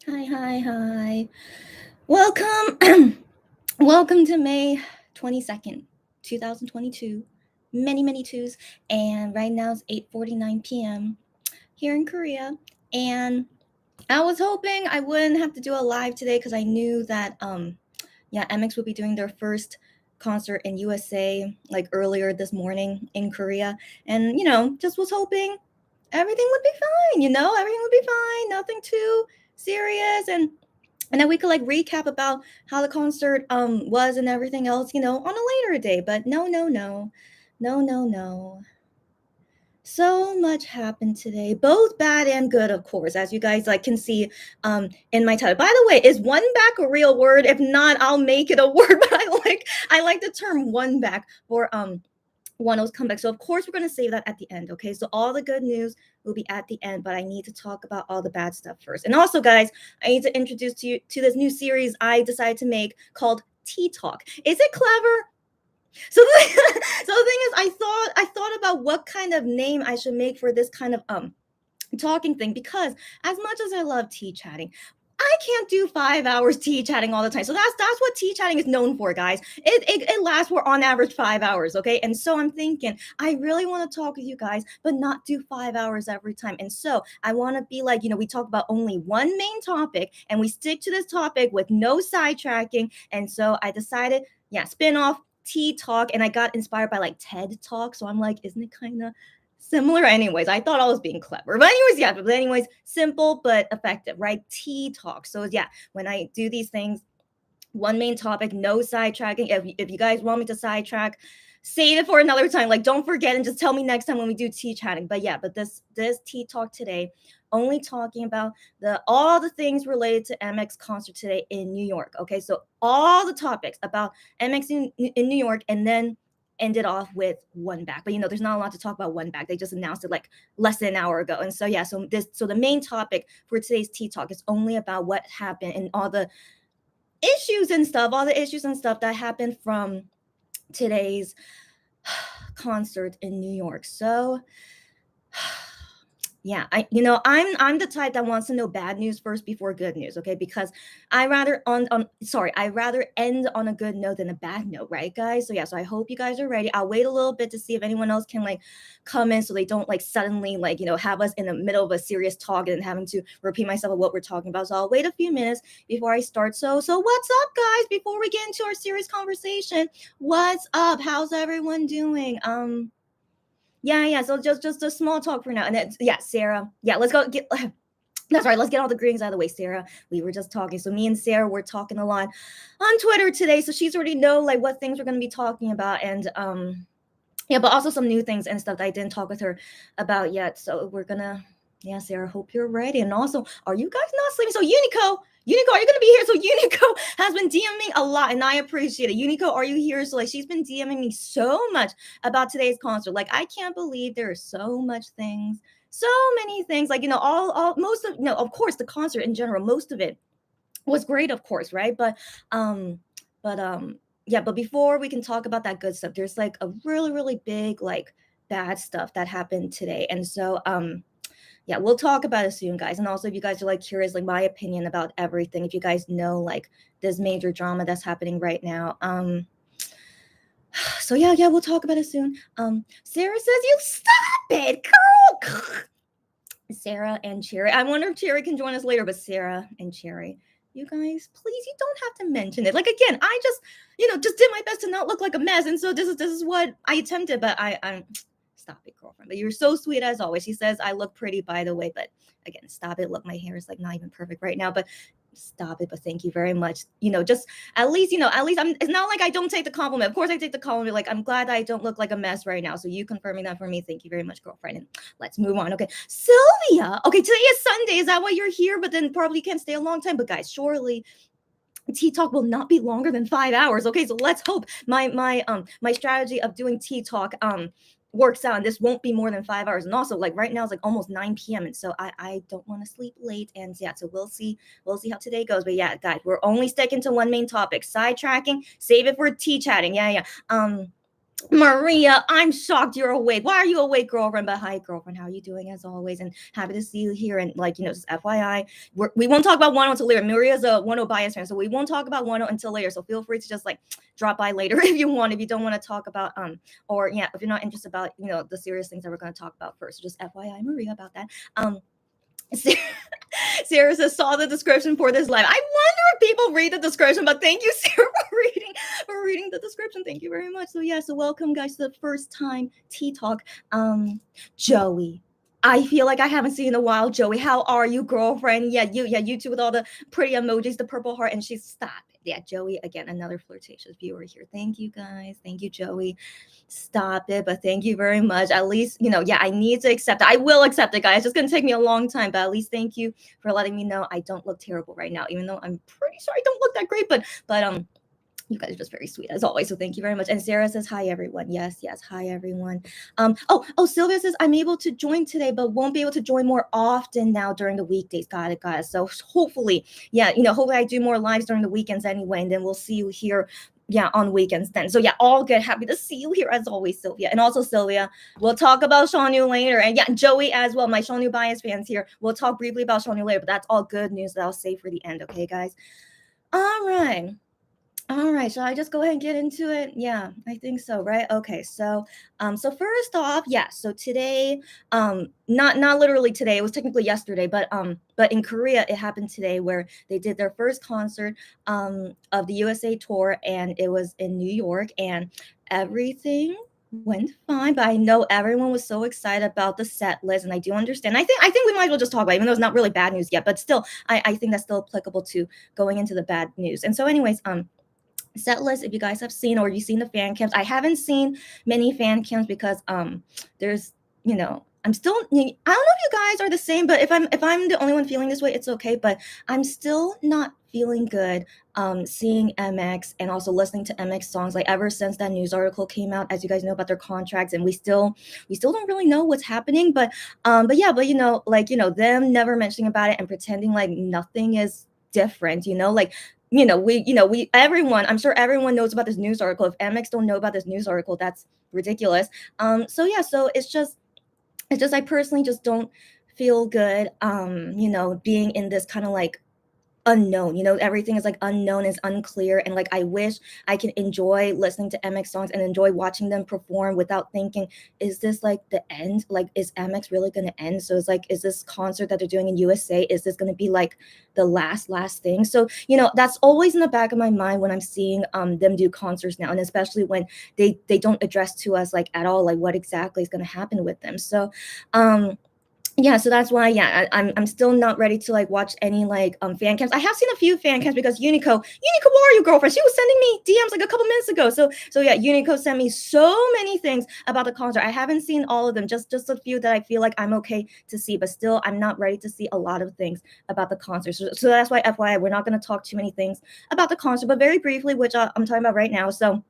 Hi. Welcome. Welcome to May 22nd, 2022. Many twos. And right now it's 8:49 p.m. here in Korea. And I was hoping I wouldn't have to do a live today because I knew that MX would be doing their first concert in USA like earlier this morning in Korea. And just was hoping everything would be fine, everything would be fine, nothing too serious and then we could like recap about how the concert was and everything else, on a later day. But no. So much happened today, both bad and good, of course, as you guys like can see in my title. By the way, is WonBack a real word? If not, I'll make it a word. But I like the term WonBack for Wano's comeback. So of course we're going to save that at the end. Okay, so all the good news will be at the end, but I need to talk about all the bad stuff first. And also, guys, I need to introduce to you to this new series I decided to make called Tea Talk. Is it clever? So so the thing is, I thought about what kind of name I should make for this kind of talking thing, because as much as I love tea chatting, I can't do 5 hours tea chatting all the time. So that's what tea chatting is known for, guys. It lasts for on average 5 hours, okay? And so I'm thinking I really want to talk with you guys, but not do 5 hours every time. And so I want to be like, we talk about only one main topic and we stick to this topic with no sidetracking. And so I decided, spin off tea talk, and I got inspired by like TED Talk. So I'm like, isn't it kind of similar? Anyways, I thought I was being clever, but anyways, simple but effective, right? Tea talk. So when I do these things, one main topic, no sidetracking. If you guys want me to sidetrack, save it for another time. Like, don't forget and just tell me next time when we do tea chatting. But this tea talk today, only talking about all the things related to MX concert today in New York. Okay, so all the topics about MX in New York, and then ended off with WonBack. But there's not a lot to talk about WonBack. They just announced it like less than an hour ago. And so so the main topic for today's tea talk is only about what happened and all the issues and stuff, that happened from today's concert in New York. So I'm the type that wants to know bad news first before good news, okay? Because I rather end on a good note than a bad note, right, guys? So I hope you guys are ready. I'll wait a little bit to see if anyone else can like come in, so they don't like suddenly like have us in the middle of a serious talk and having to repeat myself of what we're talking about. So I'll wait a few minutes before I start. So what's up, guys? Before we get into our serious conversation, what's up? How's everyone doing? Yeah. So just a small talk for now, and then Sarah. Yeah, let's go get. That's right. Let's get all the greetings out of the way, Sarah. We were just talking. So me and Sarah were talking a lot on Twitter today. So she's already know like what things we're going to be talking about, and but also some new things and stuff that I didn't talk with her about yet. So we're gonna. Yeah, Sarah, hope you're ready. And also, are you guys not sleeping? So Unico, are you gonna be here? So Unico has been DMing a lot, and I appreciate it. Unico, are you here? So like, she's been DMing me so much about today's concert. Like, I can't believe there are so many things. Like, all most of of course, the concert in general, most of it was great, of course, right? But before we can talk about that good stuff, there's like a really big like bad stuff that happened today, and so we'll talk about it soon, guys. And also, if you guys are like curious, like my opinion about everything, if you guys know like this major drama that's happening right now, so we'll talk about it soon. Sarah says, "You stop it, girl." Sarah and Cherry. I wonder if Cherry can join us later, but Sarah and Cherry, you guys, please, you don't have to mention it. Like, again, I just, just did my best to not look like a mess, and so this is what I attempted. But I'm stop it, girlfriend. But you're so sweet as always. She says I look pretty, by the way. But again, stop it. Look, my hair is like not even perfect right now, but stop it. But thank you very much. Just at least I'm. It's not like I don't take the compliment. Of course, I take the compliment. Like, I'm glad I don't look like a mess right now. So you confirming that for me. Thank you very much, girlfriend. And let's move on. Okay, Sylvia. Okay, today is Sunday. Is that why you're here? But then probably can't stay a long time. But guys, surely tea talk will not be longer than 5 hours. Okay, so let's hope my strategy of doing tea talk works out, and this won't be more than 5 hours. And also, like, right now it's like almost 9 p.m, and so I don't want to sleep late. And so we'll see how today goes. But guys, we're only sticking to one main topic. Sidetracking, save it for tea chatting. Maria, I'm shocked you're awake. Why are you awake, girlfriend? But hi, girlfriend. How are you doing as always? And happy to see you here. And like, just FYI, we won't talk about Wano until later. Maria's a Wano bias fan, so we won't talk about Wano until later. So feel free to just like drop by later if you want. If you don't want to talk about or yeah, if you're not interested about the serious things that we're going to talk about first. So just FYI, Maria, about that. Sarah says, saw the description for this live. I wonder if people read the description, but thank you, Sarah, for reading the description. Thank you very much. So yeah, so welcome guys to the first time tea talk. Joey. I feel like I haven't seen in a while. Joey, how are you, girlfriend? You too with all the pretty emojis, the purple heart, and she's stop it. Yeah, Joey again, another flirtatious viewer here. Thank you guys. Thank you, Joey. Stop it, but thank you very much. At least, yeah, I need to accept it. I will accept it, guys. It's just gonna take me a long time, but at least thank you for letting me know I don't look terrible right now, even though I'm pretty sure I don't look that great. But you guys are just very sweet as always. So thank you very much. And Sarah says, hi, everyone. Yes. Hi, everyone. Sylvia says, I'm able to join today, but won't be able to join more often now during the weekdays. Got it. So hopefully, hopefully I do more lives during the weekends anyway. And then we'll see you here. Yeah, on weekends then. So yeah, all good. Happy to see you here as always, Sylvia. And also Sylvia, we'll talk about Shawnu later. And yeah, Joey as well, my Shawnu bias fans here. We'll talk briefly about Shawnu later, but that's all good news that I'll save for the end. Okay, guys? All right, shall I just go ahead and get into it? Yeah, I think so, right? Okay, so first off, yeah, so today, not literally today, it was technically yesterday, but in Korea it happened today where they did their first concert of the USA tour, and it was in New York, and everything went fine, but I know everyone was so excited about the set list, and I do understand. I think we might as well just talk about it, even though it's not really bad news yet, but still, I think that's still applicable to going into the bad news. And so, anyways, set list, if you guys have seen or you've seen the fan cams, I haven't seen many fan cams because there's I'm still, I don't know if you guys are the same, but if I'm the only one feeling this way, it's okay, but I'm still not feeling good seeing MX and also listening to MX songs like ever since that news article came out, as you guys know, about their contracts, and we still don't really know what's happening, but them never mentioning about it and pretending like nothing is different, everyone, I'm sure everyone knows about this news article. If MX don't know about this news article, that's ridiculous. So it's just I personally just don't feel good, being in this kind of like unknown, everything is like unknown, is unclear, and like I wish I can enjoy listening to MX songs and enjoy watching them perform without thinking, is this like the end? Like, is MX really going to end? So it's like, is this concert that they're doing in USA, is this going to be like the last thing? So that's always in the back of my mind when I'm seeing them do concerts now, and especially when they don't address to us like at all like what exactly is going to happen with them. So yeah, so that's why, I'm still not ready to like watch any like fan cams. I have seen a few fan cams because Unico, where are you, girlfriend? She was sending me DMs like a couple minutes ago. So yeah, Unico sent me so many things about the concert. I haven't seen all of them, just a few that I feel like I'm okay to see, but still I'm not ready to see a lot of things about the concert. So that's why, FYI, we're not going to talk too many things about the concert, but very briefly, which I'm talking about right now. So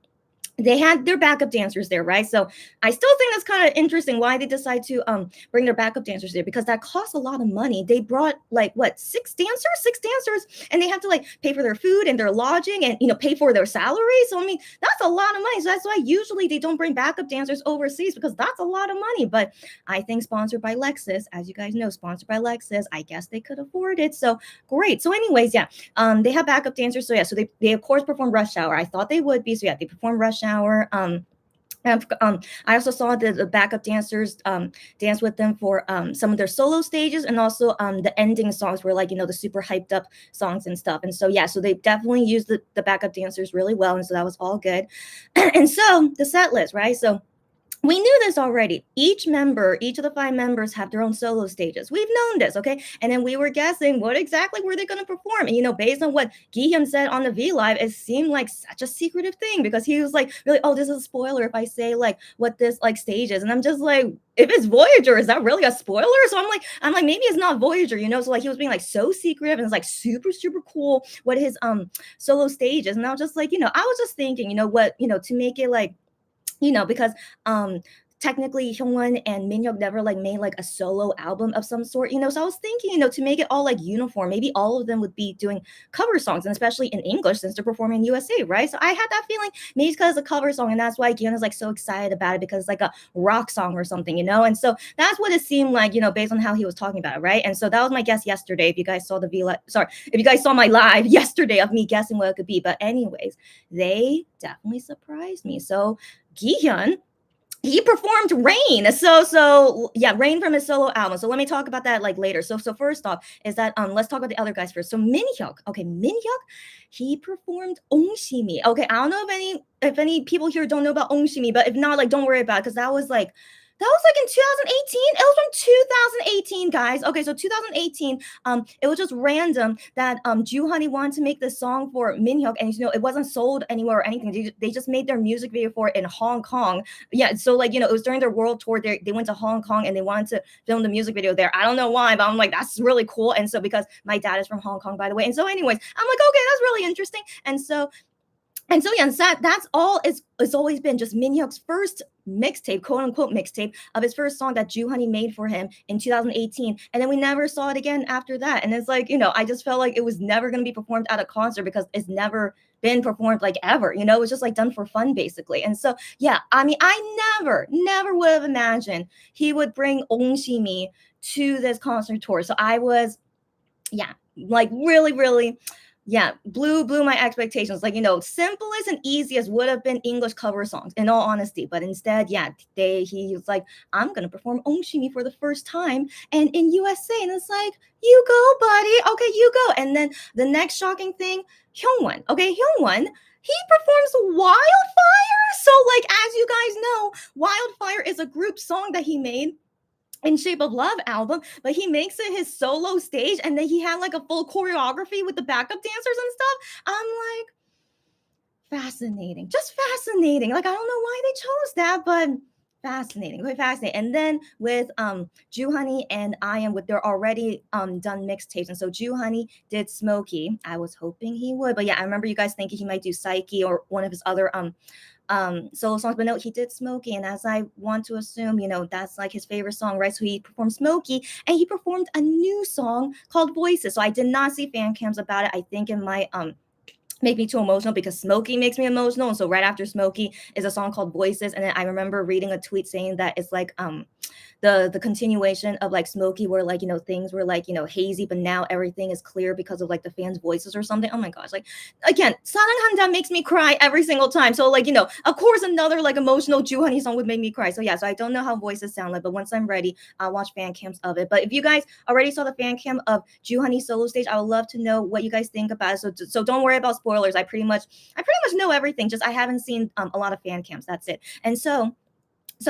they had their backup dancers there, right? So I still think that's kind of interesting why they decide to bring their backup dancers there, because that costs a lot of money. They brought like what, six dancers, and they have to like pay for their food and their lodging and pay for their salary. So I mean, that's a lot of money. So that's why usually they don't bring backup dancers overseas, because that's a lot of money. But I think sponsored by Lexus, as you guys know, sponsored by Lexus, I guess they could afford it. So great. So anyways, yeah, they have backup dancers. So yeah, so they of course perform Rush Hour. I thought they would be. So yeah, they perform Rush Hour. I also saw the backup dancers dance with them for some of their solo stages, and also the ending songs were like the super hyped up songs and stuff. And so yeah, so they definitely used the backup dancers really well, and so that was all good. And so the set list, right? So we knew this already. Each of the 5 members have their own solo stages. We've known this, okay? And then we were guessing what exactly were they going to perform. And, based on what Gihyun said on the V Live, it seemed like such a secretive thing, because he was like, really, oh, this is a spoiler if I say like what this like stage is. And I'm just like, if it's Voyager, is that really a spoiler? So I'm like, maybe it's not Voyager, So like he was being like so secretive, and it's like super, super cool what his solo stage is. And I was just like, I was just thinking, what, to make it like, because technically Hyungwon and Minhyuk never like made like a solo album of some sort, so I was thinking, to make it all like uniform, maybe all of them would be doing cover songs, and especially in English since they're performing in USA, right? So I had that feeling maybe it's because it's a cover song, and that's why Gion is like so excited about it, because it's like a rock song or something, and so that's what it seemed like, based on how he was talking about it, right? And so that was my guess yesterday. If you guys saw if you guys saw my live yesterday of me guessing what it could be, but anyways, they definitely surprised me. So Gihyun, he performed Rain. So yeah, Rain from his solo album. So let me talk about that like later. So first off is that let's talk about the other guys first. So Minhyuk, okay, Minhyuk, he performed Ongshimi. Okay, I don't know if any people here don't know about Ongshimi, but if not, like don't worry about it, because that was like in 2018. It was from 2018, guys. Okay, so 2018. It was just random that Juhani wanted to make this song for Minhyuk, and it wasn't sold anywhere or anything. They just made their music video for it in Hong Kong. Yeah, so like it was during their world tour. They went to Hong Kong and they wanted to film the music video there. I don't know why, but I'm like, that's really cool. And so because my dad is from Hong Kong, by the way, and so anyways, I'm like, okay, that's really interesting. And so yeah, and so that's all it's always been just Minhyuk's first mixtape, quote unquote mixtape, of his first song that Juhani made for him in 2018. And then we never saw it again after that. And it's like, I just felt like it was never going to be performed at a concert because it's never been performed like ever. It was just like done for fun basically. And so yeah, I mean, I never would have imagined he would bring Ongshimi to this concert tour. So I was, yeah, like really, yeah, blew my expectations. Like, simplest and easiest would have been English cover songs, in all honesty. But instead, yeah, he was like, I'm gonna perform Ongshimi for the first time and in USA. And it's like, you go, buddy. Okay, you go. And then the next shocking thing, Hyungwon. Okay, Hyungwon, he performs Wildfire. So, like, as you guys know, Wildfire is a group song that he made in Shape of Love album, but he makes it his solo stage, and then he had like a full choreography with the backup dancers and stuff. I'm like, fascinating, just fascinating. Like, I don't know why they chose that, but fascinating, quite fascinating. And then with Juhani and I.M with their already done mixtapes, and so Juhani did Smokey. I was hoping he would, but yeah, I remember you guys thinking he might do Psyche or one of his other solo songs, but no, he did Smokey. And as I want to assume, that's like his favorite song, right? So he performed Smokey, and he performed a new song called Voices. So I did not see fan cams about it. I think it might make me too emotional because Smokey makes me emotional. And so right after Smokey is a song called Voices. And then I remember reading a tweet saying that it's like the continuation of like Smokey, where like things were like hazy, but now everything is clear because of like the fans' voices or something. Oh my gosh, like again, Saranghanda makes me cry every single time. So like of course another like emotional Juhani song would make me cry. So yeah, so I don't know how Voices sound like, but once I'm ready, I'll watch fan cams of it. But if you guys already saw the fan cam of Juhani's solo stage, I would love to know what you guys think about it. So don't worry about spoilers. I pretty much know everything. Just I haven't seen a lot of fan cams. That's it. And so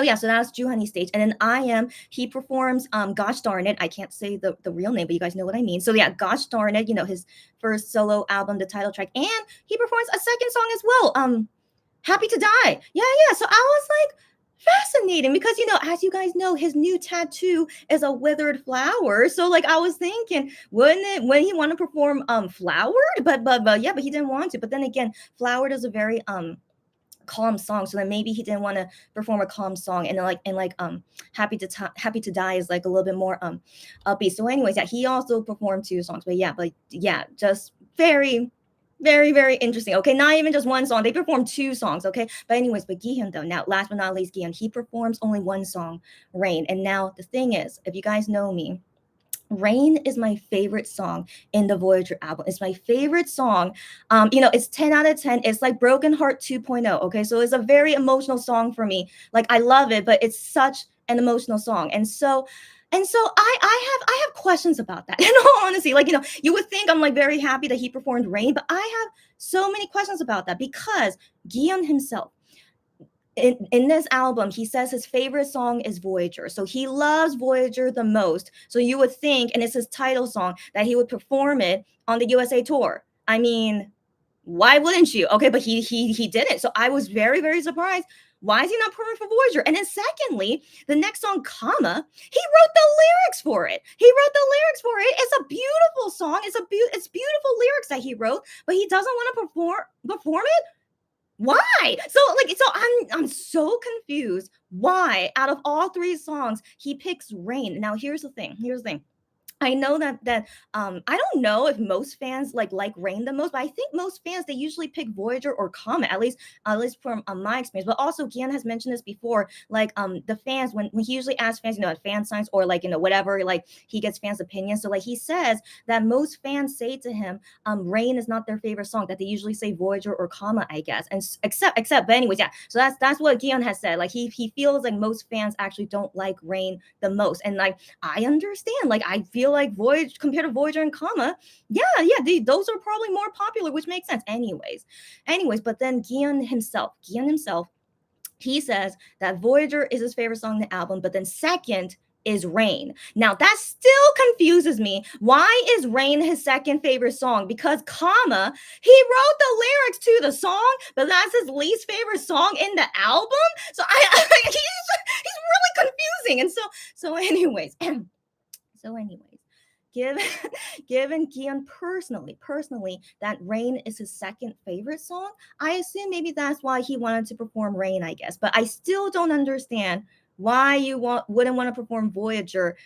yeah, so that's Juhani's stage. And then I.M, he performs Gosh Darn It. I can't say the real name, but you guys know what I mean. So yeah, Gosh Darn It, his first solo album, the title track. And he performs a second song as well, Happy to Die. Yeah. So I was like, fascinating, because as you guys know, his new tattoo is a withered flower. So like I was thinking, wouldn't he want to perform Flowered? But yeah, but he didn't want to. But then again, Flowered is a very calm song, so then maybe he didn't want to perform a calm song, and Happy to Die is like a little bit more upbeat. So anyways, yeah, he also performed two songs, but yeah, just very interesting. Okay, not even just one song, they performed two songs. Okay, but anyways, but Gihyun though, now last but not least, Gihyun, he performs only one song, Rain. And now the thing is, if you guys know me, Rain is my favorite song in the Voyager album. It's my favorite song. It's 10 out of 10. It's like Broken Heart 2.0. Okay, so it's a very emotional song for me. Like I love it, but it's such an emotional song. And so I have questions about that. In all honesty, like you would think I'm like very happy that he performed Rain, but I have so many questions about that, because Gion himself, in this album, he says his favorite song is Voyager. So he loves Voyager the most. So you would think, and it's his title song, that he would perform it on the USA tour. I mean, why wouldn't you? Okay, but he didn't. So I was very surprised. Why is he not performing for Voyager? And then secondly, the next song, Comma, he wrote the lyrics for it. It's a beautiful song. It's beautiful lyrics that he wrote, but he doesn't want to perform it. Why? So I'm so confused why out of all 3 songs he picks Rain. Now here's the thing. I know that I don't know if most fans like Rain the most, but I think most fans they usually pick Voyager or Comet, at least from my experience. But also Gian has mentioned this before, like the fans when he usually asks fans, at fan signs or like whatever, like he gets fans' opinions. So like he says that most fans say to him, Rain is not their favorite song, that they usually say Voyager or Comet, I guess. And except, but anyways, yeah. So that's what Gian has said. Like he feels like most fans actually don't like Rain the most, and like I understand. Like I feel like Voyage compared to Voyager and Comma, yeah, those are probably more popular, which makes sense. Anyways, but then Gian himself, he says that Voyager is his favorite song in the album, but then second is Rain. Now that still confuses me. Why is Rain his second favorite song? Because comma, he wrote the lyrics to the song, but that's his least favorite song in the album. So he's really confusing. And so anyways, so anyways, given given Gian personally that Rain is his second favorite song, I assume maybe that's why he wanted to perform Rain, I guess. But I still don't understand why you wouldn't want to perform Voyager.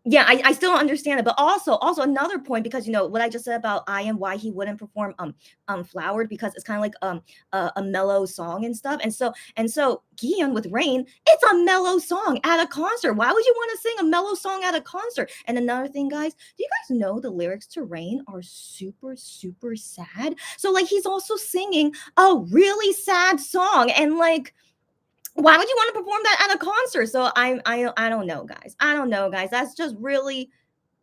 Yeah, I still don't understand it. But also another point, because what I just said about Ian, why he wouldn't perform Flowered, because it's kind of like a mellow song and stuff. And so Gian with Rain, it's a mellow song at a concert. Why would you want to sing a mellow song at a concert? And another thing, guys, do you guys know the lyrics to Rain are super, super sad? So like he's also singing a really sad song, and like why would you want to perform that at a concert? So I don't know, guys. I don't know, guys. That's just really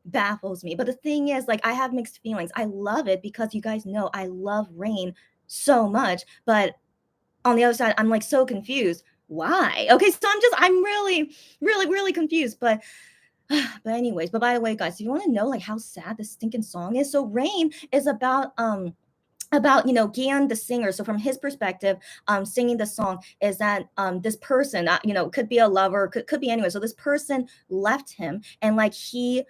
baffles me. But the thing is, like, I have mixed feelings. I love it because you guys know I love Rain so much. But on the other side, I'm like so confused. Why? Okay, so I'm really, really, really confused. But anyways, but by the way, guys, if you want to know like how sad this stinking song is, so Rain is about Gian the singer. So from his perspective, singing the song is that this person, could be a lover, could be anyone. So this person left him, and like he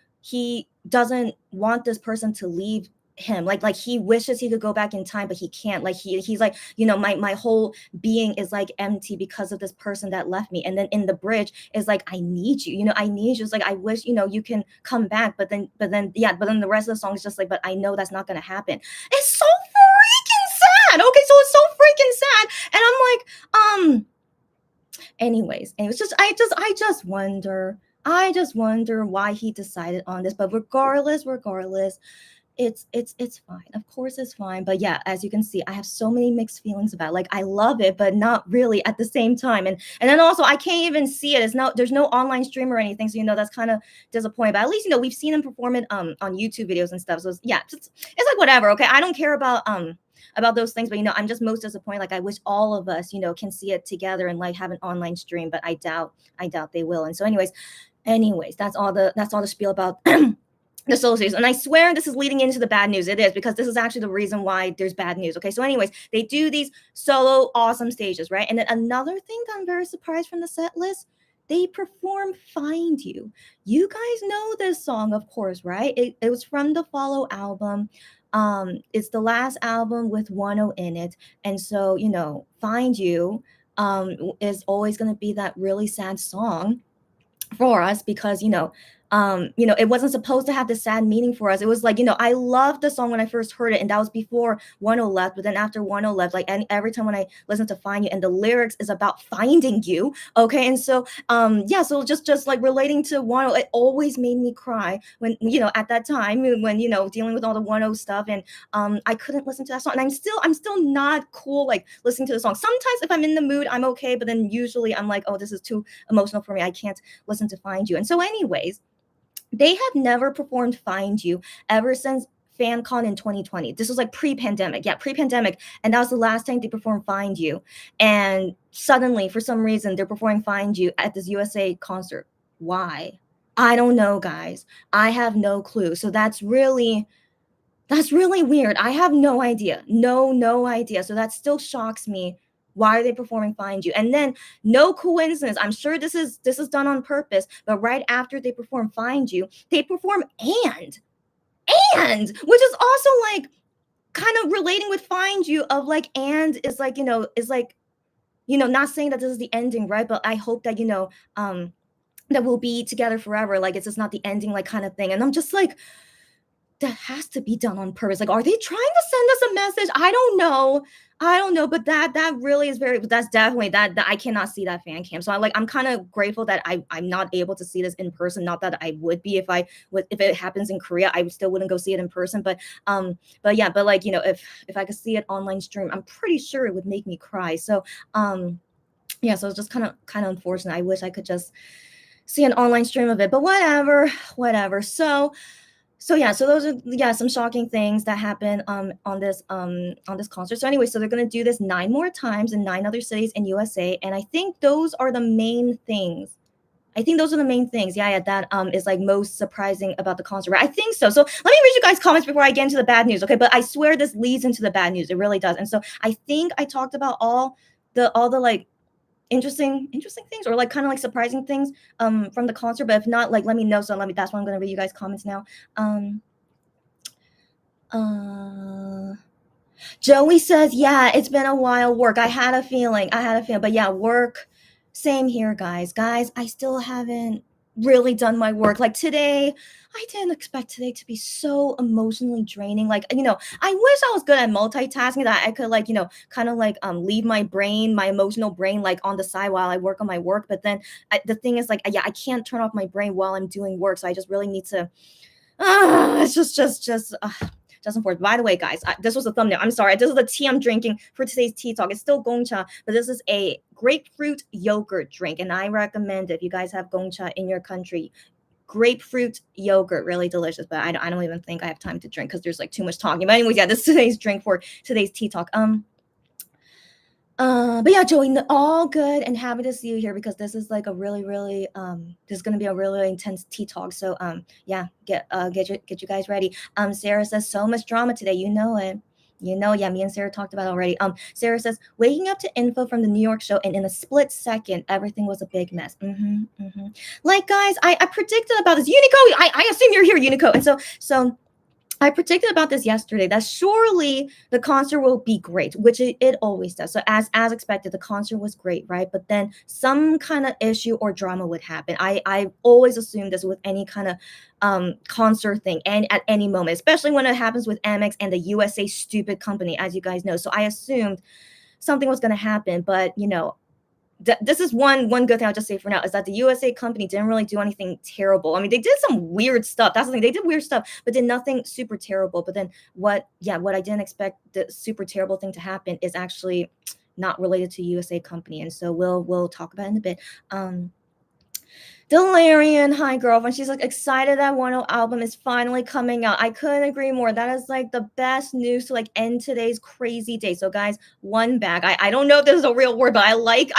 doesn't want this person to leave him. Like he wishes he could go back in time, but he can't. Like he's like, my whole being is like empty because of this person that left me. And then in the bridge is like, I need you. I need you. It's like I wish you can come back, but then the rest of the song is just like, but I know that's not gonna happen. It's so freaking sad. Okay, so it's so freaking sad. And I'm like, anyways, and it's just I just wonder why he decided on this. But regardless, it's fine. Of course it's fine. But yeah, as you can see, I have so many mixed feelings about it. Like I love it, but not really at the same time. And then also I can't even see it. There's no online stream or anything. So that's kind of disappointing. But at least we've seen him perform it on YouTube videos and stuff. So yeah, it's like whatever. Okay. I don't care about those things, but I'm just most disappointed. Like I wish all of us, can see it together and like have an online stream, but I doubt they will. And so anyways, that's all the spiel about the solo series. And I swear this is leading into the bad news. It is, because this is actually the reason why there's bad news. Okay, so anyways, they do these solo awesome stages, right? And then another thing that I'm very surprised from the set list, they perform Find You. You guys know this song, of course, right? It was from the Follow album. It's the last album with Wano in it. And so, Find You is always going to be that really sad song for us, because it wasn't supposed to have this sad meaning for us. It was like, I loved the song when I first heard it, and that was before 10 left. But then after 10 left, like, and every time when I listen to Find You, and the lyrics is about finding you, okay. And so yeah, so just like relating to 10, it always made me cry when at that time, when dealing with all the 10 stuff. And I couldn't listen to that song, and I'm still not cool like listening to the song. Sometimes if I'm in the mood, I'm okay, but then usually I'm like, oh, this is too emotional for me, I can't listen to Find You. And so anyways, they have never performed Find You ever since FanCon in 2020. This was like pre-pandemic. Yeah, pre-pandemic. And that was the last time they performed Find You. And suddenly, for some reason, they're performing Find You at this USA concert. Why? I don't know, guys. I have no clue. So that's really weird. I have no idea. No idea. So that still shocks me. Why are they performing Find You? And then, no coincidence, I'm sure this is done on purpose, but right after they perform Find You, they perform and which is also like, kind of relating with Find You of like, and is like, is like, not saying that this is the ending, right? But I hope that, that we'll be together forever. Like, it's just not the ending, like, kind of thing. And I'm just like, that has to be done on purpose. Like, are they trying to send us a message? I don't know. I don't know, but that really is very. That's definitely that I cannot see that fan cam. So I'm kind of grateful that I'm not able to see this in person. Not that I would be if I would, if it happens in Korea, I still wouldn't go see it in person. But yeah, but like, if I could see it online stream, I'm pretty sure it would make me cry. So yeah, so it's just kind of unfortunate. I wish I could just see an online stream of it, but whatever. So yeah, so those are, yeah, some shocking things that happen on this concert. So anyway, so they're gonna do this 9 more times in 9 other cities in USA, and I think those are the main things. I think those are the main things. Yeah, that is like most surprising about the concert. Right? I think so. So let me read you guys' comments before I get into the bad news, okay? But I swear this leads into the bad news. It really does. And so I think I talked about all the like interesting things, or like kind of like surprising things from the concert. But if not, like, let me know. So that's why I'm gonna read you guys' comments now. Uh Joey says, yeah, it's been a while. Work. I had a feeling. But yeah, work. Same here, guys. Guys, I still haven't really done my work. Like today, I didn't expect today to be so emotionally draining. Like, I wish I was good at multitasking, that I could, like, kind of like leave my brain, my emotional brain, like on the side while I work on my work. But then the thing is, like, yeah, I can't turn off my brain while I'm doing work. So I just really need to it's just important. By the way, guys, this was a thumbnail. I'm sorry. This is the tea I'm drinking for today's tea talk. It's still gongcha, but this is a grapefruit yogurt drink, and I recommend it if you guys have gongcha in your country. Grapefruit yogurt, really delicious. But I don't even think I have time to drink because there's like too much talking. But anyways, yeah, this is today's drink for today's tea talk. But yeah, Joey, all good and happy to see you here because this is like a really this is gonna be a really intense tea talk. So yeah, get you guys ready. Sarah says so much drama today, you know it. Yeah, me and Sarah talked about it already. Sarah says waking up to info from the New York show, and in a split second, everything was a big mess. Like, guys, I predicted about this. Unico, I assume you're here, Unico, and so I predicted about this yesterday that surely the concert will be great, which it always does. So as expected, the concert was great, right? But then some kind of issue or drama would happen. I always assume this with any kind of concert thing, and at any moment, especially when it happens with Amex and the USA stupid company, as you guys know. So I assumed something was going to happen, but this is one good thing I'll just say for now, is that the USA company didn't really do anything terrible. I mean, they did some weird stuff. That's the thing. They did weird stuff, but did nothing super terrible. But then what I didn't expect the super terrible thing to happen is actually not related to USA company. And so we'll talk about it in a bit. Delarian, hi girlfriend. She's like excited that One album is finally coming out. I couldn't agree more. That is like the best news to like end today's crazy day. So guys, WonBack. I don't know if this is a real word, but I like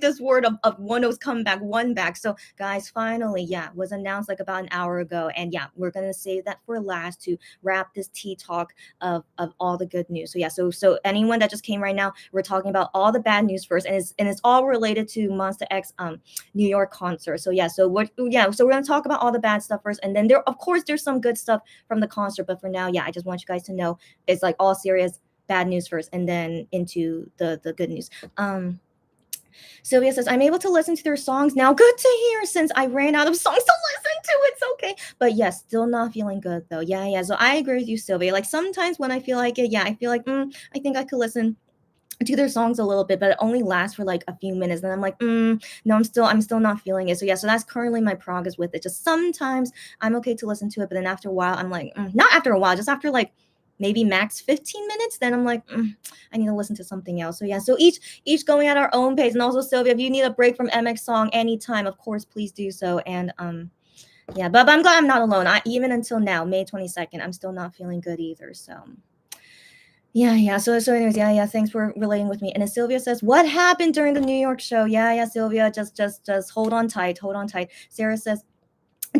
this word of One's comeback, WonBack. So guys, finally, yeah, was announced like about an hour ago. And yeah, we're gonna save that for last to wrap this tea talk of all the good news. So yeah, so anyone that just came right now, we're talking about all the bad news first, and it's all related to Monster X New York concert. So we're gonna talk about all the bad stuff first, and then there's some good stuff from the concert. But for now, yeah, I just want you guys to know it's like all serious bad news first, and then into the good news. Sylvia says, I'm able to listen to their songs now. Good to hear, since I ran out of songs to listen to. It's okay. But yes, still not feeling good though. Yeah. So I agree with you, Sylvia. Like sometimes when I feel like it, yeah, I feel like I think I could listen to their songs a little bit, but it only lasts for like a few minutes. And I'm like, no, I'm still not feeling it. So yeah, so that's currently my progress with it. Just sometimes I'm okay to listen to it, but then after a while, I'm like, not after a while, just after like maybe max 15 minutes, then I'm like, I need to listen to something else. So yeah, so each going at our own pace. And also, Sylvia, if you need a break from MX song anytime, of course, please do so. And yeah, but I'm glad I'm not alone. Even until now, May 22nd, I'm still not feeling good either. So yeah. So anyways, yeah. Thanks for relating with me. And then Sylvia says, what happened during the New York show? Yeah, Sylvia, just hold on tight. Sarah says,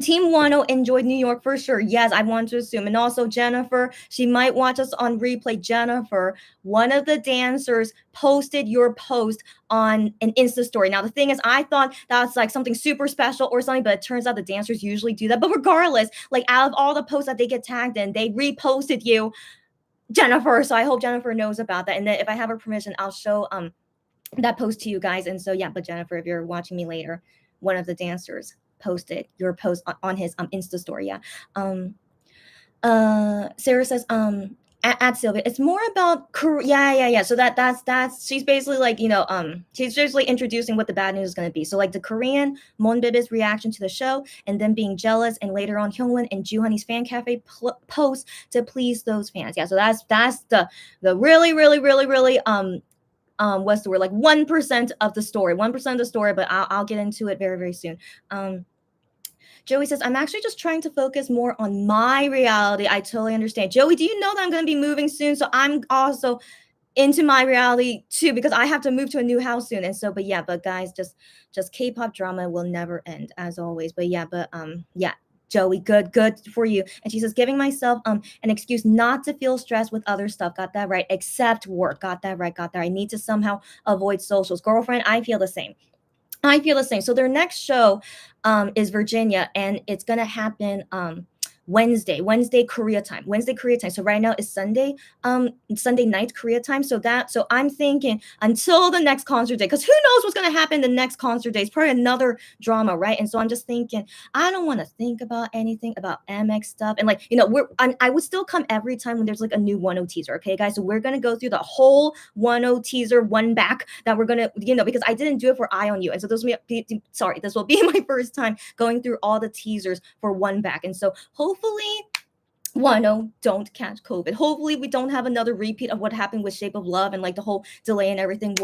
Team Wano enjoyed New York for sure. Yes, I want to assume. And also Jennifer, she might watch us on replay. Jennifer, one of the dancers posted your post on an Insta story. Now, the thing is, I thought that's like something super special or something, but it turns out the dancers usually do that. But regardless, like out of all the posts that they get tagged in, they reposted you. Jennifer. So I hope Jennifer knows about that. And then if I have her permission, I'll show that post to you guys. And so yeah, but Jennifer, if you're watching me later, one of the dancers posted your post on his Insta story. Yeah. Um Sarah says, at Sylvia, it's more about yeah. So that's she's basically like, she's basically introducing what the bad news is gonna be. So like the Korean Monbib's reaction to the show, and then being jealous, and later on Hyungwon and Juhoney's fan cafe post to please those fans. Yeah, so that's the really what's the word, like 1% of the story, 1% of the story, but I'll get into it very soon. Joey says, I'm actually just trying to focus more on my reality. I totally understand. Joey, do you know that I'm going to be moving soon? So I'm also into my reality too, because I have to move to a new house soon. And so, but yeah, but guys, just K-pop drama will never end as always. But yeah, yeah. Joey, good for you. And she says, giving myself an excuse not to feel stressed with other stuff. Got that right. Except work. Got that right. I need to somehow avoid socials. Girlfriend, I feel the same. So their next show is Virginia, and it's gonna happen Wednesday Korea time. So right now is Sunday night Korea time. So I'm thinking until the next concert day, because who knows what's gonna happen the next concert day. It's probably another drama, right? And so I'm just thinking, I don't want to think about anything about MX stuff. And like, I would still come every time when there's like a new 1 teaser. Okay, guys. So we're gonna go through the whole 1 teaser, WonBack, that we're gonna, because I didn't do it for Eye on You. And so this will be my first time going through all the teasers for WonBack. And so hopefully, don't catch COVID. Hopefully we don't have another repeat of what happened with Shape of Love and like the whole delay and everything.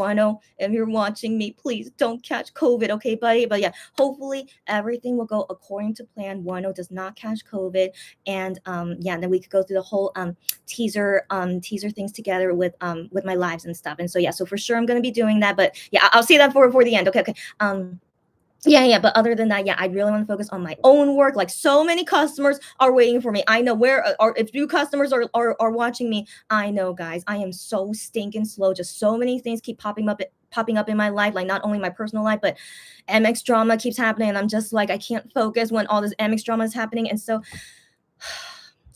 If you're watching me, please don't catch COVID, okay, buddy? But yeah, hopefully everything will go according to plan. Does not catch COVID, and yeah, and then we could go through the whole teaser things together with my lives and stuff. And so yeah, so for sure I'm gonna be doing that. But yeah, I'll see that for the end. Okay. Yeah. But other than that, yeah, I really want to focus on my own work. Like so many customers are waiting for me. I know or if new customers are watching me, I know, guys, I am so stinking slow. Just so many things keep popping up in my life, like not only my personal life, but MX drama keeps happening. And I'm just like, I can't focus when all this MX drama is happening. And so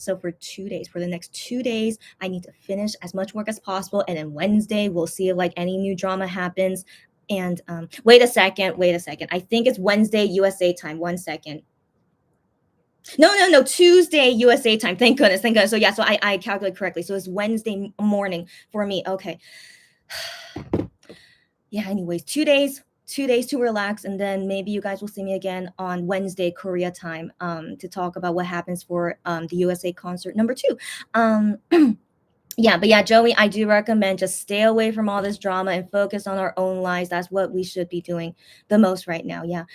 for the next 2 days, I need to finish as much work as possible. And then Wednesday, we'll see if like any new drama happens. And wait a second. I think it's Wednesday USA time. 1 second. No. Tuesday USA time. Thank goodness. So yeah, so I calculate correctly. So it's Wednesday morning for me. Okay. Yeah, anyways, 2 days to relax, and then maybe you guys will see me again on Wednesday Korea time to talk about what happens for the USA concert number 2. Yeah, but yeah, Joey, I do recommend just stay away from all this drama and focus on our own lives. That's what we should be doing the most right now. Yeah.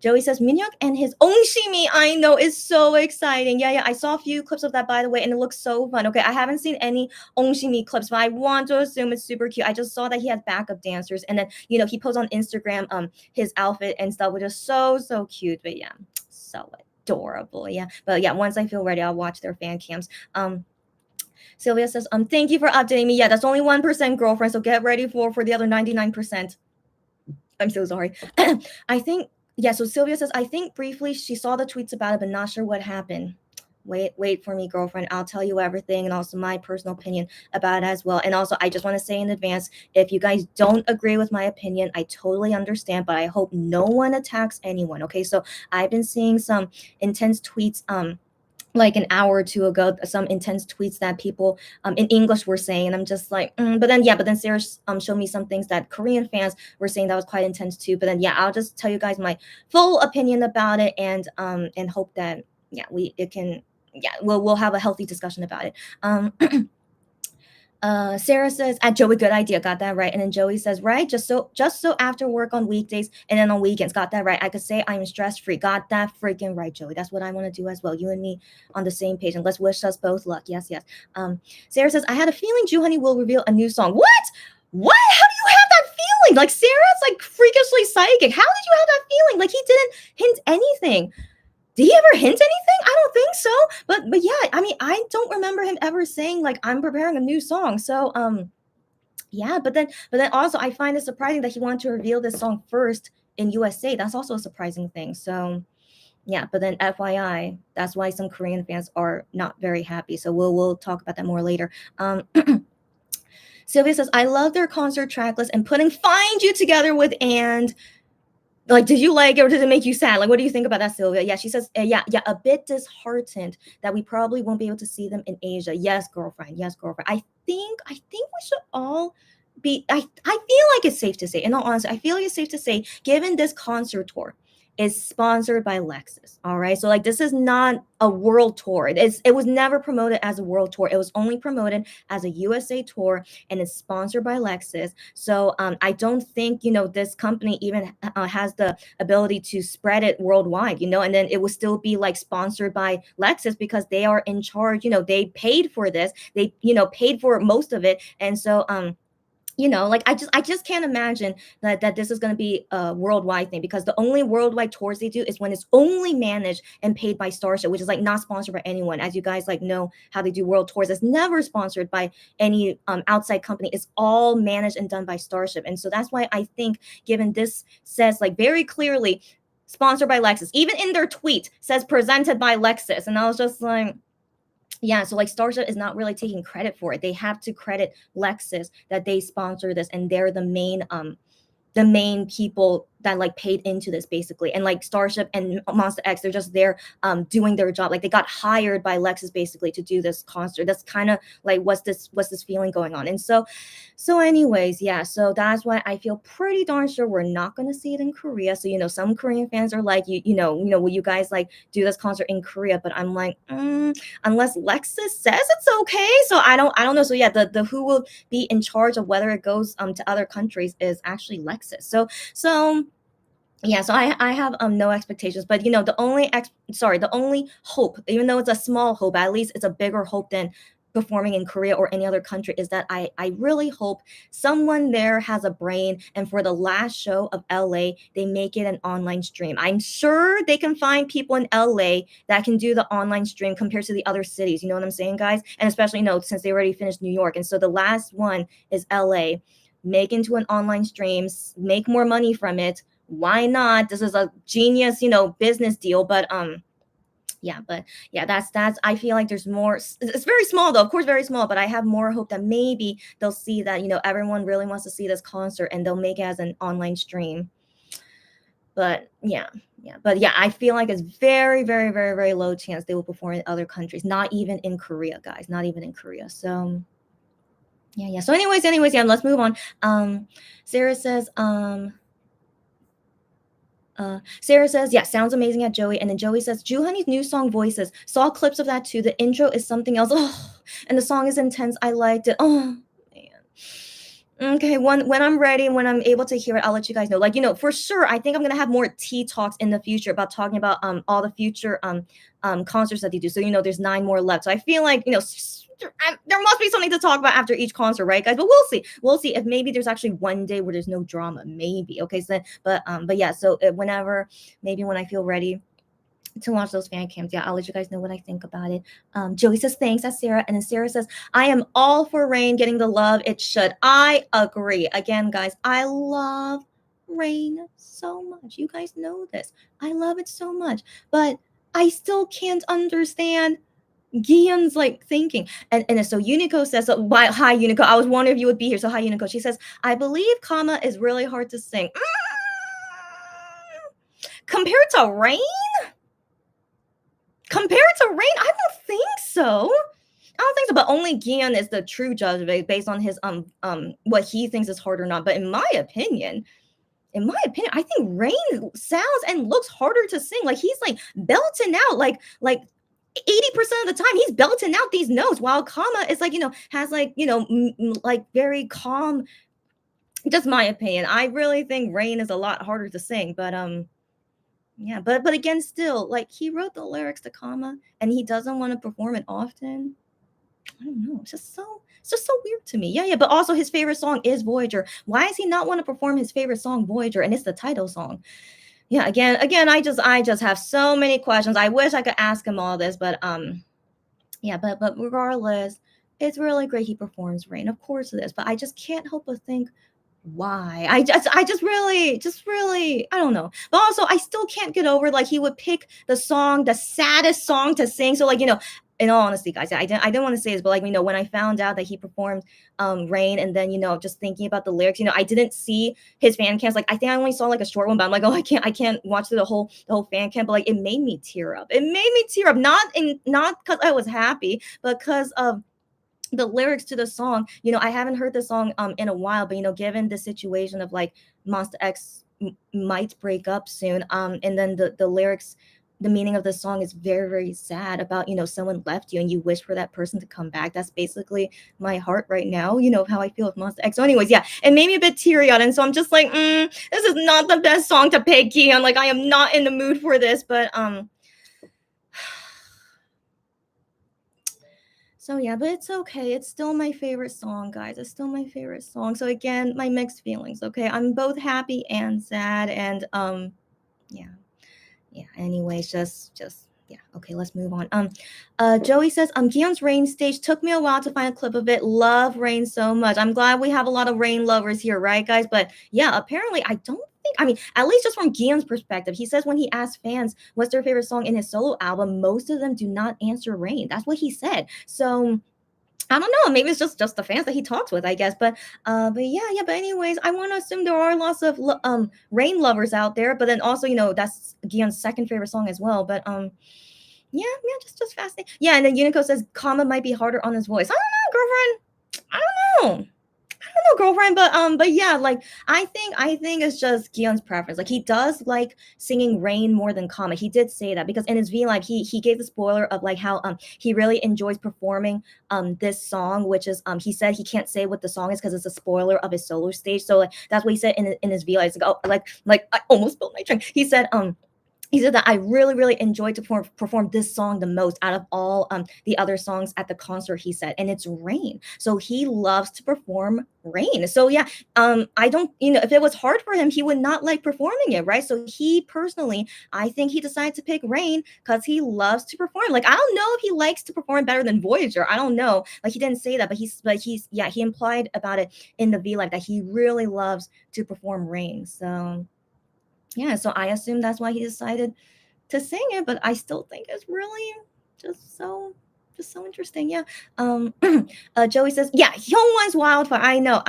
Joey says Minhyuk and his Onshimi, I know, is so exciting. Yeah. I saw a few clips of that, by the way, and it looks so fun. Okay, I haven't seen any Onshimi clips, but I want to assume it's super cute. I just saw that he has backup dancers, and then he posts on Instagram his outfit and stuff, which is so cute. But yeah, so adorable. Yeah. But yeah, once I feel ready, I'll watch their fan cams. Sylvia says, thank you for updating me. Yeah, that's only 1%, girlfriend. So get ready for the other 99%. I'm so sorry. I think, yeah, so Sylvia says, I think briefly she saw the tweets about it, but not sure what happened. Wait for me, girlfriend. I'll tell you everything, and also my personal opinion about it as well. And also, I just want to say in advance, if you guys don't agree with my opinion, I totally understand, but I hope no one attacks anyone. Okay, so I've been seeing some intense tweets like an hour or two ago, some intense tweets that people in English were saying, and I'm just like, but then Sarah showed me some things that Korean fans were saying that was quite intense too. But then yeah, I'll just tell you guys my full opinion about it, and hope that we'll have a healthy discussion about it. Sarah says, at Joey, good idea. Got that right. And then Joey says, right, just so after work on weekdays and then on weekends. Got that right. I could say I'm stress free. Got that freaking right, Joey. That's what I want to do as well. You and me on the same page, and let's wish us both luck. Yes. Sarah says, I had a feeling Honey will reveal a new song. What? How do you have that feeling? Like, Sarah's like freakishly psychic. How did you have that feeling? Like, he didn't hint anything. Did he ever hint anything? I don't think so. But yeah, I mean, I don't remember him ever saying like, I'm preparing a new song. So yeah, but then also I find it surprising that he wanted to reveal this song first in USA. That's also a surprising thing. So Yeah, but then FYI, that's why some Korean fans are not very happy. So we'll talk about that more later. Sylvia says, I love their concert track list and putting Find You together with And. Like, did you like it or did it make you sad? Like, what do you think about that, Sylvia? Yeah, she says, yeah, a bit disheartened that we probably won't be able to see them in Asia. Yes, girlfriend. Yes, girlfriend. I think we should all be. I feel like it's safe to say. In all honesty, I feel like it's safe to say, given this concert tour is sponsored by Lexus. All right, so like this is not a world tour. It was never promoted as a world tour. It was only promoted as a USA tour, and it's sponsored by Lexus. So I don't think this company even has the ability to spread it worldwide. And then it will still be like sponsored by Lexus because they are in charge. They paid for this. They paid for most of it, and so like I just can't imagine that this is going to be a worldwide thing, because the only worldwide tours they do is when it's only managed and paid by Starship, which is like not sponsored by anyone. As you guys like know how they do world tours, it's never sponsored by any outside company. It's all managed and done by Starship. And so that's why I think, given this says like very clearly sponsored by Lexus, even in their tweet says presented by Lexus, and I was just like, yeah, so like Starship is not really taking credit for it. They have to credit Lexus that they sponsor this, and they're the main people that like paid into this basically. And like Starship and Monster X, they're just there doing their job. Like they got hired by Lexus basically to do this concert. That's kind of like what's this feeling going on. And so anyways, yeah, so that's why I feel pretty darn sure we're not going to see it in Korea. So some Korean fans are like, will you guys like do this concert in Korea? But I'm like, unless Lexus says it's okay. So I don't know. So yeah, the who will be in charge of whether it goes to other countries is actually Lexus. So yeah, so I have no expectations, but the only hope, even though it's a small hope, at least it's a bigger hope than performing in Korea or any other country, is that I really hope someone there has a brain, and for the last show of LA, they make it an online stream. I'm sure they can find people in LA that can do the online stream compared to the other cities. You know what I'm saying, guys? And especially, since they already finished New York. And so the last one is LA. Make into an online stream, make more money from it. Why not? This is a genius, business deal. But that's I feel like there's more. It's very small though, of course, very small, but I have more hope that maybe they'll see that everyone really wants to see this concert, and they'll make it as an online stream. But yeah, I feel like it's very, very, very, very low chance they will perform in other countries, not even in Korea, guys, not even in Korea. So yeah. So anyways, yeah, let's move on. Sarah says, yeah, sounds amazing at Joey. And then Joey says, Juhani's new song Voices. Saw clips of that too. The intro is something else. Oh, and the song is intense. I liked it. Oh, man. Okay, when I'm ready, when I'm able to hear it, I'll let you guys know. Like, for sure, I think I'm gonna have more tea talks in the future about talking about all the future concerts that they do. So there's 9 more left. So I feel like there must be something to talk about after each concert, right, guys? But we'll see if maybe there's actually one day where there's no drama, maybe. Okay, so but yeah, so whenever, maybe when I feel ready to watch those fan cams, yeah, I'll let you guys know what I think about it. Joey says thanks. That's Sarah. And then Sarah says, I am all for Rain getting the love it should. I agree. Again, guys, I love Rain so much. You guys know this. I love it so much, but I still can't understand Guillaume's like thinking. And so Unico says, hi Unico, I was wondering if you would be here. So hi Unico. She says, I believe Kama is really hard to sing. Compared to Rain? I don't think so. But only Guillaume is the true judge based on his what he thinks is hard or not. But in my opinion, I think Rain sounds and looks harder to sing. Like he's like belting out like 80% of the time he's belting out these notes, while Kama is like, has like, like very calm. Just my opinion. I really think Rain is a lot harder to sing, but yeah, but again, still, like he wrote the lyrics to Kama and he doesn't want to perform it often. I don't know. It's just so weird to me. Yeah. But also his favorite song is Voyager. Why does he not want to perform his favorite song, Voyager? And it's the title song. Yeah, again, I just have so many questions. I wish I could ask him all this, but yeah, but regardless, it's really great he performs Rain. Of course it is, but I just can't help but think why? I just really, I don't know. But also, I still can't get over like he would pick the song, the saddest song to sing. So like in all honesty, guys, I didn't want to say this, but like when I found out that he performed Rain, and then just thinking about the lyrics, I didn't see his fan cams. Like I think I only saw like a short one, but I'm like, oh, I can't watch through the whole fan cam. But like it made me tear up. It made me tear up, not because I was happy, but because of the lyrics to the song. I haven't heard the song in a while, but given the situation of like Monster X might break up soon, and then the lyrics, the meaning of the song is very, very sad about someone left you and you wish for that person to come back. That's basically my heart right now, how I feel with Monster X. So anyways, yeah, it made me a bit teary eyed, and so I'm just like, this is not the best song to pick, Keon. Like I am not in the mood for this, but so yeah, but it's okay. It's still my favorite song, guys. It's still my favorite song. So again, my mixed feelings. Okay, I'm both happy and sad, and yeah, yeah. Anyways, just yeah. Okay, let's move on. Joey says, Gion's Rain stage took me a while to find a clip of it. Love Rain so much. I'm glad we have a lot of Rain lovers here, right, guys? But yeah, apparently I don't think. I mean, at least just from Gion's perspective, he says when he asked fans what's their favorite song in his solo album, most of them do not answer Rain. That's what he said. So I don't know. Maybe it's just the fans that he talks with, I guess. But yeah. But anyways, I want to assume there are lots of Rain lovers out there. But then also, that's Gion's second favorite song as well. But yeah, just fascinating. Yeah, and then Unico says Kama might be harder on his voice. I don't know, girlfriend. I don't know. I don't know, girlfriend, but yeah, like I think it's just Gion's preference. Like he does like singing Rain more than Kama. He did say that because in his V Live he gave the spoiler of like how he really enjoys performing this song, which is he said he can't say what the song is because it's a spoiler of his solo stage. So like that's what he said in his V Live. Like, oh, like I almost spilled my drink. He said that I really, really enjoyed to perform this song the most out of all the other songs at the concert, he said, and it's Rain. So he loves to perform Rain. So yeah, I don't, if it was hard for him, he would not like performing it, right? So he personally, I think he decided to pick Rain because he loves to perform. Like I don't know if he likes to perform better than Voyager. I don't know. Like he didn't say that, but he implied about it in the V Live that he really loves to perform Rain. So yeah, so I assume that's why he decided to sing it, but I still think it's really just so interesting. Yeah. Joey says, yeah, Hyungwon's Wildfire. I know.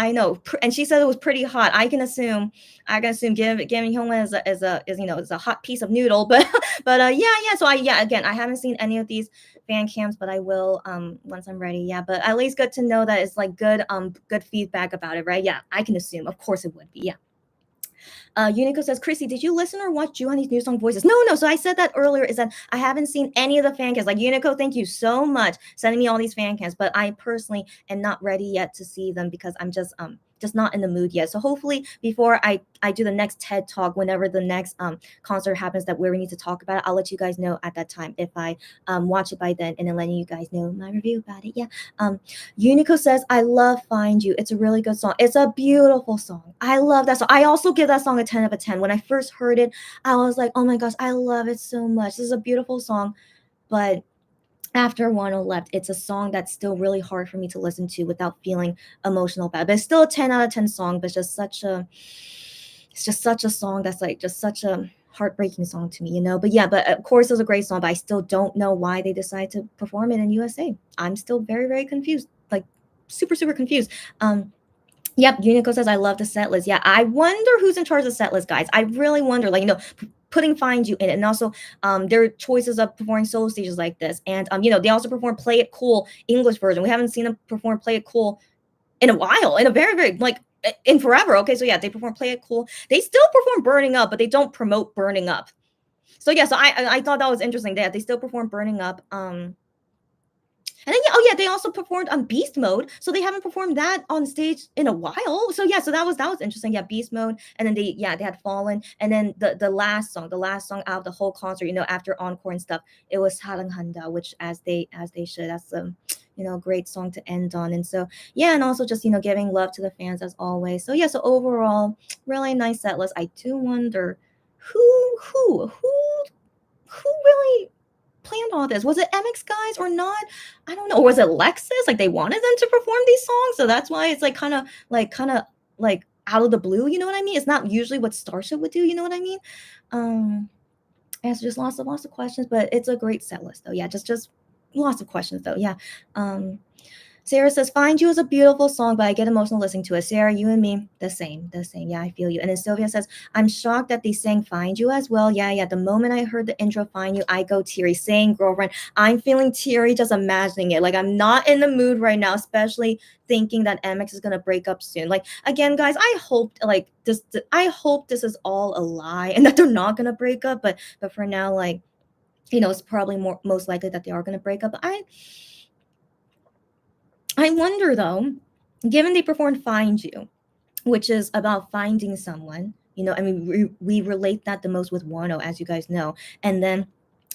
And she said it was pretty hot. I can assume giving Hyungwon is a hot piece of noodle, but yeah. So again, I haven't seen any of these fan cams, but I will once I'm ready. Yeah, but at least good to know that it's like good feedback about it, right? Yeah, I can assume. Of course it would be. Yeah. Unico says, Chrissy, did you listen or watch Juhani's new song Voices? No. So I said that earlier is that I haven't seen any of the fan cams. Like Unico, thank you so much sending me all these fan cams, but I personally am not ready yet to see them because I'm just not in the mood yet. So hopefully before I do the next TED talk, whenever the next concert happens that where we need to talk about it, I'll let you guys know at that time if I watch it by then, and then letting you guys know my review about it. Yeah. Unico says, I love Find You. It's a really good song. It's a beautiful song. I love that song. I also give that song a 10 out of 10. When I first heard it, I was like, oh my gosh, I love it so much. This is a beautiful song. But after Wano left, it's a song that's still really hard for me to listen to without feeling emotional about it. But it's still a 10 out of 10 song, but it's just such a song that's like just such a heartbreaking song to me. But yeah, but of course it was a great song, but I still don't know why they decided to perform it in USA. I'm still very, very confused, like super, super confused. Yep, Unico says I love the set list. Yeah, I wonder who's in charge of the set list, guys. I really wonder, like, putting Find You in it, and also their choices of performing solo stages like this. And they also perform Play It Cool English version. We haven't seen them perform Play It Cool in a while, in a very, very like in forever. Okay, so yeah, they perform Play It Cool. They still perform Burning Up, but they don't promote Burning Up. So yeah, so I thought that was interesting. They still perform Burning Up. And then they also performed on Beast Mode, so they haven't performed that on stage in a while. So yeah, so that was interesting. Yeah, Beast Mode, and then they had Fallen, and then the last song out of the whole concert, after encore and stuff, it was Saranghanda, which as they should. That's a great song to end on. And so yeah, and also just giving love to the fans as always. So yeah, so overall, really nice set list. I do wonder who really planned all this. Was it MX guys or not? I don't know. Or was it Lexus? Like they wanted them to perform these songs, so that's why it's like kind of like out of the blue, you know what I mean? It's not usually what Starship would do, you know what I mean? Um, answer just lots of questions, but it's a great set list though. Yeah, just lots of questions though. Yeah. Um, Sarah says, Find You is a beautiful song, but I get emotional listening to it. Sarah, you and me, the same, the same. Yeah, I feel you. And then Sylvia says, I'm shocked that they sang Find You as well. Yeah, yeah. The moment I heard the intro, Find You, I go teary. Same, girlfriend. I'm feeling teary just imagining it. Like, I'm not in the mood right now, especially thinking that MX is going to break up soon. Like, again, guys, I hope this is all a lie and that they're not going to break up. But for now, like, it's probably most likely that they are going to break up. I wonder though, given they performed Find You, which is about finding someone, I mean, we relate that the most with Wano, as you guys know. And then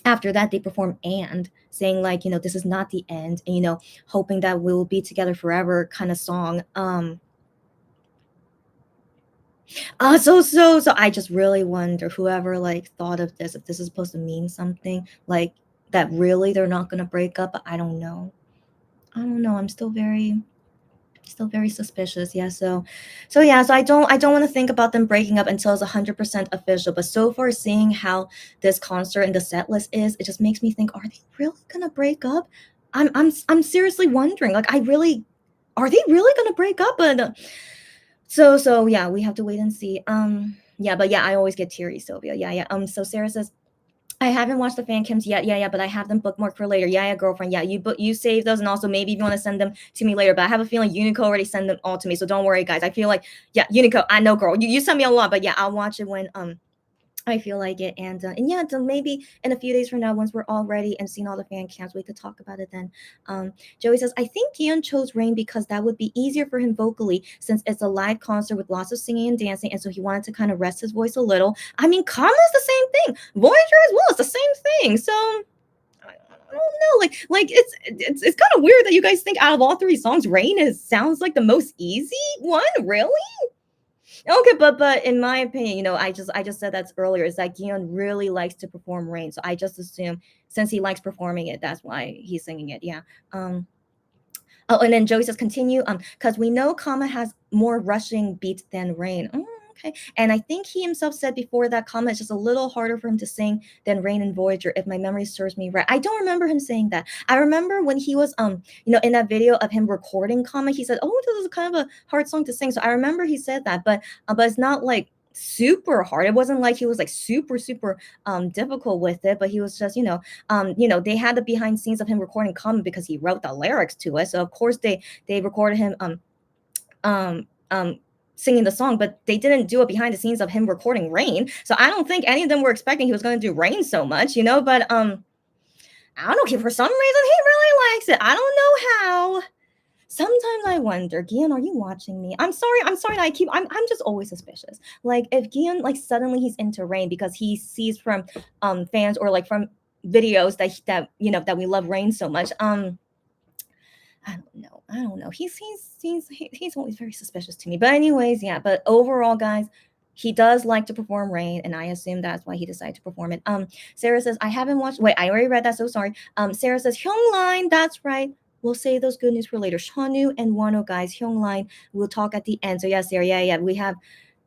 after that, they perform And, saying like, this is not the end, and, hoping that we'll be together forever kind of song. So I just really wonder whoever like thought of this, if this is supposed to mean something, like that really they're not going to break up. I don't know. I'm still very suspicious. Yeah, so I don't want to think about them breaking up until it's 100% official, but so far seeing how this concert and the set list is, it just makes me think, are they really gonna break up? I'm seriously wondering, like, are they really gonna break up? But so yeah, we have to wait and see. Yeah, but yeah, I always get teary, Sylvia. Yeah. So Sarah says, I haven't watched the fan cams yet. Yeah, but I have them bookmarked for later. Yeah, girlfriend. Yeah, you save those, and also maybe if you want to send them to me later. But I have a feeling Unico already sent them all to me, so don't worry, guys. I feel like, yeah, Unico, I know, girl. You sent me a lot, but yeah, I'll watch it when I feel like it. And yeah, so maybe in a few days from now, once we're all ready and seen all the fan cams, we could talk about it then. Joey says, I think Gion chose Rain because that would be easier for him vocally since it's a live concert with lots of singing and dancing, and so he wanted to kind of rest his voice a little. I mean, Kama's the same thing. Voyager as well, it's the same thing. So I don't know, like it's kind of weird that you guys think out of all three songs, Rain sounds like the most easy one. Really? Okay, but in my opinion, I just said that earlier, is that Gion really likes to perform Rain. So I just assume since he likes performing it, that's why he's singing it. Yeah. Oh, and then Joey says continue. Because we know Kama has more rushing beats than Rain. Okay. And I think he himself said before that Kama is just a little harder for him to sing than Rain and Voyager, if my memory serves me right. I don't remember him saying that. I remember when he was in that video of him recording Kama, he said, "Oh, this is kind of a hard song to sing." So I remember he said that, but it's not like super hard. It wasn't like he was like super difficult with it, but he was just they had the behind scenes of him recording Kama because he wrote the lyrics to it. So of course they recorded him um singing the song, but they didn't do it behind the scenes of him recording Rain. So I don't think any of them were expecting he was going to do Rain so much, but I don't know, for some reason he really likes it. I don't know how. Sometimes I wonder, Gian, are you watching me? I'm sorry that I'm just always suspicious. Like if Gian like suddenly he's into Rain because he sees from fans or like from videos that we love Rain so much. I don't know. He's always very suspicious to me. But anyways, yeah. But overall, guys, he does like to perform Rain, and I assume that's why he decided to perform it. Sarah says, I haven't watched. Wait, I already read that. So sorry. Sarah says, Hyungline. That's right. We'll save those good news for later. Shonu and Wano, guys. Hyungline. We'll talk at the end. So yeah, Sarah. Yeah. We have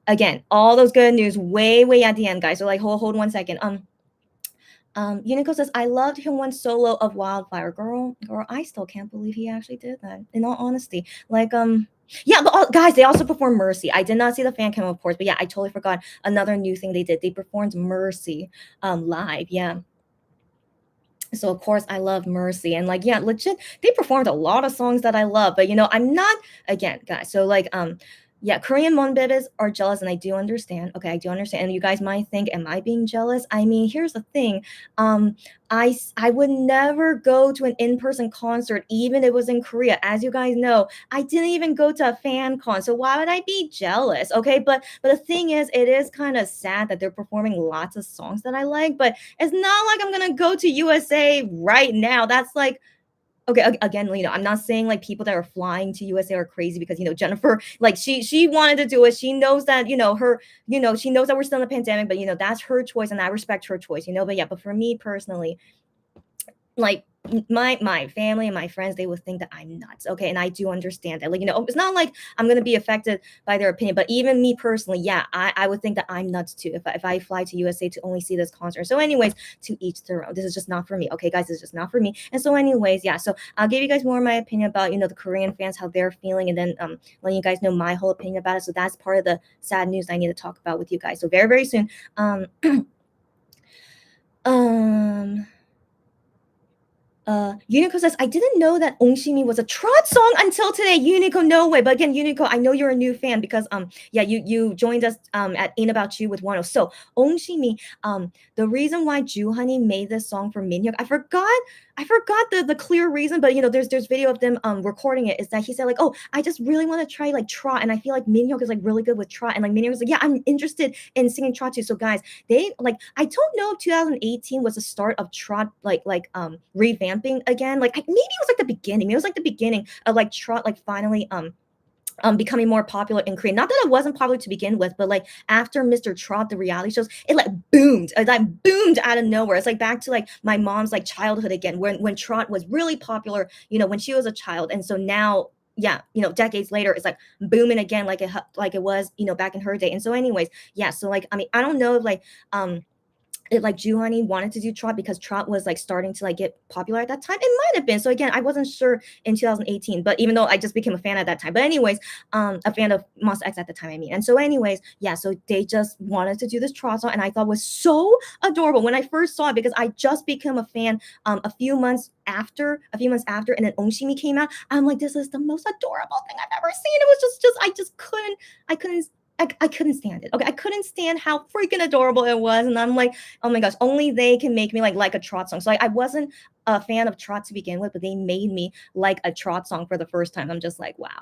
again all those good news way at the end, guys. So like hold 1 second. Unico says, I loved Hyungwon's solo of Wildfire. Girl, I still can't believe he actually did that, in all honesty. Like, yeah, but guys, they also performed Mercy. I did not see the fan cam, of course, but yeah, I totally forgot another new thing they did. They performed Mercy live, yeah. So of course I love Mercy, and like, yeah, legit, they performed a lot of songs that I love, but I'm not, again, guys, so like yeah, Korean monbebes are jealous, and I do understand. Okay, I do understand. And you guys might think, am I being jealous? I mean, here's the thing. I would never go to an in-person concert, even if it was in Korea. As you guys know, I didn't even go to a fan con. So why would I be jealous? Okay, but the thing is, it is kind of sad that they're performing lots of songs that I like, but it's not like I'm gonna go to USA right now. That's like, okay, again, I'm not saying like people that are flying to USA are crazy because Jennifer, like she wanted to do it. She knows that her, she knows that we're still in a pandemic, but that's her choice, and I respect her choice. But yeah, but for me personally, like my family and my friends, they would think that I'm nuts. Okay, and I do understand that. Like, it's not like I'm gonna be affected by their opinion, but even me personally, yeah, I would think that I'm nuts too if I fly to USA to only see this concert. So, anyways, to each their own. This is just not for me. Okay, guys, this is just not for me. And so, anyways, yeah. So I'll give you guys more of my opinion about the Korean fans, how they're feeling, and then letting you guys know my whole opinion about it. So that's part of the sad news I need to talk about with you guys. So very, very soon. Um Unico says, I didn't know that Onshimi was a trot song until today. Unico, no way. But again, Unico, I know you're a new fan because yeah, you joined us at In About You with Wano. So Onshimi, the reason why Juhani made this song for Minhyuk, I forgot the clear reason, but there's video of them recording it, is that he said like, oh, I just really want to try like trot, and I feel like Minhyuk is like really good with trot, and like Minhyuk was like, yeah, I'm interested in singing trot too. So guys, they like, I don't know if 2018 was the start of trot revamping again. Like maybe it was like the beginning. Maybe it was like the beginning of like trot like finally becoming more popular in Korea. Not that it wasn't popular to begin with, but like after Mr. Trot, the reality shows, it like boomed. It like boomed out of nowhere. It's like back to like my mom's like childhood again, when Trot was really popular, when she was a child. And so now, yeah, decades later, it's like booming again, like it was, back in her day. And so, anyways, yeah. So like, I mean, I don't know if like Juhani wanted to do trot because trot was like starting to like get popular at that time. It might have been. So again, I wasn't sure in 2018, but even though I just became a fan at that time. But anyways, a fan of Monster X at the time, I mean. And so anyways, yeah, so they just wanted to do this trot song, and I thought was so adorable when I first saw it, because I just became a fan a few months after, and then Onshimi came out. I'm like, this is the most adorable thing I've ever seen. It was just I couldn't stand it. Okay, I couldn't stand how freaking adorable it was, and I'm like, oh my gosh, only they can make me like a trot song. So I wasn't a fan of trot to begin with, but they made me like a trot song for the first time. I'm just like, wow,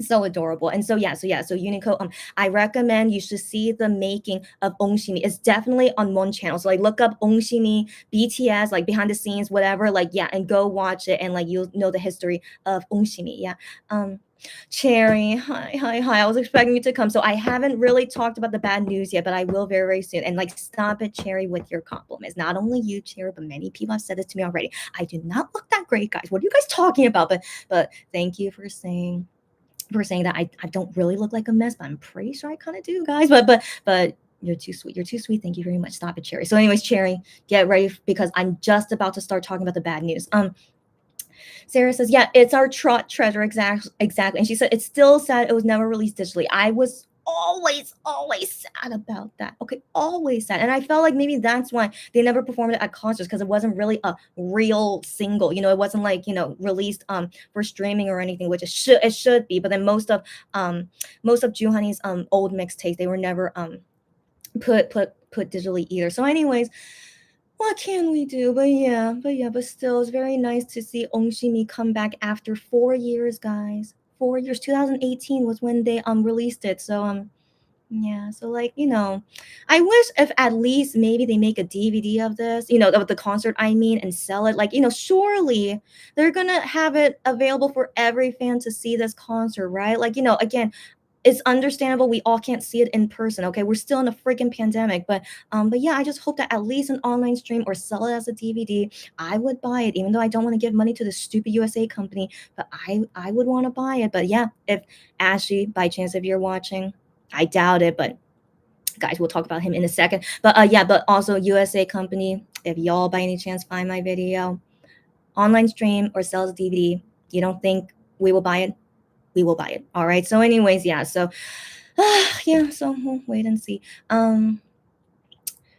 so adorable. And so so Unico, I recommend you should see the making of Ongshimi. It's definitely on one channel. So like look up Ongshimi BTS, like behind the scenes, whatever, like, yeah, and go watch it, and like you'll know the history of Ongshimi. Yeah. Cherry, hi. I was expecting you to come. So I haven't really talked about the bad news yet, but I will very, very soon. And like, stop it, Cherry, with your compliments. Not only you, Cherry, but many people have said this to me already. I do not look that great, guys. What are you guys talking about? But thank you for saying that I don't really look like a mess, but I'm pretty sure I kind of do, guys. But you're too sweet. You're too sweet. Thank you very much. Stop it, Cherry. So, anyways, Cherry, get ready because I'm just about to start talking about the bad news. Sarah says, yeah, it's our trot treasure. Exactly. And she said, it's still sad it was never released digitally. I was always sad about that. Okay, always sad. And I felt like maybe that's why they never performed it at concerts, because it wasn't really a real single. It wasn't like, released for streaming or anything, which it should be. But then most of Juhani's old mixtapes, they were never put digitally either. So anyways, what can we do? But still, it's very nice to see Ongshimi come back after 4 years, guys. 4 years. 2018 was when they released it. So yeah. So like, I wish if at least maybe they make a DVD of this, of the concert, I mean, and sell it. Like, surely they're gonna have it available for every fan to see this concert, right? Like, again, it's understandable we all can't see it in person. Okay, we're still in a freaking pandemic, but yeah, I just hope that at least an online stream or sell it as a DVD. I would buy it, even though I don't want to give money to the stupid USA company, but I would want to buy it. But yeah, if Ashley, by chance, if you're watching, I doubt it, but guys, we'll talk about him in a second. But yeah, but also USA company, if y'all by any chance find my video, online stream or sell as a DVD, you don't think we will buy it? We will buy it. All right. So, anyways, yeah. So, yeah. So we'll wait and see.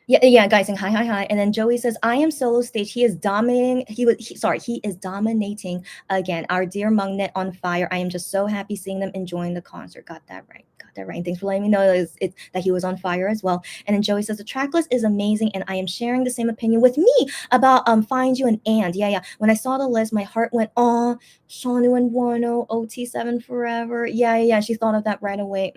Yeah, guys, and hi. And then Joey says, I am solo stage. He is dominating. He is dominating again. Our dear Mungnet on fire. I am just so happy seeing them enjoying the concert. Got that right. And thanks for letting me know that he was on fire as well. And then Joey says, the track list is amazing, and I am sharing the same opinion with me about Find You and. Yeah. When I saw the list, my heart went, oh, Shanu and Wano, OT7 forever. Yeah. She thought of that right away.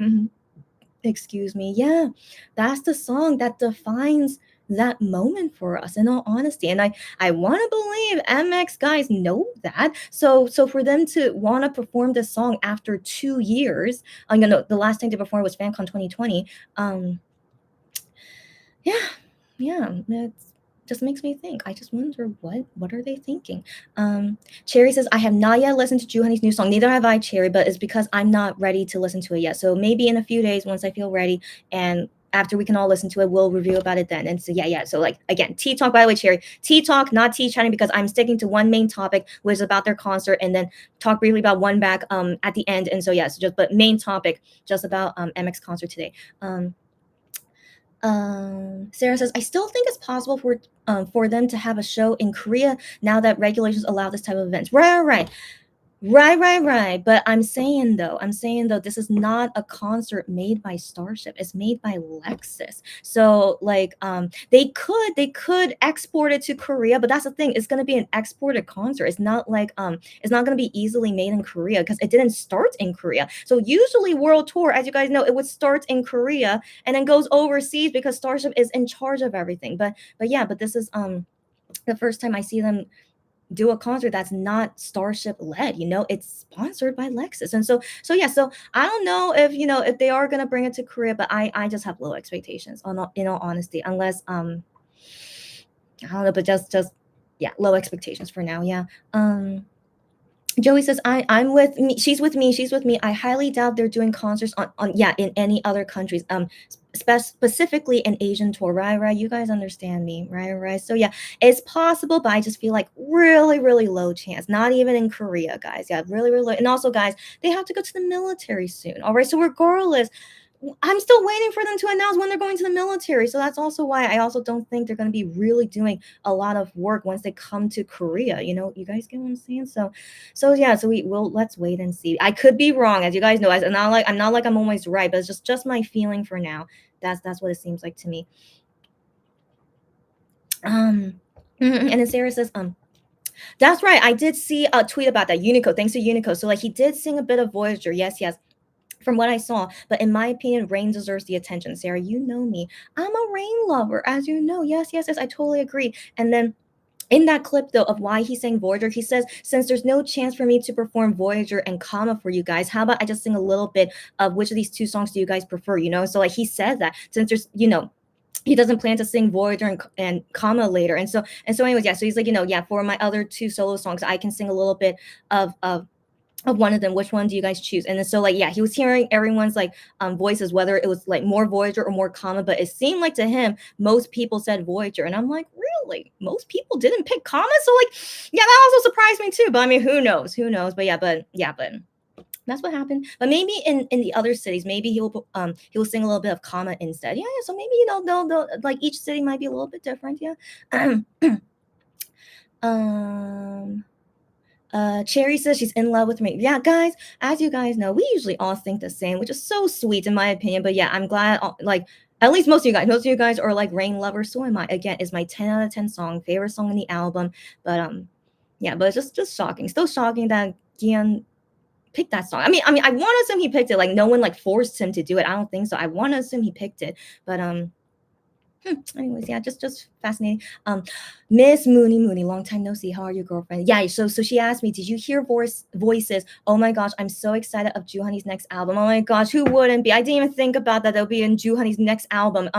Excuse me. Yeah, that's the song that defines that moment for us, in all honesty. And I want to believe MX guys know that. So for them to want to perform this song after 2 years, the last thing to perform was FanCon 2020. Yeah, just makes me think. I just wonder what are they thinking. Cherry says, I have not yet listened to Juhani's new song. Neither have I, Cherry, but it's because I'm not ready to listen to it yet. So maybe in a few days once I feel ready and after we can all listen to it, we'll review about it then. And so yeah. So like again, tea talk, by the way, Cherry. Tea talk, not tea chatting, because I'm sticking to one main topic, which is about their concert, and then talk briefly about WonBack at the end. And so yes, just but main topic just about MX concert today. Sarah says, I still think it's possible for them to have a show in Korea now that regulations allow this type of events. Right. But I'm saying though, this is not a concert made by Starship. It's made by Lexus. So like, they could export it to Korea, but that's the thing. It's gonna be an exported concert. It's not like it's not gonna be easily made in Korea because it didn't start in Korea. So usually World Tour, as you guys know, it would start in Korea and then goes overseas because Starship is in charge of everything. But this is the first time I see them do a concert that's not Starship led. It's sponsored by Lexus. And so I don't know if they are gonna bring it to Korea, but I just have low expectations in all honesty, unless I don't know, but just yeah, low expectations for now. Yeah. Joey says, I'm with me. She's with me. I highly doubt they're doing concerts on in any other countries. Specifically in Asian tour. Right. You guys understand me. Right. So yeah, it's possible, but I just feel like really, really low chance. Not even in Korea, guys. Yeah, really, really low. And also, guys, they have to go to the military soon. All right. So regardless, I'm still waiting for them to announce when they're going to the military. So that's also why I also don't think they're going to be really doing a lot of work once they come to Korea. You guys get what I'm saying? So yeah, so let's wait and see. I could be wrong, as you guys know. I'm not like I'm always right, but it's just my feeling for now. That's what it seems like to me. And then Sarah says, that's right. I did see a tweet about that. Unico, thanks to Unico. So like he did sing a bit of Voyager. Yes. From what I saw, but in my opinion, Rain deserves the attention. Sarah, you know me. I'm a Rain lover, as you know. Yes, I totally agree. And then in that clip, though, of why he sang Voyager, he says, since there's no chance for me to perform Voyager and Comma for you guys, how about I just sing a little bit of which of these two songs do you guys prefer? So like he said that since there's, he doesn't plan to sing Voyager and Comma later. And so anyways, yeah, so he's like, for my other two solo songs, I can sing a little bit of one of them. Which one do you guys choose? And then so like, yeah, he was hearing everyone's like voices, whether it was like more Voyager or more Comma, but it seemed like to him most people said Voyager, and I'm like, really? Most people didn't pick Comma? So like, yeah, that also surprised me too. But I mean, who knows? But that's what happened. But maybe in the other cities, maybe he'll sing a little bit of Comma instead. Yeah. So maybe they'll like each city might be a little bit different. Yeah. Cherry says she's in love with me. Yeah, guys, as you guys know, we usually all think the same, which is so sweet in my opinion. But yeah, I'm glad, like, at least most of you guys are like Rain lovers. So am I. Again, it's my 10 out of 10 favorite song in the album. But yeah, but it's just shocking. Still shocking that Gian picked that song. I mean, I want to assume he picked it. Like, no one like forced him to do it. I don't think so. I want to assume he picked it. But anyways, yeah, just fascinating. Miss Mooney, long time no see. How are you, girlfriend? Yeah, so she asked me, did you hear voices? Oh my gosh, I'm so excited of Juhani's next album. Oh my gosh, who wouldn't be? I didn't even think about that. They'll be in Juhani's next album.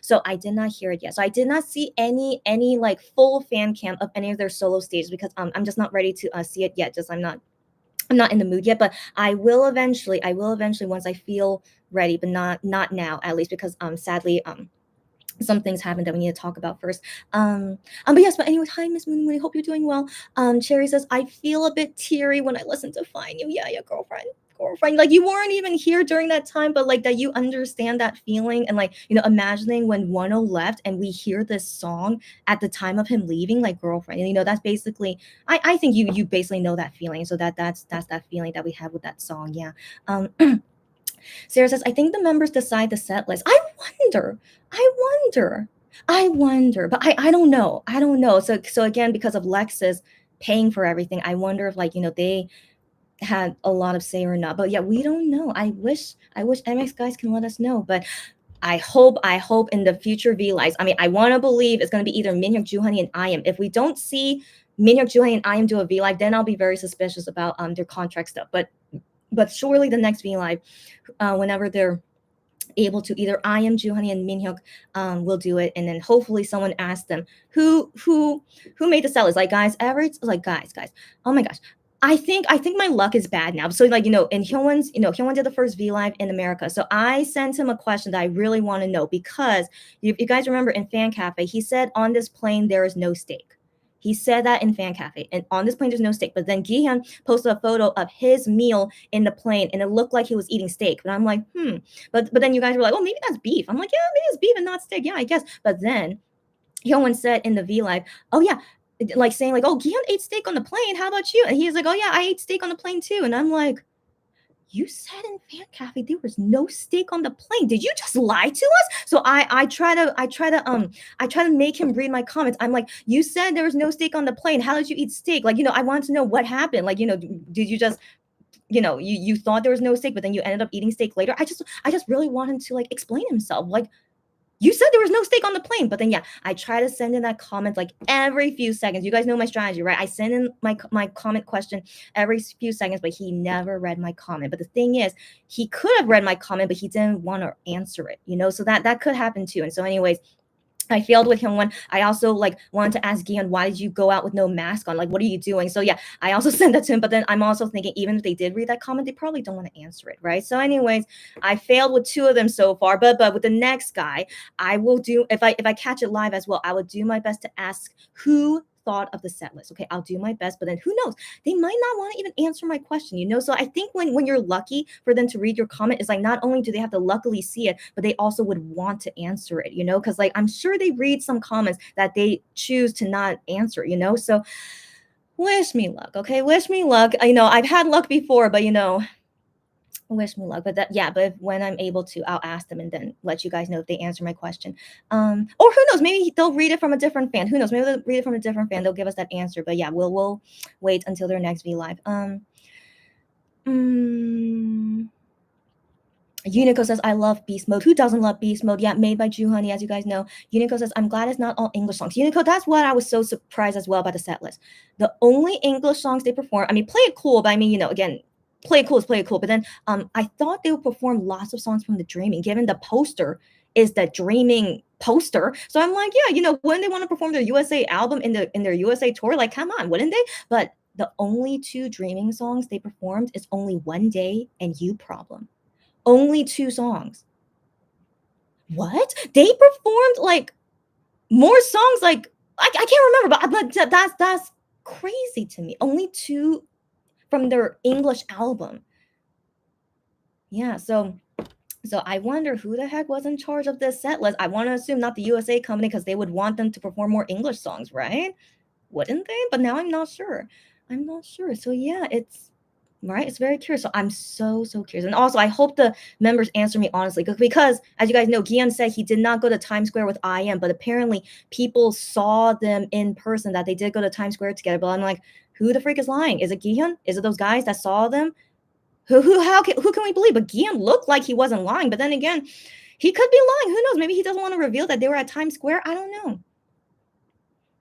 So I did not hear it yet. So I did not see any like full fan cam of any of their solo stages because I'm just not ready to see it yet. I'm not in the mood yet, but I will eventually once I feel ready, but not now at least because sadly some things happen that we need to talk about first. But anyway, hi Miss Moon. I hope you're doing well. Cherry says, I feel a bit teary when I listen to Find You. Yeah, girlfriend. Like you weren't even here during that time, but like that you understand that feeling and like, imagining when Wano left and we hear this song at the time of him leaving, like girlfriend. And that's basically I think you basically know that feeling. So that's that feeling that we have with that song. Yeah. Sarah says, I think the members decide the set list. I wonder, but I don't know. So again, because of Lexus paying for everything, I wonder if like, they had a lot of say or not. But yeah, we don't know. I wish MX guys can let us know, but I hope in the future V Lives. I mean, I want to believe it's going to be either Minhyuk, Juhani, and I am. If we don't see Minhyuk, Juhani, and I am do a V Live, then I'll be very suspicious about their contract stuff. But surely the next V Live, whenever they're able to, either I am Juhani and Minhyuk will do it, and then hopefully someone asks them who made the set list. Like guys, like guys, oh my gosh. I think my luck is bad now. So like in Hyunwon did the first V Live in America. So I sent him a question that I really want to know, because you guys remember in Fan Cafe, he said on this plane there is no steak. He said that in Fan Cafe, and on this plane there's no steak. But then Gihyun posted a photo of his meal in the plane, and it looked like he was eating steak. But I'm like, but then you guys were like, oh, maybe that's beef. I'm like, yeah, maybe it's beef and not steak. Yeah, I guess. But then Hyunwon said in the V Live, oh yeah, like saying like, oh, Gihyun ate steak on the plane. How about you? And he's like, oh yeah, I ate steak on the plane too. And I'm like, you said in Fan Cafe there was no steak on the plane. Did you just lie to us? So I try to make him read my comments. I'm like, you said there was no steak on the plane. How did you eat steak? Like, I wanted to know what happened. Like, did you just you thought there was no steak, but then you ended up eating steak later? I just really want him to like explain himself. Like, you said there was no steak on the plane, but then yeah, I try to send in that comment like every few seconds. You guys know my strategy, right? I send in my comment question every few seconds, but he never read my comment. But the thing is, he could have read my comment, but he didn't want to answer it, So that could happen too. And so, anyways, I failed with Hyungwon. I also like wanted to ask Gion, why did you go out with no mask on? Like, what are you doing? So yeah, I also sent that to him. But then I'm also thinking, even if they did read that comment, they probably don't want to answer it, right? So, anyways, I failed with 2 of them so far. But with the next guy, I will do, if I catch it live as well, I will do my best to ask who thought of the set list. Okay, I'll do my best, but then who knows? They might not want to even answer my question. So I think when you're lucky for them to read your comment, it's like not only do they have to luckily see it, but they also would want to answer it, because like I'm sure they read some comments that they choose to not answer, So wish me luck, okay? Wish me luck. I've had luck before, but wish me luck. But but when I'm able to, I'll ask them and then let you guys know if they answer my question. Or who knows, maybe they'll read it from a different fan. Who knows? Maybe they'll read it from a different fan. They'll give us that answer. But yeah, we'll wait until their next V Live. Unico says, I love Beast Mode. Who doesn't love Beast Mode? Yeah, made by Juhani, as you guys know. Unico says, I'm glad it's not all English songs. Unico, that's what I was so surprised as well about the set list. The only English songs they perform, I mean, play it cool, but I mean, again, play it cool is play it cool. But then I thought they would perform lots of songs from the Dreaming, given the poster is the Dreaming poster. So I'm like, yeah, wouldn't they want to perform their USA album in their USA tour? Like, come on, wouldn't they? But the only 2 Dreaming songs they performed is Only One Day and You Problem. Only 2 songs. What? They performed like more songs, like I can't remember, but that's crazy to me. Only 2 from their English album. Yeah, so I wonder who the heck was in charge of this set list. I want to assume not the USA company, because they would want them to perform more English songs, right? Wouldn't they? But now I'm not sure. So yeah, it's right. It's very curious. So I'm so curious. And also, I hope the members answer me honestly, because as you guys know, Gian said he did not go to Times Square with IM, but apparently people saw them in person, that they did go to Times Square together. But I'm like, who the freak is lying? Is it Gihyun? Is it those guys that saw them? Who can we believe? But Gihyun looked like he wasn't lying. But then again, he could be lying. Who knows? Maybe he doesn't want to reveal that they were at Times Square. I don't know.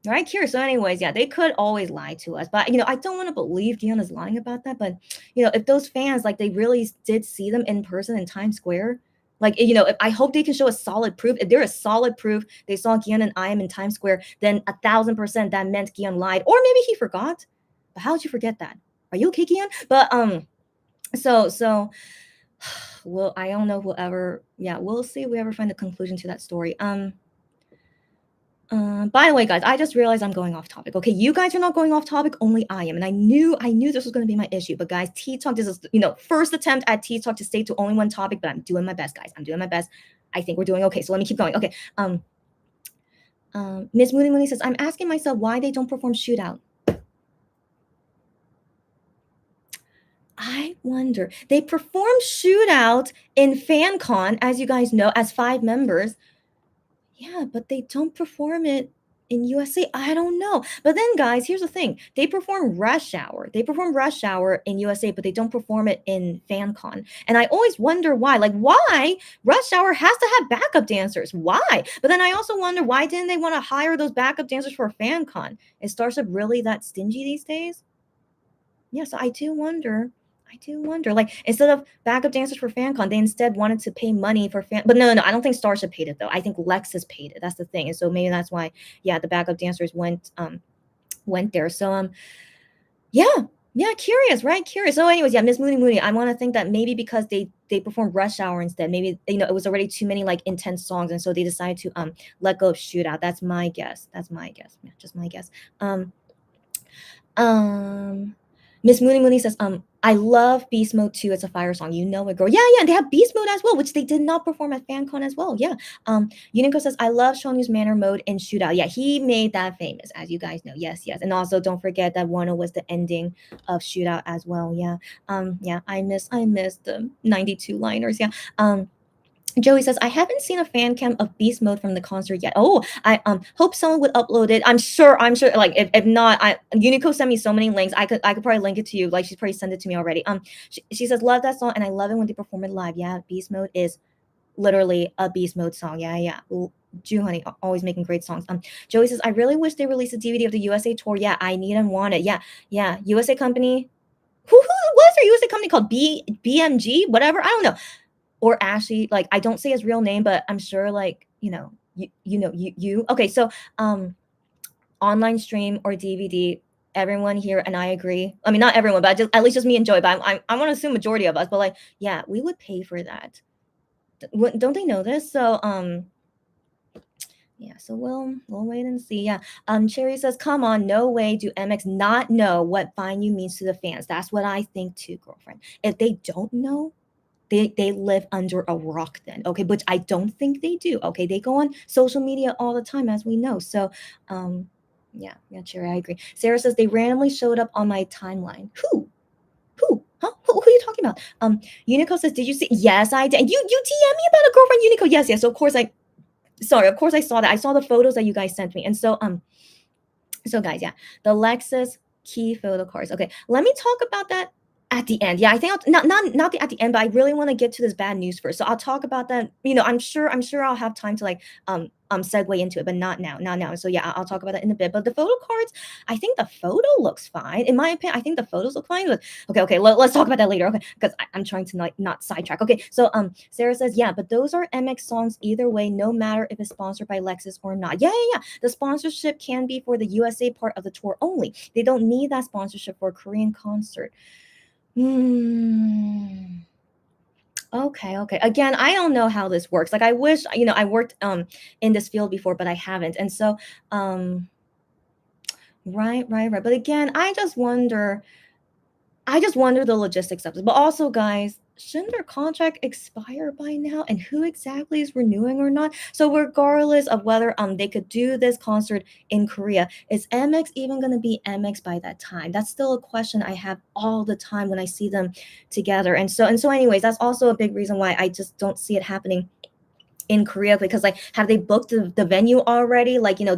Right, curious. So anyways, yeah, they could always lie to us, but I don't want to believe Dion is lying about that. But if those fans, like, they really did see them in person in Times Square, like, if, I hope they can show us solid proof. If there is solid proof they saw Gian and I am in Times Square, then 1,000% that meant Gian lied, or maybe he forgot. But how did you forget that? Are you okay, Gian? But so well, I don't know whoever. Yeah, we'll see if we ever find a conclusion to that story. By the way, guys, I just realized I'm going off topic. Okay, you guys are not going off topic, only I am. And I knew this was going to be my issue. But guys, Tea Talk, this is, first attempt at Tea Talk to stay to only one topic, but I'm doing my best, guys. I'm doing my best. I think we're doing okay. So let me keep going. Okay. Miss Mooney Mooney says, I'm asking myself why they don't perform Shootout. I wonder. They perform Shootout in FanCon, as you guys know, as 5 members. Yeah, but they don't perform it in USA. I don't know. But then, guys, here's the thing. They perform Rush Hour. They perform Rush Hour in USA, but they don't perform it in FanCon. And I always wonder why. Like, why Rush Hour has to have backup dancers? Why? But then I also wonder, why didn't they want to hire those backup dancers for FanCon? Is Starship really that stingy these days? Yeah, so I do wonder. I do wonder, like, instead of backup dancers for FanCon, they instead wanted to pay money for fan. But no, I don't think Starship paid it though. I think Lexus paid it. That's the thing, and so maybe that's why, yeah, the backup dancers went there. So yeah, yeah, curious, right? Curious. So, anyways, yeah, Miss Mooney Mooney. I want to think that maybe because they performed Rush Hour instead, maybe it was already too many like intense songs, and so they decided to let go of Shootout. That's my guess. That's my guess. Yeah, just my guess. Um, Miss Mooney Mooney says, I love Beast Mode 2. It's a fire song. You know it, girl. Yeah, yeah. They have Beast Mode as well, which they did not perform at FanCon as well. Yeah. Unico says, I love Shonyu's Manor mode in Shootout. Yeah, he made that famous, as you guys know. Yes, yes. And also don't forget that Wano was the ending of Shootout as well. Yeah. Yeah, I miss the 92 liners. Yeah. Joey says, I haven't seen a fan cam of Beast Mode from the concert yet. Oh, I hope someone would upload it. I'm sure. Like if not, Unico sent me so many links. I could probably link it to you. Like she's probably sent it to me already. She says, love that song, and I love it when they perform it live. Yeah, Beast Mode is literally a Beast Mode song. Yeah, yeah. Jew Honey always making great songs. Joey says, I really wish they released a DVD of the USA tour. Yeah, I need and want it. Yeah, yeah. USA company. What is their USA company called? BMG, whatever. I don't know. Or Ashley, like I don't say his real name, but I'm sure like you. Okay, so online stream or DVD. Everyone here and I agree. I mean, not everyone, but just at least just me and Joey. But I want to assume majority of us. But like, yeah, we would pay for that. Don't they know this? So yeah, so we'll wait and see. Yeah. Cherry says, come on, no way do MX not know what Find You means to the fans. That's what I think too, girlfriend. If they don't know, they live under a rock then, okay, which I don't think they do. Okay, they go on social media all the time, as we know. So yeah, Cherry, I agree. Sarah says they randomly showed up on my timeline. Who huh who are you talking about? Unico says, did you see? Yes, I did. You DM me about a girlfriend, Unico. Yes, so of course I saw that. I saw the photos that you guys sent me. And so guys, yeah, the Lexus key photo cards. Okay, let me talk about that at the end. Yeah, I think at the end, but I really want to get to this bad news first. So I'll talk about that. I'm sure I'll have time to like segue into it, but not now. Not now. So yeah, I'll talk about that in a bit. But the photo cards, I think the photo looks fine. In my opinion, I think the photos look fine. But okay, let's talk about that later. Okay, because I'm trying to not sidetrack. Okay, so Sarah says, yeah, but those are MX songs either way, no matter if it's sponsored by Lexus or not. Yeah. The sponsorship can be for the USA part of the tour only. They don't need that sponsorship for a Korean concert. Okay. Again, I don't know how this works. Like I wish, I worked in this field before, but I haven't. And so right. But again, I just wonder the logistics of this. But also, guys, shouldn't their contract expire by now? And who exactly is renewing or not? So regardless of whether they could do this concert in Korea, is MX even going to be MX by that time? That's still a question I have all the time when I see them together. And so anyways, that's also a big reason why I just don't see it happening in Korea, because like, have they booked the venue already? Like, and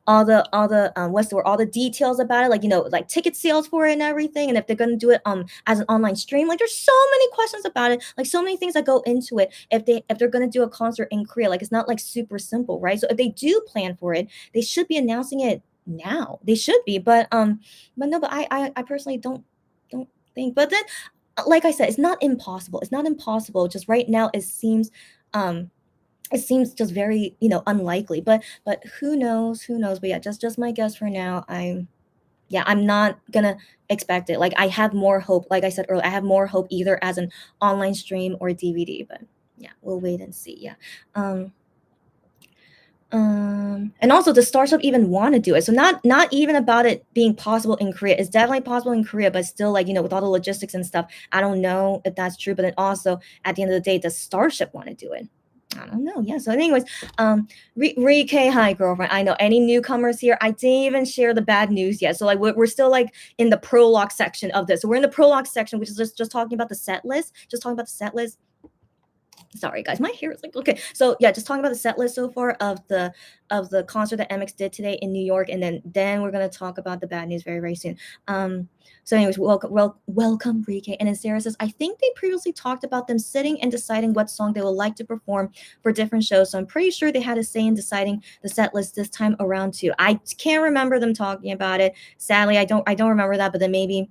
all the what's the word, all the details about it, like like ticket sales for it and everything, and if they're going to do it as an online stream. Like there's so many questions about it, like so many things that go into it if they're going to do a concert in Korea. Like it's not like super simple, right? So if they do plan for it, they should be announcing it now. They should be, but no, but I personally don't think. But then like I said, it's not impossible. Just right now it seems just very unlikely, but who knows. But yeah, just my guess for now. I'm not gonna expect it. Like I have more hope, like I said earlier, I have more hope either as an online stream or DVD. But yeah, we'll wait and see. Yeah. And also, does Starship even want to do it? So not even about it being possible in Korea. It's definitely possible in Korea, but still, like with all the logistics and stuff, I don't know if that's true. But then also, at the end of the day, does Starship want to do it? I don't know. Yeah. So, anyways, Rike, hi, girlfriend. I know any newcomers here. I didn't even share the bad news yet. So, like, we're still like in the prologue section of this. So we're in the prologue section, which is just talking about the set list. Sorry guys, my hair is like, okay, so yeah, just talking about the set list so far of the concert that MX did today in New York, and then we're going to talk about the bad news very, very soon. So anyways, welcome Rike. And then Sarah says, I think they previously talked about them sitting and deciding what song they would like to perform for different shows, so I'm pretty sure they had a say in deciding the set list this time around too. I can't remember them talking about it, sadly. I don't remember that, but then maybe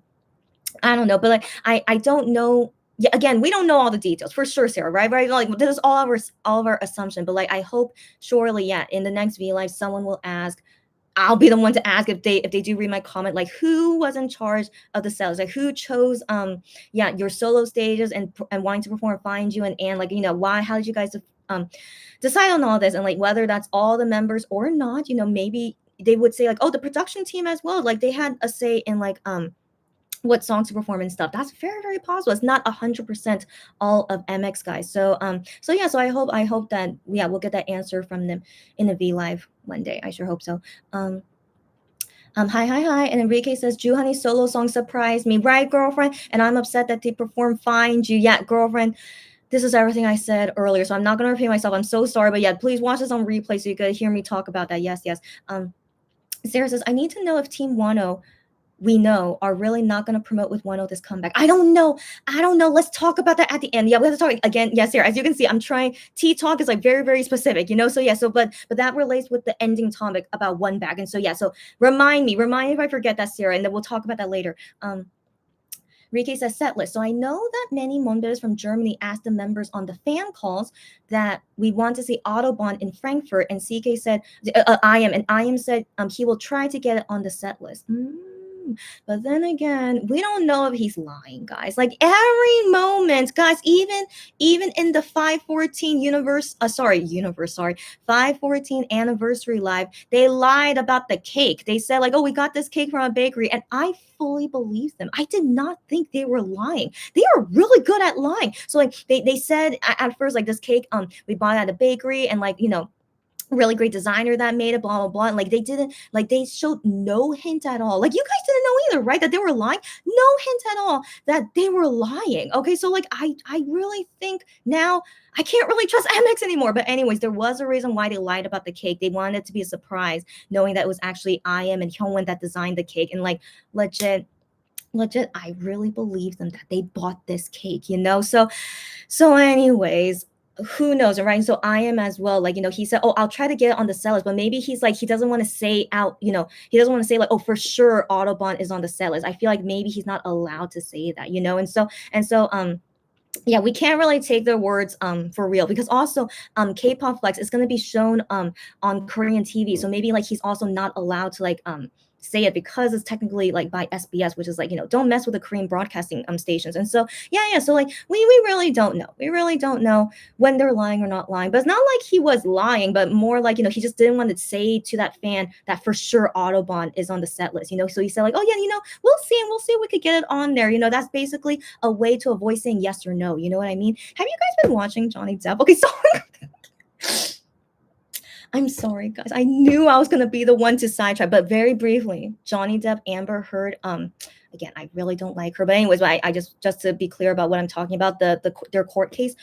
I don't know, but like I don't know. Yeah, again, we don't know all the details for sure, Sarah. Right, right. Like this is all of our assumption. But like I hope, surely, yeah, in the next V Live, someone will ask. I'll be the one to ask if they do read my comment, like who was in charge of the sales, like who chose yeah, your solo stages and wanting to perform Find You, and like, why, how did you guys um decide on all this, and like whether that's all the members or not. Maybe they would say like, oh, the production team as well, like they had a say in like what songs to perform and stuff. That's very, very possible. It's not 100% all of MX guys. So yeah, so I hope that, yeah, we'll get that answer from them in the V Live one day. I sure hope so. Um hi, hi, hi. And Enrique says, Ju Honey's solo song surprised me, right, girlfriend? And I'm upset that they perform Find You. Yeah, girlfriend, this is everything I said earlier, so I'm not gonna repeat myself. I'm so sorry, but yeah, please watch this on replay so you could hear me talk about that. Yes, yes. Sarah says, I need to know if Team Wano we know are really not going to promote with Wano this comeback. I don't know. I don't know. Let's talk about that at the end. Yeah, we have to talk again. Yes, Sarah. As you can see, I'm trying. Tea talk is like very, very specific. So yeah. So but that relates with the ending topic about WonBack. And so yeah. So remind me if I forget that, Sarah, and then we'll talk about that later. Rike says set list. So I know that many Monbers from Germany asked the members on the fan calls that we want to see Autobahn in Frankfurt, and CK said, I am said he will try to get it on the set list. But then again, we don't know if he's lying, guys. Like every moment, guys, even in the 514 514 anniversary live, they lied about the cake. They said like, oh, we got this cake from a bakery, and I fully believe them. I did not think they were lying. They are really good at lying. So like they said at first, like, this cake we bought at a bakery, and like, really great designer that made it, blah blah blah. And like they showed no hint at all. Like you guys didn't know either, right? That they were lying. No hint at all that they were lying. Okay, so like I really think now I can't really trust MX anymore. But anyways, there was a reason why they lied about the cake. They wanted it to be a surprise, knowing that it was actually IM and Hyunwon that designed the cake. And like legit, I really believe them that they bought this cake. So anyways, who knows, right? So I am as well, like, he said, oh, I'll try to get it on the sellers, but maybe he's like, he doesn't want to say out, he doesn't want to say like, oh, for sure Autobahn is on the sellers. I feel like maybe he's not allowed to say that, and so yeah, we can't really take their words for real, because also K-pop Flex is going to be shown on Korean TV, so maybe like he's also not allowed to like say it, because it's technically like by SBS, which is like, don't mess with the Korean broadcasting stations. And so yeah, so like we really don't know. We really don't know when they're lying or not lying. But it's not like he was lying, but more like, he just didn't want to say to that fan that for sure Autobahn is on the set list, so he said like, oh yeah, we'll see, and we'll see if we could get it on there. That's basically a way to avoid saying yes or no. You know what I mean? Have you guys been watching Johnny Depp? Okay, sorry. I'm sorry, guys. I knew I was gonna be the one to sidetrack, but very briefly, Johnny Depp, Amber Heard. Again, I really don't like her, but anyways, I just to be clear about what I'm talking about, their court case.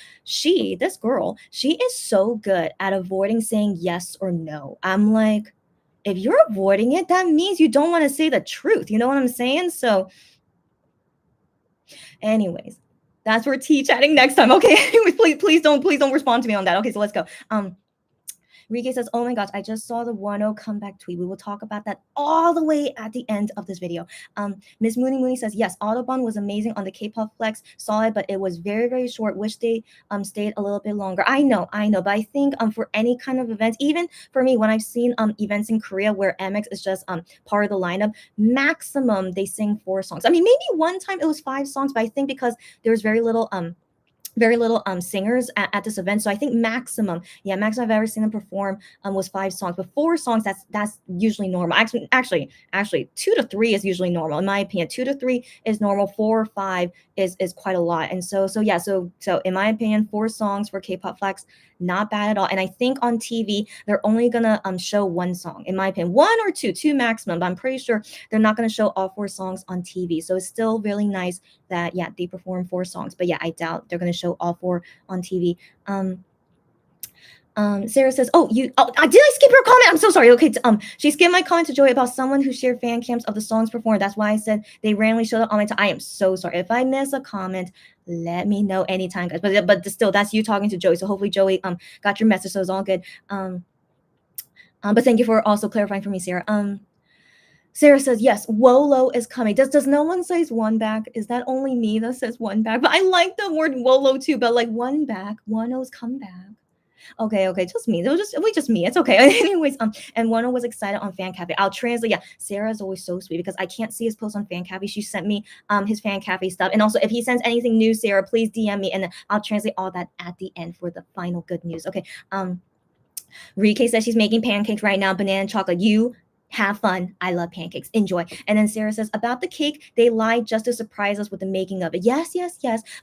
This girl, she is so good at avoiding saying yes or no. I'm like, if you're avoiding it, that means you don't want to say the truth. You know what I'm saying? So, anyways, that's where tea chatting next time. Okay. Anyways, please don't respond to me on that. Okay, so let's go. Rike says, oh my gosh, I just saw the 1-0 comeback tweet. We will talk about that all the way at the end of this video. Miss Mooney says, yes, Autobahn was amazing on the K-pop Flex. Saw it, but it was very, very short. Wish they stayed a little bit longer. I know. But I think for any kind of event, even for me, when I've seen events in Korea where MX is just part of the lineup, maximum they sing 4 songs. I mean, maybe one time it was 5 songs, but I think because there was very little singers at this event, so I think maximum I've ever seen them perform was 5 songs, but 4 songs, that's usually normal. Actually 2 to 3 is usually normal in my opinion. 2 to 3 is normal. 4 or 5 is quite a lot. And so in my opinion, 4 songs for K-pop Flex, not bad at all. And I think on TV they're only gonna show 1 song, in my opinion, 1 or 2 maximum, but I'm pretty sure they're not gonna show all 4 songs on TV. So it's still really nice that they perform 4 songs, but I doubt they're gonna show all 4 on TV. Sarah says, did I skip your comment? I'm so sorry. Okay, she skipped my comment to Joy about someone who shared fan cams of the songs performed. That's why I said they randomly showed up on my time. I am so sorry. If I miss a comment, let me know anytime, guys. But still, that's you talking to Joey. So hopefully Joey got your message, so it's all good. But thank you for also clarifying for me, Sarah. Sarah says, yes, Wolo is coming. Does no one says WonBack? Is that only me that says WonBack? But I like the word Wolo too, but like WonBack, Wono's come back. Okay, just me. It was just me. It's okay. Anyways, and Wono was excited on Fan Cafe. I'll translate. Yeah, Sarah is always so sweet because I can't see his post on Fan Cafe. She sent me his Fan Cafe stuff. And also if he sends anything new, Sarah, please DM me and then I'll translate all that at the end for the final good news. Okay. Rike says she's making pancakes right now, banana and chocolate. You have fun. I love pancakes. Enjoy. And then Sarah says about the cake, they lied just to surprise us with the making of it. Yes.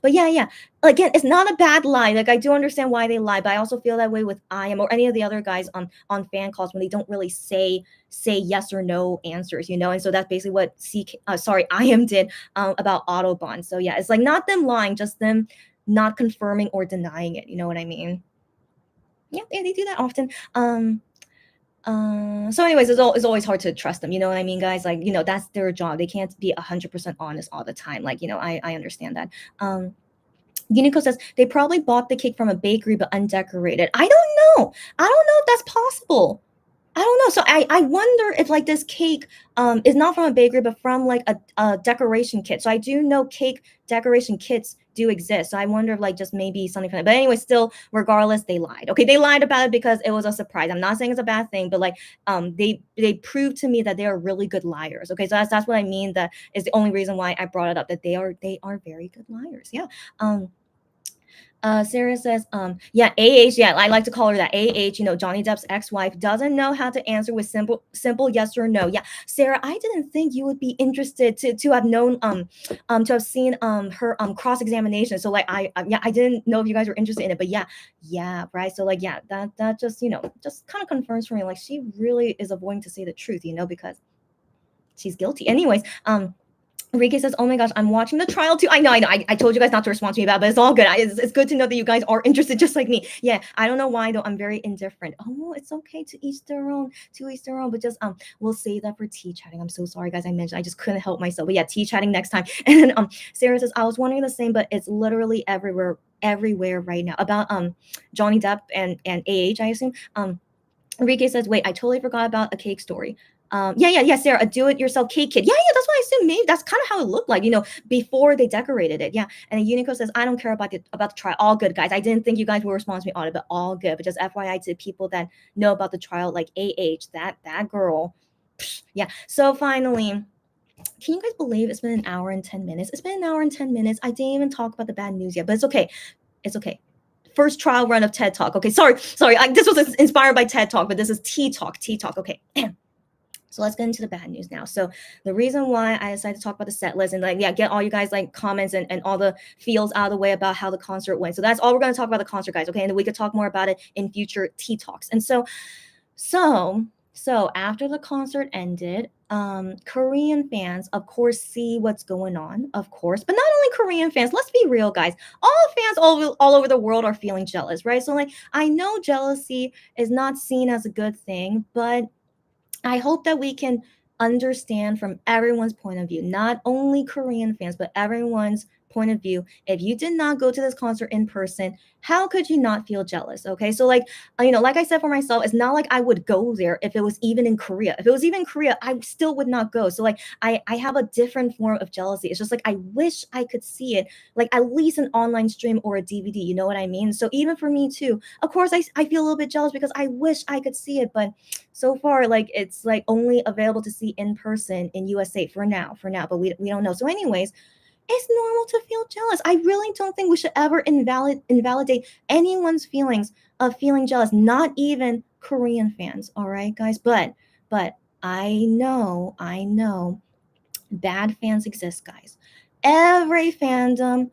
But yeah. Again, it's not a bad lie. Like I do understand why they lie, but I also feel that way with I am or any of the other guys on fan calls when they don't really say yes or no answers, you know. And so that's basically what I am did about Autobahn. So yeah, it's like not them lying, just them not confirming or denying it. You know what I mean? Yeah, they do that often. So anyways, it's always hard to trust them. You know what I mean, guys? Like, you know, that's their job. They can't be 100% honest all the time. Like, you know, I understand that. Unico says they probably bought the cake from a bakery but undecorated. I don't know if that's possible. I don't know. So I wonder if like this cake is not from a bakery but from like a decoration kit. So I do know cake decoration kits do exist. So I wonder if like just maybe something from that. But anyway, still, regardless, they lied. Okay, they lied about it because it was a surprise. I'm not saying it's a bad thing, but like they proved to me that they are really good liars. Okay, so that's what I mean. That is the only reason why I brought it up. That they are very good liars. Yeah. Sarah says, yeah, AH, yeah, I like to call her that. AH, you know, Johnny Depp's ex-wife doesn't know how to answer with simple yes or no. Yeah, Sarah, I didn't think you would be interested to have known, to have seen her cross-examination. So like, I didn't know if you guys were interested in it, but yeah, right. So like, yeah, that just, you know, just kind of confirms for me, like she really is avoiding to say the truth, you know, because she's guilty. Anyways, Enrique says, "Oh my gosh, I'm watching the trial too." I know. I told you guys not to respond to me about, it, but it's all good. It's good to know that you guys are interested, just like me. Yeah, I don't know why though. I'm very indifferent. Oh, it's okay to each their own. To each their own. But just we'll save that for tea chatting. I'm so sorry, guys. I just couldn't help myself. But yeah, tea chatting next time. And then Sarah says, "I was wondering the same, but it's literally everywhere right now about Johnny Depp and AH. I assume Enrique says, "Wait, I totally forgot about a cake story." Yeah, Sarah, a do-it-yourself cake kit. Yeah, that's why I assumed maybe that's kind of how it looked like, you know, before they decorated it. Yeah, and then Unico says, "I don't care about the trial. All good, guys. I didn't think you guys would respond to me on it, but all good. But just FYI to people that know about the trial, like AH, that girl. Yeah. So finally." Can you guys believe it's been an hour and 10 minutes? It's been an hour and 10 minutes. I didn't even talk about the bad news yet, but it's okay. It's okay. First trial run of TED Talk. Okay, sorry. This was inspired by TED Talk, but this is Tea Talk. Okay. So let's get into the bad news now. So the reason why I decided to talk about the set list and like, yeah, get all you guys like comments and all the feels out of the way about how the concert went. So that's all we're going to talk about the concert, guys. Okay. And then we could talk more about it in future Tea Talks. And so after the concert ended, Korean fans, of course, see what's going on, of course, but not only Korean fans, let's be real, guys. All fans all over the world are feeling jealous, right? So like, I know jealousy is not seen as a good thing, but I hope that we can understand from everyone's point of view, not only Korean fans, but everyone's point of view. If you did not go to this concert in person, how could you not feel jealous? Okay. So like, you know, like I said for myself, it's not like I would go there if it was even in Korea. If it was even in Korea, I still would not go. So like, I have a different form of jealousy. It's just like, I wish I could see it, like at least an online stream or a DVD. You know what I mean? So even for me too, of course, I feel a little bit jealous because I wish I could see it, but so far, like it's like only available to see in person in USA for now, but we don't know. So anyways, it's normal to feel jealous. I really don't think we should ever invalidate anyone's feelings of feeling jealous, not even Korean fans. All right, guys. But I know bad fans exist, guys. Every fandom,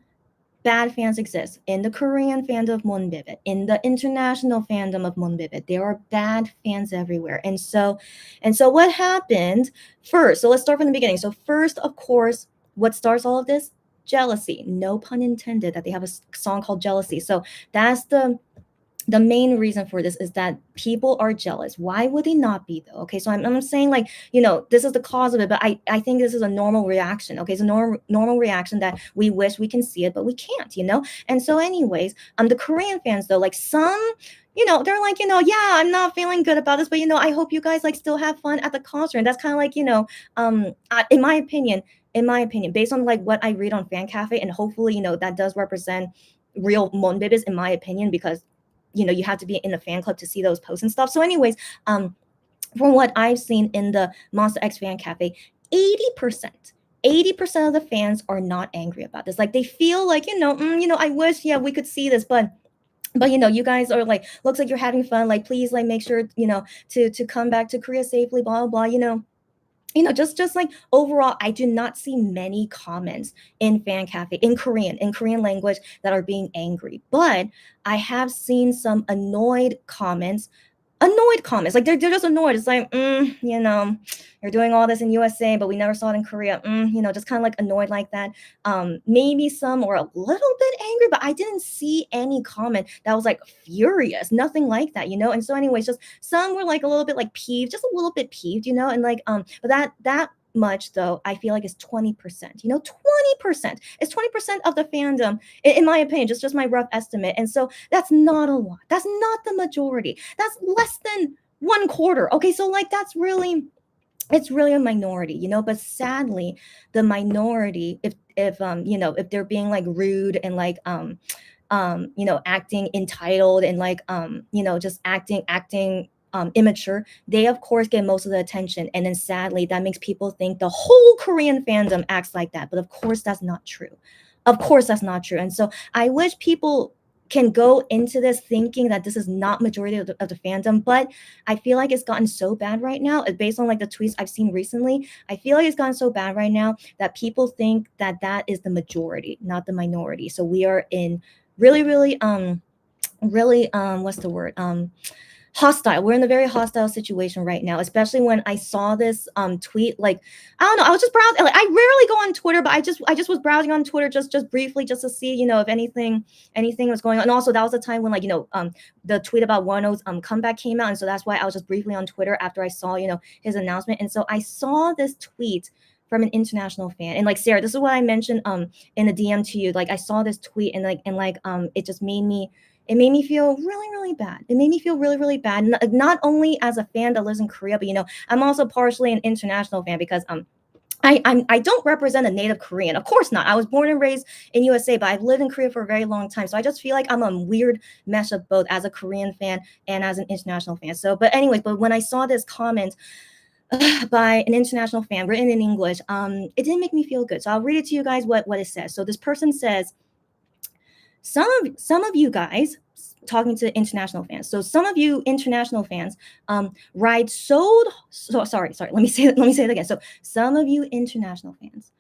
bad fans exist. In the Korean fandom of WonBack, in the international fandom of WonBack, there are bad fans everywhere. And so what happened first? So let's start from the beginning. So first, of course, what starts all of this? Jealousy. No pun intended that they have a song called Jealousy. So that's the the main reason for this is that people are jealous. Why would they not be though? Okay, so I'm saying like, this is the cause of it, but I think this is a normal reaction. Okay, it's a normal reaction that we wish we can see it, but we can't. And so anyways, the Korean fans though, like some, they're like, yeah, I'm not feeling good about this, but I hope you guys like still have fun at the concert. And that's kind of like, in my opinion, based on like what I read on Fan Cafe, and hopefully, that does represent real monbibis in my opinion, because you have to be in the fan club to see those posts and stuff. So anyways, from what I've seen in the Monster X Fan Cafe, 80%. 80% of the fans are not angry about this. Like they feel like, I wish, yeah, we could see this, but you guys are like, looks like you're having fun. Like, please, like, make sure, to come back to Korea safely, blah, blah, blah, just like overall, I do not see many comments in Fan Cafe in Korean language that are being angry, but I have seen some annoyed comments. Like they're just annoyed. It's like, you're doing all this in USA, but we never saw it in Korea. Just kind of like annoyed like that. Maybe some were a little bit angry, but I didn't see any comment that was like furious. Nothing like that. And so, anyways, just some were like a little bit like peeved, just a little bit peeved. And like, but that much though, I feel like is 20%. 20%. It's 20% of the fandom, in my opinion, just my rough estimate. And so that's not a lot. That's not the majority. That's less than one quarter. Okay, so like it's really a minority. But sadly, the minority, if they're being like rude and like acting entitled and like just acting immature, they of course get most of the attention. And then sadly, that makes people think the whole Korean fandom acts like that. But of course, that's not true. Of course, that's not true. And so I wish people can go into this thinking that this is not majority of the fandom, but I feel like it's gotten so bad right now, based on like the tweets I've seen recently. I feel like it's gotten so bad right now that people think that that is the majority, not the minority. So we are in really, really, what's the word, hostile. We're in a very hostile situation right now, especially when I saw this tweet. Like, I don't know, I was just browsing. Like, I rarely go on Twitter, but I just was browsing on Twitter just briefly, just to see, if anything was going on. And also that was the time when, like, the tweet about Wano's comeback came out. And so that's why I was just briefly on Twitter after I saw, his announcement. And so I saw this tweet from an international fan. And like, Sarah, this is what I mentioned in the DM to you. Like, I saw this tweet, and it just made me feel really, really bad. It made me feel really, really bad. Not only as a fan that lives in Korea, but I'm also partially an international fan, because I don't represent a native Korean. Of course not. I was born and raised in USA, but I've lived in Korea for a very long time. So I just feel like I'm a weird mesh of both, as a Korean fan and as an international fan. So, but anyways, but when I saw this comment by an international fan written in English, it didn't make me feel good. So I'll read it to you guys what it says. So this person says, some of you guys, talking to international fans. So some of you international fans ride sorry, let me say it again. So some of you international fans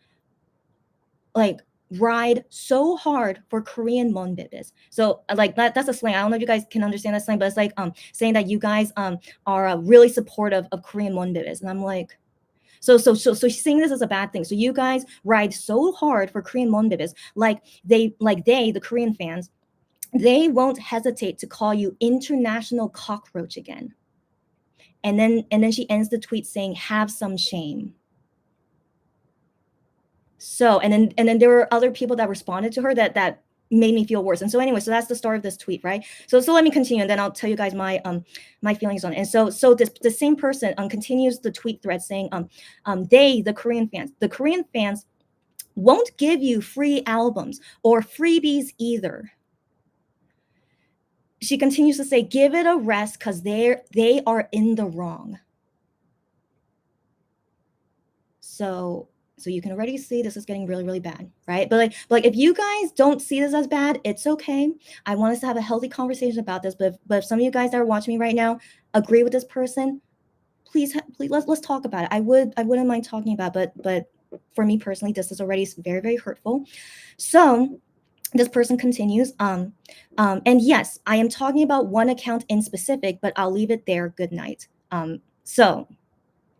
like ride so hard for Korean monbibis. So like that's a slang. I don't know if you guys can understand that slang, but it's like saying that you guys are really supportive of Korean monbibis. And I'm like, so she's saying this is a bad thing. So you guys ride so hard for Korean monbibis, the Korean fans, they won't hesitate to call you international cockroach again. And then she ends the tweet saying, "Have some shame." So and then there were other people that responded to her that made me feel worse. And so anyway, so that's the start of this tweet, right? So let me continue, and then I'll tell you guys my feelings on it. And so the same person continues the tweet thread saying, the Korean fans won't give you free albums or freebies either. She continues to say, give it a rest, because they are in the wrong. So you can already see this is getting really, really bad, right? But like if you guys don't see this as bad, it's okay. I want us to have a healthy conversation about this. But if some of you guys that are watching me right now agree with this person, please let's talk about it. I wouldn't mind talking about it, but for me personally, this is already very, very hurtful. So this person continues, and yes, I am talking about one account in specific, but I'll leave it there. Good night. So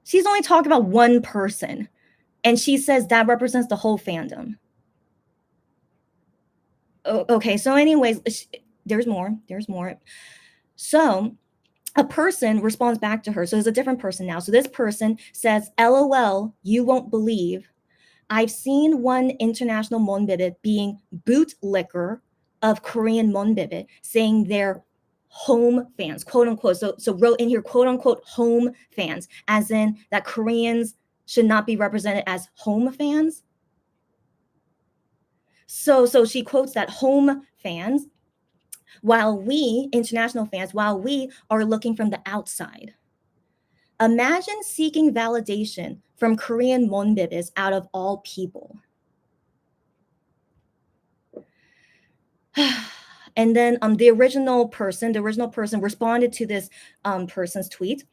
she's only talking about one person, and she says that represents the whole fandom. Okay, so anyways, there's more. There's more. So a person responds back to her. So there's a different person now. So this person says, LOL, you won't believe. I've seen one international monbebe being bootlicker of Korean monbebe, saying they're home fans, quote unquote. So wrote in here, quote unquote, home fans, as in that Koreans should not be represented as home fans. So she quotes that home fans, while we, international fans, while we are looking from the outside. Imagine seeking validation from Korean monbibes out of all people. And then the original person responded to this person's tweet.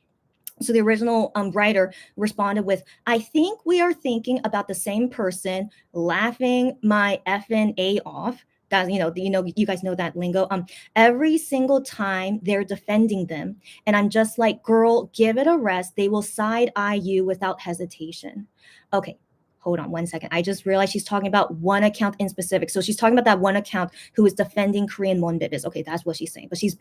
So the original writer responded with, I think we are thinking about the same person, laughing my effing A off. That, you guys know that lingo. Every single time they're defending them. And I'm just like, girl, give it a rest. They will side eye you without hesitation. Okay, hold on one second. I just realized she's talking about one account in specific. So she's talking about that one account who is defending Korean monbibis. Okay, that's what she's saying. But she's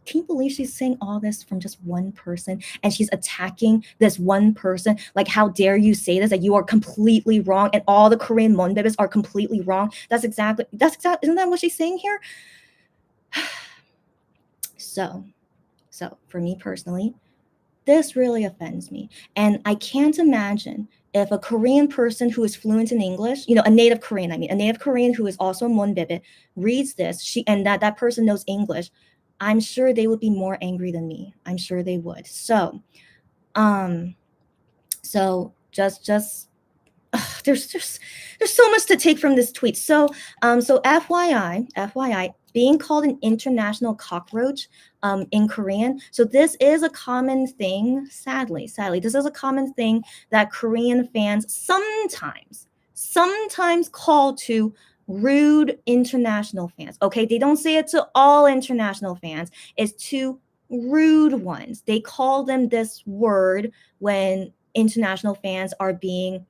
can you believe she's saying all this from just one person, and she's attacking this one person? Like, how dare you say this, that you are completely wrong and all the Korean monbibis are completely wrong? That's exactly, isn't that what she's saying here? So for me personally, this really offends me. And I can't imagine if a Korean person who is fluent in English, a native Korean, a native Korean who is also a monbebe, reads this, and that person knows English, I'm sure they would be more angry than me. I'm sure they would. So just there's so much to take from this tweet. So FYI, being called an international cockroach in Korean. So this is a common thing, sadly, this is a common thing that Korean fans sometimes call to rude international fans. Okay, they don't say it to all international fans. It's to rude ones. They call them this word when international fans are being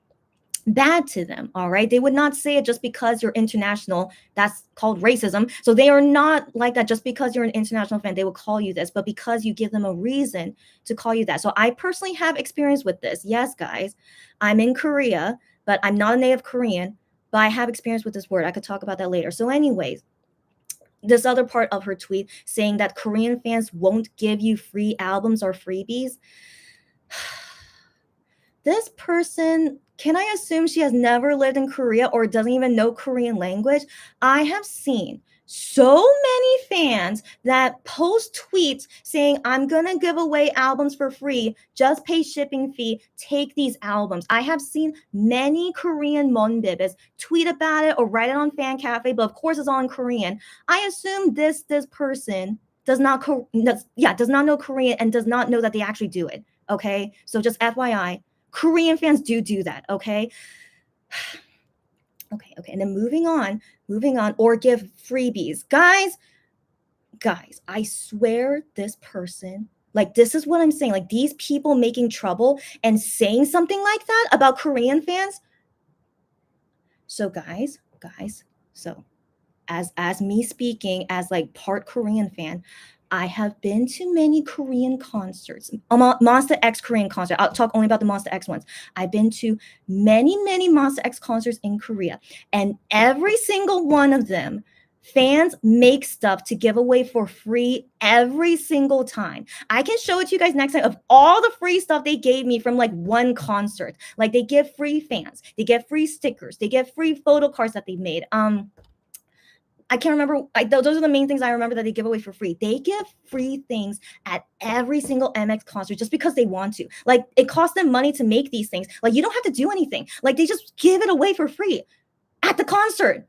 bad to them. All right, they would not say it just because you're international. That's called racism. So they are not like that. Just because you're an international fan, they will call you this, but because you give them a reason to call you that. So I personally have experience with this. Yes, guys, I'm in Korea, but I'm not a native Korean, but I have experience with this word. I could talk about that later. So anyways, this other part of her tweet saying that Korean fans won't give you free albums or freebies. This person, can I assume she has never lived in Korea or doesn't even know Korean language? I have seen so many fans that post tweets saying, I'm going to give away albums for free, just pay shipping fee, take these albums. I have seen many Korean monbibis tweet about it or write it on Fan Cafe, but of course it's all in Korean. I assume this person does not know Korean and does not know that they actually do it. Okay, so just FYI, Korean fans do that, okay? Okay, and then moving on, or give freebies. Guys, I swear this person, like, this is what I'm saying, like, these people making trouble and saying something like that about Korean fans. So guys, so as me speaking as like part Korean fan, I have been to many Korean concerts, Monster X Korean concert. I'll talk only about the Monster X ones. I've been to many Monster X concerts in Korea, and every single one of them, fans make stuff to give away for free every single time. I can show it to you guys next time of all the free stuff they gave me from like one concert. Like, they give free fans, they get free stickers, they get free photo cards that they made. I can't remember. Those are the main things I remember that they give away for free. They give free things at every single MX concert just because they want to. Like, it costs them money to make these things. Like, you don't have to do anything. Like, they just give it away for free at the concert.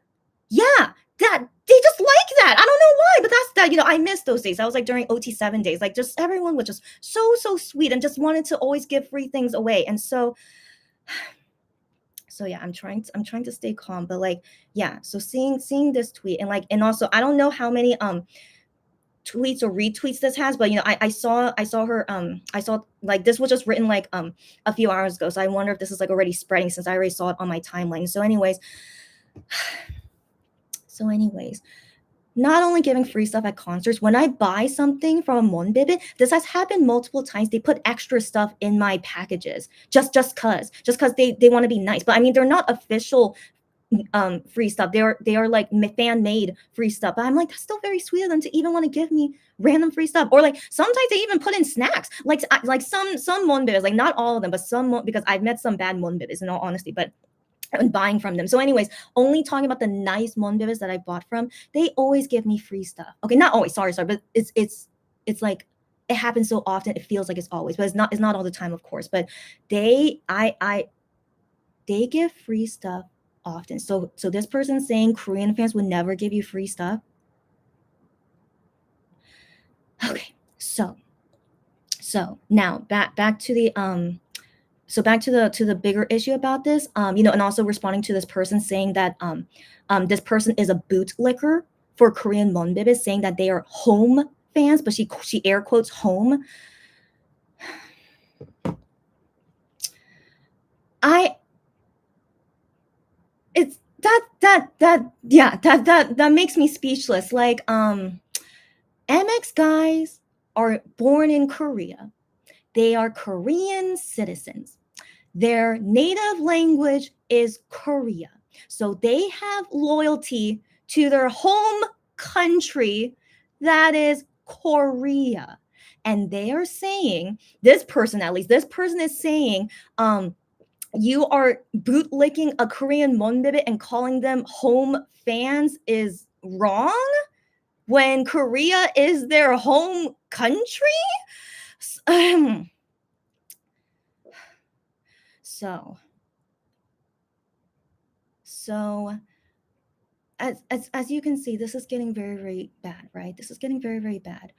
Yeah, that they just like that. I don't know why, but that's that. I miss those days. I was like during OT7 days. Like, just everyone was just so sweet and just wanted to always give free things away. And so yeah, I'm trying to stay calm, but like, yeah, so seeing this tweet and also I don't know how many tweets or retweets this has, but I saw her I saw like this was just written like a few hours ago, so I wonder if this is like already spreading since I already saw it on my timeline. So anyways, not only giving free stuff at concerts, when I buy something from WonBack, this has happened multiple times. They put extra stuff in my packages just cause they want to be nice. But I mean, they're not official free stuff. They are like fan made free stuff. But I'm like, that's still very sweet of them to even want to give me random free stuff. Or like sometimes they even put in snacks. Like some WonBack, like not all of them, but some, because I've met some bad WonBack in all honesty. But and buying from them. So, anyways, only talking about the nice monbibs that I bought from, they always give me free stuff. Okay, not always, sorry, but it's like it happens so often, it feels like it's always, but it's not all the time, of course. But they give free stuff often. So this person saying Korean fans would never give you free stuff. Okay, so now back to the back to the bigger issue about this, and also responding to this person saying that this person is a bootlicker for Korean monbibis, saying that they are home fans, but she air quotes home. It's that makes me speechless. Like MX guys are born in Korea. They are Korean citizens. Their native language is Korea. So they have loyalty to their home country, that is Korea. And they are saying, this person is saying, you are bootlicking a Korean monbibit and calling them home fans is wrong when Korea is their home country? So as you can see, this is getting very, very bad, right? This is getting very, very bad.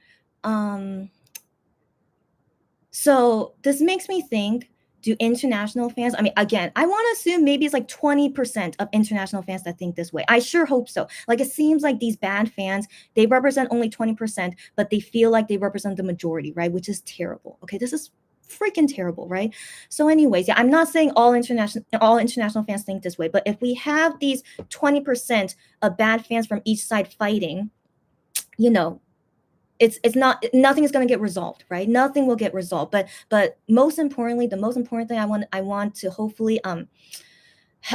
So this makes me think, do international fans, I mean, again, I want to assume maybe it's like 20% of international fans that think this way. I sure hope so. Like, it seems like these bad fans, they represent only 20%, but they feel like they represent the majority, right? Which is terrible. Okay, this is freaking terrible, right? So anyways, yeah, I'm not saying all international fans think this way, but if we have these 20% of bad fans from each side fighting, it's not, nothing is going to get resolved, right? Nothing will get resolved. But most importantly, the most important thing I want to hopefully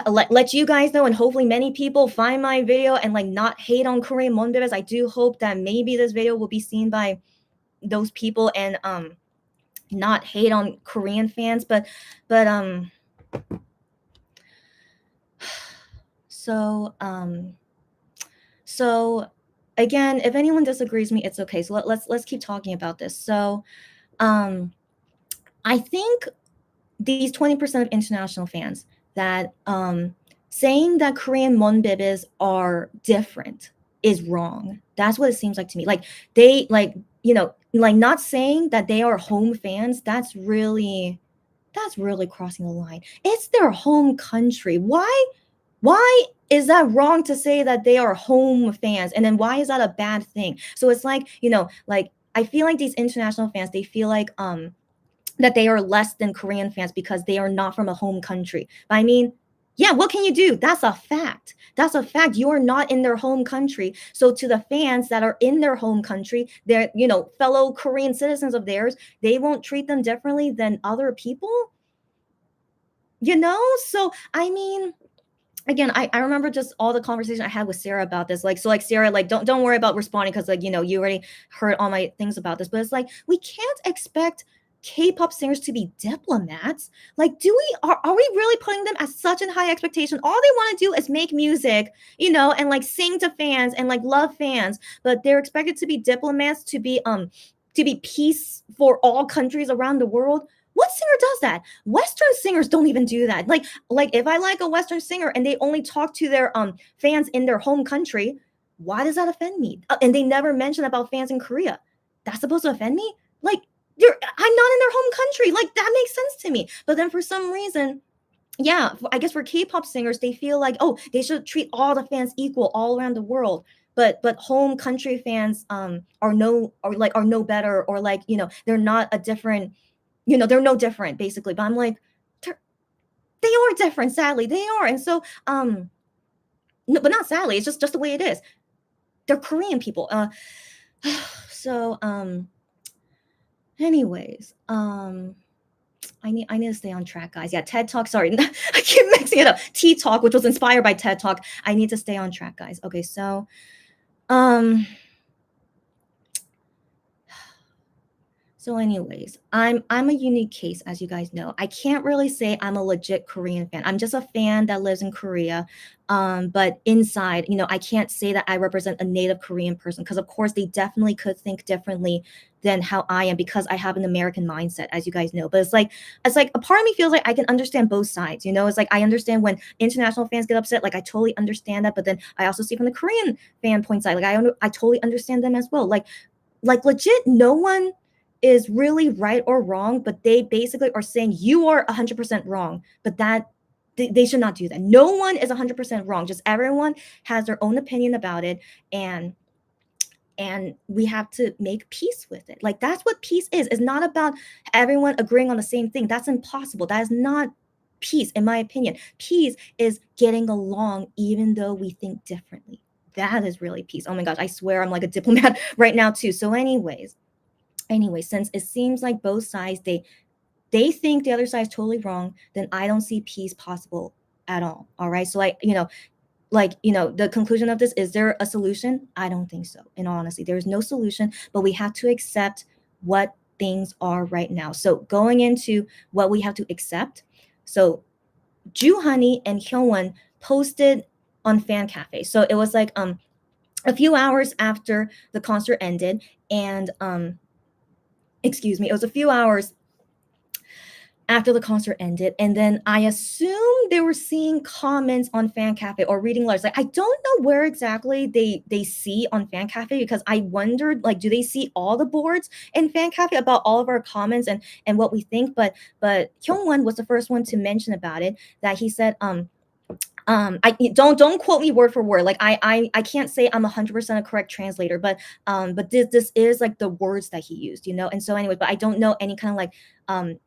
let you guys know, and hopefully many people find my video and like not hate on Korean monbibs. I do hope that maybe this video will be seen by those people and not hate on Korean fans. But so again, if anyone disagrees with me, it's okay. So let's keep talking about this. So I think these 20% of international fans that saying that Korean monbibis are different is wrong. That's what it seems like to me. Like they like not saying that they are home fans, that's really crossing the line. It's their home country. Why is that wrong to say that they are home fans? And then why is that a bad thing? So it's like, like I feel like these international fans, they feel like that they are less than Korean fans because they are not from a home country. But I mean, yeah, what can you do? That's a fact. That's a fact. You are not in their home country. So to the fans that are in their home country, they're, fellow Korean citizens of theirs, they won't treat them differently than other people. So I mean, again, I remember just all the conversation I had with Sarah about this. Like, so like Sarah, like don't worry about responding because like, you already heard all my things about this. But it's like, we can't expect K-pop singers to be diplomats. Like, are we really putting them at such a high expectation? All they want to do is make music, and like sing to fans and like love fans, but they're expected to be diplomats, to be peace for all countries around the world. What singer does that? Western singers don't even do that. Like if I like a Western singer and they only talk to their fans in their home country, why does that offend me? And they never mention about fans in Korea. That's supposed to offend me? Like, I'm not in their home country. Like, that makes sense to me. But then for some reason, yeah, I guess for K-pop singers, they feel like, oh, they should treat all the fans equal all around the world. But home country fans are no better, or like, they're not a different, they're no different basically. But I'm like, they are different, sadly. They are. And so no, but not sadly, it's just the way it is. they're Korean people. So anyways, I need to stay on track, guys. Yeah, TED Talk. Sorry, I keep mixing it up. Tea Talk, which was inspired by TED Talk. I need to stay on track, guys. Okay, so um So anyways, I'm a unique case, as you guys know. I can't really say I'm a legit Korean fan. I'm just a fan that lives in Korea. But inside, I can't say that I represent a native Korean person because of course they definitely could think differently than how I am because I have an American mindset, as you guys know. But it's like a part of me feels like I can understand both sides. It's like I understand when international fans get upset, like I totally understand that. But then I also see from the Korean fan point side, like I totally understand them as well. Like legit, no one is really right or wrong, but they basically are saying you are 100% wrong, but that they should not do that. No one is 100% wrong. Just everyone has their own opinion about it, and we have to make peace with it. Like that's what peace is. It's not about everyone agreeing on the same thing. That's impossible. That is not peace, in my opinion. Peace is getting along even though we think differently. That is really peace. Oh my gosh, I swear I'm like a diplomat right now too. So anyway, since it seems like both sides they think the other side is totally wrong, then I don't see peace possible at all right, so the conclusion of this, is there a solution? I don't think so. In all honesty, there is no solution, but we have to accept what things are right now. So going into what we have to accept, so Ju Honey and Hyunwon posted on Fan Cafe. So it was like a few hours after the concert ended, and excuse me, it was a few hours after the concert ended, and then I assume they were seeing comments on Fan Cafe or reading letters. Like I don't know where exactly they see on Fan Cafe, because I wondered, like, do they see all the boards in Fan Cafe about all of our comments and what we think? But Hyungwon was the first one to mention about it, that he said I don't quote me word for word. Like I can't say I'm 100% a correct translator, but this is like the words that he used. And so anyway, but I don't know any kind of um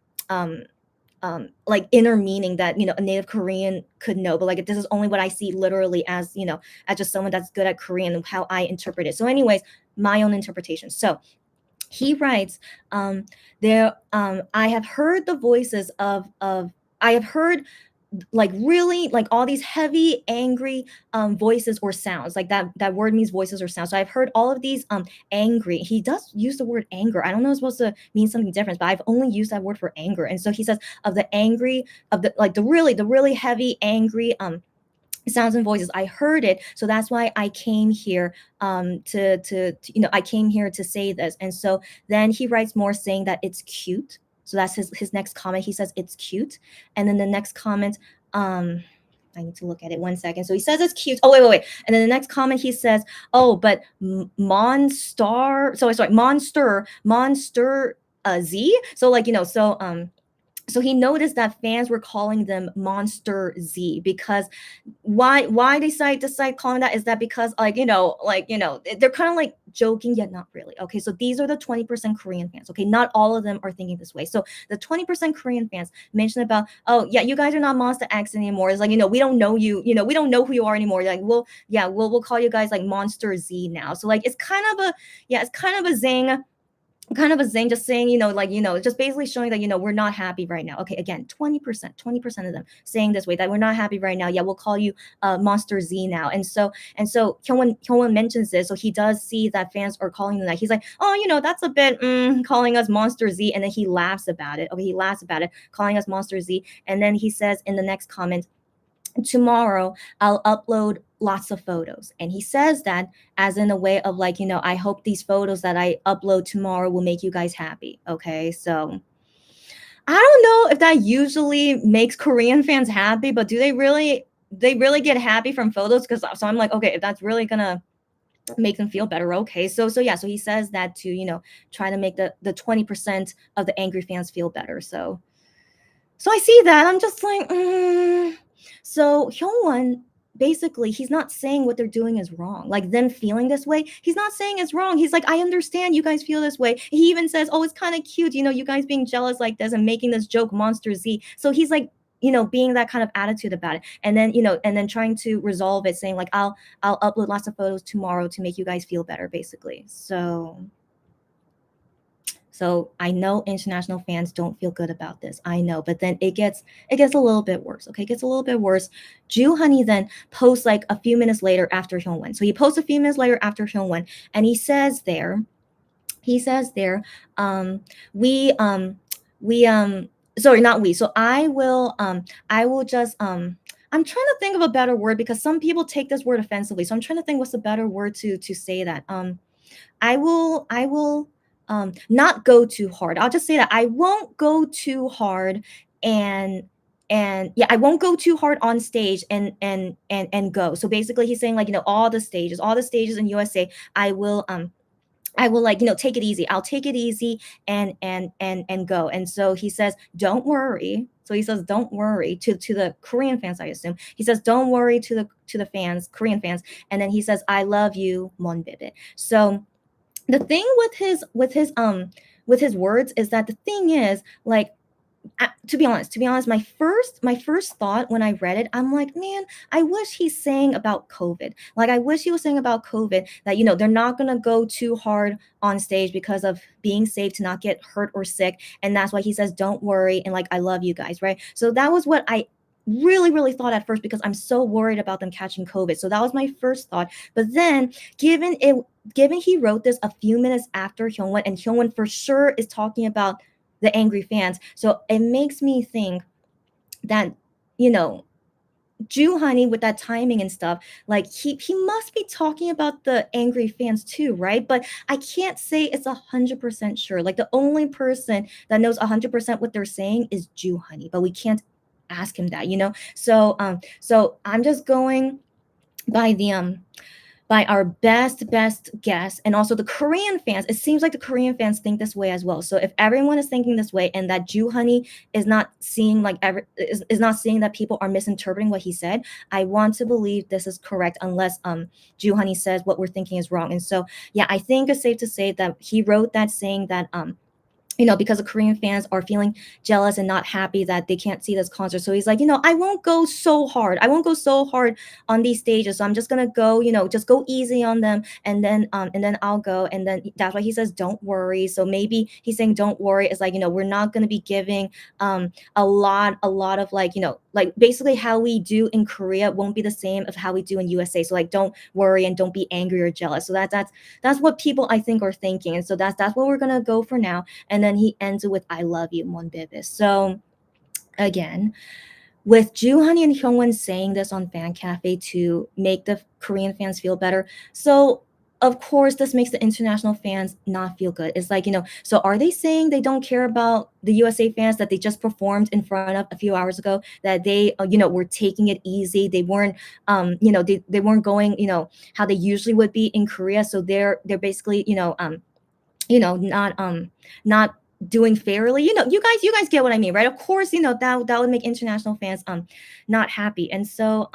um like inner meaning that a native Korean could know. But like this is only what I see literally as just someone that's good at Korean and how I interpret it. So anyways, my own interpretation. So he writes, there I have heard the voices of I have heard like really like all these heavy angry voices or sounds. Like that word means voices or sounds. So I've heard all of these angry. He does use the word anger. I don't know if it's supposed to mean something different, but I've only used that word for anger. And so he says of the angry, of the really heavy angry sounds and voices. I heard it, so that's why I came here I came here to say this. And so then he writes more saying that it's cute. So that's his next comment. He says it's cute, and then the next comment, I need to look at it 1 second. So he says it's cute. Oh wait. And then the next comment he says, oh, but Monster. Sorry, Monster Z. So so he noticed that fans were calling them Monster Z, because why they decide calling that, is that because they're kind of like joking yet not really. Okay, so these are the 20% Korean fans. Okay, not all of them are thinking this way. So the 20% Korean fans mentioned about, oh yeah, you guys are not Monster X anymore. It's like, we don't know you, we don't know who you are anymore. Like we'll call you guys like Monster Z now. So like it's kind of a zing, just saying, just basically showing that, we're not happy right now. Okay, again, 20% of them saying this way, that we're not happy right now. Yeah, we'll call you Monster Z now. And so Hyunwon mentions this, so he does see that fans are calling them that. He's like, oh, that's a bit calling us Monster Z, and then he laughs about it. Okay, he laughs about it, calling us Monster Z, and then he says in the next comment, tomorrow I'll upload lots of photos. And he says that as in a way of like, I hope these photos that I upload tomorrow will make you guys happy. Okay, so I don't know if that usually makes Korean fans happy, but do they really get happy from photos? Because so I'm like, okay, if that's really gonna make them feel better, okay. So he says that to try to make the 20% of the angry fans feel better. So I see that. I'm just like, So Hyungwon, basically, he's not saying what they're doing is wrong. Like them feeling this way, he's not saying it's wrong. He's like, I understand you guys feel this way. He even says, oh, it's kind of cute, you guys being jealous like this and making this joke Monster Z. So he's like being that kind of attitude about it, and then and then trying to resolve it, saying like, I'll upload lots of photos tomorrow to make you guys feel better, basically. So I know international fans don't feel good about this. I know, but then it gets a little bit worse. Okay, it gets a little bit worse. Ju Honey then posts like a few minutes later after Hyungwon. So he posts a few minutes later after Hyungwon, and he says there, um, we we sorry, not we. So I will just I'm trying to think of a better word because some people take this word offensively. So I'm trying to think what's a better word to say that. I will not go too hard. I'll just say that I won't go too hard, and yeah, I won't go too hard on stage and go. So basically he's saying like, all the stages in USA, I will like, take it easy. I'll take it easy and go. And so he says, "Don't worry." So he says, "Don't worry" to the Korean fans, I assume. He says, "Don't worry" to the fans, Korean fans, and then he says, "I love you, Monbebe." So the thing with his words is that the thing is like, to be honest, my first thought when I read it, I'm like, man, I wish he's saying about COVID. Like, I wish he was saying about COVID that they're not gonna go too hard on stage because of being safe to not get hurt or sick, and that's why he says, "Don't worry," and like, "I love you guys," right? So that was what I really really thought at first because I'm so worried about them catching COVID. So that was my first thought. But then, given he wrote this a few minutes after Hyungwon, and Hyungwon for sure is talking about the angry fans. So it makes me think that, you know, Jew Honey with that timing and stuff, like he must be talking about the angry fans too, right? But I can't say it's 100% sure. Like the only person that knows 100% what they're saying is Jew Honey, but we can't ask him that. So I'm just going by our best guess, and also the Korean fans. It seems like the Korean fans think this way as well. So if everyone is thinking this way, and that Ju Honey is not seeing is not seeing that people are misinterpreting what he said, I want to believe this is correct, unless Ju Honey says what we're thinking is wrong. And so yeah, I think it's safe to say that he wrote that saying that because the Korean fans are feeling jealous and not happy that they can't see this concert. So he's like, I won't go so hard. I won't go so hard on these stages. So I'm just gonna go, just go easy on them, and then I'll go. And then that's why he says, "Don't worry." So maybe he's saying, "Don't worry." It's like, we're not gonna be giving a lot of like basically how we do in Korea won't be the same of how we do in USA. So like, don't worry and don't be angry or jealous. So that's what people I think are thinking. And so that's what we're gonna go for now. And then he ends it with, "I love you, Monbebe." So again, with Honey and Hyungwon saying this on Fan Cafe to make the Korean fans feel better, so of course this makes the international fans not feel good. It's like, so are they saying they don't care about the USA fans that they just performed in front of a few hours ago, that they were taking it easy, they weren't they weren't going how they usually would be in Korea, so they're basically not doing fairly. You guys get what I mean, right? Of course, that would make international fans not happy. And so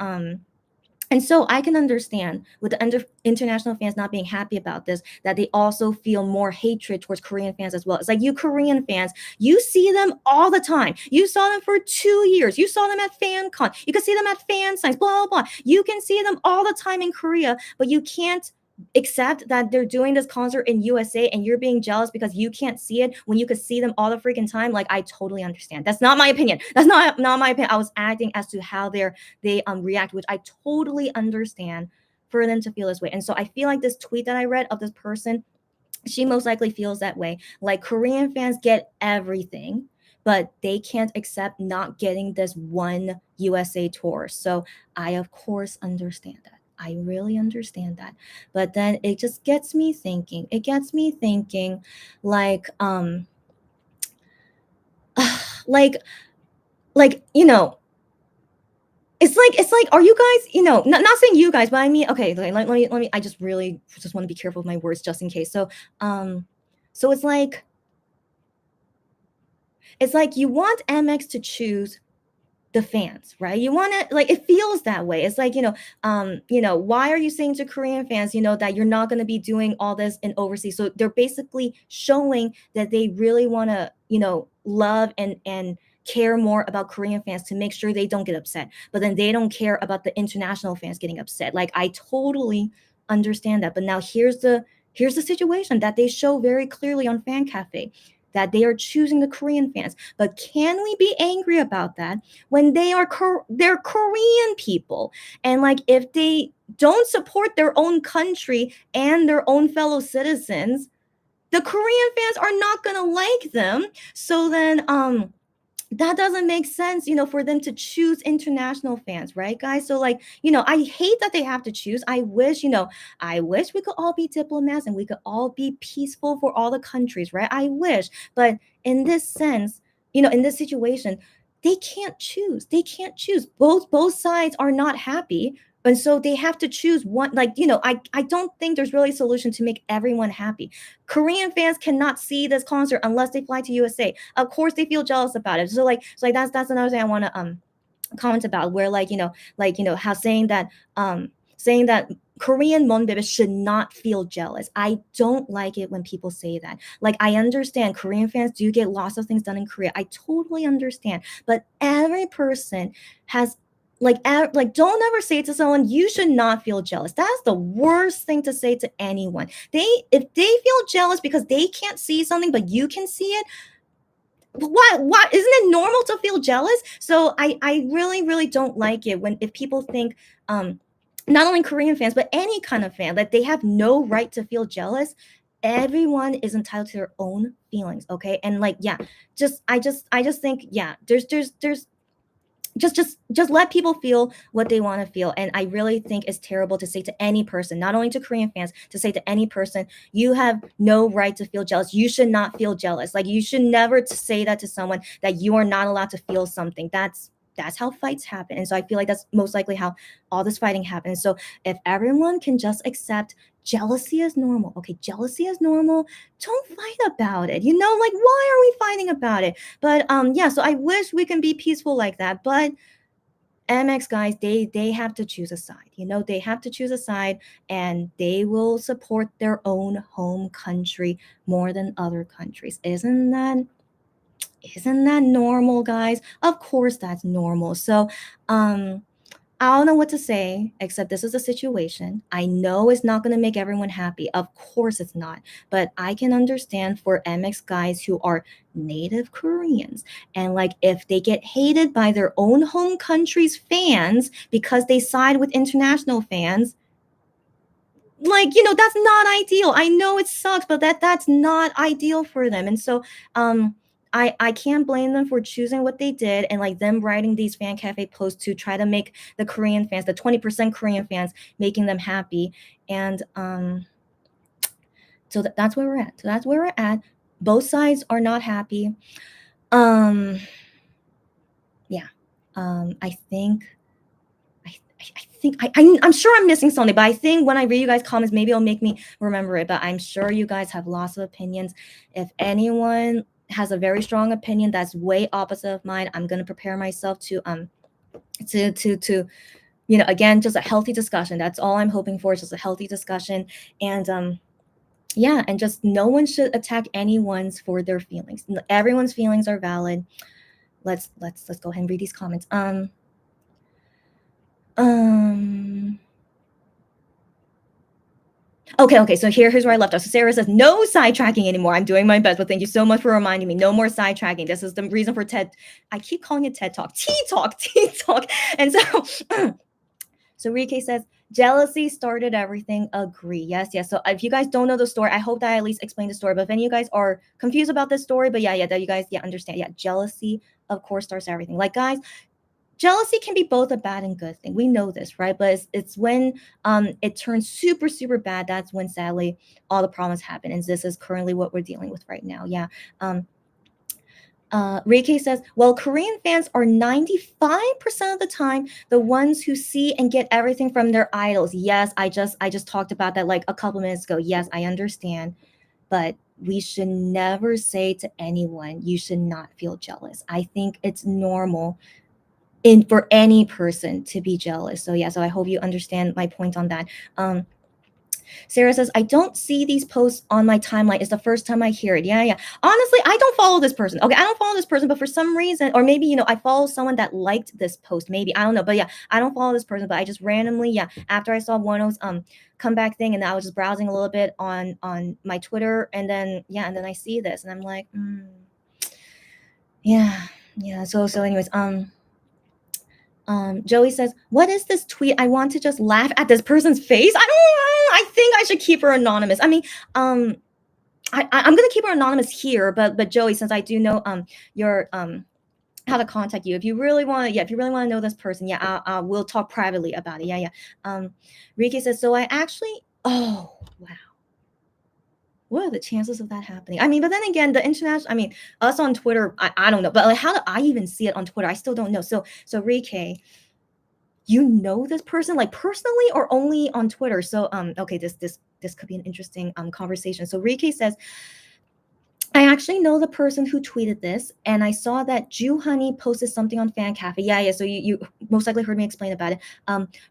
I can understand with the international fans not being happy about this, that they also feel more hatred towards Korean fans as well. It's like, you Korean fans, you see them all the time. You saw them for 2 years. You saw them at FanCon. You can see them at fan signs, blah, blah, blah. You can see them all the time in Korea, but you can't accept that they're doing this concert in USA, and you're being jealous because you can't see it when you could see them all the freaking time. Like, I totally understand. That's not my opinion. That's not my opinion. I was acting as to how they react, which I totally understand for them to feel this way. And so I feel like this tweet that I read of this person, she most likely feels that way. Like, Korean fans get everything, but they can't accept not getting this one USA tour. So I of course understand that. I really understand that. But then it just gets me thinking. It gets me thinking, like, like, it's like, are you guys, not saying you guys, but I mean, okay, let me, I just really just want to be careful with my words just in case. So it's like you want MX to choose the fans, right? You want to, like, it feels that way. It's like, why are you saying to Korean fans, that you're not going to be doing all this in overseas? So they're basically showing that they really want to, love and care more about Korean fans to make sure they don't get upset, but then they don't care about the international fans getting upset. Like, I totally understand that. But now here's the situation that they show very clearly on Fan Cafe, that they are choosing the Korean fans. But can we be angry about that when they're Korean people? And like, if they don't support their own country and their own fellow citizens, the Korean fans are not gonna like them. So then that doesn't make sense, for them to choose international fans, right, guys? So like, I hate that they have to choose. I wish we could all be diplomats and we could all be peaceful for all the countries, right? I wish. But in this sense, in this situation, they can't choose. They can't choose. Both sides are not happy. And so they have to choose one. Like, I don't think there's really a solution to make everyone happy. Korean fans cannot see this concert unless they fly to USA. Of course, they feel jealous about it. So like that's another thing I want to comment about, where how saying that Korean monbebe should not feel jealous. I don't like it when people say that. Like, I understand Korean fans do get lots of things done in Korea. I totally understand. But every person has don't ever say to someone, you should not feel jealous. That's the worst thing to say to anyone. If they feel jealous because they can't see something but you can see it, what isn't it normal to feel jealous? So I really, really don't like it if people think not only Korean fans but any kind of fan, that they have no right to feel jealous. Everyone is entitled to their own feelings, okay? And like, yeah, I just think, yeah, there's just let people feel what they want to feel. And I really think it's terrible to say to any person, not only to Korean fans, to say to any person, you have no right to feel jealous. You should not feel jealous. Like, you should never say that to someone, that you are not allowed to feel something. That's how fights happen. And so I feel like that's most likely how all this fighting happens. So if everyone can just accept jealousy is normal, okay, jealousy is normal, don't fight about it. Like, why are we fighting about it? But yeah, so I wish we can be peaceful like that. But MX guys, they have to choose a side. They have to choose a side, and they will support their own home country more than other countries. Isn't that normal, guys? Of course that's normal. So I don't know what to say, except this is a situation. I know it's not going to make everyone happy. Of course it's not. But I can understand for MX guys who are native Koreans. And like, if they get hated by their own home country's fans because they side with international fans, like, that's not ideal. I know it sucks, but that's not ideal for them. And so I can't blame them for choosing what they did, and like them writing these fan cafe posts to try to make the Korean fans, the 20% Korean fans, making them happy. And so that's where we're at. So that's where we're at. Both sides are not happy. Yeah. I think I'm sure I'm missing something, but I think when I read you guys' comments, maybe it'll make me remember it. But I'm sure you guys have lots of opinions. If anyone has a very strong opinion that's way opposite of mine, I'm gonna prepare myself to again, just a healthy discussion. That's all I'm hoping for, is just a healthy discussion. And yeah, and just no one should attack anyone's for their feelings. Everyone's feelings are valid. Let's go ahead and read these comments. Okay, so here's where I left off. So Sarah says, no sidetracking anymore. I'm doing my best, but thank you so much for reminding me. No more sidetracking. This is the reason for TED. I keep calling it TED Talk. Tea Talk. And so, so Rike says, jealousy started everything. Agree. Yes. So if you guys don't know the story, I hope that I at least explained the story. But if any of you guys are confused about this story, but that you guys, understand. Yeah, jealousy, of course, starts everything. Like, guys, jealousy can be both a bad and good thing. We know this, right? But it's when it turns super, super bad, that's when sadly all the problems happen. And this is currently what we're dealing with right now. Yeah. Reiki says, well, Korean fans are 95% of the time the ones who see and get everything from their idols. Yes, I just talked about that like a couple minutes ago. Yes, I understand. But we should never say to anyone, you should not feel jealous. I think it's normal for any person to be jealous. So yeah, so I hope you understand my point on that. Sarah says, I don't see these posts on my timeline. It's the first time I hear it. Yeah, yeah. Honestly, I don't follow this person. Okay, I don't follow this person, but for some reason, or maybe, I follow someone that liked this post. Maybe. I don't know. But yeah, I don't follow this person, but I just randomly, yeah, after I saw Wano's comeback thing, and I was just browsing a little bit on my Twitter, and then I see this, and I'm like, yeah, yeah. So anyways, Joey says, "What is this tweet? I want to just laugh at this person's face. I don't know. I think I should keep her anonymous. I mean, I'm gonna keep her anonymous here, but Joey, since I do know your how to contact you, if you really want to, if you really want to know this person, we'll talk privately about it. Yeah, yeah. Riki says, so I actually, oh wow. What are the chances of that happening? I mean, but then again, the international, I mean, us on Twitter, I don't know, but like, how do I even see it on Twitter? I still don't know. So Riki, you know this person like personally or only on Twitter? So okay, this could be an interesting conversation. So Riki says, I actually know the person who tweeted this, and I saw that Jew Honey posted something on Fan Cafe. Yeah, yeah. So you most likely heard me explain about it.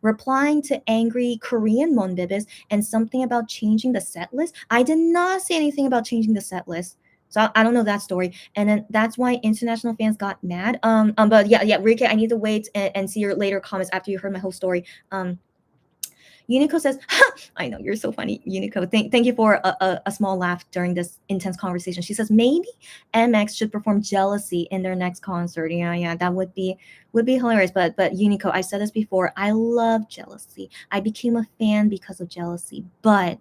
Replying to angry Korean Monbibis and something about changing the set list. I did not say anything about changing the set list. So I don't know that story. And then that's why international fans got mad. But yeah, Rike, I need to wait and see your later comments after you heard my whole story. Unico says, I know, you're so funny, Unico. Thank you for a small laugh during this intense conversation. She says, maybe MX should perform Jealousy in their next concert. Yeah, that would be hilarious. But Unico, I said this before, I love Jealousy. I became a fan because of Jealousy, but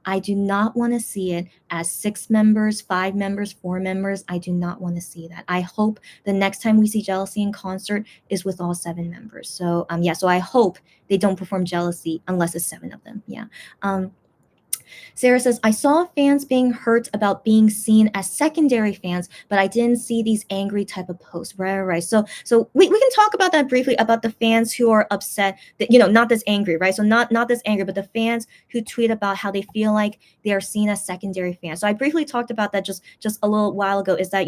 I do not want to see it as 6 members, 5 members, 4 members. I do not want to see that. I hope the next time we see Jealousy in concert is with all 7 members. So so I hope they don't perform Jealousy unless it's 7 of them. Yeah. Sarah says, I saw fans being hurt about being seen as secondary fans, but I didn't see these angry type of posts. Right. So we can talk about that briefly, about the fans who are upset that, not this angry, right? So not this angry, but the fans who tweet about how they feel like they are seen as secondary fans. So I briefly talked about that just a little while ago, is that,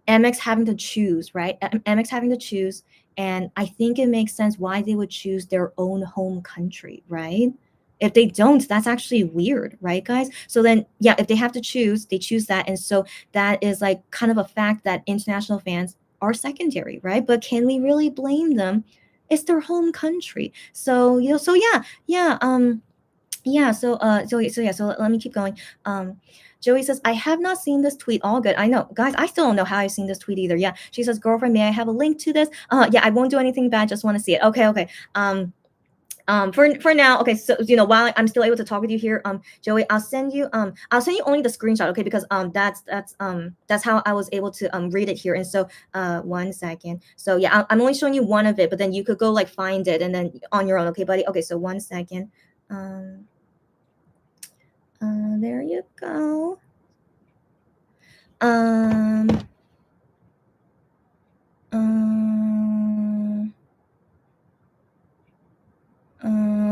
MX having to choose, right? MX having to choose. And I think it makes sense why they would choose their own home country, right? If they don't, that's actually weird, right, guys? So then, if they have to choose, they choose that. And so that is like kind of a fact that international fans are secondary, right? But can we really blame them? It's their home country. So, so let me keep going. Joey says, I have not seen this tweet. All good. I know, guys, I still don't know how I've seen this tweet either. Yeah. She says, girlfriend, may I have a link to this? I won't do anything bad. Just want to see it. Okay. For now, okay, so while I'm still able to talk with you here, Joey, I'll send you only the screenshot, okay, because that's how I was able to read it here. And so 1 second. So yeah, I'm only showing you one of it, but then you could go like find it and then on your own, okay, buddy? Okay, so 1 second. There you go.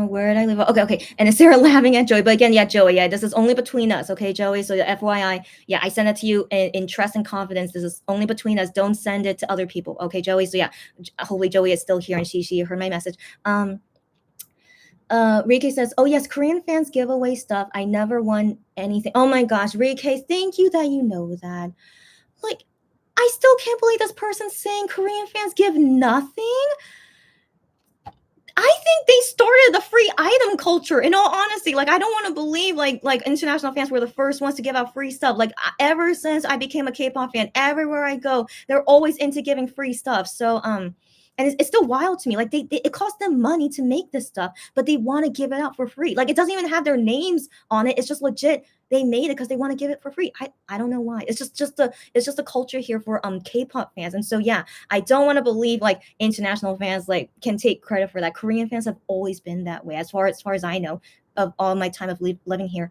Where did I leave? Okay. And is Sarah laughing at Joey? But again, Joey, this is only between us, okay, Joey? So FYI, I send it to you in trust and confidence. This is only between us. Don't send it to other people, okay, Joey? So hopefully Joey is still here and she heard my message. Rike says, oh yes, Korean fans give away stuff. I never won anything. Oh my gosh, Rike, thank you that you know that. Like, I still can't believe this person's saying Korean fans give nothing. I think they started the free item culture, in all honesty. Like, I don't want to believe like international fans were the first ones to give out free stuff. Like, ever since I became a K-pop fan, everywhere I go, they're always into giving free stuff. So and it's still wild to me. Like, it costs them money to make this stuff, but they want to give it out for free. Like, it doesn't even have their names on it. It's just legit. They made it because they want to give it for free. I don't know why. It's just a culture here for K-pop fans. And so I don't want to believe like international fans like can take credit for that. Korean fans have always been that way, as far as I know, of all my time of living here.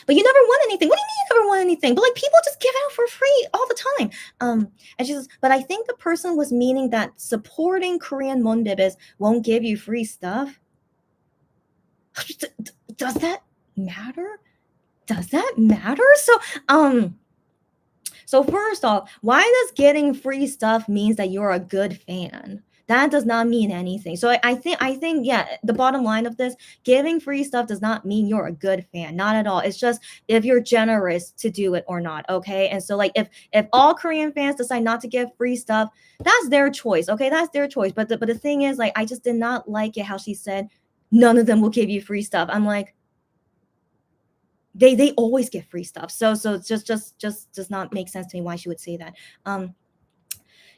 But you never won anything. What do you mean you never won anything? But like, people just give out for free all the time. And she says, but I think the person was meaning that supporting Korean Monbibis won't give you free stuff. Does that matter? So first off, why does getting free stuff means that you're a good fan? That does not mean anything. So I think yeah, the bottom line of this, giving free stuff does not mean you're a good fan. Not at all. It's just if you're generous to do it or not, okay? And so like if all Korean fans decide not to give free stuff, that's their choice, okay? That's their choice. But the thing is, like, I just did not like it how she said none of them will give you free stuff. I'm like, they always get free stuff. So it's just does not make sense to me why she would say that.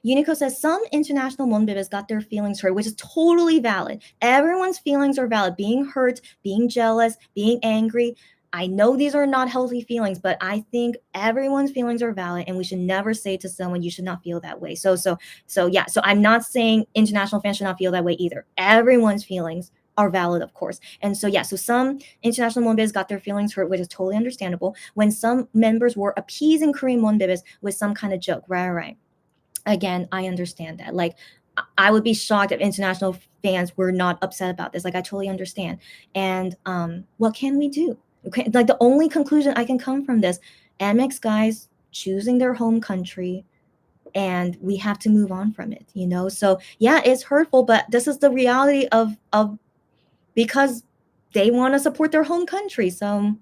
Unico says some international Monbibis got their feelings hurt, which is totally valid. Everyone's feelings are valid. Being hurt, being jealous, being angry. I know these are not healthy feelings, but I think everyone's feelings are valid, and we should never say to someone you should not feel that way. So yeah. So I'm not saying international fans should not feel that way either. Everyone's feelings are valid, of course. And so yeah, so some international Monbibis got their feelings hurt, which is totally understandable. When some members were appeasing Korean Monbibis with some kind of joke, right. Again, I understand that. Like, I would be shocked if international fans were not upset about this. Like, I totally understand. And what can we do? Okay, like the only conclusion I can come from this, MX guys choosing their home country, and we have to move on from it. So yeah, it's hurtful, but this is the reality of because they want to support their home country. So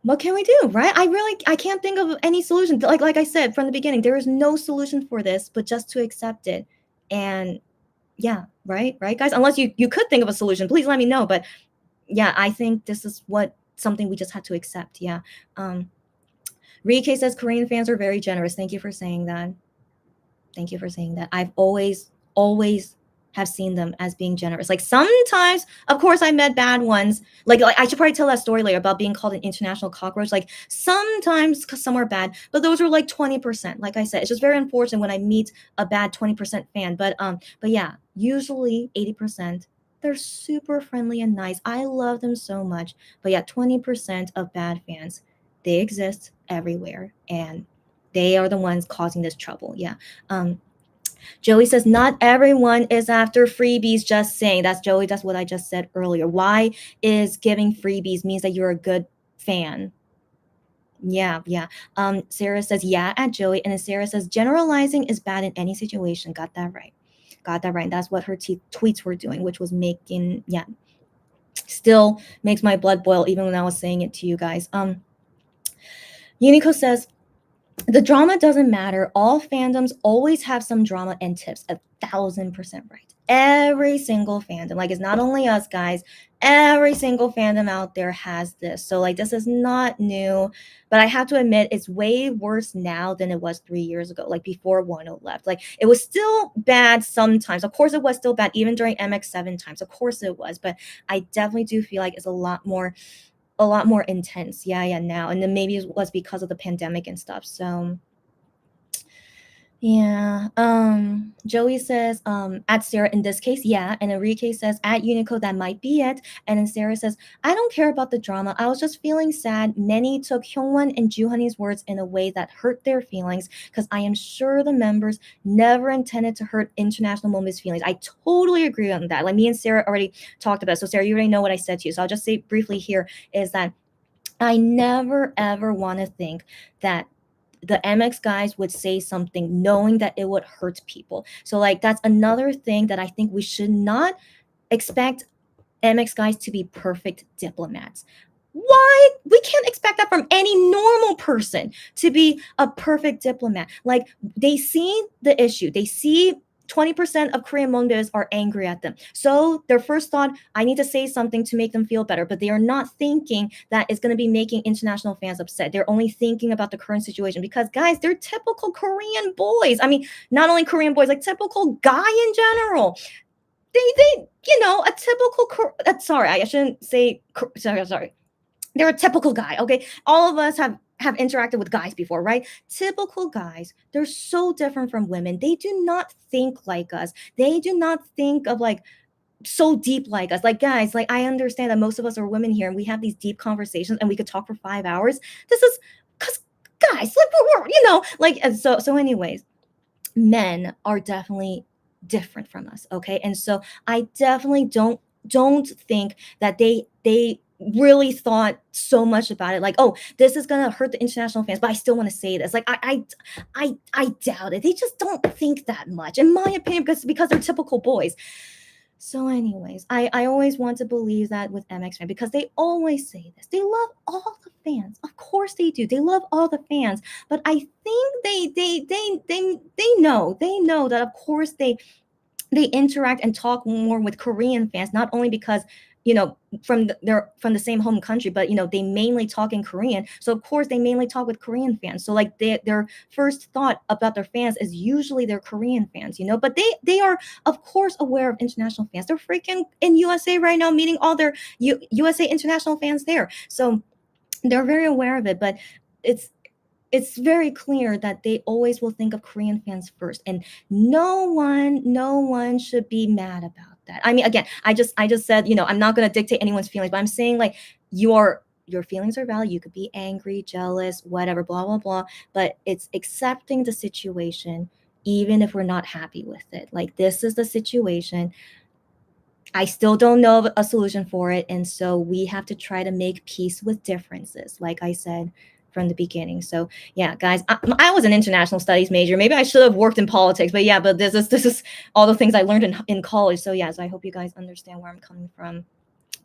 what can we do, right? I can't think of any solution. Like I said from the beginning, there is no solution for this but just to accept it. And yeah, right, guys. Unless you could think of a solution, please let me know. But yeah, I think this is something we just have to accept. Yeah. Rike says Korean fans are very generous. Thank you for saying that. Thank you for saying that. I've always have seen them as being generous. Like sometimes, of course, I met bad ones. Like I should probably tell that story later about being called an international cockroach. Like sometimes some are bad, but those are like 20%. Like I said, it's just very unfortunate when I meet a bad 20% fan. But yeah, usually 80%. They're super friendly and nice. I love them so much. But yeah, 20% of bad fans, they exist everywhere, and they are the ones causing this trouble. Yeah. Joey says, not everyone is after freebies, just saying. That's Joey. That's what I just said earlier. Why is giving freebies means that you're a good fan? Yeah. Sarah says, yeah, at Joey. And then Sarah says, generalizing is bad in any situation. Got that right. That's what her tweets were doing, which was making, yeah, still makes my blood boil even when I was saying it to you guys. Unico says, the drama doesn't matter. All fandoms always have some drama and tips. 1,000% right. Every single fandom, like it's not only us guys, every single fandom out there has this. So like this is not new, but I have to admit it's way worse now than it was 3 years ago, like before Wano left. Like it was still bad sometimes. Of course it was still bad even during MX7 times. Of course it was, but I definitely do feel like it's a lot more intense. Yeah, now. And then maybe it was because of the pandemic and stuff. So yeah. Joey says, at Sarah in this case, yeah. And Enrique says, at Unico, that might be it. And then Sarah says, I don't care about the drama. I was just feeling sad. Many took Hyungwon and Juhani's words in a way that hurt their feelings because I am sure the members never intended to hurt International Moment's feelings. I totally agree on that. Like me and Sarah already talked about it. So Sarah, you already know what I said to you. So I'll just say briefly here is that I never ever want to think that the MX guys would say something knowing that it would hurt people. So like that's another thing that I think we should not expect MX guys to be perfect diplomats. Why? We can't expect that from any normal person to be a perfect diplomat. Like they see the issue. They see 20% of Korean Monbibis are angry at them. So their first thought, I need to say something to make them feel better. But they are not thinking that it's going to be making international fans upset. They're only thinking about the current situation because, guys, they're typical Korean boys. I mean, not only Korean boys, like typical guy in general. They a typical, sorry, I shouldn't say, sorry. They're a typical guy, okay? All of us have interacted with guys before, right? Typical guys, they're so different from women. They do not think like us. They do not think of like so deep like us. Like guys, like I understand that most of us are women here and we have these deep conversations and we could talk for 5 hours. This is because guys, like we're like and so anyways, men are definitely different from us, okay? And so I definitely don't think that they really thought so much about it, like, oh, this is gonna hurt the international fans, but I still want to say this. Like, I doubt it. They just don't think that much, in my opinion, because they're typical boys. So, anyways, I always want to believe that with MX fan, because they always say this. They love all the fans. Of course they do. They love all the fans. But I think they know that, of course, they interact and talk more with Korean fans, not only because, they're from the same home country, but they mainly talk in Korean. So of course they mainly talk with Korean fans. So like their first thought about their fans is usually their Korean fans, but they are of course aware of international fans. They're freaking in USA right now, meeting all their USA international fans there. So they're very aware of it, but it's it's very clear that they always will think of Korean fans first, and no one should be mad about that. I mean, again, I just said, I'm not going to dictate anyone's feelings, but I'm saying, like, your feelings are valid. You could be angry, jealous, whatever, blah blah blah, but it's accepting the situation even if we're not happy with it. Like, this is the situation. I still don't know of a solution for it. And so we have to try to make peace with differences, like I said from the beginning. So yeah, guys, I was an international studies major. Maybe I should have worked in politics, but yeah, but this is all the things I learned in college. So yes, I hope you guys understand where I'm coming from.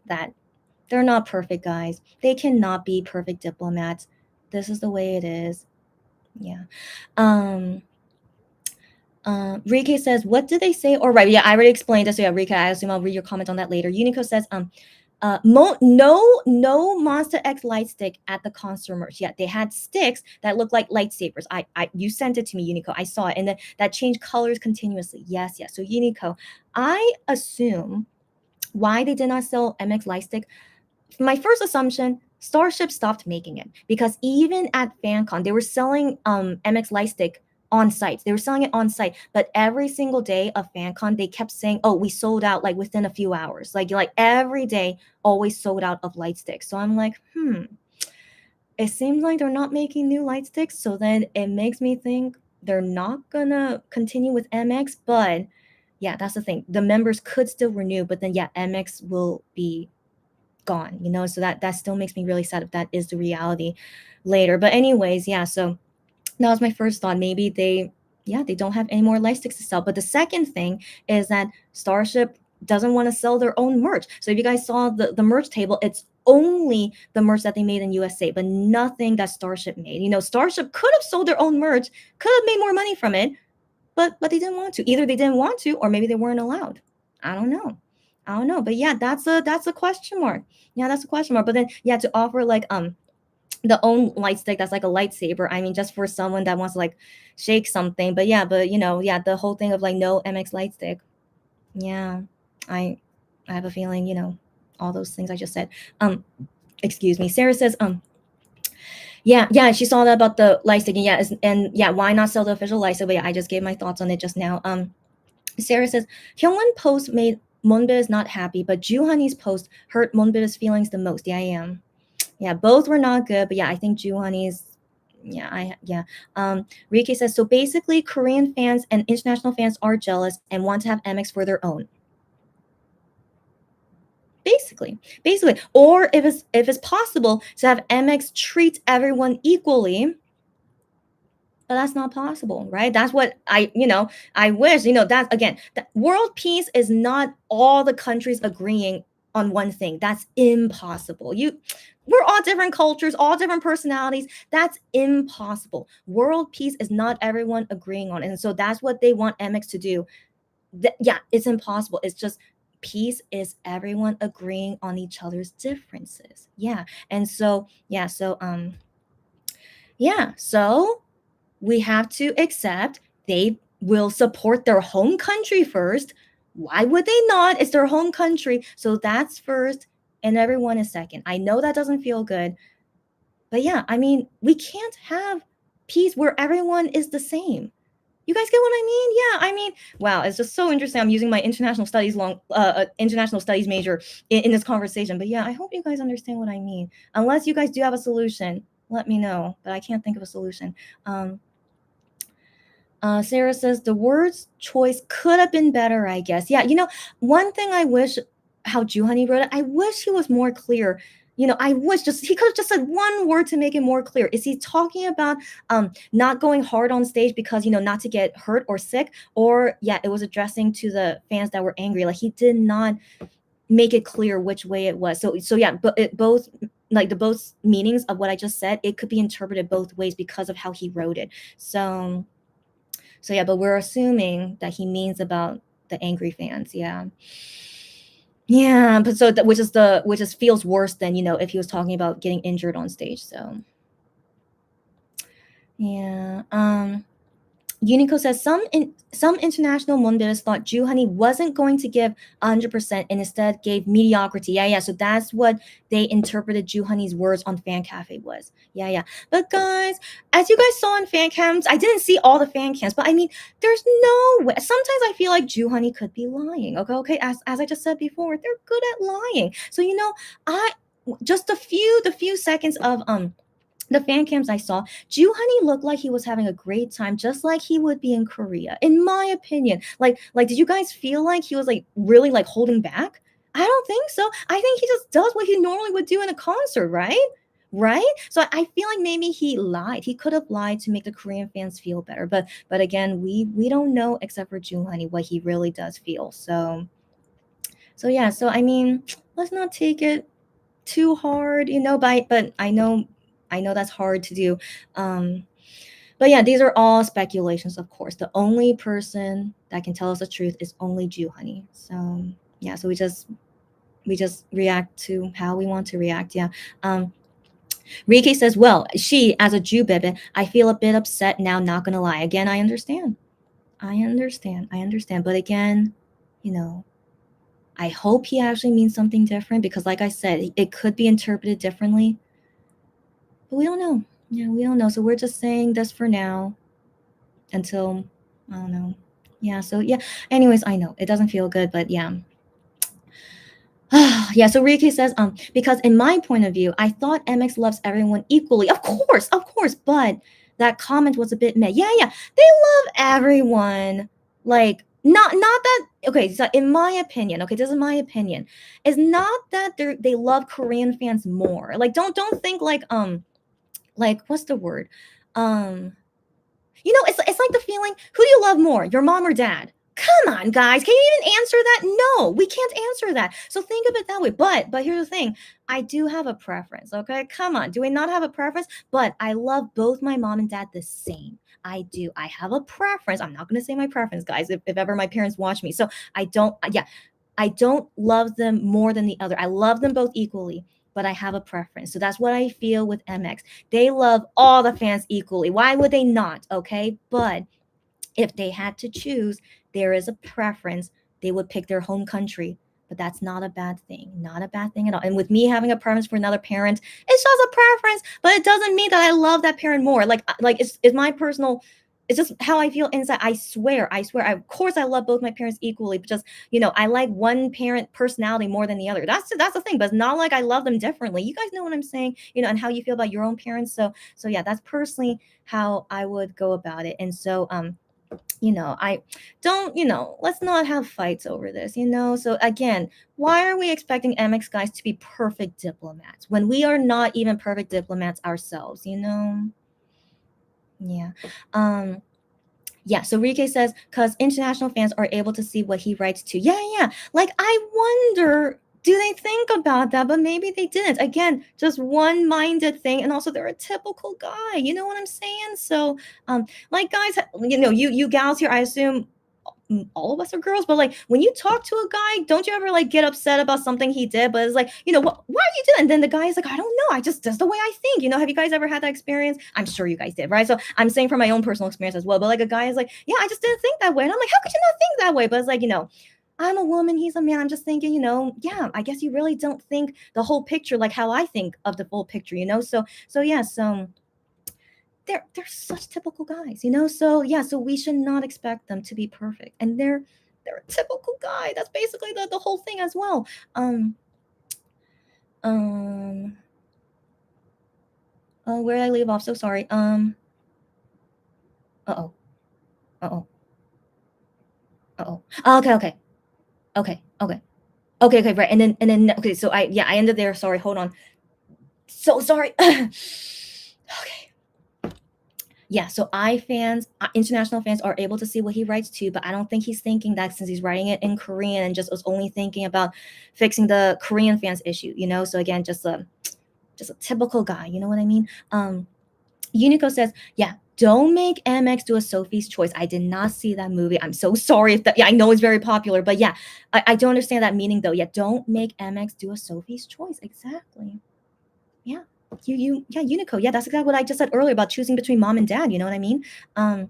That they're not perfect, guys. They cannot be perfect diplomats. This is the way it is. Yeah. Um Rike says, what did they say? Or right, yeah, I already explained this. So yeah, Rike, I assume I'll read your comment on that later. Unico says, no Monster X light stick at the concert merch. Yeah, they had sticks that look like lightsabers. You sent it to me, Unico. I saw it, and that changed colors continuously. Yes. So Unico, I assume why they did not sell MX light stick. My first assumption, Starship stopped making it, because even at FanCon, they were selling MX Lightstick on site. They were selling it on site, but every single day of FanCon, they kept saying, "Oh, we sold out like within a few hours." Like every day, always sold out of Lightstick. So I'm like, it seems like they're not making new Lightsticks. So then it makes me think they're not gonna continue with MX. But yeah, that's the thing. The members could still renew, but then yeah, MX will be gone, so that still makes me really sad if that is the reality later. But anyways, yeah, so that was my first thought. Maybe they don't have any more light sticks to sell. But the second thing is that Starship doesn't want to sell their own merch. So if you guys saw the merch table, it's only the merch that they made in USA, but nothing that Starship made. Starship could have sold their own merch, could have made more money from it, but they didn't want to. Either they didn't want to, or maybe they weren't allowed. I don't know. But yeah, that's a question mark. Yeah, that's a question mark. But then yeah, to offer like the own light stick that's like a lightsaber. I mean, just for someone that wants to like shake something. But yeah, yeah, the whole thing of like no MX light stick. Yeah, I I have a feeling, all those things I just said. Excuse me. Sarah says, yeah, she saw that about the light stick. And yeah, why not sell the official light stick? But yeah, I just gave my thoughts on it just now. Sarah says, Hyungwon post made Monbit not happy, but Juhani's post hurt Monbit's feelings the most. Yeah, I am. Yeah, both were not good, but yeah, I think Juhani's. Yeah. Riki says, so basically, Korean fans and international fans are jealous and want to have MX for their own. Basically, or if it's possible to have MX treat everyone equally. But that's not possible, right? That's what I wish, that again, that world peace is not all the countries agreeing on one thing. That's impossible. We're all different cultures, all different personalities. That's impossible. World peace is not everyone agreeing on. And so that's what they want MX to do. Yeah, it's impossible. It's just peace is everyone agreeing on each other's differences. Yeah. And so, so we have to accept they will support their home country first. Why would they not? It's their home country. So that's first, and everyone is second. I know that doesn't feel good, but yeah, I mean, we can't have peace where everyone is the same. You guys get what I mean? Yeah, I mean, wow, it's just so interesting. I'm using my international studies major in this conversation. But yeah, I hope you guys understand what I mean. Unless you guys do have a solution, let me know. But I can't think of a solution. Sarah says the words choice could have been better, I guess. Yeah, one thing I wish how Juhani wrote it, I wish he was more clear. I wish just he could have just said one word to make it more clear. Is he talking about not going hard on stage because not to get hurt or sick, or yeah, it was addressing to the fans that were angry. Like he did not make it clear which way it was. So yeah, but it both like the both meanings of what I just said, it could be interpreted both ways because of how he wrote it. So yeah, but we're assuming that he means about the angry fans. Yeah. Yeah, but so that which is feels worse than, if he was talking about getting injured on stage. So yeah. Unico says some international mundials thought Juhani wasn't going to give 100% and instead gave mediocrity. Yeah, yeah. So that's what they interpreted Juhani's words on Fan Cafe was. Yeah, yeah. But guys, as you guys saw in fan cams, I didn't see all the fan cams, but I mean, there's no way. Sometimes I feel like Juhani could be lying. Okay. As I just said before, they're good at lying. So I just the few seconds of the fan cams I saw, Juhani looked like he was having a great time, just like he would be in Korea, in my opinion. Like, did you guys feel like he was like really like holding back? I don't think so. I think he just does what he normally would do in a concert, right? Right? So I feel like maybe he lied. He could have lied to make the Korean fans feel better. But again, we don't know except for Juhani what he really does feel. So yeah. So I mean, let's not take it too hard, but I know that's hard to do. But yeah, these are all speculations, of course. The only person that can tell us the truth is only Jew Honey. So yeah, so we just react to how we want to react. Yeah. Rike says, well, she as a Jew baby, I feel a bit upset now, not gonna lie. Again, I understand. But again, you know, I hope he actually means something different because, like I said, it could be interpreted differently. But we don't know. Yeah, we don't know. So we're just saying this for now until, I don't know. Yeah, so yeah. Anyways, I know it doesn't feel good, but yeah. Yeah, so Riki says, because in my point of view, I thought MX loves everyone equally. Of course, but that comment was a bit meh. Yeah, yeah. They love everyone. Like, not that okay, so in my opinion, okay, this is my opinion, is not that they love Korean fans more. Like, don't think like what's the word? It's like the feeling, who do you love more, your mom or dad? Come on, guys. Can you even answer that? No, we can't answer that. So think of it that way. But here's the thing. I do have a preference, okay? Come on. Do I not have a preference? But I love both my mom and dad the same. I do. I have a preference. I'm not going to say my preference, guys, if ever my parents watch me. So I don't love them more than the other. I love them both equally, but I have a preference. So that's what I feel with MX. They love all the fans equally. Why would they not? Okay. But if they had to choose, there is a preference. They would pick their home country. But that's not a bad thing. Not a bad thing at all. And with me having a preference for another parent, it's just a preference, but it doesn't mean that I love that parent more. Like it's my personal, it's just how I feel inside. I swear. Of course, I love both my parents equally, but just I like one parent personality more than the other. That's the thing. But it's not like I love them differently. You guys know what I'm saying, and how you feel about your own parents. So yeah, that's personally how I would go about it. And so I don't, let's not have fights over this. So again, why are we expecting MX guys to be perfect diplomats when we are not even perfect diplomats ourselves? Yeah. Yeah, so Rike says, because international fans are able to see what he writes to. Yeah, yeah. Like, I wonder, do they think about that? But maybe they didn't. Again, just one-minded thing. And also, they're a typical guy. You know what I'm saying? So, like, guys, you gals here, I assume all of us are girls, but like when you talk to a guy, don't you ever like get upset about something he did? But it's like, why are you doing? And then the guy is like, I don't know. That's the way I think. Have you guys ever had that experience? I'm sure you guys did, right? So I'm saying from my own personal experience as well. But like a guy is like, yeah, I just didn't think that way. And I'm like, how could you not think that way? But it's like, I'm a woman, he's a man. I'm just thinking, yeah, I guess you really don't think the whole picture like how I think of the full picture. So yes, they're such typical guys. So we should not expect them to be perfect, and they're a typical guy. That's basically the whole thing as well. Where did I leave off? So sorry. Uh-oh. Uh-oh. Uh-oh. Okay, right. And then okay, so I ended there. Sorry, hold on. So sorry. Okay. Yeah, so international fans are able to see what he writes too, but I don't think he's thinking that since he's writing it in Korean and just was only thinking about fixing the Korean fans issue, you know? So again, just a typical guy, you know what I mean? Unico says, yeah, don't make MX do a Sophie's Choice. I did not see that movie. I'm so sorry if that, yeah, I know it's very popular, but yeah, I don't understand that meaning though. Yeah, don't make MX do a Sophie's Choice. Exactly. Yeah. Yeah, Unico. Yeah, that's exactly what I just said earlier about choosing between mom and dad. You know what I mean? Um,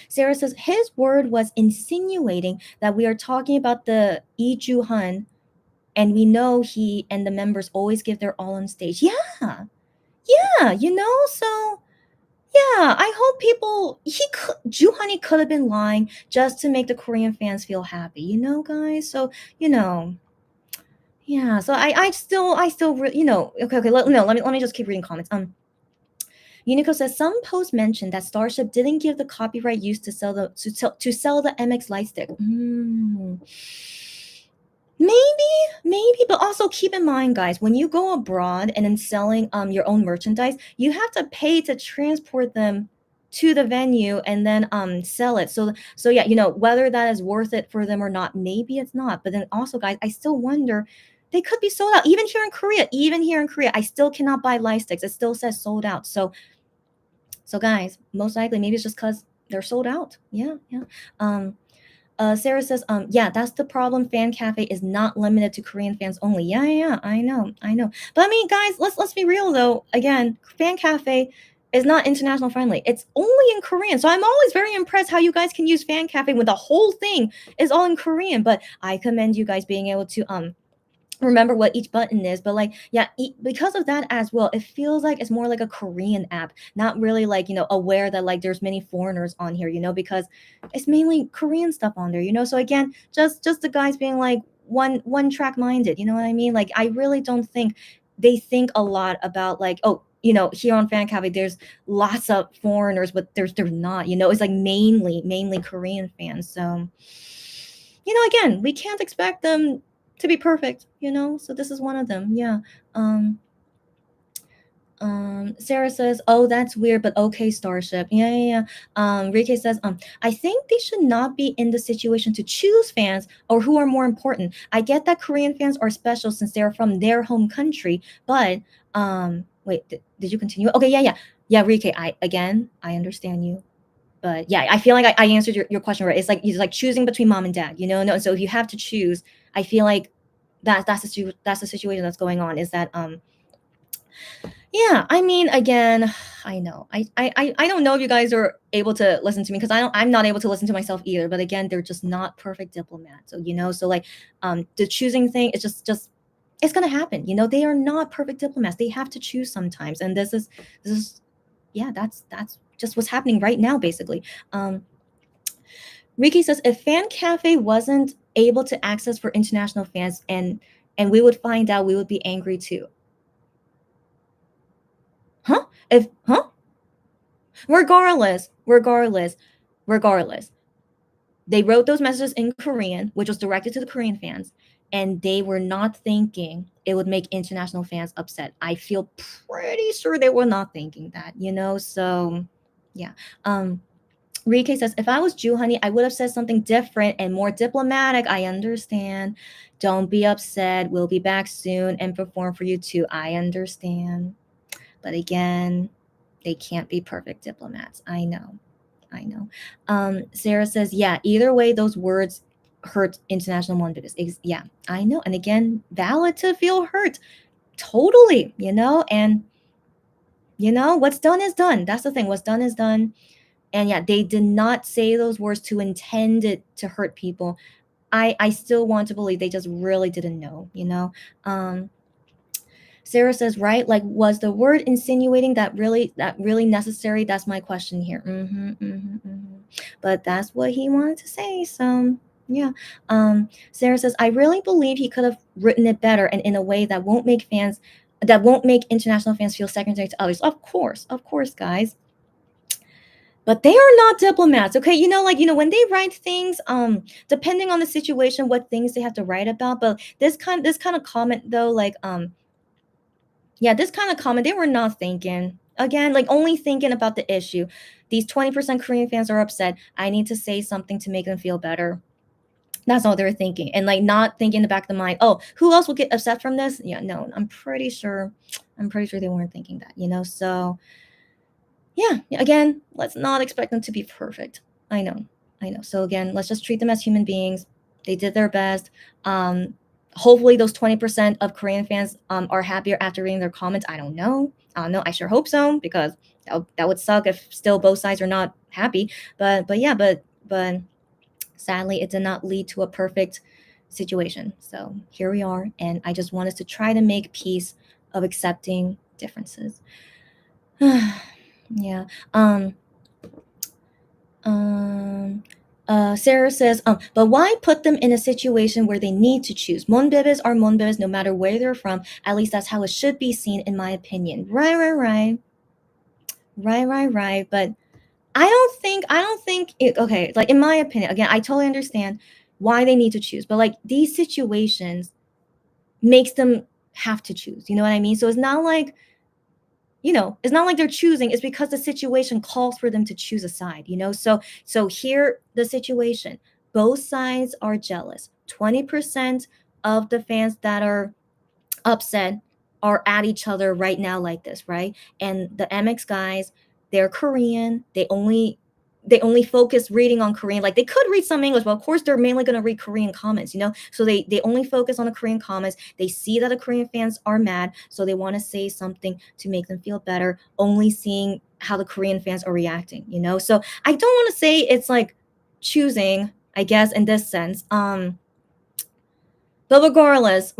Sarah says his word was insinuating that we are talking about the Lee Ju Hun, and we know he and the members always give their all on stage. Yeah, yeah, you know. So yeah, I hope people Juhani could have been lying just to make the Korean fans feel happy, you know, guys. So you know, yeah. So you know, okay. No, let me just keep reading comments. Unico says some posts mentioned that Starship didn't give the copyright use to sell the MX Lightstick. Maybe, but also keep in mind, guys, when you go abroad and then selling your own merchandise, you have to pay to transport them to the venue and then sell it. So yeah, you know, whether that is worth it for them or not, maybe it's not. But then also, guys, I still wonder they could be sold out. Even here in Korea, I still cannot buy light sticks. It still says sold out. So guys, most likely maybe it's just because they're sold out. Yeah, yeah. Sarah says, yeah, that's the problem. Fan cafe is not limited to Korean fans only. Yeah, yeah, yeah, I know. But I mean, guys, let's be real though. Again, fan cafe is not international friendly. It's only in Korean. So I'm always very impressed how you guys can use fan cafe when the whole thing is all in Korean. But I commend you guys being able to remember what each button is, but like yeah, because of that as well, it feels like it's more like a Korean app, not really like, you know, aware that like there's many foreigners on here, you know, because it's mainly Korean stuff on there, you know. So again, just the guys being like one track minded, you know what I mean? Like I really don't think they think a lot about like, oh, you know, here on Fan Cafe there's lots of foreigners, but there's not, you know, it's like mainly Korean fans. So you know, again, we can't expect them to be perfect, you know? So this is one of them. Yeah. Um Sarah says, "Oh, that's weird, but okay, Starship." Yeah, yeah, yeah. Rike says, I think they should not be in the situation to choose fans or who are more important. I get that Korean fans are special since they're from their home country, but wait, did you continue? Okay, yeah, yeah. Yeah, Rike, I understand you. But yeah, I feel like I answered your question right. It's like choosing between mom and dad, you know? No, so if you have to choose, I feel like that's the situation that's going on is that yeah, I mean again, I know. I don't know if you guys are able to listen to me because I'm not able to listen to myself either. But again, they're just not perfect diplomats. So you know, so like the choosing thing is just it's gonna happen. You know, they are not perfect diplomats. They have to choose sometimes. And this is yeah, that's just what's happening right now, basically. Riki says if Fan Cafe wasn't able to access for international fans and we would find out, we would be angry too. Huh? If huh? Regardless. They wrote those messages in Korean, which was directed to the Korean fans, and they were not thinking it would make international fans upset. I feel pretty sure they were not thinking that, you know? So yeah. Rike says, if I was Jew, honey, I would have said something different and more diplomatic. I understand. Don't be upset. We'll be back soon and perform for you too. I understand. But again, they can't be perfect diplomats. I know. Sarah says, yeah, either way, those words hurt international monitors. Yeah, I know. And again, valid to feel hurt. Totally, you know, and you know, what's done is done. That's the thing. What's done is done. And yeah, they did not say those words to intend it to hurt people. I still want to believe they just really didn't know, you know. Sarah says, right, like was the word insinuating that really necessary? That's my question here. But that's what he wanted to say. So yeah. Sarah says, I really believe he could have written it better and in a way that won't make international fans feel secondary to others. Of course, guys, but they are not diplomats, okay? You know, like, you know, when they write things, depending on the situation, what things they have to write about. But this kind of comment though, like Yeah, this kind of comment, they were not thinking. Again, like only thinking about the issue. These 20% Korean fans are upset. I need to say something to make them feel better. That's all they're thinking. And like not thinking in the back of the mind, oh, who else will get upset from this? Yeah, no, I'm pretty sure they weren't thinking that, So yeah, again, let's not expect them to be perfect. I know. I know. So again, let's just treat them as human beings. They did their best. Hopefully those 20% of Korean fans are happier after reading their comments. I don't know. I don't know. I sure hope so, because that would suck if still both sides are not happy. But yeah, but sadly it did not lead to a perfect situation. So here we are, and I just want us to try to make peace of accepting differences. Yeah. Um, Sarah says, but why put them in a situation where they need to choose? Monbebes are monbebes no matter where they're from. At least that's how it should be seen, in my opinion. Right. Right. But I don't think it, okay, like in my opinion, again, I totally understand why they need to choose, but like these situations makes them have to choose. You know what I mean? So it's not like they're choosing. It's because the situation calls for them to choose a side. So here the situation, both sides are jealous. 20% of the fans that are upset are at each other right now like this, right? And the MX guys, they're Korean. They only focus reading on Korean. Like they could read some English, but of course they're mainly going to read Korean comments. So they only focus on the Korean comments. They see that the Korean fans are mad, so they want to say something to make them feel better, only seeing how the Korean fans are reacting. So I don't want to say it's like choosing, I guess, in this sense. But regardless,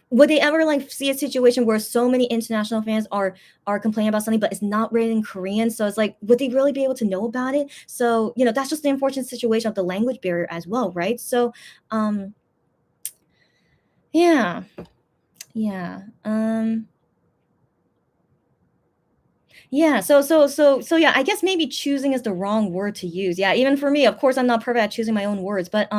would they ever like see a situation where so many international fans are complaining about something, but it's not written in Korean? So it's like, would they really be able to know about it? So that's just the unfortunate situation of the language barrier as well, right? So yeah, yeah. Yeah, so yeah, I guess maybe choosing is the wrong word to use. Yeah, even for me, of course, I'm not perfect at choosing my own words, but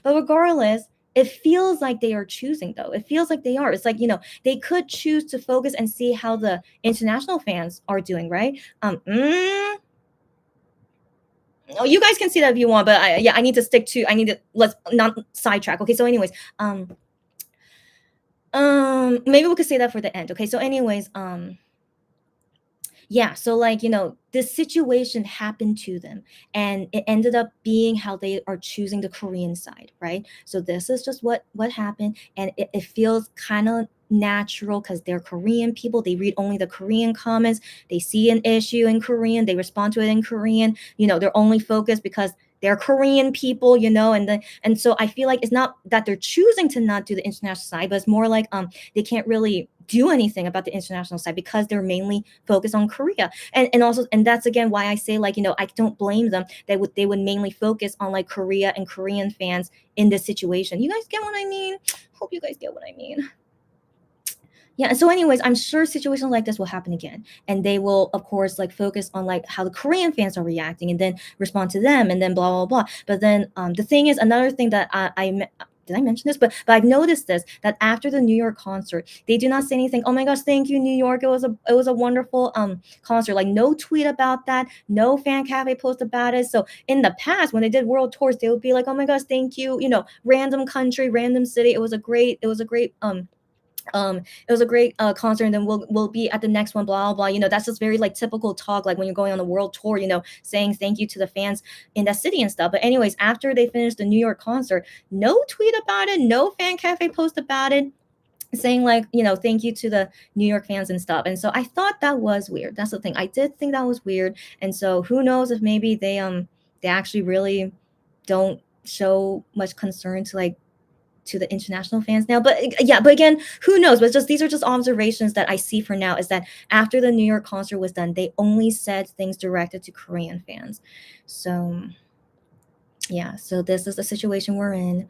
regardless, it feels like they are choosing though. It feels like they are. It's like, they could choose to focus and see how the international fans are doing, right? Oh, you guys can see that if you want, but yeah, I need to let's not sidetrack. Okay, so anyways, maybe we could say that for the end. Okay, so anyways, yeah, so like, this situation happened to them, and it ended up being how they are choosing the Korean side, right? So this is just what happened, and it feels kind of natural because they're Korean people. They read only the Korean comments. They see an issue in Korean, they respond to it in Korean. They're only focused because they're Korean people, and so I feel like it's not that they're choosing to not do the international side, but it's more like they can't really do anything about the international side because they're mainly focused on Korea. And that's again why I say, like, I don't blame them. They would mainly focus on like Korea and Korean fans in this situation. You guys get what I mean? Hope you guys get what I mean. Yeah, and so anyways, I'm sure situations like this will happen again, and they will of course like focus on like how the Korean fans are reacting and then respond to them, and then blah blah blah. But then the thing is, another thing that did I mention this? But I've noticed this, that after the New York concert, they do not say anything. Oh my gosh, thank you, New York. It was a wonderful concert. Like no tweet about that, no fan cafe post about it. So in the past, when they did world tours, they would be like, oh my gosh, thank you. Random country, random city. It was a great concert, and then we'll be at the next one, blah blah blah. That's just very like typical talk, like when you're going on a world tour, saying thank you to the fans in that city and stuff. But anyways, after they finished the New York concert, no tweet about it, no fan cafe post about it, saying like, thank you to the New York fans and stuff. And so I thought that was weird. That's the thing, I did think that was weird. And so who knows if maybe they actually really don't show much concern to the international fans now. But yeah, but again, who knows? But just these are just observations that I see for now, is that after the New York concert was done, they only said things directed to Korean fans. So yeah, so this is the situation we're in.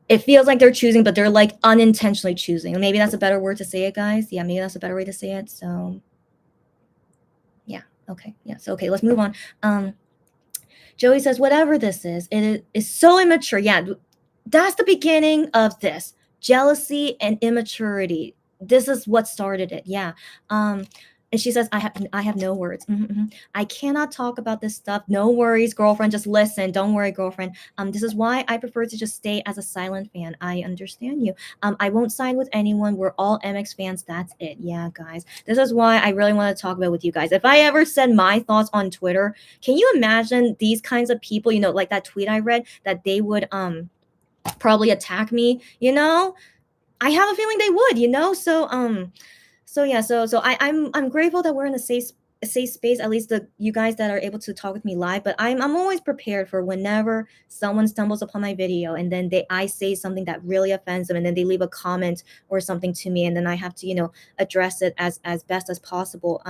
It feels like they're choosing, but they're like unintentionally choosing. Maybe that's a better word to say it, guys. Yeah, maybe that's a better way to say it. So yeah, okay. Yeah, so okay, let's move on. Joey says, whatever this is, it is so immature. Yeah, that's the beginning of this. jealousy and immaturity. This is what started it. Yeah. And she says, I have no words. I cannot talk about this stuff. No worries, girlfriend. Just listen. Don't worry, girlfriend. This is why I prefer to just stay as a silent fan. I understand you. I won't side with anyone. We're all MX fans. That's it. Yeah, guys. This is why I really want to talk about with you guys. If I ever said my thoughts on Twitter, can you imagine these kinds of people, like that tweet I read, that they would probably attack me, I have a feeling they would, so yeah, so I'm grateful that we're in a safe space, at least the you guys that are able to talk with me live. But I'm always prepared for whenever someone stumbles upon my video and then I say something that really offends them, and then they leave a comment or something to me, and then I have to address it as best as possible.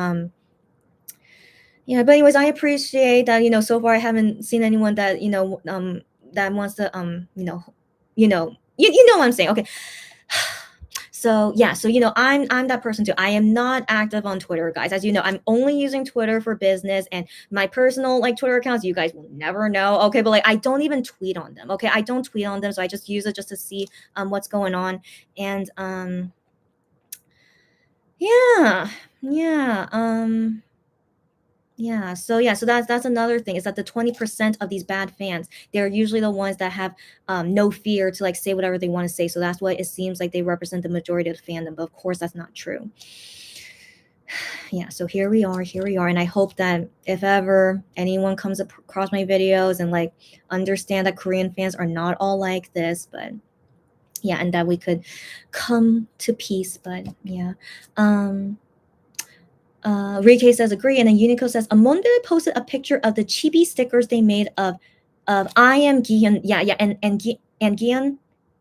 Yeah, but anyways, I appreciate that, so far I haven't seen anyone that, that wants to, you know what I'm saying. Okay. So yeah, so I'm that person too. I am not active on Twitter, guys. As you know, I'm only using Twitter for business, and my personal Twitter accounts, you guys will never know. Okay, but I don't even tweet on them. Okay, I don't tweet on them, so I just use it just to see what's going on. And yeah, yeah. Yeah, so that's another thing, is that the 20% of these bad fans, they're usually the ones that have no fear to say whatever they want to say. So that's why it seems like they represent the majority of the fandom. But of course, that's not true. Yeah, so here we are, and I hope that if ever anyone comes across my videos and understand that Korean fans are not all like this, but yeah, and that we could come to peace. But yeah. Rike says agree, and then Unico says Amonde posted a picture of the chibi stickers they made of I am Gian, yeah, and Gian,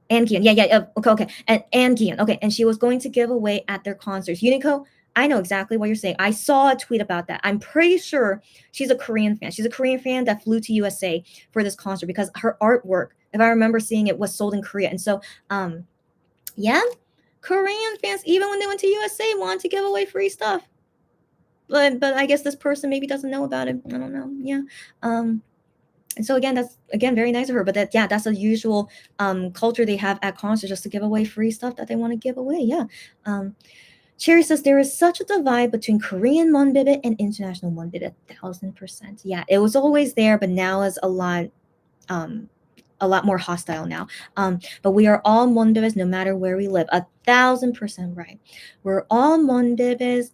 yeah, okay, and Gian, okay, and she was going to give away at their concerts. Unico, I know exactly what you're saying. I saw a tweet about that. I'm pretty sure she's a Korean fan. She's a Korean fan that flew to USA for this concert because her artwork, if I remember seeing it, was sold in Korea, and so yeah, Korean fans, even when they went to USA, wanted to give away free stuff. But I guess this person maybe doesn't know about it. I don't know. Yeah. And so again, that's very nice of her. But that's a usual culture they have at concerts, just to give away free stuff that they want to give away. Yeah. Cherry says there is such a divide between Korean monbibit and international monbibit. 1,000%. Yeah, it was always there, but now is a lot more hostile now. But we are all monbibits no matter where we live. 1,000% right. We're all monbibits.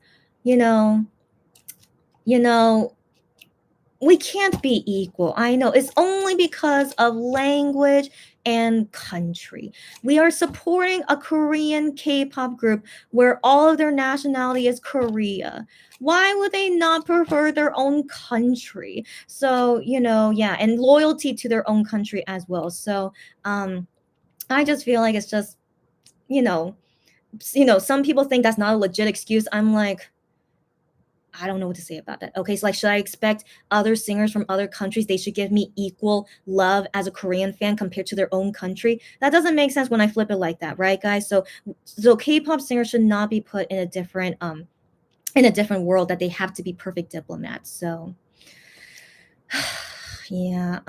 We can't be equal. I know. It's only because of language and country. We are supporting a Korean K-pop group where all of their nationality is Korea. Why would they not prefer their own country? So, yeah, and loyalty to their own country as well. So, I just feel like it's just, some people think that's not a legit excuse. I'm like, I don't know what to say about that. Okay, so should I expect other singers from other countries, they should give me equal love as a Korean fan compared to their own country? That doesn't make sense when I flip it like that, right, guys? So K-pop singers should not be put in a different world that they have to be perfect diplomats. So yeah.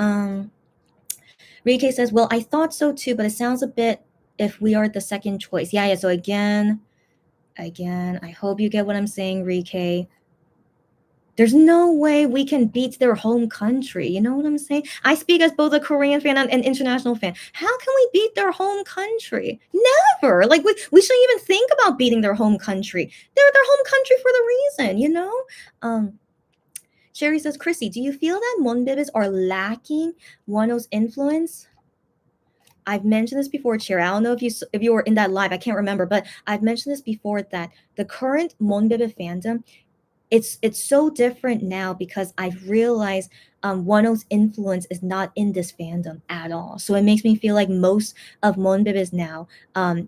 Rike says, well, I thought so too, but it sounds a bit if we are the second choice. Yeah. So again, I hope you get what I'm saying, Rike. There's no way we can beat their home country. You know what I'm saying? I speak as both a Korean fan and an international fan. How can we beat their home country? Never. We shouldn't even think about beating their home country. They're their home country for the reason. Sherry says, Chrissy, do you feel that Monbibis are lacking Wano's influence? I've mentioned this before, Cherry. I don't know if you were in that live. I can't remember, but I've mentioned this before, that the current Monbibis fandom, it's so different now because I've realized Wano's influence is not in this fandom at all. So it makes me feel like most of Monbibis now,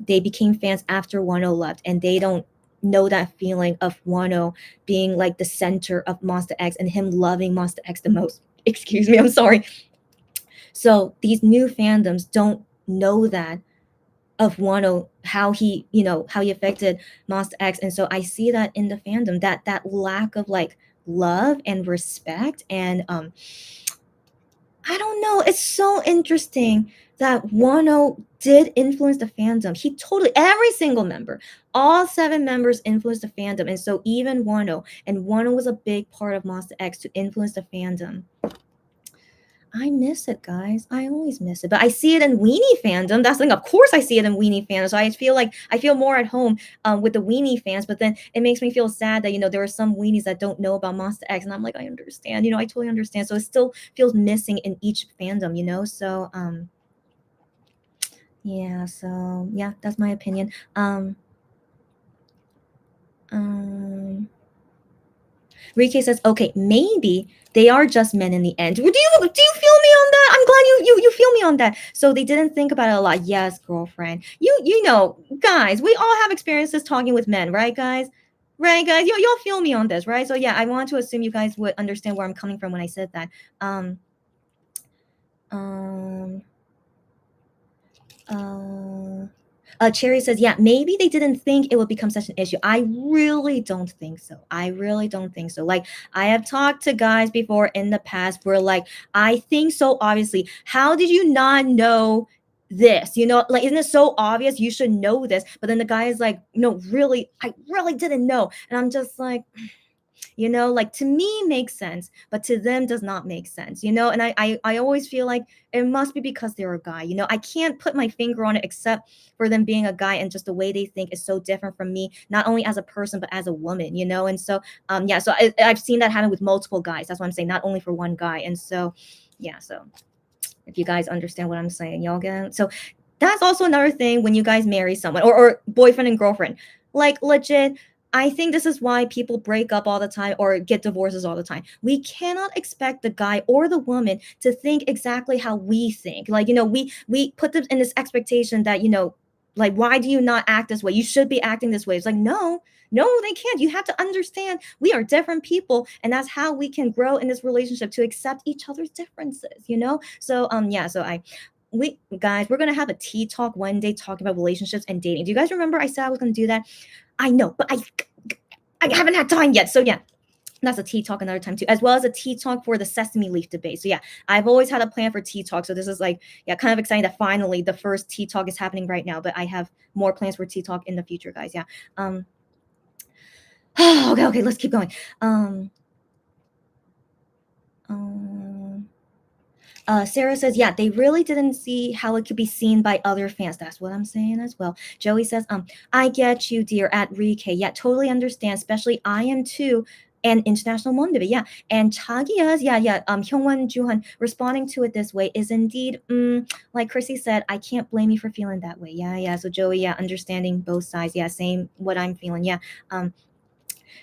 they became fans after Wano left, and they don't know that feeling of Wano being the center of Monster X and him loving Monster X the most. Excuse me, I'm sorry. So these new fandoms don't know that of Wano, how he affected Monster X. And so I see that in the fandom, that lack of love and respect, and I don't know, it's so interesting that Wano did influence the fandom. He totally, every single member, all 7 members influenced the fandom. And so even Wano, and Wano was a big part of Monster X to influence the fandom. I miss it, guys. I always miss it. But I see it in weenie fandom. That's the thing. Of course, I see it in weenie fandom. So I feel more at home with the weenie fans. But then it makes me feel sad that there are some weenies that don't know about Monster X, and I'm like, I understand. I totally understand. So it still feels missing in each fandom. So yeah. So yeah, that's my opinion. Rike says, okay, maybe they are just men in the end. Do you feel me on that? I'm glad you feel me on that. So they didn't think about it a lot. Yes, girlfriend. Guys, we all have experiences talking with men, right, guys? Right, guys? Y'all feel me on this, right? So yeah, I want to assume you guys would understand where I'm coming from when I said that. Cherry says, yeah, maybe they didn't think it would become such an issue. I really don't think so. Like, I have talked to guys before in the past where, like, I think so obviously. How did you not know this? Like, isn't it so obvious? You should know this. But then the guy is like, no, really, I really didn't know. And I'm just like, like, to me makes sense, but to them does not make sense. And I always feel like it must be because they're a guy. I can't put my finger on it except for them being a guy, and just the way they think is so different from me, not only as a person but as a woman. And so yeah, so I've seen that happen with multiple guys. That's what I'm saying, not only for one guy. And so yeah, so if you guys understand what I'm saying, y'all get it? So that's also another thing when you guys marry someone, or boyfriend and girlfriend, like, legit, I think this is why people break up all the time or get divorces all the time. We cannot expect the guy or the woman to think exactly how we think. Like, we put them in this expectation that, like, why do you not act this way? You should be acting this way. It's like, no, they can't. You have to understand we are different people, and that's how we can grow in this relationship, to accept each other's differences. So yeah, so we guys, we're gonna have a tea talk one day talking about relationships and dating. Do you guys remember I said I was gonna do that? I know, but I haven't had time yet. So yeah, that's a tea talk another time too, as well as a tea talk for the sesame leaf debate. So yeah, I've always had a plan for tea talk. So this is like, yeah, kind of exciting that finally the first tea talk is happening right now, but I have more plans for tea talk in the future, guys. Yeah. Okay, let's keep going. Sarah says, yeah, they really didn't see how it could be seen by other fans. That's what I'm saying as well. Joey says, I get you, dear, at Rike. Yeah, totally understand. Especially I am too. And international Mondavi, yeah. And Chagia's, yeah. Hyungwon Juhan responding to it this way is indeed, like Chrissy said, I can't blame you for feeling that way. Yeah. So Joey, yeah, understanding both sides. Yeah, same what I'm feeling. Yeah.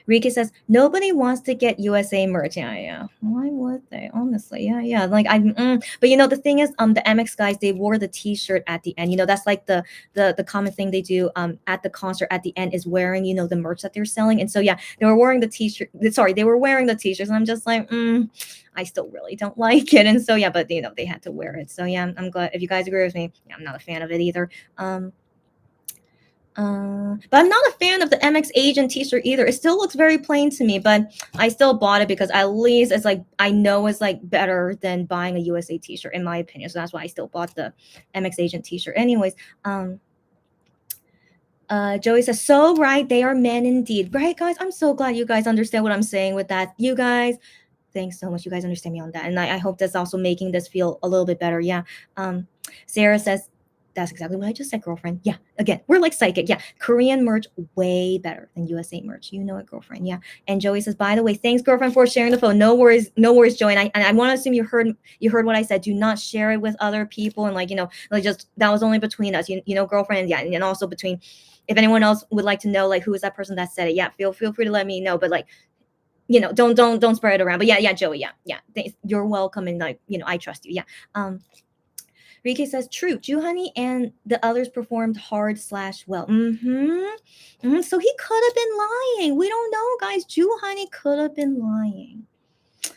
Rika says nobody wants to get USA merch. Yeah. Why would they? Honestly, yeah. Like but the thing is, the MX guys, they wore the T-shirt at the end. That's like the common thing they do at the concert at the end is wearing the merch that they're selling. And so yeah, they were wearing the T-shirt. Sorry, they were wearing the T-shirts, and I'm just like, I still really don't like it. And so yeah, but they had to wear it. So yeah, I'm glad if you guys agree with me. Yeah, I'm not a fan of it either. But I'm not a fan of the MX Agent t-shirt either. It still looks very plain to me, but I still bought it because at least it's like, I know it's like better than buying a USA t-shirt in my opinion. So that's why I still bought the MX Agent t-shirt. Anyways, Joey says, so right, they are men indeed. Right, guys? I'm so glad you guys understand what I'm saying with that. You guys, thanks so much. You guys understand me on that. And I hope that's also making this feel a little bit better. Yeah. Sarah says, that's exactly what I just said, girlfriend. Yeah, again, we're like psychic. Yeah, Korean merch way better than USA merch. You know it, girlfriend. Yeah. And Joey says, by the way, thanks, girlfriend, for sharing the phone. No worries, Joey. And I want to assume you heard what I said. Do not share it with other people, and like just that was only between us. Girlfriend. Yeah, and also between. If anyone else would like to know, like, who is that person that said it? Yeah, feel free to let me know. But like, don't spread it around. But yeah, Joey. Yeah. You're welcome, and like, I trust you. Yeah. Rike says, true. Juhani and the others performed hard/well. So he could have been lying. We don't know, guys. Juhani could have been lying.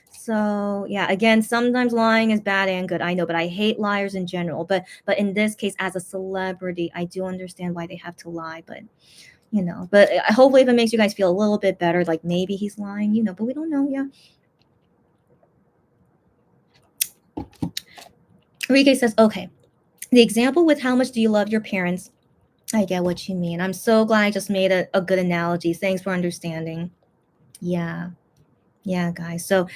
So yeah, again, sometimes lying is bad and good. I know, but I hate liars in general. But in this case, as a celebrity, I do understand why they have to lie. But but hopefully, if it makes you guys feel a little bit better, like maybe he's lying, but we don't know. Yeah. Rike says, okay, the example with how much do you love your parents? I get what you mean. I'm so glad I just made a good analogy. Thanks for understanding. Yeah. Yeah, guys. So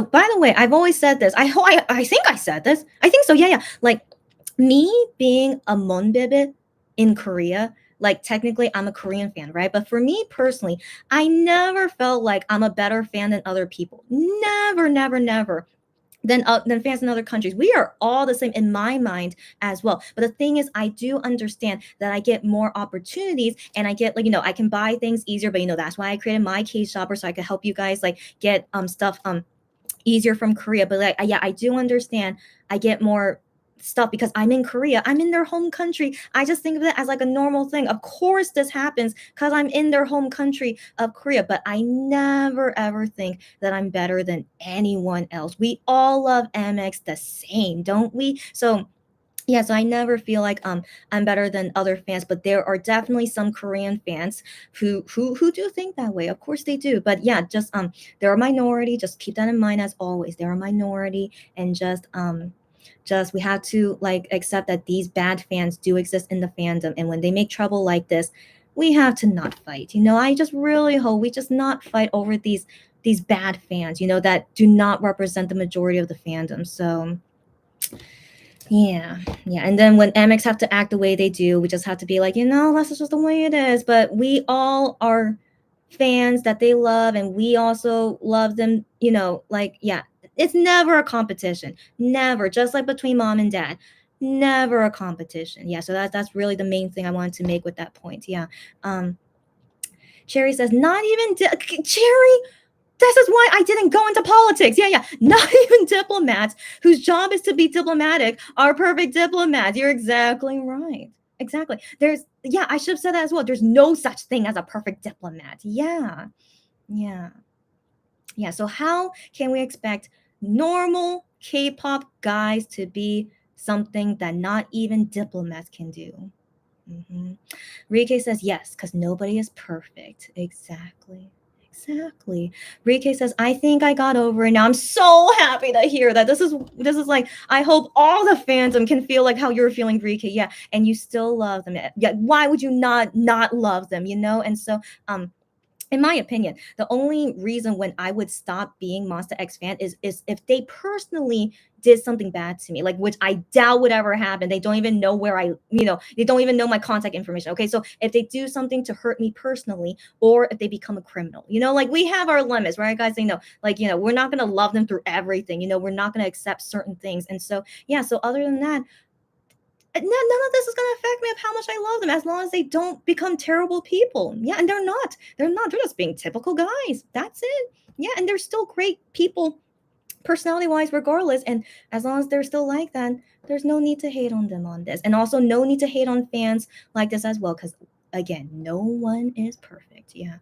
by the way, I've always said this. I think I said this. I think so. Yeah, yeah. Like me being a monbebe in Korea, like technically I'm a Korean fan, right? But for me personally, I never felt like I'm a better fan than other people. Never, never, never. Than fans in other countries. We are all the same in my mind as well. But the thing is, I do understand that I get more opportunities and I get like, I can buy things easier, but that's why I created my case shopper so I could help you guys like get stuff easier from Korea. But like, yeah, I do understand I get more stuff because I'm in Korea. I'm in their home country. I just think of it as like a normal thing. Of course, this happens because I'm in their home country of Korea, but I never ever think that I'm better than anyone else. We all love MX the same, don't we? So yeah, so I never feel like I'm better than other fans, but there are definitely some Korean fans who do think that way. Of course they do. But yeah, just they're a minority. Just keep that in mind as always. They're a minority and just we have to like accept that these bad fans do exist in the fandom and when they make trouble like this, we have to not fight. I just really hope we just not fight over these bad fans, that do not represent the majority of the fandom. So yeah, yeah. And then when MX have to act the way they do, we just have to be like, that's just the way it is. But we all are fans that they love, and we also love them, like, yeah, it's never a competition. Never. Just like between mom and dad. Never a competition. Yeah, so that's really the main thing I wanted to make with that point. Yeah. Um, Cherry says, not even Cherry. This is why I didn't go into politics. Yeah, yeah. Not even diplomats whose job is to be diplomatic are perfect diplomats. You're exactly right. Exactly. Yeah, I should have said that as well. There's no such thing as a perfect diplomat. Yeah. Yeah. Yeah. So, how can we expect normal K pop guys to be something that not even diplomats can do? Rike says yes, because nobody is perfect. Exactly. Exactly. Rike says, I think I got over it now. I'm so happy to hear that. This is like, I hope all the fandom can feel like how you're feeling, Rike. Yeah. And you still love them. Yeah. Why would you not love them? And so in my opinion, the only reason when I would stop being Monster X fan is if they personally did something bad to me, like which I doubt would ever happen. They don't even know where they don't even know my contact information. Okay, so if they do something to hurt me personally, or if they become a criminal, like we have our limits, right, guys? Like we're not gonna love them through everything. We're not gonna accept certain things, and so yeah. So other than that, none of this is going to affect me of how much I love them as long as they don't become terrible people. Yeah, and they're not. They're not. They're just being typical guys. That's it. Yeah, and they're still great people, personality wise, regardless. And as long as they're still like that, there's no need to hate on them on this. And also, no need to hate on fans like this as well, because again, no one is perfect. Yeah.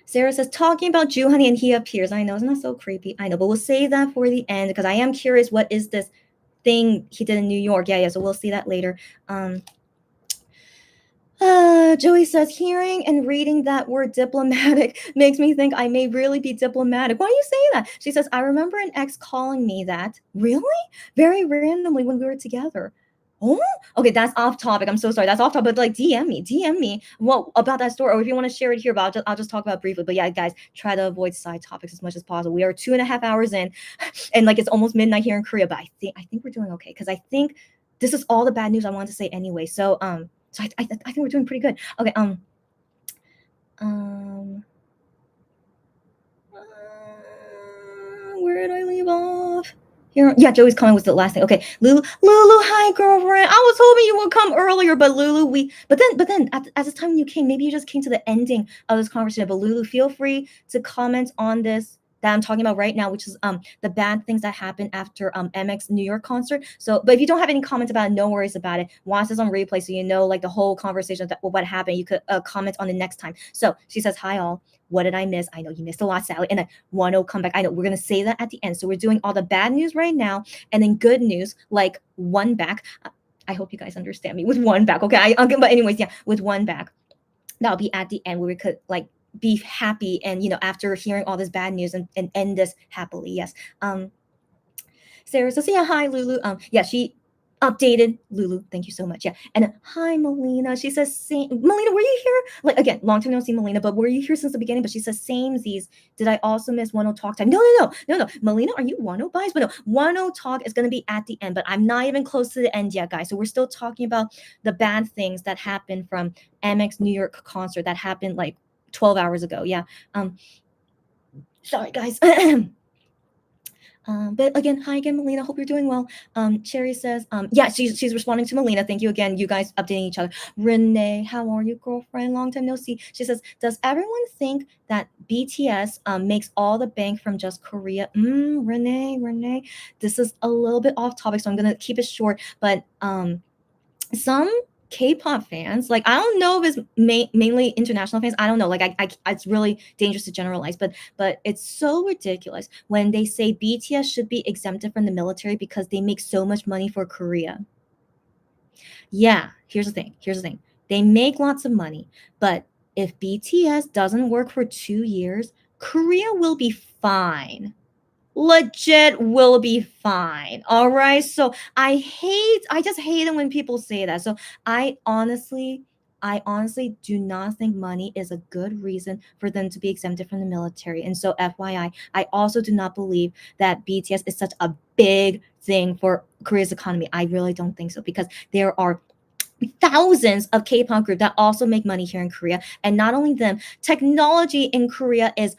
Sarah says, talking about Jew Honey and he appears. I know, isn't that so creepy? I know, but we'll save that for the end because I am curious what is this thing he did in New York. Yeah, yeah. So we'll see that later. Joey says, hearing and reading that word diplomatic makes me think I may really be diplomatic. Why do you say that? She says, I remember an ex calling me that. Really? Very randomly when we were together. Oh, okay, that's off topic. I'm so sorry. That's off topic. But like, DM me. What about that story? Or if you want to share it here, but I'll just talk about it briefly. But yeah, guys, try to avoid side topics as much as possible. We are 2.5 hours in, and like it's almost midnight here in Korea. But I think we're doing okay because I think this is all the bad news I wanted to say anyway. So I think we're doing pretty good. Okay. Um. Where did I leave off? Here, yeah, Joey's comment was the last thing. Okay, Lulu, hi girlfriend. I was hoping you would come earlier, but Lulu, but then at the time when you came, maybe you just came to the ending of this conversation. But Lulu, feel free to comment on this that I'm talking about right now, which is the bad things that happened after MX New York concert. So, but if you don't have any comments about it, no worries about it. Watch this on replay so you know like the whole conversation that what happened. You could comment on the next time. So she says, hi all. What did I miss? I know you missed a lot, Sally. And then one will come back. I know we're gonna say that at the end. So we're doing all the bad news right now, and then good news like WonBack. I hope you guys understand me with WonBack. Okay, but anyways, yeah, with WonBack, that'll be at the end where we could like be happy and after hearing all this bad news and end this happily. Yes. Sarah says, yeah, hi, Lulu. Yeah, she updated Lulu. Thank you so much. Yeah. And hi, Melina. She says, same. Melina, were you here? Like, again, long time no see, Melina, but were you here since the beginning? But she says, same Z's. Did I also miss 10 talk time? No. Melina, are you 10 bias? But no, 10 talk is going to be at the end, but I'm not even close to the end yet, guys. So we're still talking about the bad things that happened from MX New York concert that happened like 12 hours ago. Yeah. Sorry, guys. But again, hi again, Melina. Hope you're doing well. Cherry says, yeah, she's responding to Melina. Thank you again. You guys updating each other. Renee, how are you, girlfriend? Long time no see. She says, does everyone think that BTS makes all the bank from just Korea? Renee, this is a little bit off topic, so I'm gonna keep it short. But some K-pop fans, like I don't know if it's mainly international fans. I don't know. Like it's really dangerous to generalize, but it's so ridiculous when they say BTS should be exempted from the military because they make so much money for Korea. Yeah, here's the thing. They make lots of money, but if BTS doesn't work for 2 years, Korea will be fine. Legit will be fine. All right. So I just hate it when people say that. So I honestly, I honestly do not think money is a good reason for them to be exempted from the military. And so, FYI, I also do not believe that BTS is such a big thing for Korea's economy. I really don't think so because there are thousands of K-pop groups that also make money here in Korea. And not only them, technology in Korea is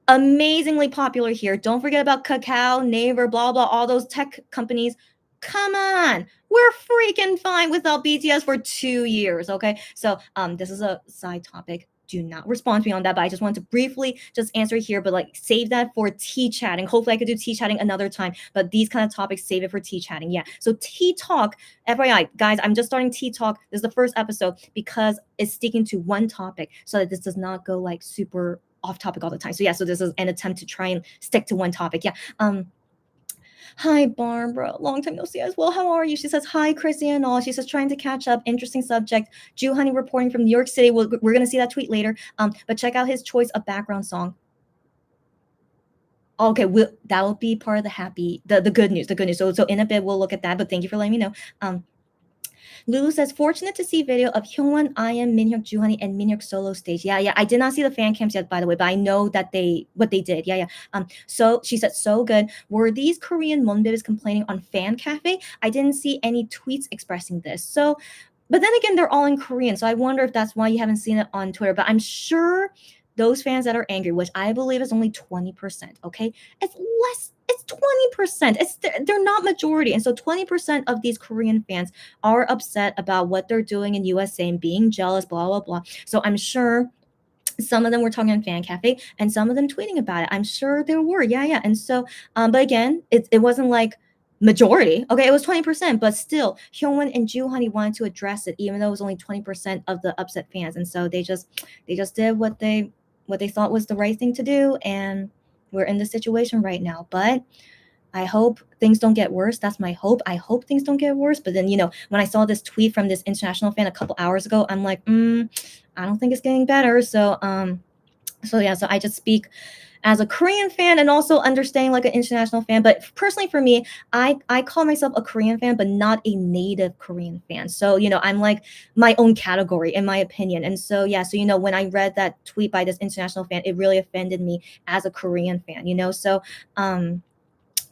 amazingly popular here. Don't forget about Kakao, Naver, blah blah, all those tech companies. Come on, we're freaking fine without BTS for 2 years. Okay, so this is a side topic. Do not respond to me on that, but I just want to briefly just answer here, but like save that for tea chatting. Hopefully I could do tea chatting another time, but these kind of topics, save it for tea chatting. Yeah. So tea talk, FYI, guys, I'm just starting tea talk. This is the first episode because it's sticking to one topic so that this does not go like super off topic all the time. So yeah, so this is an attempt to try and stick to one topic. Yeah. Hi Barbara, long time no see as well. How are you? She says hi, Chrissy and all. She says trying to catch up. Interesting subject. Jew Honey reporting from New York City. We're gonna see that tweet later. But check out his choice of background song. Okay, that will be part of the good news. The good news. So in a bit we'll look at that. But thank you for letting me know. Lulu says, fortunate to see video of Hyungwon, IM, Minhyuk, Juhani, and Minhyuk solo stage. Yeah. I did not see the fan cams yet, by the way, but I know that what they did. Yeah. So she said, so good. Were these Korean Monbibs complaining on Fan Cafe? I didn't see any tweets expressing this. So, but then again, they're all in Korean. So I wonder if that's why you haven't seen it on Twitter. But I'm sure those fans that are angry, which I believe is only 20%, okay? It's 20%. They're not majority. And so 20% of these Korean fans are upset about what they're doing in USA and being jealous, blah, blah, blah. So I'm sure some of them were talking on Fan Cafe and some of them tweeting about it. I'm sure there were. Yeah. And so, but again, it wasn't like majority. Okay, it was 20%, but still, Hyungwon and Juhani wanted to address it, even though it was only 20% of the upset fans. And so they just did what they thought was the right thing to do, and we're in this situation right now. But I hope things don't get worse. That's my hope. I hope things don't get worse. But then, when I saw this tweet from this international fan a couple hours ago, I'm like, I don't think it's getting better. So so I just speak as a Korean fan and also understanding like an international fan. But personally for me, I call myself a Korean fan, but not a native Korean fan. So, I'm like my own category in my opinion. And so, yeah, so, when I read that tweet by this international fan, it really offended me as a Korean fan, So,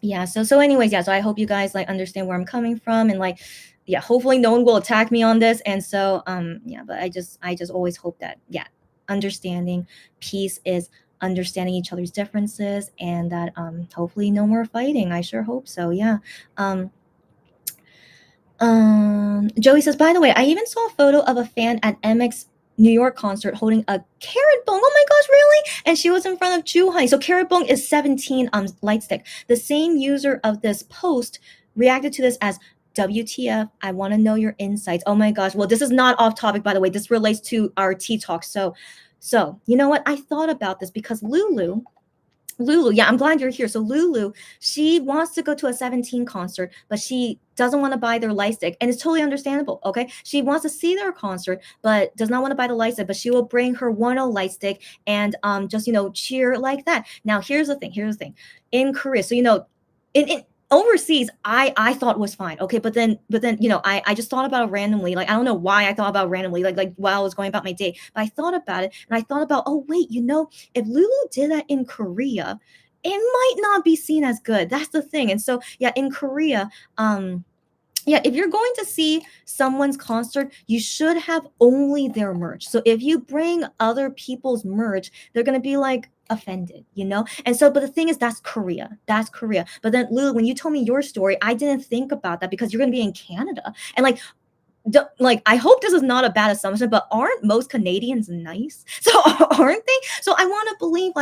yeah, so anyways, yeah, so I hope you guys like understand where I'm coming from, and like, yeah, hopefully no one will attack me on this. And so yeah, but I just always hope that, yeah, understanding, peace is understanding each other's differences, and that hopefully no more fighting. I sure hope so. Yeah. Joey says, by the way, I even saw a photo of a fan at MX New York concert holding a carrot bong. Oh my gosh, really? And she was in front of Juhani. So carrot bong is 17 light stick. The same user of this post reacted to this as WTF, I want to know your insights. Oh my gosh. Well, this is not off topic, by the way. This relates to our tea talk. So you know what? I thought about this because Lulu, yeah, I'm glad you're here. So Lulu, she wants to go to a 17 concert, but she doesn't want to buy their light stick, and it's totally understandable. Okay, she wants to see their concert, but does not want to buy the light stick. But she will bring her 10 light stick and just cheer like that. Now here's the thing. In Korea, so in overseas, I thought was fine. Okay, but then I just thought about it randomly. Like I don't know why I thought about it randomly, like while I was going about my day. But I thought about it and I thought about, oh wait, if Lulu did that in Korea, it might not be seen as good. That's the thing. And so yeah, in Korea, yeah, if you're going to see someone's concert, you should have only their merch. So if you bring other people's merch, they're going to be like offended. And so, but the thing is, that's Korea. That's Korea. But then, Lulu, when you told me your story, I didn't think about that because you're going to be in Canada. And like I hope this is not a bad assumption, but aren't most Canadians nice? So aren't they? So I want to believe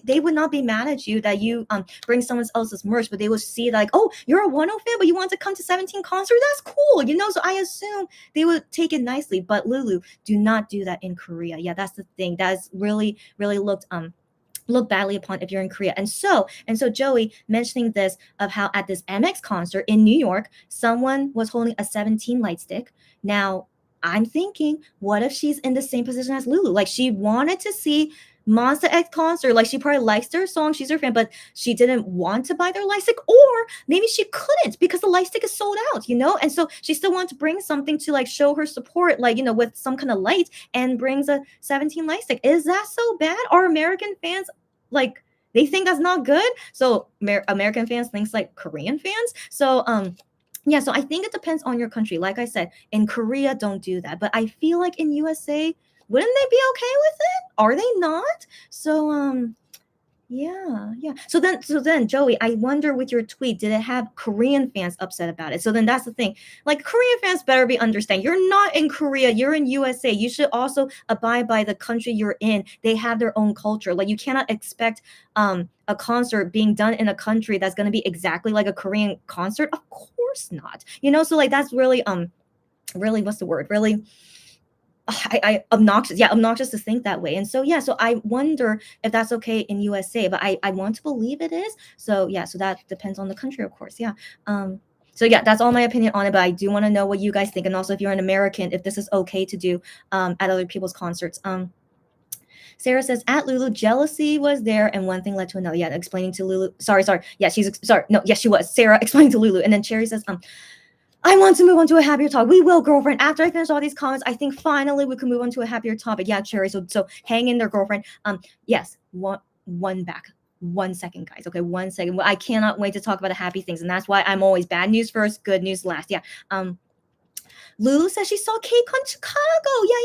they would not be mad at you that you bring someone else's merch, but they would see like, oh, you're a 10 fan, but you want to come to 17 concert. That's cool. So I assume they would take it nicely. But Lulu, do not do that in Korea. Yeah, that's the thing. That's really, really look badly upon if you're in Korea. And so Joey mentioning this of how at this MX concert in New York, someone was holding a 17 light stick. Now, I'm thinking, what if she's in the same position as Lulu? Like she wanted to see Monsta X concert, like she probably likes their song, she's their fan, but she didn't want to buy their light stick, or maybe she couldn't because the light stick is sold out. And so she still wanted to bring something to like show her support, with some kind of light, and brings a 17 light stick. Is that so bad? Are American fans like they think that's not good? So American fans thinks like Korean fans. So yeah, so I think it depends on your country. Like I said, in Korea, don't do that. But I feel like in USA, wouldn't they be okay with it? Are they not? So yeah. So then, Joey, I wonder with your tweet, did it have Korean fans upset about it? So then that's the thing. Like Korean fans better be understand. You're not in Korea, you're in USA. You should also abide by the country you're in. They have their own culture. Like you cannot expect a concert being done in a country that's going to be exactly like a Korean concert. Of course not. So like that's really what's the word? Really I obnoxious. Yeah, obnoxious to think that way. And so yeah, so I wonder if that's okay in USA, but I want to believe it is. So yeah, so that depends on the country, of course. Yeah. So yeah, that's all my opinion on it, but I do want to know what you guys think, and also if you're an American, if this is okay to do at other people's concerts. Sarah says, at Lulu, jealousy was there, and one thing led to another. Yeah, explaining to Lulu. Sorry. Yeah, sorry. No, yes, she was. Sarah explaining to Lulu. And then Cherry says, I want to move on to a happier talk. We will, girlfriend. After I finish all these comments, I think finally we can move on to a happier topic. Yeah, Cherry. So hang in there, girlfriend. Yes, one back. 1 second, guys. Okay, 1 second. I cannot wait to talk about the happy things, and that's why I'm always bad news first, good news last. Yeah. Lulu says she saw Cake on Chicago.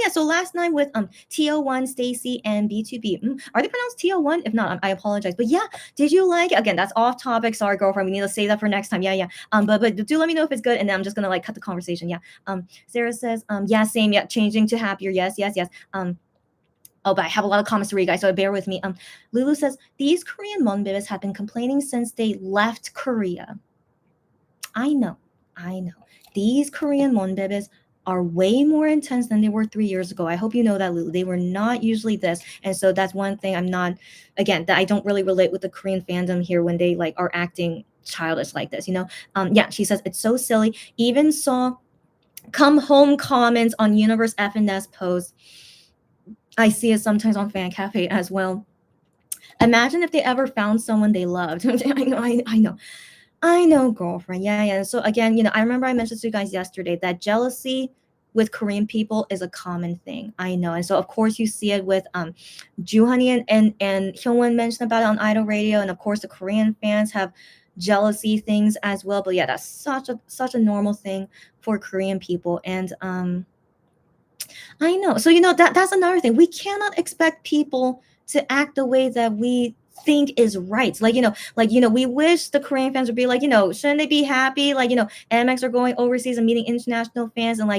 Yeah. So last night with TO1, Stacy, and B2B. Are they pronounced TO1? If not, I apologize. But yeah, did you like it? Again, that's off topic. Sorry, girlfriend. We need to save that for next time. Yeah. But do let me know if it's good, and then I'm just gonna cut the conversation. Yeah. Sarah says, yeah, same. Yeah, changing to happier. Yes. Oh, but I have a lot of comments to read, guys, so bear with me. Lulu says, these Korean monbibis have been complaining since they left Korea. I know. These Korean monbibis are way more intense than they were 3 years ago. I hope you know that, Lulu. They were not usually this. And so that's one thing that I don't really relate with the Korean fandom here when they are acting childish like this, Yeah, she says, it's so silly. Even saw come home comments on Universe F&S posts. I see it sometimes on Fan Cafe as well. Imagine if they ever found someone they loved. I know, girlfriend. Yeah. So again, I remember I mentioned to you guys yesterday that jealousy with Korean people is a common thing. I know. And so of course you see it with Juhani and Hyungwon mentioned about it on Idol Radio. And of course the Korean fans have jealousy things as well. But yeah, that's such a normal thing for Korean people. And I know. So that's another thing. We cannot expect people to act the way that we think is right. We wish the Korean fans would be like, shouldn't they be happy? MX are going overseas and meeting international fans and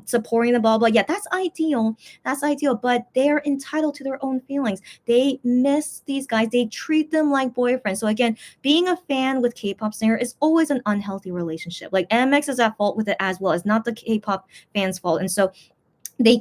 supporting the blah blah. Yeah, that's ideal. But they're entitled to their own feelings. They miss these guys. They treat them like boyfriends. So again, being a fan with K-pop singer is always an unhealthy relationship. MX is at fault with it as well. It's not the K-pop fans' fault. And so they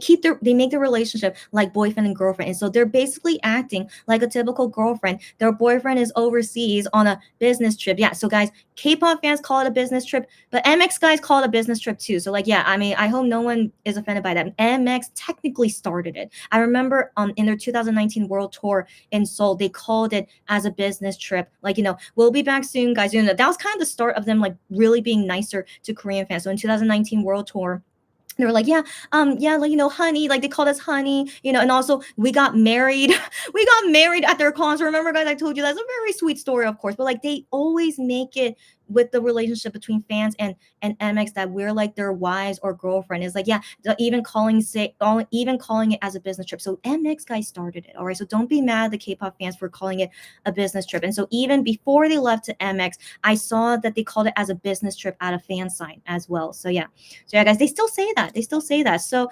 make the relationship like boyfriend and girlfriend, and so they're basically acting like a typical girlfriend. Their boyfriend is overseas on a business trip. Yeah, so guys, K-pop fans call it a business trip, but MX guys call it a business trip too. So like, yeah, I mean, I hope no one is offended by that. MX technically started it. I remember in their 2019 world tour in Seoul, they called it as a business trip, like, we'll be back soon, guys. That was kind of the start of them like really being nicer to Korean fans. So in 2019 world tour, they were like, yeah, yeah, like, honey, like they called us honey, and also we got married. We got married at their concert. Remember, guys, I told you that's a very sweet story, of course, but like they always make it with the relationship between fans and MX that we're like their wives or girlfriend. Is like, yeah, even calling it as a business trip. So MX guys started it. All right. So don't be mad at the K-pop fans for calling it a business trip. And so even before they left to MX, I saw that they called it as a business trip at a fan sign as well. So yeah, guys, they still say that. They still say that. So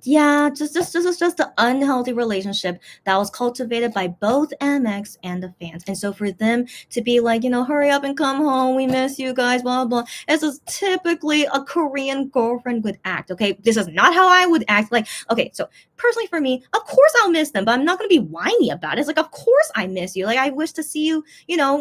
yeah, just the unhealthy relationship that was cultivated by both MX and the fans. And so for them to be like, hurry up and come home, we miss you guys, blah blah. This is typically a Korean girlfriend would act. Okay, this is not how I would act. Like, okay, so personally for me, of course I'll miss them, but I'm not gonna be whiny about it. It's like, of course I miss you. Like, I wish to see you,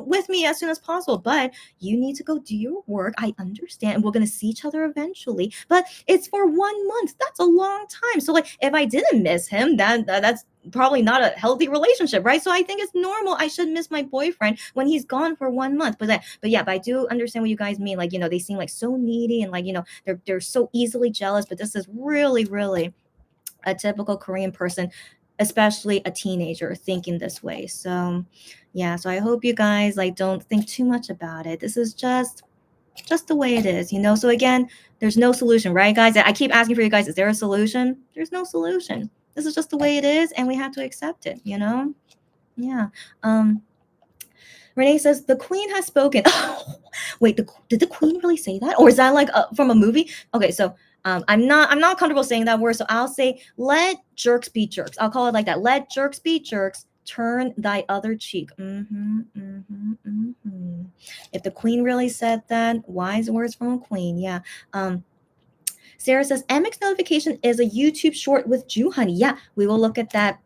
with me as soon as possible. But you need to go do your work. I understand. We're gonna see each other eventually, but it's for 1 month. That's a long time. So like, if I didn't miss him, that's probably not a healthy relationship, right? So I think it's normal. I should miss my boyfriend when he's gone for 1 month. But I do understand what you guys mean. Like, they seem like so needy and like, they're so easily jealous. But this is really, really a typical Korean person, especially a teenager, thinking this way. So yeah, so I hope you guys like don't think too much about it. This is just the way it is, So again, there's no solution, right, guys? I keep asking for you guys, is there a solution? There's no solution. This is just the way it is, and we have to accept it, Yeah. Renee says the queen has spoken. Wait, did the queen really say that, or is that like from a movie? Okay, so I'm not comfortable saying that word, so I'll say let jerks be jerks. I'll call it like that. Let jerks be jerks. Turn thy other cheek. If the queen really said that, wise words from a queen. Yeah. Sarah says MX notification is a YouTube short with Jew Honey. Yeah, we will look at that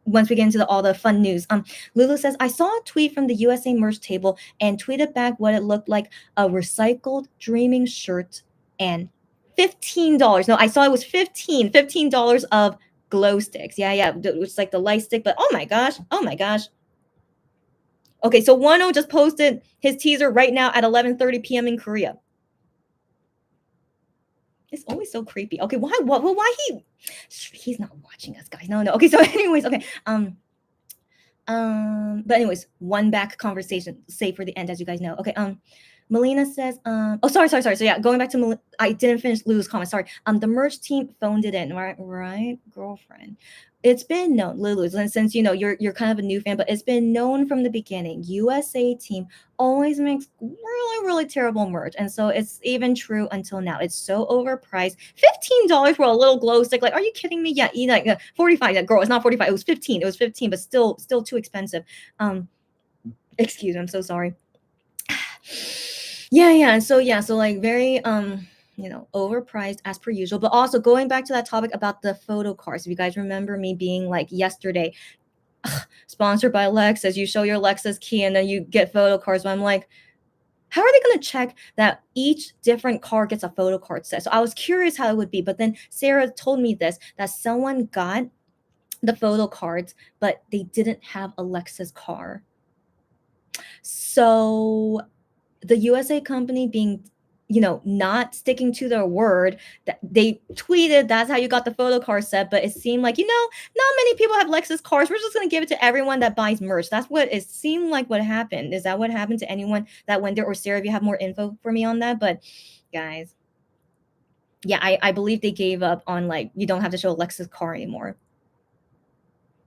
once we get into all the fun news. Lulu says, I saw a tweet from the USA merch table and tweeted back what it looked like, a recycled dreaming shirt and $15. No, I saw it was $15 of glow sticks. Yeah, it's like the light stick, but oh my gosh. Okay, so Wano just posted his teaser right now at 11:30 p.m. in Korea. It's always so creepy. Okay, why? What? Well, why he's not watching us, guys. No. Okay, so anyways, okay. But anyways, WonBack conversation. Save for the end, as you guys know. Okay. Melina says, oh, sorry. So yeah, going back to I didn't finish Lulu's comment. Sorry. The merch team phoned it in, right, girlfriend. It's been known, Lulu, since you're kind of a new fan, but it's been known from the beginning. USA team always makes really, really terrible merch, and so it's even true until now. It's so overpriced. $15 for a little glow stick. Like, are you kidding me? Yeah, like 45. Yeah, girl, it's not 45. It was 15. It was 15, but still too expensive. Excuse me. I'm so sorry. Yeah. So like very overpriced as per usual. But also going back to that topic about the photo cards. If you guys remember me being like yesterday, sponsored by Lexus, you show your Lexus key and then you get photo cards. But I'm like, how are they going to check that each different car gets a photo card set? So I was curious how it would be. But then Sarah told me this, that someone got the photo cards, but they didn't have a Lexus car. So the USA company being not sticking to their word, that they tweeted that's how you got the photo card set, but it seemed like not many people have Lexus cars, we're just going to give it to everyone that buys merch. That's what it seemed like. What happened? Is that what happened to anyone that went there? Or Sarah, if you have more info for me on that. But guys, yeah, I believe they gave up on like you don't have to show a Lexus car anymore.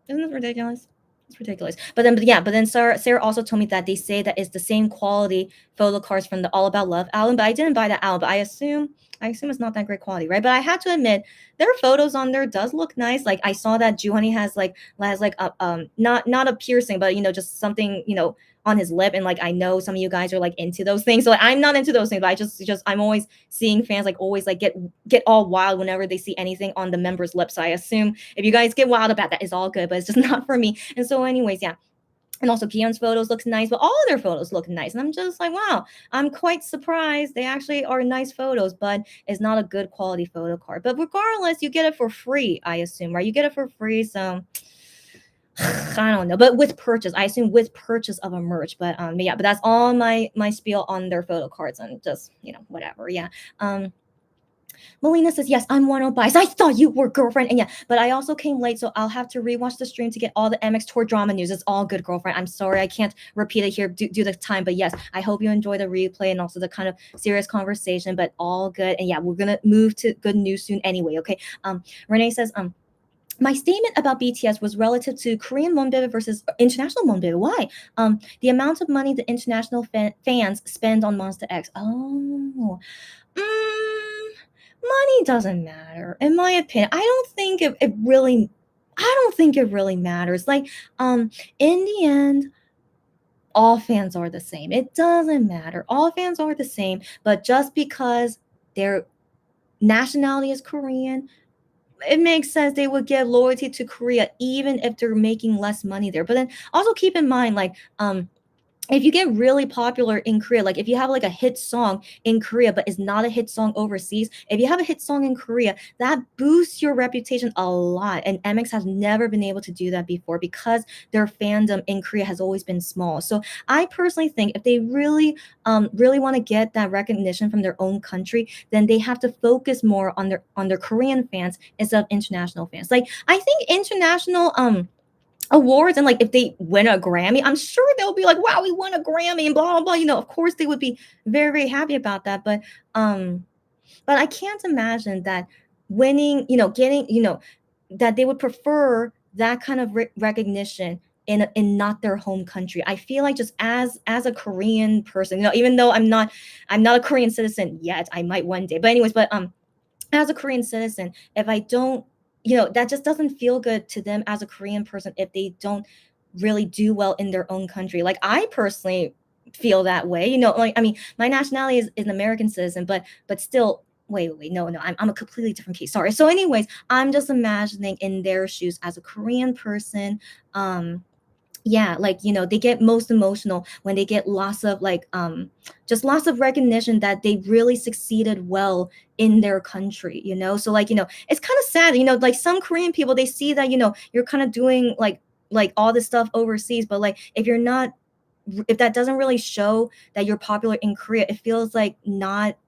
Isn't this ridiculous? It's ridiculous. But then Sarah also told me that they say that it's the same quality photo cards from the All About Love album, but I didn't buy that album. But I assume it's not that great quality, right? But I had to admit, their photos on there does look nice. Like I saw that Juhani has a not a piercing, but just something on his lip, and like I know some of you guys are like into those things. So like, I'm not into those things, but I just I'm always seeing fans like always like get all wild whenever they see anything on the member's lip. So I assume if you guys get wild about that, it's all good, but it's just not for me. And so, anyways, yeah. And also Pion's photos looks nice, but all of their photos look nice. And I'm just like, wow, I'm quite surprised. They actually are nice photos, but it's not a good quality photo card. But regardless, you get it for free, I assume, right? You get it for free, so I don't know, but with purchase, I assume with purchase of a merch. But yeah, but that's all my spiel on their photo cards, and just whatever. Yeah. Melina says, yes, I'm one of bias. I thought you were girlfriend. And yeah, but I also came late, so I'll have to rewatch the stream to get all the MX Tour drama news. It's all good, girlfriend. I'm sorry I can't repeat it here due to the time. But yes, I hope you enjoy the replay and also the kind of serious conversation, but all good. And yeah, we're going to move to good news soon anyway, okay? Renee says, my statement about BTS was relative to Korean WonBack versus international WonBack. Why? The amount of money the international fans spend on Monster X. Oh, money doesn't matter, in my opinion. I don't think it really. I don't think it really matters. Like, in the end, all fans are the same. It doesn't matter. All fans are the same. But just because their nationality is Korean, it makes sense they would give loyalty to Korea even if they're making less money there. But then also keep in mind, like, if you get really popular in Korea, like if you have like a hit song in Korea, but it's not a hit song overseas, if you have a hit song in Korea, that boosts your reputation a lot. And MX has never been able to do that before because their fandom in Korea has always been small. So I personally think if they really want to get that recognition from their own country, then they have to focus more on their Korean fans instead of international fans. Like I think international awards, and like if they win a Grammy, I'm sure they'll be like, wow, we won a Grammy and blah blah blah. Of course they would be very, very happy about that. But I can't imagine that winning, getting, that they would prefer that kind of recognition in not their home country. I feel like just as a Korean person, even though I'm not a Korean citizen yet, I might one day. But anyways, but as a Korean citizen, if I don't, that just doesn't feel good to them as a Korean person if they don't really do well in their own country. Like I personally feel that way. Like I mean, my nationality is an American citizen, but still. Wait, no, I'm a completely different case. Sorry. So, anyways, I'm just imagining in their shoes as a Korean person. Yeah, like they get most emotional when they get lots of like just lots of recognition that they really succeeded well in their country. So like it's kind of sad. Like some Korean people, they see that you're kind of doing like all this stuff overseas, but like if that doesn't really show that you're popular in Korea, it feels like not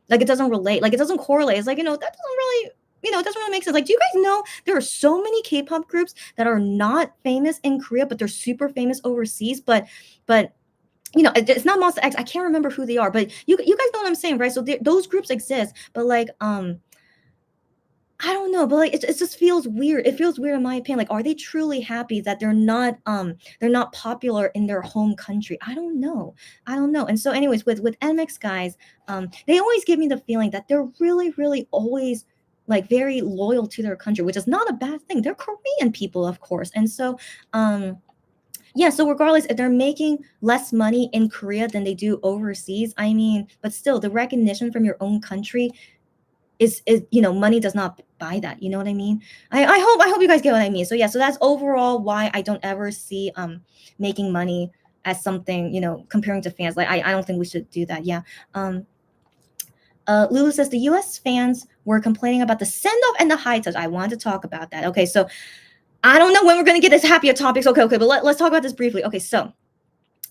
like it doesn't relate, like it doesn't correlate. It's like that doesn't really it doesn't really make sense. Like, do you guys know there are so many K-pop groups that are not famous in Korea, but they're super famous overseas? But it's not Monster X. I can't remember who they are, but you guys know what I'm saying, right? So those groups exist, but like I don't know, but like it just feels weird. It feels weird in my opinion. Like, are they truly happy that they're not popular in their home country? I don't know. And so, anyways, with MX guys, they always give me the feeling that they're really, really always like very loyal to their country, which is not a bad thing. They're Korean people, of course, and so yeah, so regardless, if they're making less money in Korea than they do overseas, I mean, but still, the recognition from your own country is money does not buy that. You know what I mean? I hope you guys get what I mean. So yeah, so that's overall why I don't ever see making money as something, comparing to fans. Like I don't think we should do that. Yeah. Lulu says the US fans were complaining about the send-off and the high touch. I wanted to talk about that. Okay, so I don't know when we're gonna get this happier topics. Okay, but let's talk about this briefly. Okay, so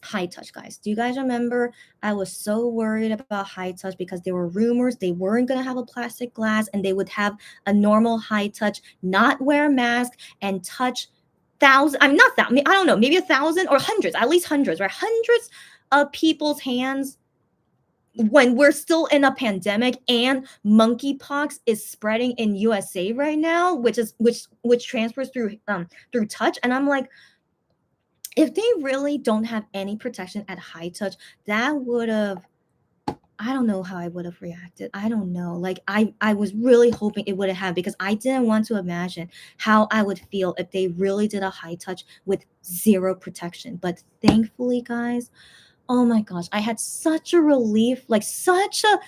high touch, guys. Do you guys remember I was so worried about high touch because there were rumors they weren't going to have a plastic glass and they would have a normal high touch, not wear a mask and touch thousands. I'm not that. I mean, I don't know, maybe 1,000 or hundreds, at least hundreds, right? Hundreds of people's hands when we're still in a pandemic and monkeypox is spreading in USA right now, which transfers through touch. And I'm like, if they really don't have any protection at high touch, that would have I don't know how I would have reacted. I don't know. Like I was really hoping it wouldn't have, because I didn't want to imagine how I would feel if they really did a high touch with zero protection. But thankfully, guys, oh my gosh, I had such a relief, like such a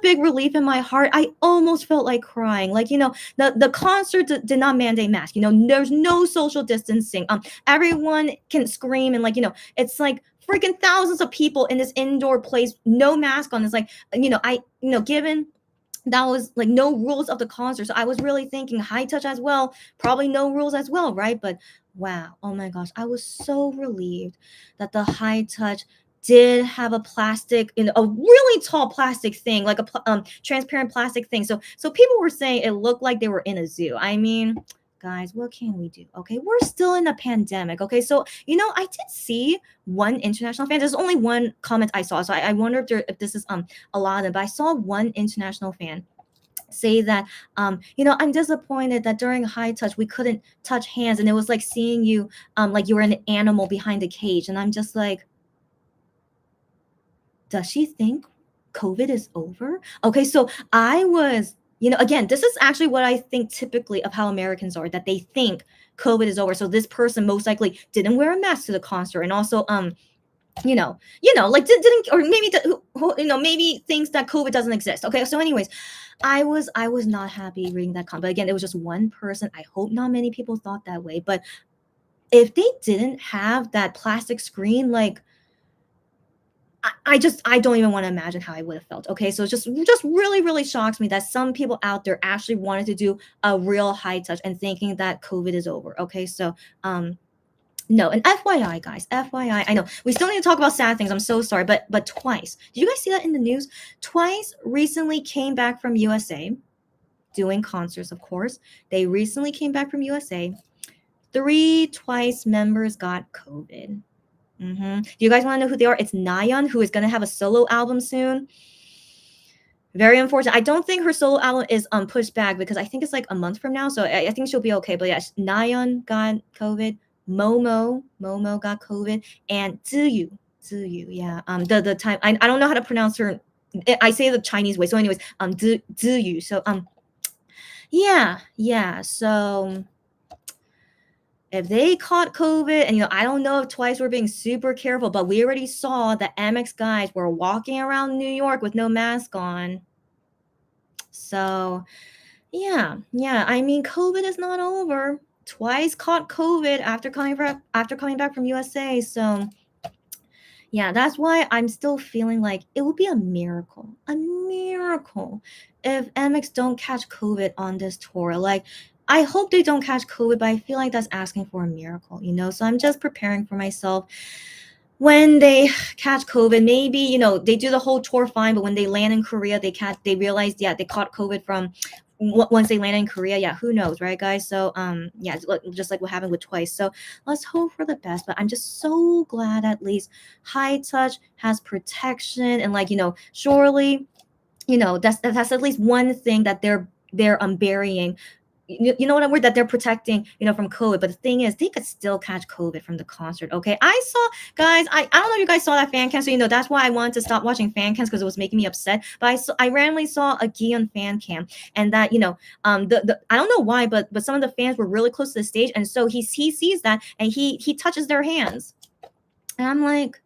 big relief in my heart. I almost felt like crying. Like, the concert did not mandate mask. There's no social distancing. Everyone can scream, and, like, it's like freaking thousands of people in this indoor place, no mask on. It's like, given that was like no rules of the concert. So I was really thinking high touch as well, probably no rules as well, right? But wow, oh my gosh, I was so relieved that the high touch did have a plastic, a really tall plastic thing, like a transparent plastic thing. So people were saying it looked like they were in a zoo. I mean, guys, what can we do? Okay, we're still in a pandemic. Okay, so I did see one international fan. There's only one comment I saw, so I wonder if this is a lot of them. But I saw one international fan say that, I'm disappointed that during high touch we couldn't touch hands, and it was like seeing you, like you were an animal behind a cage. And I'm just like, does she think COVID is over? Okay, so I was, again, this is actually what I think typically of how Americans are, that they think COVID is over. So this person most likely didn't wear a mask to the concert, and also like didn't, or maybe maybe thinks that COVID doesn't exist. Okay, so anyways, I was not happy reading that comment. But again, it was just one person. I hope not many people thought that way. But if they didn't have that plastic screen, like, I don't even want to imagine how I would have felt. Okay, so it just really really shocks me that some people out there actually wanted to do a real high touch and thinking that COVID is over. Okay, so no, and FYI, guys, FYI, I know we still need to talk about sad things. I'm so sorry, but Twice, did you guys see that in the news? Twice recently came back from USA, doing concerts, of course. They recently came back from USA. 3 Twice members got COVID. Do you guys want to know who they are? It's Nayeon, who is going to have a solo album soon. Very unfortunate. I don't think her solo album is pushed back, because I think it's like a month from now. So I think she'll be okay. But yes, Nayeon got COVID. Momo got COVID, and Ziyu, yeah. The time, I don't know how to pronounce her. I say the Chinese way. So anyways, Ziyu. So yeah. So if they caught COVID, and I don't know if Twice were being super careful, but we already saw the MX guys were walking around New York with no mask on. So yeah. I mean, COVID is not over. Twice caught COVID after coming back from USA. So yeah, that's why I'm still feeling like it would be a miracle if MX don't catch COVID on this tour. Like, I hope they don't catch COVID, but I feel like that's asking for a miracle, So I'm just preparing for myself. When they catch COVID, maybe, they do the whole tour fine, but when they land in Korea, they realize, yeah, they caught COVID from once they land in Korea. Yeah, who knows, right, guys? So yeah, just like what happened with Twice. So let's hope for the best. But I'm just so glad at least high touch has protection, and, like, surely, that's at least one thing that they're burying. You know what I'm worried, that they're protecting, from COVID. But the thing is, they could still catch COVID from the concert. Okay, I saw, guys, I don't know if you guys saw that fan cam. So that's why I wanted to stop watching fan cams, because it was making me upset. But I randomly saw a Gion fan cam, and that the I don't know why, but some of the fans were really close to the stage, and so he sees that, and he touches their hands, and I'm like,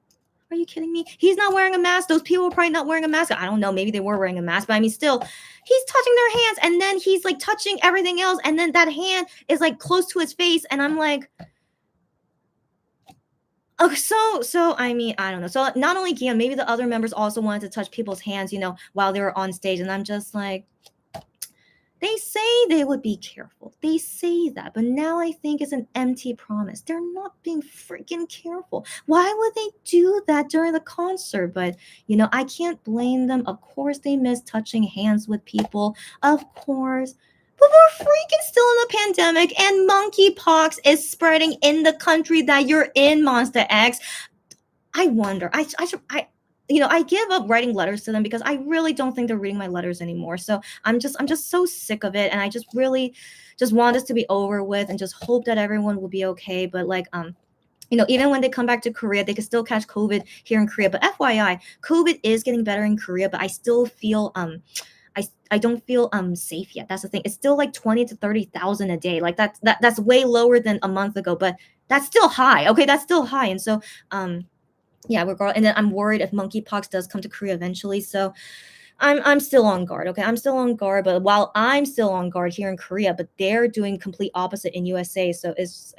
are you kidding me? He's not wearing a mask. Those people were probably not wearing a mask. I don't know. Maybe they were wearing a mask, but I mean, still, he's touching their hands, and then he's like touching everything else, and then that hand is like close to his face, and I'm like, okay, so I mean, I don't know. So not only Gian, maybe the other members also wanted to touch people's hands, while they were on stage, and I'm just like, they say they would be careful. They say that, but now I think it's an empty promise. They're not being freaking careful. Why would they do that during the concert? But, I can't blame them. Of course, they miss touching hands with people. Of course. But we're freaking still in a pandemic, and monkeypox is spreading in the country that you're in, Monster X. I wonder. I give up writing letters to them, because I really don't think they're reading my letters anymore. So I'm just so sick of it, and I just really just want this to be over with, and just hope that everyone will be okay. But, like, even when they come back to Korea, they can still catch COVID here in Korea. But FYI, COVID is getting better in Korea, but I still feel I don't feel safe yet. That's the thing. It's still like 20 to 30,000 a day. Like that's way lower than a month ago, but that's still high. Okay, that's still high. And so yeah, regardless, and then I'm worried if monkeypox does come to Korea eventually. So I'm still on guard. Okay, I'm still on guard. But while I'm still on guard here in Korea, but they're doing complete opposite in USA. So it's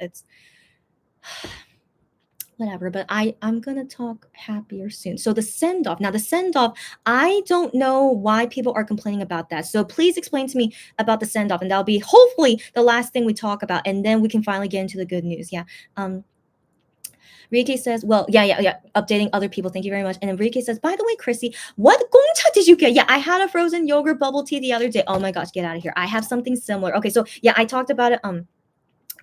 whatever. But I'm gonna talk happier soon. So the send off. Now the send off. I don't know why people are complaining about that. So please explain to me about the send off, and that'll be hopefully the last thing we talk about, and then we can finally get into the good news. Yeah. Rike says, well, yeah. Updating other people. Thank you very much. And then Rike says, by the way, Chrissy, what gongcha did you get? Yeah, I had a frozen yogurt bubble tea the other day. Oh my gosh, get out of here. I have something similar. Okay, so yeah, I talked about it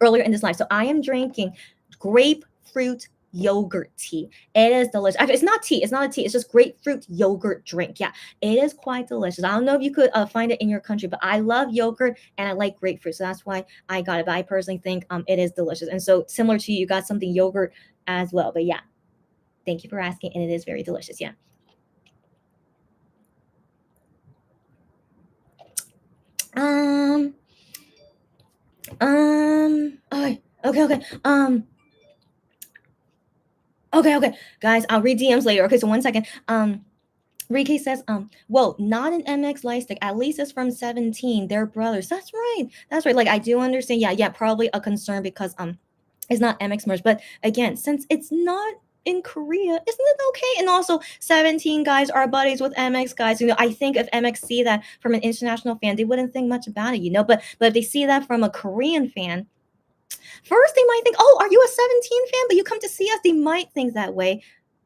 earlier in this live. So I am drinking grapefruit yogurt tea. It is delicious. Actually, it's not tea. It's not a tea. It's just grapefruit yogurt drink. Yeah, it is quite delicious. I don't know if you could find it in your country, but I love yogurt and I like grapefruit, so that's why I got it. But I personally think it is delicious. And so similar to you, you got something yogurt as well. But yeah, thank you for asking, and it is very delicious. Yeah. Okay. Okay. Guys, I'll read DMs later. Okay, so 1 second. Rike says, whoa, not an MX light stick. At least it's from 17. They're brothers. That's right. That's right. Like I do understand. Yeah, probably a concern because it's not MX merch. But again, since it's not in Korea, isn't it okay? And also 17 guys are buddies with MX guys. I think if MX see that from an international fan, they wouldn't think much about it, But if they see that from a Korean fan, first they might think, oh, are you a 17 fan? But you come to see us, they might think that way.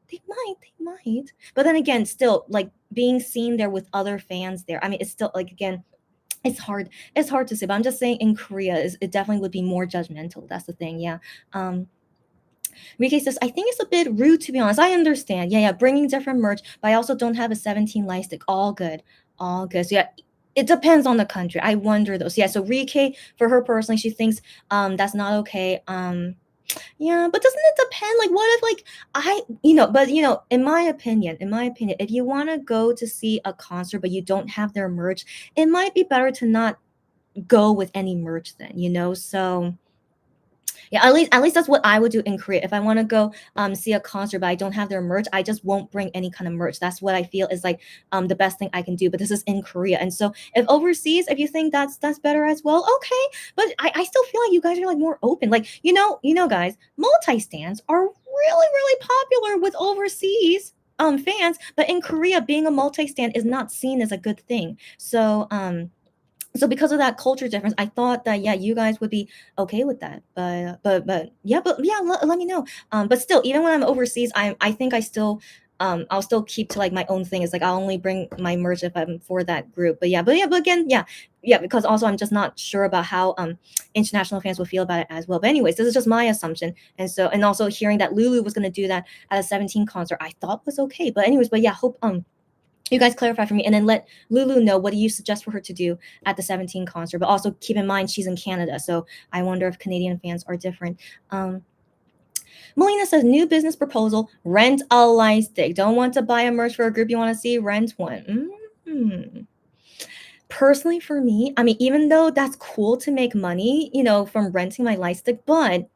They might. But then again, still like being seen there with other fans there. I mean, it's still like again, it's hard to say. But I'm just saying in Korea, it definitely would be more judgmental. That's the thing. Yeah. Rike says, I think it's a bit rude to be honest. I understand. Yeah, bringing different merch, but I also don't have a 17 light stick. All good. So yeah, it depends on the country. I wonder though. So yeah, so Rike, for her personally, she thinks that's not okay. Yeah, but doesn't it depend? Like, what if, like, but in my opinion, if you want to go to see a concert but you don't have their merch, it might be better to not go with any merch then, So yeah, at least that's what I would do in Korea. If I want to go see a concert but I don't have their merch, I just won't bring any kind of merch. That's what I feel is like the best thing I can do. But this is in Korea. And so if overseas, if you think that's better as well, okay. But I still feel like you guys are like more open. Like, guys, multi-stands are really, really popular with overseas fans, but in Korea, being a multi-stand is not seen as a good thing. So because of that culture difference, I thought that yeah, you guys would be okay with that. But yeah, let me know. But still, even when I'm overseas, I think I'll still keep to like my own thing. It's like I'll only bring my merch if I'm for that group. But again, because also I'm just not sure about how international fans will feel about it as well. But anyways, this is just my assumption. And also hearing that Lulu was gonna do that at a 17 concert, I thought was okay. But anyways, yeah, hope you guys clarify for me, and then let Lulu know what do you suggest for her to do at the 17 concert. But also keep in mind she's in Canada, so I wonder if Canadian fans are different. Melina says, new business proposal, rent a light stick. Don't want to buy a merch for a group you want to see, rent one. Personally, for me, I mean, even though that's cool to make money, from renting my light stick, but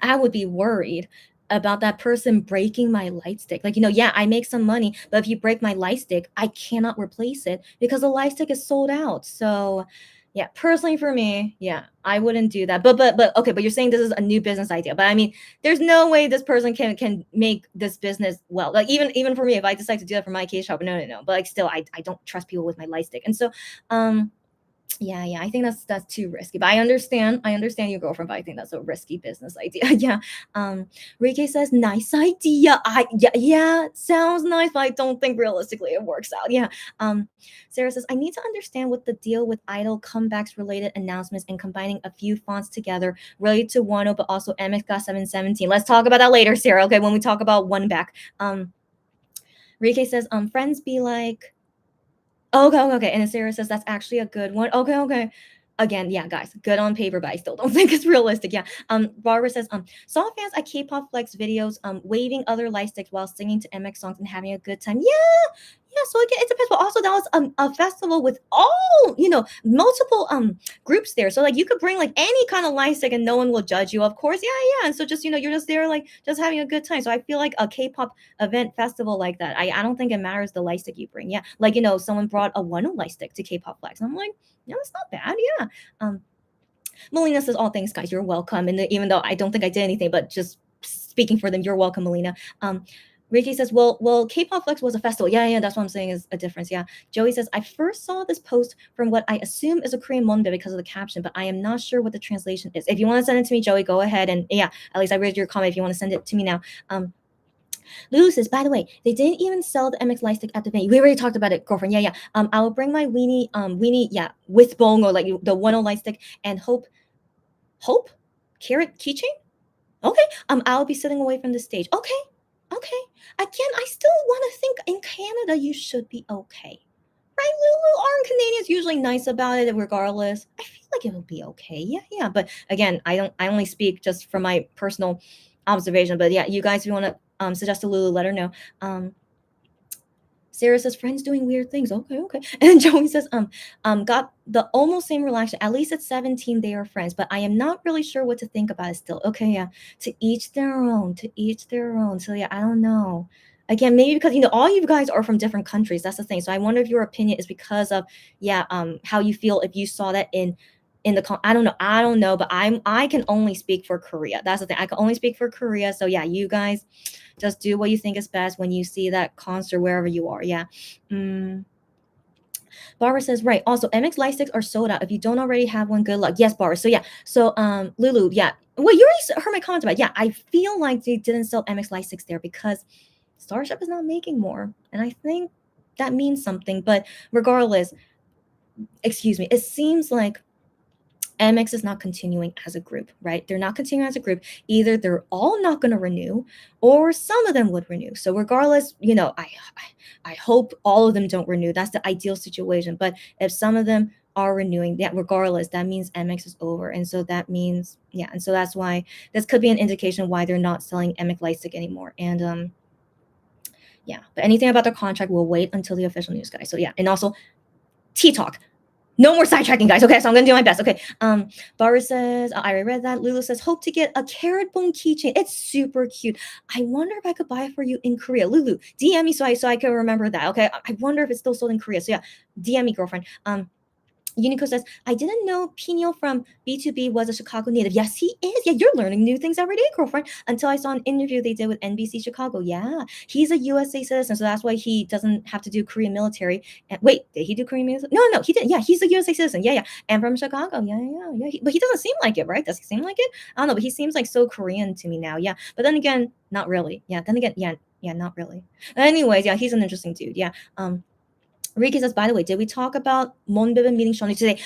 I would be worried about that person breaking my light stick. Like, yeah, I make some money, but if you break my light stick, I cannot replace it because the light stick is sold out. So, yeah, personally for me, yeah, I wouldn't do that. But okay, but you're saying this is a new business idea. But I mean, there's no way this person can make this business well. Like even for me, if I decide to do that for my case shop, no. But like still, I don't trust people with my light stick. And so yeah, I think that's too risky. But I understand your girlfriend, but I think that's a risky business idea. Yeah. Rike says, nice idea. Yeah, sounds nice, but I don't think realistically it works out. Yeah. Sarah says, I need to understand what the deal with idol comebacks related announcements and combining a few fonts together related to Wano, but also MX 717. Let's talk about that later, Sarah. Okay, when we talk about WonBack. Rike says, friends be like, okay. And then Sarah says that's actually a good one. Okay. Again, yeah, guys, good on paper, but I still don't think it's realistic. Yeah. Barbara says, saw fans at K-pop Flex videos, waving other light sticks while singing to MX songs and having a good time. Yeah, yeah. So again, it depends. But also, that was a festival with all multiple groups there. So like you could bring like any kind of light stick and no one will judge you. Of course, yeah, yeah. And so just you're just there like just having a good time. So I feel like a K-pop event festival like that, I don't think it matters the light stick you bring. Yeah, like someone brought a one light stick to K-pop Flex. And I'm like, yeah, it's not bad. Yeah. Um, Melina says, "All thanks, guys. You're welcome." And even though I don't think I did anything, but just speaking for them, you're welcome, Melina. Ricky says, well, K-pop Flex was a festival. Yeah, yeah, that's what I'm saying is a difference. Yeah. Joey says, I first saw this post from what I assume is a Korean WonBack because of the caption, but I am not sure what the translation is. If you want to send it to me, Joey, go ahead. And yeah, at least I read your comment if you want to send it to me now. Lulu says, by the way, they didn't even sell the MX light stick at the venue. We already talked about it, girlfriend. Yeah, yeah. I will bring my weenie, yeah, with bong or like the 10 light stick and hope carrot keychain. Okay. I'll be sitting away from the stage. Okay. Okay. Again, I still want to think in Canada you should be okay. Right, Lulu? Aren't Canadians usually nice about it regardless? I feel like it'll be okay. Yeah, yeah. But again, I only speak just from my personal observation. But yeah, you guys, if you want to suggest to Lulu, let her know. Sarah says, friends doing weird things. Okay, okay. And Joey says, got the almost same reaction. At least at 17, they are friends, but I am not really sure what to think about it still. Okay, yeah. To each their own, to each their own. So yeah, I don't know. Again, maybe because all you guys are from different countries. That's the thing. So I wonder if your opinion is because of how you feel if you saw that in the I don't know, but I can only speak for Korea. That's the thing. I can only speak for Korea. So yeah, you guys just do what you think is best when you see that concert wherever you are. Yeah. Barbara says, right. Also, MX light sticks are sold out. If you don't already have one, good luck. Yes, Barbara. So yeah. So Lulu, yeah. Well, you already heard my comments about it. Yeah, I feel like they didn't sell MX light sticks there because Starship is not making more. And I think that means something. But regardless, excuse me, it seems like MX is not continuing as a group, right? They're not continuing as a group. Either they're all not going to renew, or some of them would renew. So regardless, I hope all of them don't renew. That's the ideal situation. But if some of them are renewing, that regardless, that means MX is over, and so that means and so that's why this could be an indication why they're not selling MX Lightstick anymore. And yeah, but anything about their contract, we'll wait until the official news, guys. So yeah, and also T Talk. No more sidetracking, guys. Okay, so I'm gonna do my best. Okay. Barbara says, I already read that. Lulu says, hope to get a carrot bone keychain. It's super cute. I wonder if I could buy it for you in Korea. Lulu, DM me so I can remember that. Okay. I wonder if it's still sold in Korea. So yeah, DM me, girlfriend. Unico says, I didn't know Pino from B2B was a Chicago native. Yes, he is. Yeah, you're learning new things every day, girlfriend. Until I saw an interview they did with NBC Chicago. Yeah, he's a USA citizen, so that's why he doesn't have to do Korean military. And wait, did he do Korean military? No, he didn't. Yeah, he's a USA citizen. Yeah, yeah. And from Chicago. Yeah. But he doesn't seem like it, right? Does he seem like it? I don't know, but he seems like so Korean to me now. Yeah. But then again, not really. Yeah. Then again, yeah, not really. Anyways, yeah, he's an interesting dude. Yeah. Riki says, by the way, did we talk about Monbebe meeting Shawnee today?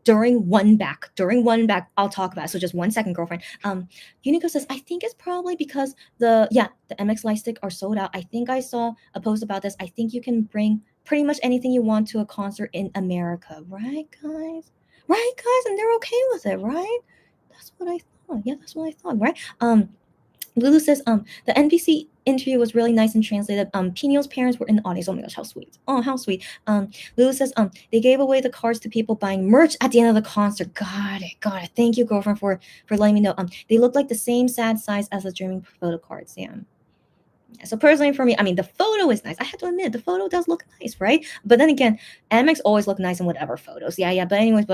During WonBack, I'll talk about it. So just 1 second, girlfriend. Unico says, I think it's probably because the MX light stick are sold out. I think I saw a post about this. I think you can bring pretty much anything you want to a concert in America, right, guys? Right, guys, and they're okay with it, right? That's what I thought. Yeah, that's what I thought, right? Lulu says, the NBC interview was really nice and translated. Pino's parents were in the audience. Oh my gosh, how sweet. Oh, how sweet. Lulu says, they gave away the cards to people buying merch at the end of the concert. Got it. Thank you, girlfriend, for letting me know. They look like the same sad size as the dreaming photo cards. Yeah. So personally for me, I mean, the photo is nice. I have to admit, the photo does look nice, right? But then again, MX always look nice in whatever photos. Yeah. But anyways,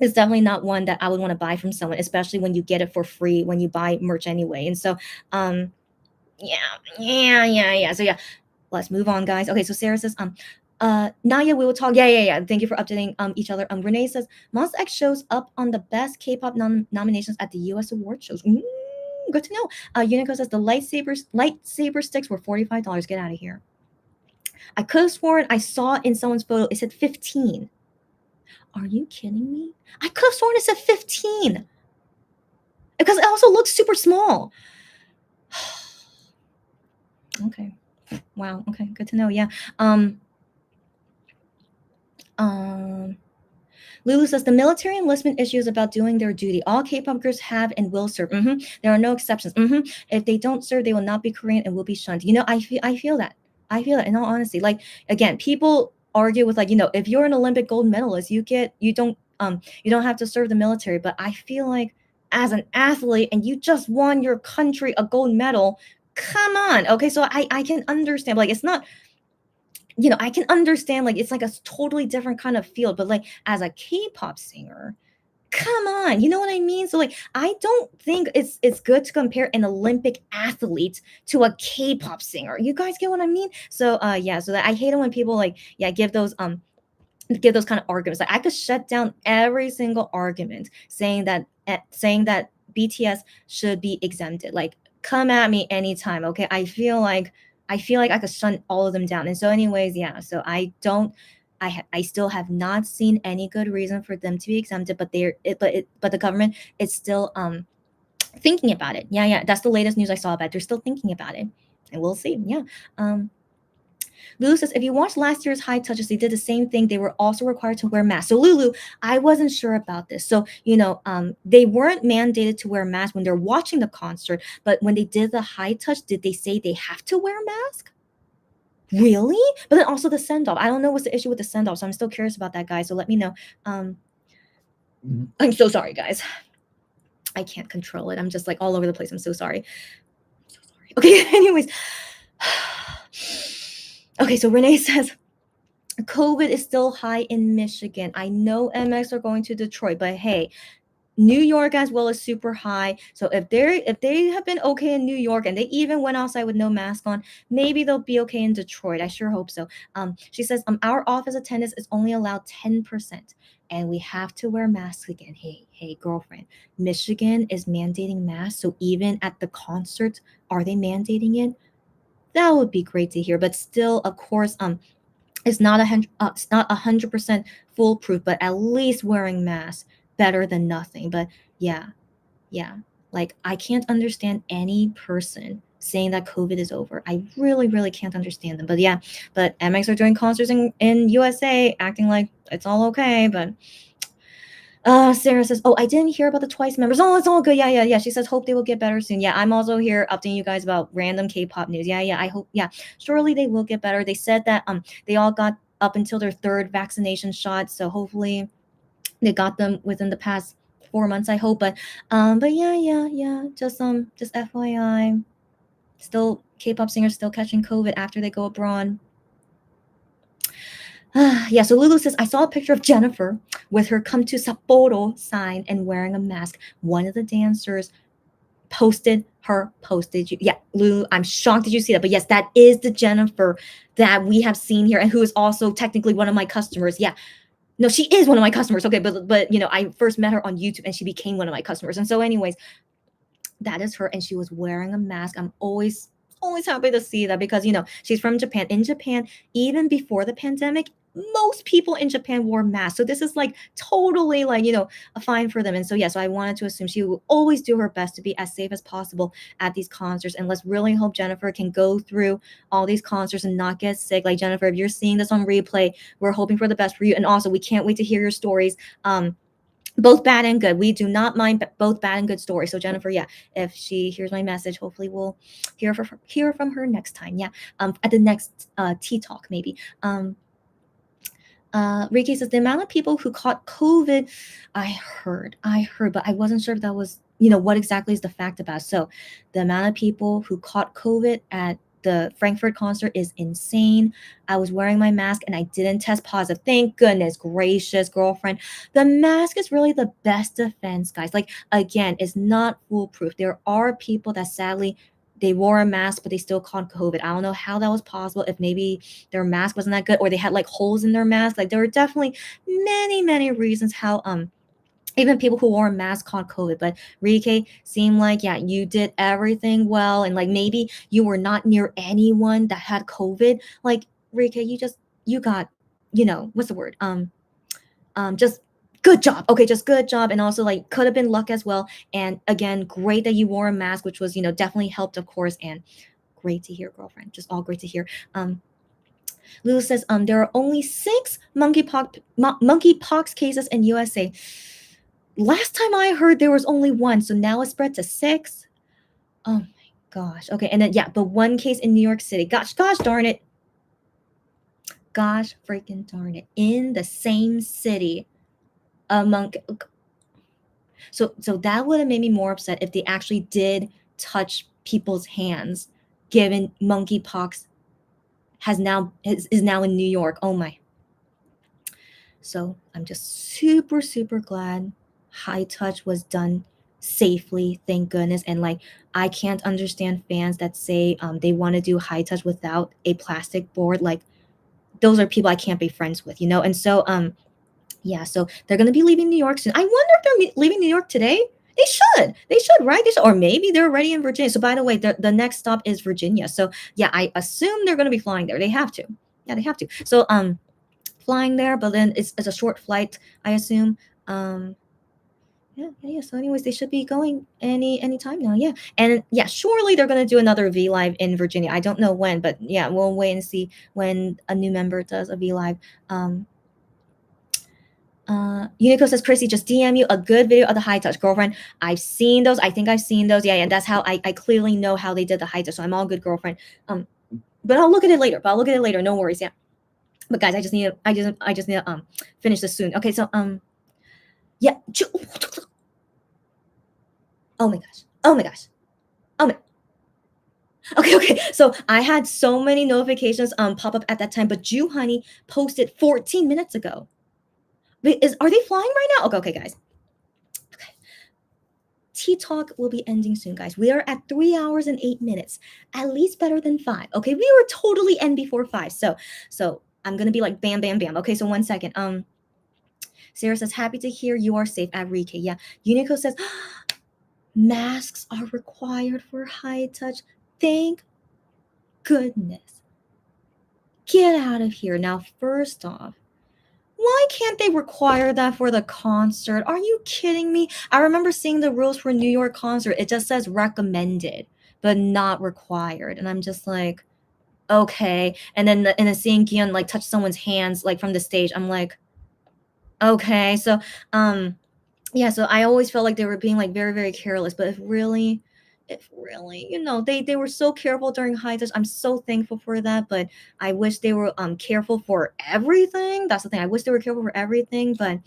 it's definitely not one that I would want to buy from someone, especially when you get it for free when you buy merch anyway. And so, yeah. So yeah, let's move on, guys. Okay, so Sarah says, Naya, we will talk. Yeah. Thank you for updating each other. Renee says, Monsta X shows up on the best K-pop nominations at the US award shows. Good to know. Unico says the lightsaber sticks were $45. Get out of here. I could have sworn I saw in someone's photo it said 15. Are you kidding me? I could have sworn it said 15 because it also looks super small. Okay. Wow. Okay. Good to know. Yeah. Lulu says the military enlistment issue is about doing their duty. All K-pop girls have and will serve. There are no exceptions. If they don't serve, they will not be Korean and will be shunned. I feel that. I feel that in all honesty. Like again, people argue with like if you're an Olympic gold medalist, you don't have to serve the military. But I feel like as an athlete and you just won your country a gold medal, come on. Okay, so I can understand. Like it's not I can understand like it's like a totally different kind of field, but like as a K-pop singer, come on, you know what I mean? So like I don't think it's good to compare an Olympic athlete to a K-pop singer. You guys get what I mean? So yeah, so that I hate it when people like give those kind of arguments. Like I could shut down every single argument saying that BTS should be exempted. Like come at me anytime, okay? I feel like I could shut all of them down. And so anyways, yeah. So I still have not seen any good reason for them to be exempted, but the government is still thinking about it. Yeah, that's the latest news I saw about it. They're still thinking about it. And we'll see. Yeah. Lulu says, if you watch last year's High Touches, they did the same thing. They were also required to wear masks. So Lulu, I wasn't sure about this. So, they weren't mandated to wear masks when they're watching the concert, but when they did the High Touch, did they say they have to wear a mask? Really? But then also the send-off. I don't know what's the issue with the send-off, so I'm still curious about that, guys. So let me know. I'm so sorry, guys. I can't control it. I'm just like all over the place. I'm so sorry. Okay, anyways. Okay, so Renee says, COVID is still high in Michigan. I know MX are going to Detroit, but hey, New York as well is super high. So if they have been okay in New York and they even went outside with no mask on, maybe they'll be okay in Detroit. I sure hope so. She says, our office attendance is only allowed 10%, and we have to wear masks again. Hey, girlfriend, Michigan is mandating masks. So even at the concerts, are they mandating it? That would be great to hear. But still, of course, it's not 100% foolproof, but at least wearing masks better than nothing. But yeah, like I can't understand any person saying that COVID is over. I really, really can't understand them. But yeah, but MX are doing concerts in USA, acting like it's all okay. But Sarah says, "Oh, I didn't hear about the Twice members. Oh, it's all good. Yeah. She says, hope they will get better soon. Yeah, I'm also here updating you guys about random K-pop news. Yeah. I hope. Yeah, surely they will get better. They said that they all got up until their third vaccination shot, so hopefully they got them within the past 4 months. I hope. But yeah. Just FYI, still K-pop singers still catching COVID after they go abroad." Yeah, so Lulu says, I saw a picture of Jennifer with her come to Sapporo sign and wearing a mask. One of the dancers posted her post. Yeah, Lulu, I'm shocked that you see that. But yes, that is the Jennifer that we have seen here and who is also technically one of my customers. Yeah. No, she is one of my customers. Okay, but I first met her on YouTube and she became one of my customers. And so anyways, that is her and she was wearing a mask. I'm always happy to see that because she's from Japan. In Japan, even before the pandemic, most people in Japan wore masks. So this is like totally like a fine for them. And so so I wanted to assume she will always do her best to be as safe as possible at these concerts. And let's really hope Jennifer can go through all these concerts and not get sick. Like Jennifer, if you're seeing this on replay, we're hoping for the best for you. And also we can't wait to hear your stories. Both bad and good. We do not mind both bad and good stories. So Jennifer, yeah, if she hears my message, hopefully we'll hear from her next time. Yeah, at the next tea talk maybe. Ricky says the amount of people who caught COVID, I heard, but I wasn't sure if that was what exactly is the fact about. So the amount of people who caught COVID at the Frankfurt concert is insane. I was wearing my mask and I didn't test positive. Thank goodness gracious, girlfriend. The mask is really the best defense, guys. Like, again, it's not foolproof. There are people that sadly they wore a mask, but they still caught COVID. I don't know how that was possible. If maybe their mask wasn't that good or they had like holes in their mask. Like there were definitely many, many reasons how even people who wore a mask caught COVID. But Rike seemed like, yeah, you did everything well. And like maybe you were not near anyone that had COVID. Like Rike, you got, what's the word? Just good job. Okay, just good job. And also like could have been luck as well. And again, great that you wore a mask, which was, definitely helped, of course. And great to hear, girlfriend. Just all great to hear. Lulu says, there are only 6 monkeypox cases in USA. Last time I heard there was only 1, so now it's spread to 6. Oh my gosh. Okay, and then yeah, but 1 case in New York City. Gosh darn it. Gosh freaking darn it. In the same city, a monkey. So that would have made me more upset if they actually did touch people's hands, given monkeypox is now in New York. Oh my. So I'm just super glad high touch was done safely, thank goodness. And like, I can't understand fans that say they want to do high touch without a plastic board. Like, those are people I can't be friends with, you know. And so yeah, so they're gonna be leaving New York soon. I wonder if they're leaving New York today. They should, right? They should, or maybe they're already in Virginia. So by the way, the next stop is Virginia. So yeah, I assume they're gonna be flying there. They have to. Yeah, they have to. So flying there, but then it's a short flight, I assume. Yeah. So anyways, they should be going any time now. Yeah. And yeah, surely they're gonna do another V Live in Virginia. I don't know when, but yeah, we'll wait and see when a new member does a V Live. Unico says, Chrissy, just DM you a good video of the high touch, girlfriend. I've seen those. I think I've seen those. Yeah, and that's how I clearly know how they did the high touch. So I'm all good, girlfriend. But I'll look at it later. No worries. Yeah. But guys, I just need to finish this soon. Okay, so yeah. Oh my gosh. Oh my. Okay. So I had so many notifications pop up at that time, but Jew Honey posted 14 minutes ago. Are they flying right now? Okay, guys. Okay. Tea Talk will be ending soon, guys. We are at 3 hours and 8 minutes. At least better than 5. Okay, we were totally end before 5. So I'm gonna be like bam. Okay, so 1 second. Sarah says, happy to hear you are safe at Rike. Yeah. Unico says, masks are required for high touch. Thank goodness. Get out of here. Now, first off, why can't they require that for the concert? Are you kidding me? I remember seeing the rules for New York concert. It just says recommended, but not required. And I'm just like, okay. And then seeing Gion like touch someone's hands like from the stage, I'm like, okay. So yeah, so I always felt like they were being like very careless, but if really, you know, they were so careful during high touch. I'm so thankful for that, but I wish they were careful for everything. That's the thing. I wish they were careful for everything, but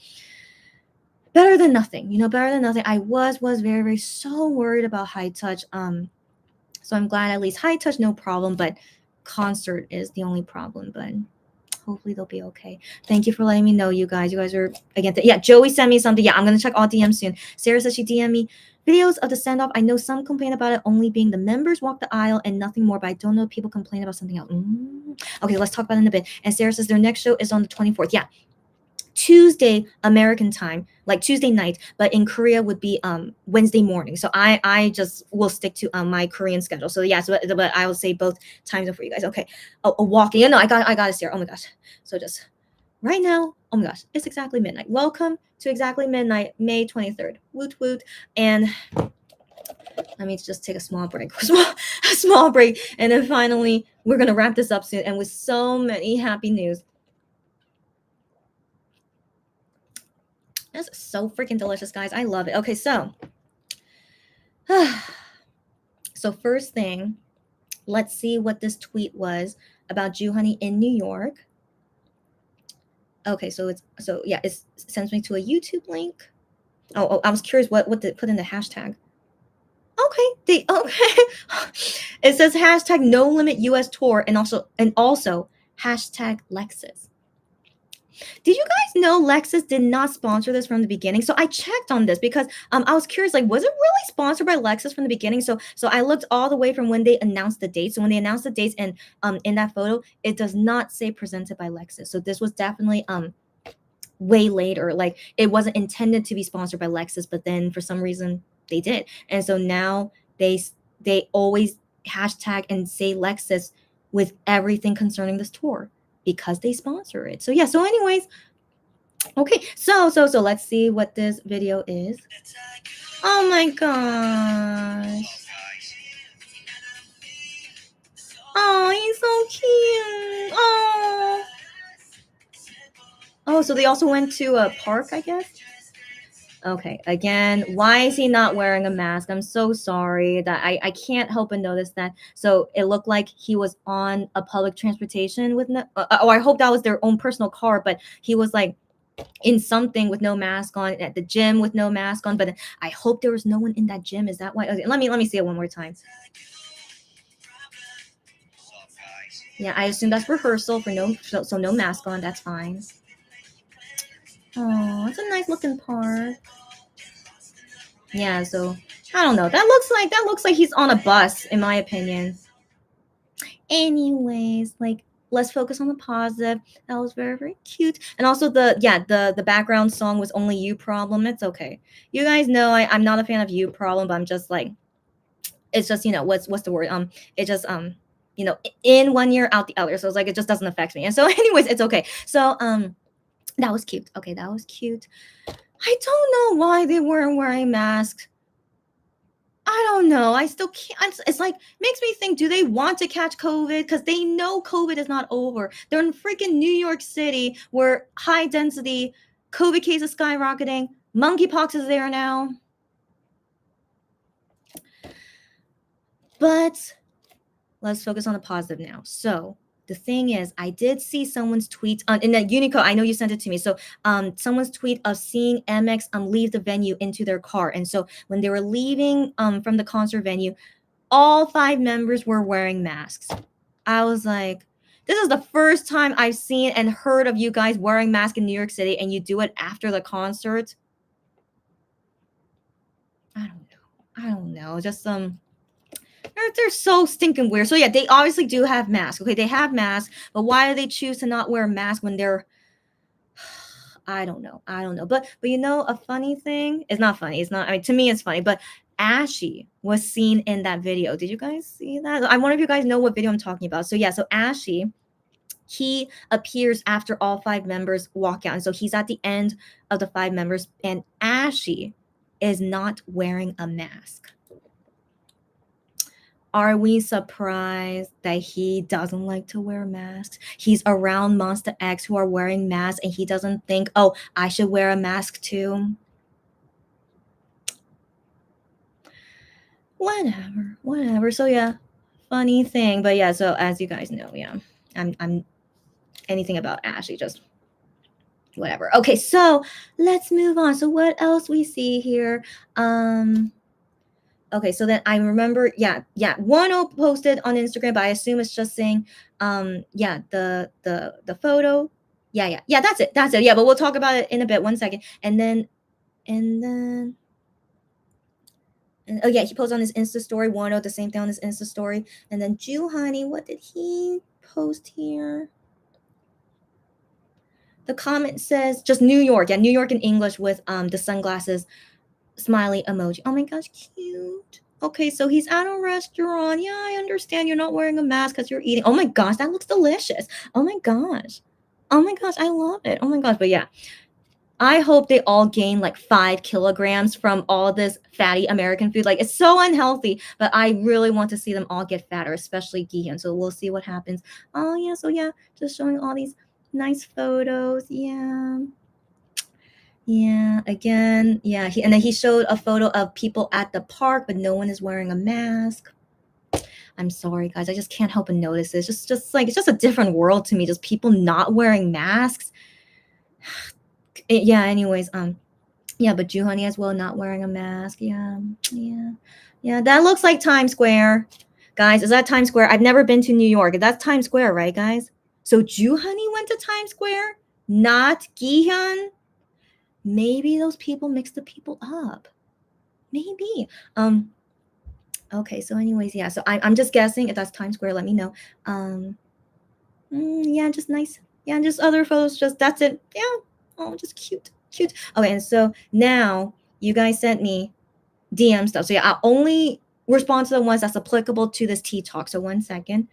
better than nothing. You know, better than nothing. I was very so worried about high touch. So I'm glad at least high touch no problem, but concert is the only problem, but hopefully they'll be okay. Thank you for letting me know, you guys. You guys are, again, yeah, Joey sent me something. Yeah, I'm going to check all DMs soon. Sarah says she DM'd me videos of the send-off. I know some complain about it only being the members walk the aisle and nothing more, but I don't know if people complain about something else. Okay, let's talk about it in a bit. And Sarah says their next show is on the 24th. Yeah, Tuesday American time, like Tuesday night, but in Korea would be Wednesday morning. So I just will stick to my Korean schedule. So yeah, but I will say both times for you guys. Okay. Walking. No, I got it, Sarah. Oh my gosh. So just right now, oh my gosh, it's exactly midnight. Welcome to exactly midnight, May 23rd. Woot. And let me just take a small break. Small break. And then finally, we're gonna wrap this up soon and with so many happy news. That's so freaking delicious, guys. I love it. Okay, so first thing, let's see what this tweet was about Jew Honey in New York. Okay, it sends me to a YouTube link. Oh, I was curious what they put in the hashtag. Okay, it says hashtag no limit US tour and also hashtag Lexus. Did you guys know Lexus did not sponsor this from the beginning? So I checked on this because I was curious, like, was it really sponsored by Lexus from the beginning? So I looked all the way from when they announced the dates. So when they announced the dates and in that photo, it does not say presented by Lexus. So this was definitely way later. Like, it wasn't intended to be sponsored by Lexus, but then for some reason they did. And so now they always hashtag and say Lexus with everything concerning this tour, because they sponsor it. So yeah, so anyways, okay, so let's see what this video is. Oh my gosh. Oh, he's so cute. Oh. so they also went to a park, I guess. Okay, again, why is he not wearing a mask? I'm so sorry that I can't help but notice that. So it looked like he was on a public transportation with no, oh, I hope that was their own personal car, but he was like in something with no mask on at the gym with no mask on. But I hope there was no one in that gym. Is that why? Okay, let me see it one more time. Yeah, I assume that's rehearsal for so no mask on. That's fine. Oh, it's a nice looking park. Yeah, so I don't know. That looks like he's on a bus, in my opinion. Anyways, like let's focus on the positive. That was very, very cute. And also the background song was Only You Problem. It's okay. You guys know I'm not a fan of You Problem, but I'm just like it's just, what's the word? It just in one year, out the other. So it's like it just doesn't affect me. And so anyways, it's okay. So that was cute. Okay, that was cute. I don't know why they weren't wearing masks. I don't know. I still can't. It's like makes me think. Do they want to catch COVID? Because they know COVID is not over. They're in freaking New York City, where high density COVID cases skyrocketing. Monkeypox is there now. But let's focus on the positive now. So the thing is, I did see someone's tweet in that Unico. I know you sent it to me. So someone's tweet of seeing MX leave the venue into their car. And so when they were leaving from the concert venue, all 5 members were wearing masks. I was like, this is the first time I've seen and heard of you guys wearing masks in New York City, and you do it after the concert. I don't know. Just they're so stinking weird. So yeah, they obviously do have masks. Okay, they have masks, but why do they choose to not wear a mask when they're I don't know. But a funny thing, it's not funny. It's not, I mean, to me it's funny, but Ashy was seen in that video. Did you guys see that? I wonder if you guys know what video I'm talking about. So yeah, so Ashy, he appears after all 5 members walk out. And so he's at the end of the 5 members, and Ashy is not wearing a mask. Are we surprised that he doesn't like to wear masks? He's around Monster X who are wearing masks, and he doesn't think, oh, I should wear a mask too. Whatever. So yeah, funny thing. But yeah, so as you guys know, yeah, I'm anything about Ashley, just whatever. Okay, so let's move on. So what else we see here? Okay, so then I remember, yeah, Wano posted on Instagram, but I assume it's just saying, the photo. Yeah, that's it. Yeah, but we'll talk about it in a bit. 1 second, and then, oh yeah, he posted on his Insta story. Wano, the same thing on his Insta story, and then Jew Honey, what did he post here? The comment says just New York, New York in English with the sunglasses smiley emoji. Oh my gosh, cute. Okay, so he's at a restaurant. Yeah, I understand you're not wearing a mask because you're eating. Oh my gosh, that looks delicious. Oh my gosh, I love it. Oh my gosh, but yeah, I hope they all gain like 5 kilograms from all this fatty American food. Like, it's so unhealthy, but I really want to see them all get fatter, especially Gihan. So we'll see what happens. Oh yeah, so yeah, just showing all these nice photos. Yeah, again, yeah. And then he showed a photo of people at the park, but no one is wearing a mask. I'm sorry, guys. I just can't help but notice this. Just like, it's just a different world to me. Just people not wearing masks. Yeah. Anyways, yeah, but Juhani as well, not wearing a mask. Yeah. That looks like Times Square, guys. Is that Times Square? I've never been to New York. That's Times Square, right, guys? So Juhani went to Times Square, not Gihan. Maybe those people mixed the people up. Maybe. Okay, so anyways, yeah. So I'm just guessing if that's Times Square. Let me know. Yeah, just nice. Yeah, and just other photos. Just that's it. Yeah. Oh, just cute. Okay, and so now you guys sent me DM stuff. So yeah, I'll only respond to the ones that's applicable to this tea talk. So 1 second.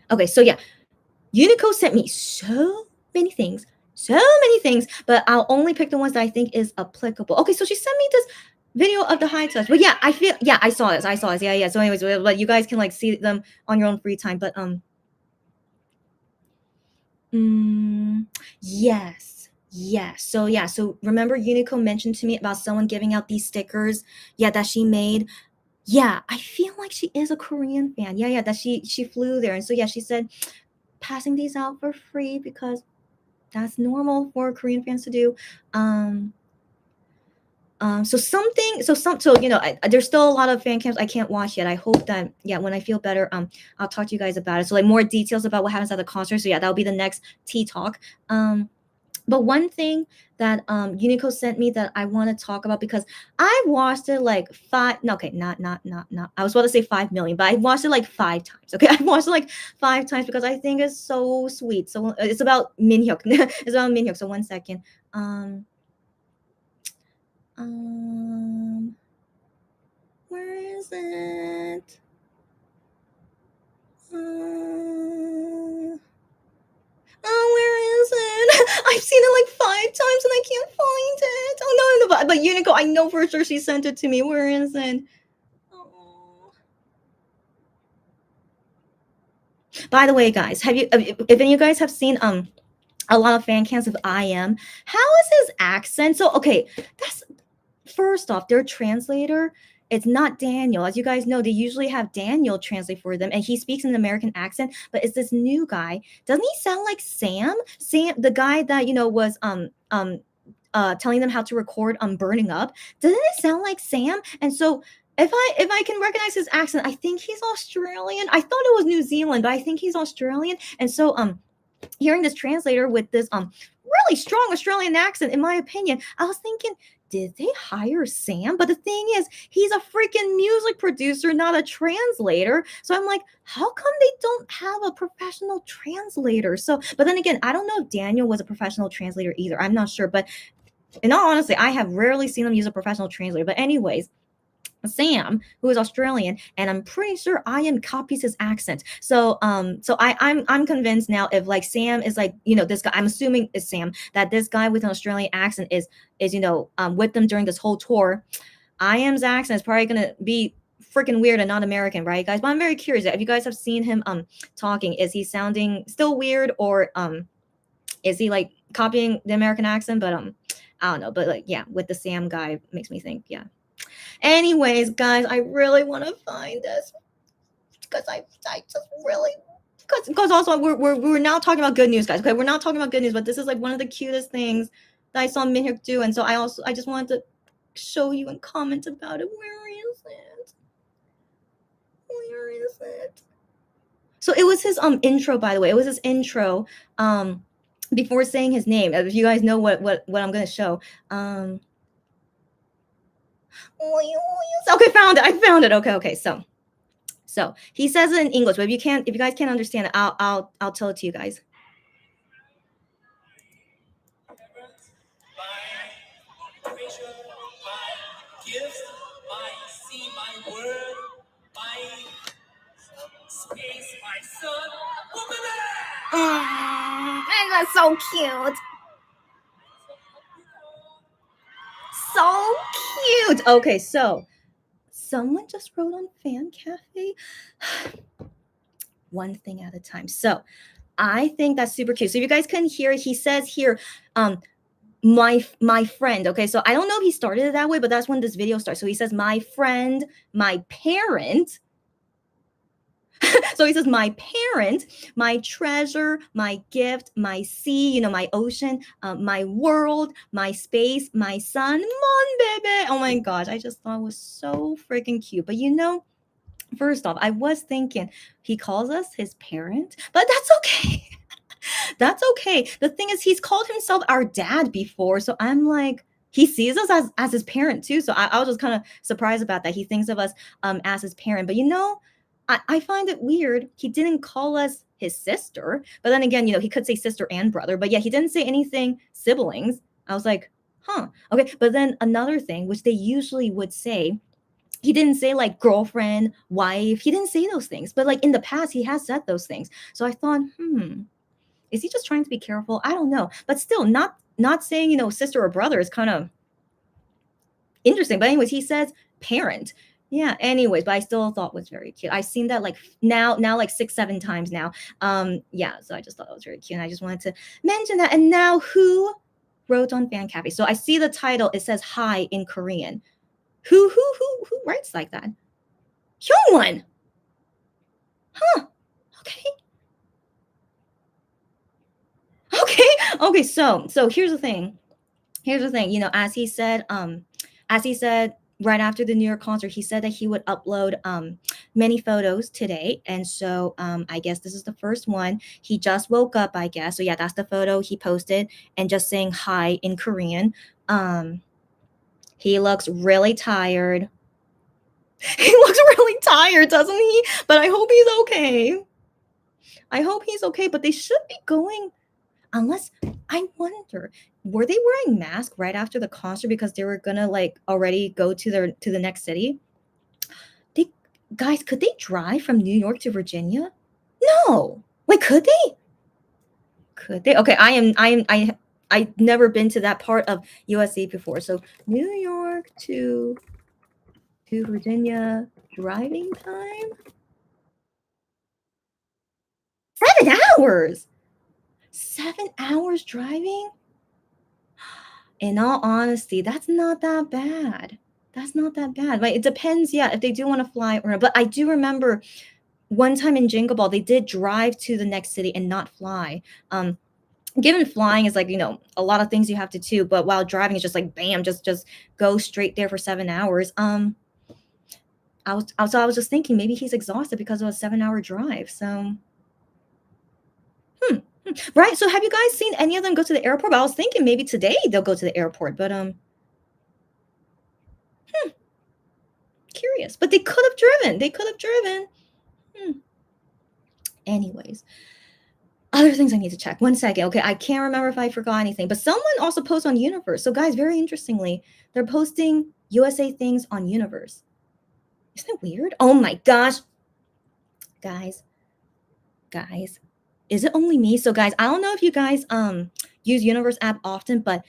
Okay, so yeah. Unico sent me so many things, but I'll only pick the ones that I think is applicable. Okay, so she sent me this video of the high touch, but yeah, I saw this. Yeah. So anyways, but you guys can like see them on your own free time. But Mm, yes. Yes. So yeah, so remember Unico mentioned to me about someone giving out these stickers, yeah, that she made. Yeah, I feel like she is a Korean fan. Yeah, yeah, that she flew there. And so yeah, she said passing these out for free because that's normal for Korean fans to do. Um so you know, there's still a lot of fan camps I can't watch yet. I hope that yeah, when I feel better, I'll talk to you guys about it. So like more details about what happens at the concert. So yeah, that'll be the next tea talk. But one thing that Unico sent me that I want to talk about because I watched it like five. No, okay, not. I was about to say 5 million, but I watched it like 5 times. Okay, I watched it like 5 times because I think it's so sweet. So it's about Minhyuk. It's about Minhyuk. So one second. Um, um, where is it? Uh, Oh, where is it? I've seen it like 5 times and I can't find it. Oh no, no, but Unico, I know for sure she sent it to me. Where is it? Oh. By the way, guys, have you if any of you guys have seen a lot of fan cams of IM, how is his accent? So okay, that's first off, their translator, it's not Daniel. As you guys know, they usually have Daniel translate for them, and he speaks in an American accent. But it's this new guy. Doesn't he sound like Sam? Sam, the guy that you know was telling them how to record Burning Up. Doesn't it sound like Sam? And so if I can recognize his accent, I think he's Australian. I thought it was New Zealand, but I think he's Australian. And so hearing this translator with this really strong Australian accent, in my opinion, I was thinking, did they hire Sam? But the thing is, he's a freaking music producer, not a translator. So I'm like, how come they don't have a professional translator? So, but then again, I don't know if Daniel was a professional translator either. I'm not sure. But in all honesty, I have rarely seen them use a professional translator. But anyways, Sam, who is Australian, and I'm pretty sure Ian copies his accent. So I'm convinced now if like Sam is like you know this guy, I'm assuming is Sam that this guy with an Australian accent is you know with them during this whole tour. Iam's accent is probably gonna be freaking weird and not American, right, guys? But I'm very curious if you guys have seen him talking. Is he sounding still weird or is he like copying the American accent? But I don't know. But like yeah, with the Sam guy makes me think yeah. Anyways, guys, I really want to find this because I just really because also we're now talking about good news, guys. Okay, we're not talking about good news, but this is like one of the cutest things that I saw Minhyuk do, and so I just wanted to show you and comment about it. Where is it? Where is it? So it was his intro, by the way. It was his intro before saying his name. If you guys know what I'm gonna show. Okay, found it. I found it. Okay. So he says it in English, but if you guys can't understand it, I'll tell it to you guys. That's so cute. So cute. Okay, so someone just wrote on Fan Cafe. One thing at a time. So I think that's super cute. So if you guys couldn't hear it, he says here, my friend. Okay, so I don't know if he started it that way, but that's when this video starts. So he says, my friend, my parent. So he says, my parent, my treasure, my gift, my sea, you know, my ocean, my world, my space, my son, mon baby. Oh my gosh, I just thought it was so freaking cute. But you know, first off, I was thinking he calls us his parent, but that's okay. That's okay. The thing is, he's called himself our dad before. So I'm like, he sees us as his parent too. So I was just kind of surprised about that. He thinks of us as his parent. But you know, I find it weird. He didn't call us his sister. But then again, you know, he could say sister and brother. But yeah, he didn't say anything siblings. I was like, huh. Okay. But then another thing, which they usually would say, he didn't say like girlfriend, wife. He didn't say those things. But like in the past, he has said those things. So I thought, is he just trying to be careful? I don't know. But still, not saying, you know, sister or brother is kind of interesting. But anyways, he says parent. Yeah, anyways, but I still thought was very cute. I've seen that like now like 6, 7 times now. Yeah, so I just thought that was very cute. And I just wanted to mention that. And now who wrote on Fan Cafe? So I see the title, it says hi in Korean. Who writes like that? Hyungwon. Huh. Okay. Okay. Okay, so here's the thing. Here's the thing, as he said right after the New York concert, he said that he would upload many photos today. And so I guess this is the first one. He just woke up, I guess. So yeah, that's the photo he posted and just saying hi in Korean. He looks really tired. He looks really tired, doesn't he? But I hope he's okay. I hope he's okay, but they should be going. Unless I wonder, were they wearing masks right after the concert because they were gonna like already go to the next city? They guys, could they drive from New York to Virginia? No. Wait, could they? Could they? Okay, I've never been to that part of USA before. So New York to Virginia driving time? 7 hours. 7 hours driving? In all honesty, that's not that bad. That's not that bad. Like, it depends, yeah, if they do want to fly or not. But I do remember one time in Jingle Ball, they did drive to the next city and not fly. Given flying is like, a lot of things you have to do, but while driving is just like bam, just go straight there for 7 hours. I was just thinking maybe he's exhausted because of a 7 hour drive. So right. So have you guys seen any of them go to the airport? But I was thinking maybe today they'll go to the airport, but curious. But they could have driven. They could have driven. Anyways, other things I need to check. 1 second. Okay, I can't remember if I forgot anything. But someone also posted on Universe. So guys, very interestingly, they're posting USA things on Universe. Isn't it weird? Oh my gosh. Guys. Is it only me? So guys, I don't know if you guys use Universe app often, but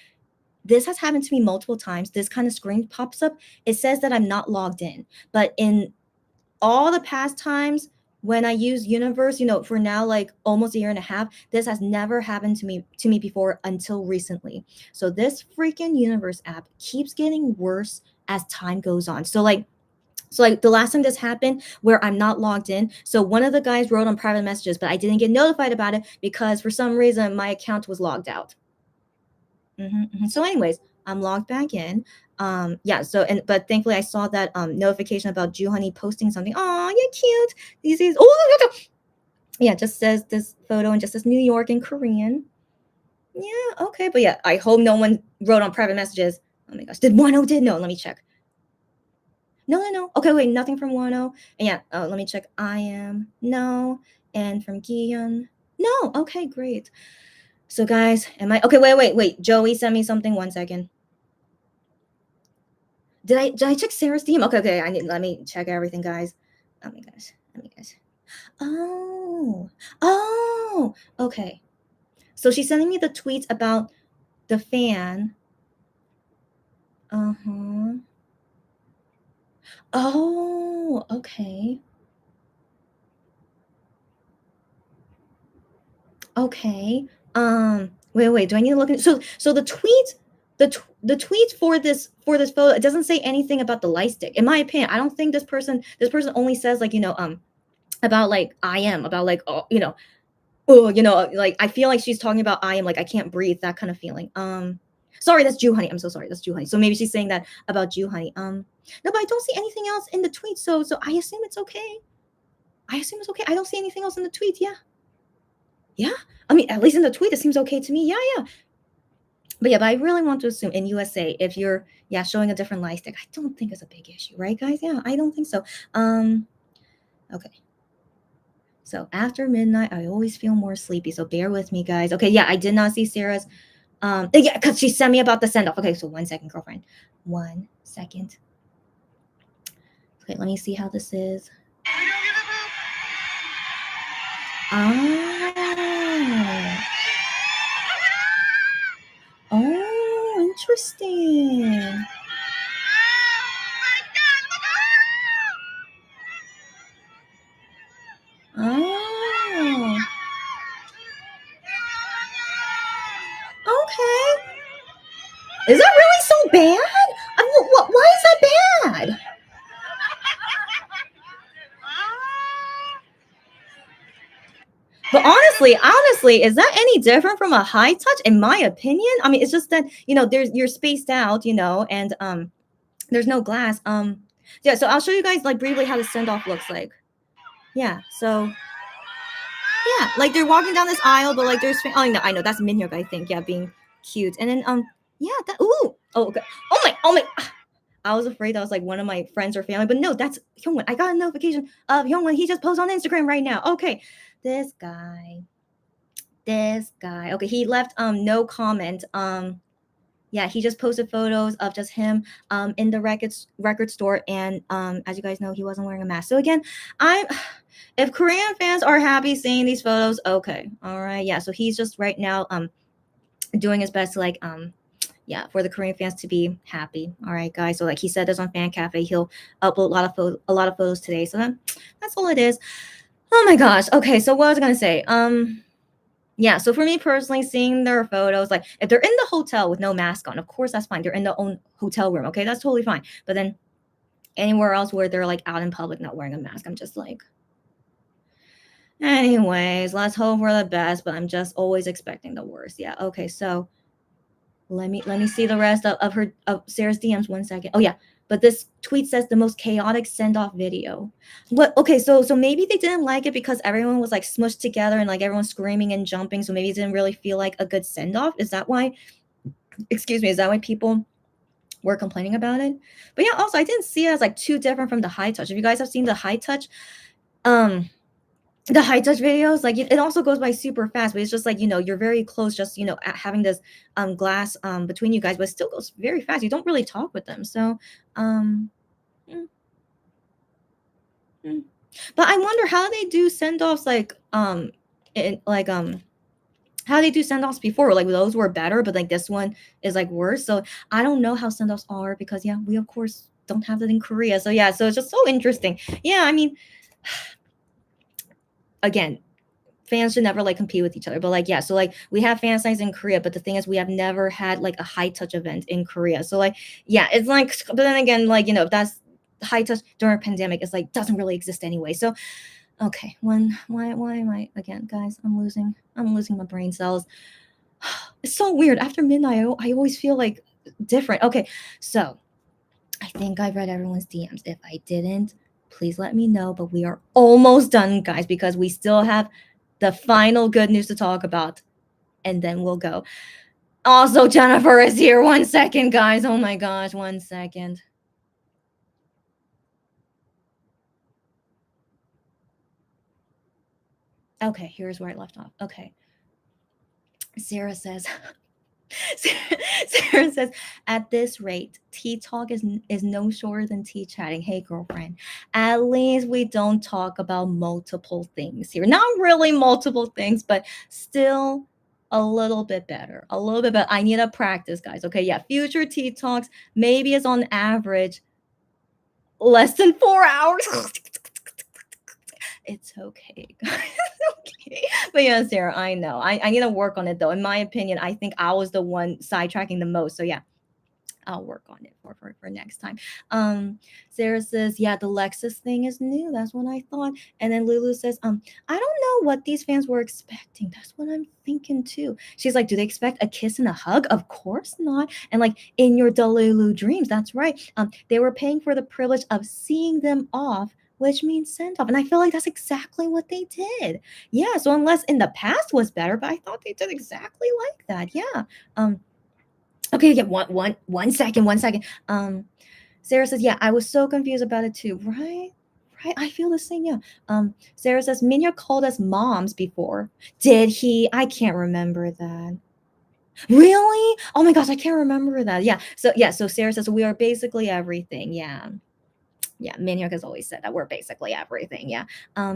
this has happened to me multiple times. This kind of screen pops up. It says that I'm not logged in. But in all the past times when I use Universe, for now like almost a year and a half, this has never happened to me before until recently. So this freaking Universe app keeps getting worse as time goes on. So like the last time this happened where I'm not logged in. So one of the guys wrote on private messages, but I didn't get notified about it because for some reason my account was logged out. So anyways, I'm logged back in. Yeah, but thankfully I saw that notification about Jew Honey posting something. Oh, you're cute. These yeah, just says this photo and just says New York in Korean. Yeah, okay. But yeah, I hope no one wrote on private messages. Oh my gosh. Did Wano did? No, let me check. No. Okay, wait, nothing from Wano. And yeah, let me check. I am no. And from Gion. No. Okay, great. So guys, am I okay? Wait. Joey sent me something. 1 second. Did I check Sarah's DM? Okay. Let me check everything, guys. Oh my gosh. Oh, okay. So she's sending me the tweets about the fan. Uh-huh. Oh, okay. Okay. Wait. Do I need to look at so the tweets for this photo, it doesn't say anything about the light stick. In my opinion, I don't think this person only says like, about like I am, about like like I feel like she's talking about I am like I can't breathe, that kind of feeling. Sorry, that's Jew Honey. I'm so sorry. That's Jew Honey. So maybe she's saying that about Jew Honey. No, but I don't see anything else in the tweet. So I assume it's okay. I don't see anything else in the tweet. Yeah. Yeah. I mean, at least in the tweet, it seems okay to me. Yeah. But I really want to assume in USA, if you're showing a different light stick, I don't think it's a big issue, right, guys? Yeah, I don't think so. Okay. So after midnight, I always feel more sleepy. So bear with me, guys. Okay, yeah, I did not see Sarah's. Yeah, because she sent me about the send off. Okay, so 1 second, girlfriend. 1 second. Okay, let me see how this is. Oh, interesting. Is that really so bad? Why is that bad? But honestly, is that any different from a high touch? In my opinion, I mean, it's just that there's you're spaced out, and there's no glass. Yeah. So I'll show you guys like briefly how the send off looks like. Yeah. So yeah, like they're walking down this aisle, but like there's no, I know that's Minhyuk, I think. Yeah, being cute, and then yeah, that okay. Oh my. I was afraid that was like one of my friends or family, but no, that's Hyungwon. I got a notification of Hyungwon. He just posted on Instagram right now. Okay, this guy. Okay, he left no comment. Yeah, he just posted photos of just him in the record store, and as you guys know, he wasn't wearing a mask. So again, I'm if Korean fans are happy seeing these photos, okay, all right, yeah. So he's just right now doing his best to like yeah, for the Korean fans to be happy. All right, guys. So like he said this on Fan Cafe, he'll upload a lot of photos today. So that's all it is. Oh my gosh. Okay, so what was I gonna say? Yeah, so for me personally, seeing their photos, like if they're in the hotel with no mask on, of course that's fine. They're in their own hotel room, okay, that's totally fine. But then anywhere else where they're like out in public not wearing a mask, I'm just like, anyways, let's hope for the best. But I'm just always expecting the worst. Yeah, okay, so let me see the rest of Sarah's DMs 1 second. Oh yeah, but this tweet says the most chaotic send off video. What? Okay, so maybe they didn't like it because everyone was like smushed together and like everyone screaming and jumping. So maybe it didn't really feel like a good send off. Is that why? Excuse me. Is that why people were complaining about it? But yeah, also I didn't see it as like too different from the high touch. If you guys have seen um the high touch videos, like it also goes by super fast, but it's just like you're very close, just having this glass between you guys, but it still goes very fast. You don't really talk with them, so um mm, mm. But I wonder how they do send offs, like how they do send offs before, like those were better, but like this one is like worse. So I don't know how send offs are because yeah, we of course don't have that in Korea. So yeah, so it's just so interesting. Yeah, I mean, again, fans should never like compete with each other, but like yeah, so like we have fan signs in Korea, but the thing is we have never had like a high touch event in Korea. So like yeah, it's like, but then again, like if that's high touch during a pandemic, it's like doesn't really exist anyway. So okay, why am I again, guys? I'm losing my brain cells. It's so weird. After midnight, I always feel like different. Okay, so I think I've read everyone's DMs. If I didn't, please let me know. But we are almost done, guys, because we still have the final good news to talk about, and then we'll go. Also, Jennifer is here. 1 second, guys. Oh my gosh, 1 second. Okay, here's where I left off. Okay. Sarah says, Sarah says, at this rate, tea talk is no shorter than tea chatting. Hey, girlfriend, at least we don't talk about multiple things here. Not really multiple things, but still a little bit better. A little bit better. I need to practice, guys. Okay, yeah. Future tea talks, maybe it's on average less than 4 hours. It's okay, guys. Okay. But yeah, Sarah, I know. I need to work on it though. In my opinion, I think I was the one sidetracking the most. So yeah, I'll work on it for next time. Sarah says, yeah, the Lexus thing is new. That's what I thought. And then Lulu says, I don't know what these fans were expecting. That's what I'm thinking too. She's like, do they expect a kiss and a hug? Of course not. And like in your Delulu dreams, that's right. They were paying for the privilege of seeing them off, which means send off. And I feel like that's exactly what they did. Yeah. So unless in the past was better, but I thought they did exactly like that. Yeah. Okay, yeah, one second, 1 second. Sarah says, yeah, I was so confused about it too. Right? Right. I feel the same. Yeah. Sarah says, Minya called us moms before. Did he? I can't remember that. Really? Oh my gosh, I can't remember that. Yeah. So Sarah says we are basically everything. Yeah. Yeah, Minhyuk has always said that we're basically everything. Yeah.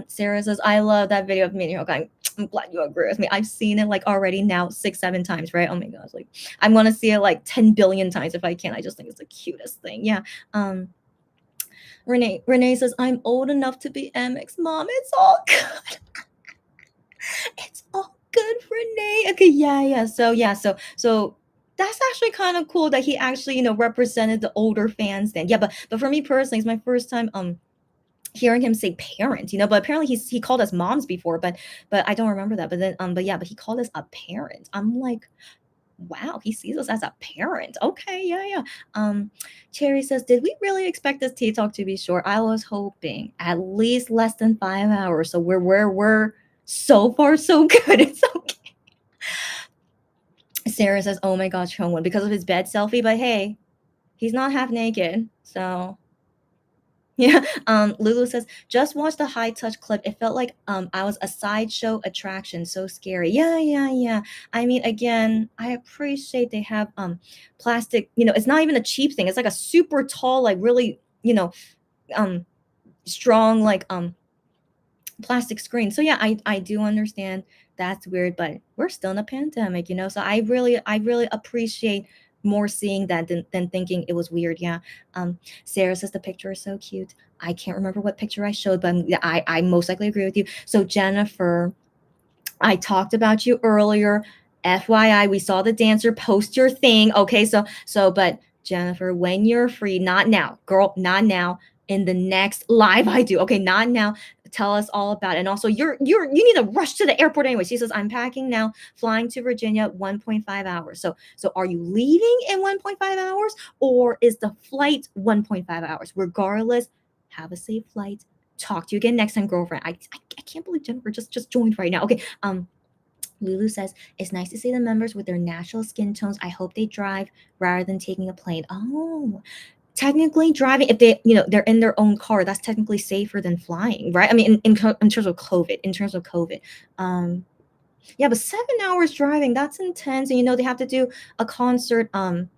Sarah says, I love that video of Minhyuk. I'm glad you agree with me. I've seen it like already now 6-7 times, right? Oh my gosh, like I'm gonna see it like 10 billion times if I can. I just think it's the cutest thing. Yeah. Renee says, I'm old enough to be MX mom. It's all good. It's all good, Renee. Okay, yeah. So that's actually kind of cool that he actually, represented the older fans then. Yeah, but for me personally, it's my first time hearing him say parent, but apparently he called us moms before, but I don't remember that. But then but yeah, but he called us a parent. I'm like, wow, he sees us as a parent. Okay, yeah, yeah. Cherry says, did we really expect this tea talk to be short? I was hoping at least less than 5 hours. So we're so far so good. It's okay. Sarah says, oh my gosh, Hyungwon, because of his bed selfie, but hey, he's not half naked, so yeah. Lulu says, just watch the high touch clip. It felt like I was a sideshow attraction. So scary. Yeah, yeah, yeah. I mean, again, I appreciate they have plastic, it's not even a cheap thing. It's like a super tall, like really, um strong, like plastic screen. So yeah, I do understand that's weird, but we're still in a pandemic, so I really appreciate more seeing that than thinking it was weird. Yeah. Sarah says the picture is so cute. I can't remember what picture I showed, but yeah, I most likely agree with you. So Jennifer, I talked about you earlier. FYI, we saw the dancer post your thing. Okay, but Jennifer, when you're free, not now, girl, not now. In the next live I do. Okay, not now. Tell us all about it. And also, you need to rush to the airport anyway. She says, I'm packing now, flying to Virginia, 1.5 hours. So are you leaving in 1.5 hours, or is the flight 1.5 hours? Regardless, have a safe flight. Talk to you again next time, girlfriend. I can't believe Jennifer just joined right now. Okay. Lulu says, it's nice to see the members with their natural skin tones. I hope they drive rather than taking a plane. Oh, technically driving, if they're in their own car, that's technically safer than flying, right? I mean, in terms of COVID. Yeah, but 7 hours driving, that's intense. And they have to do a concert 2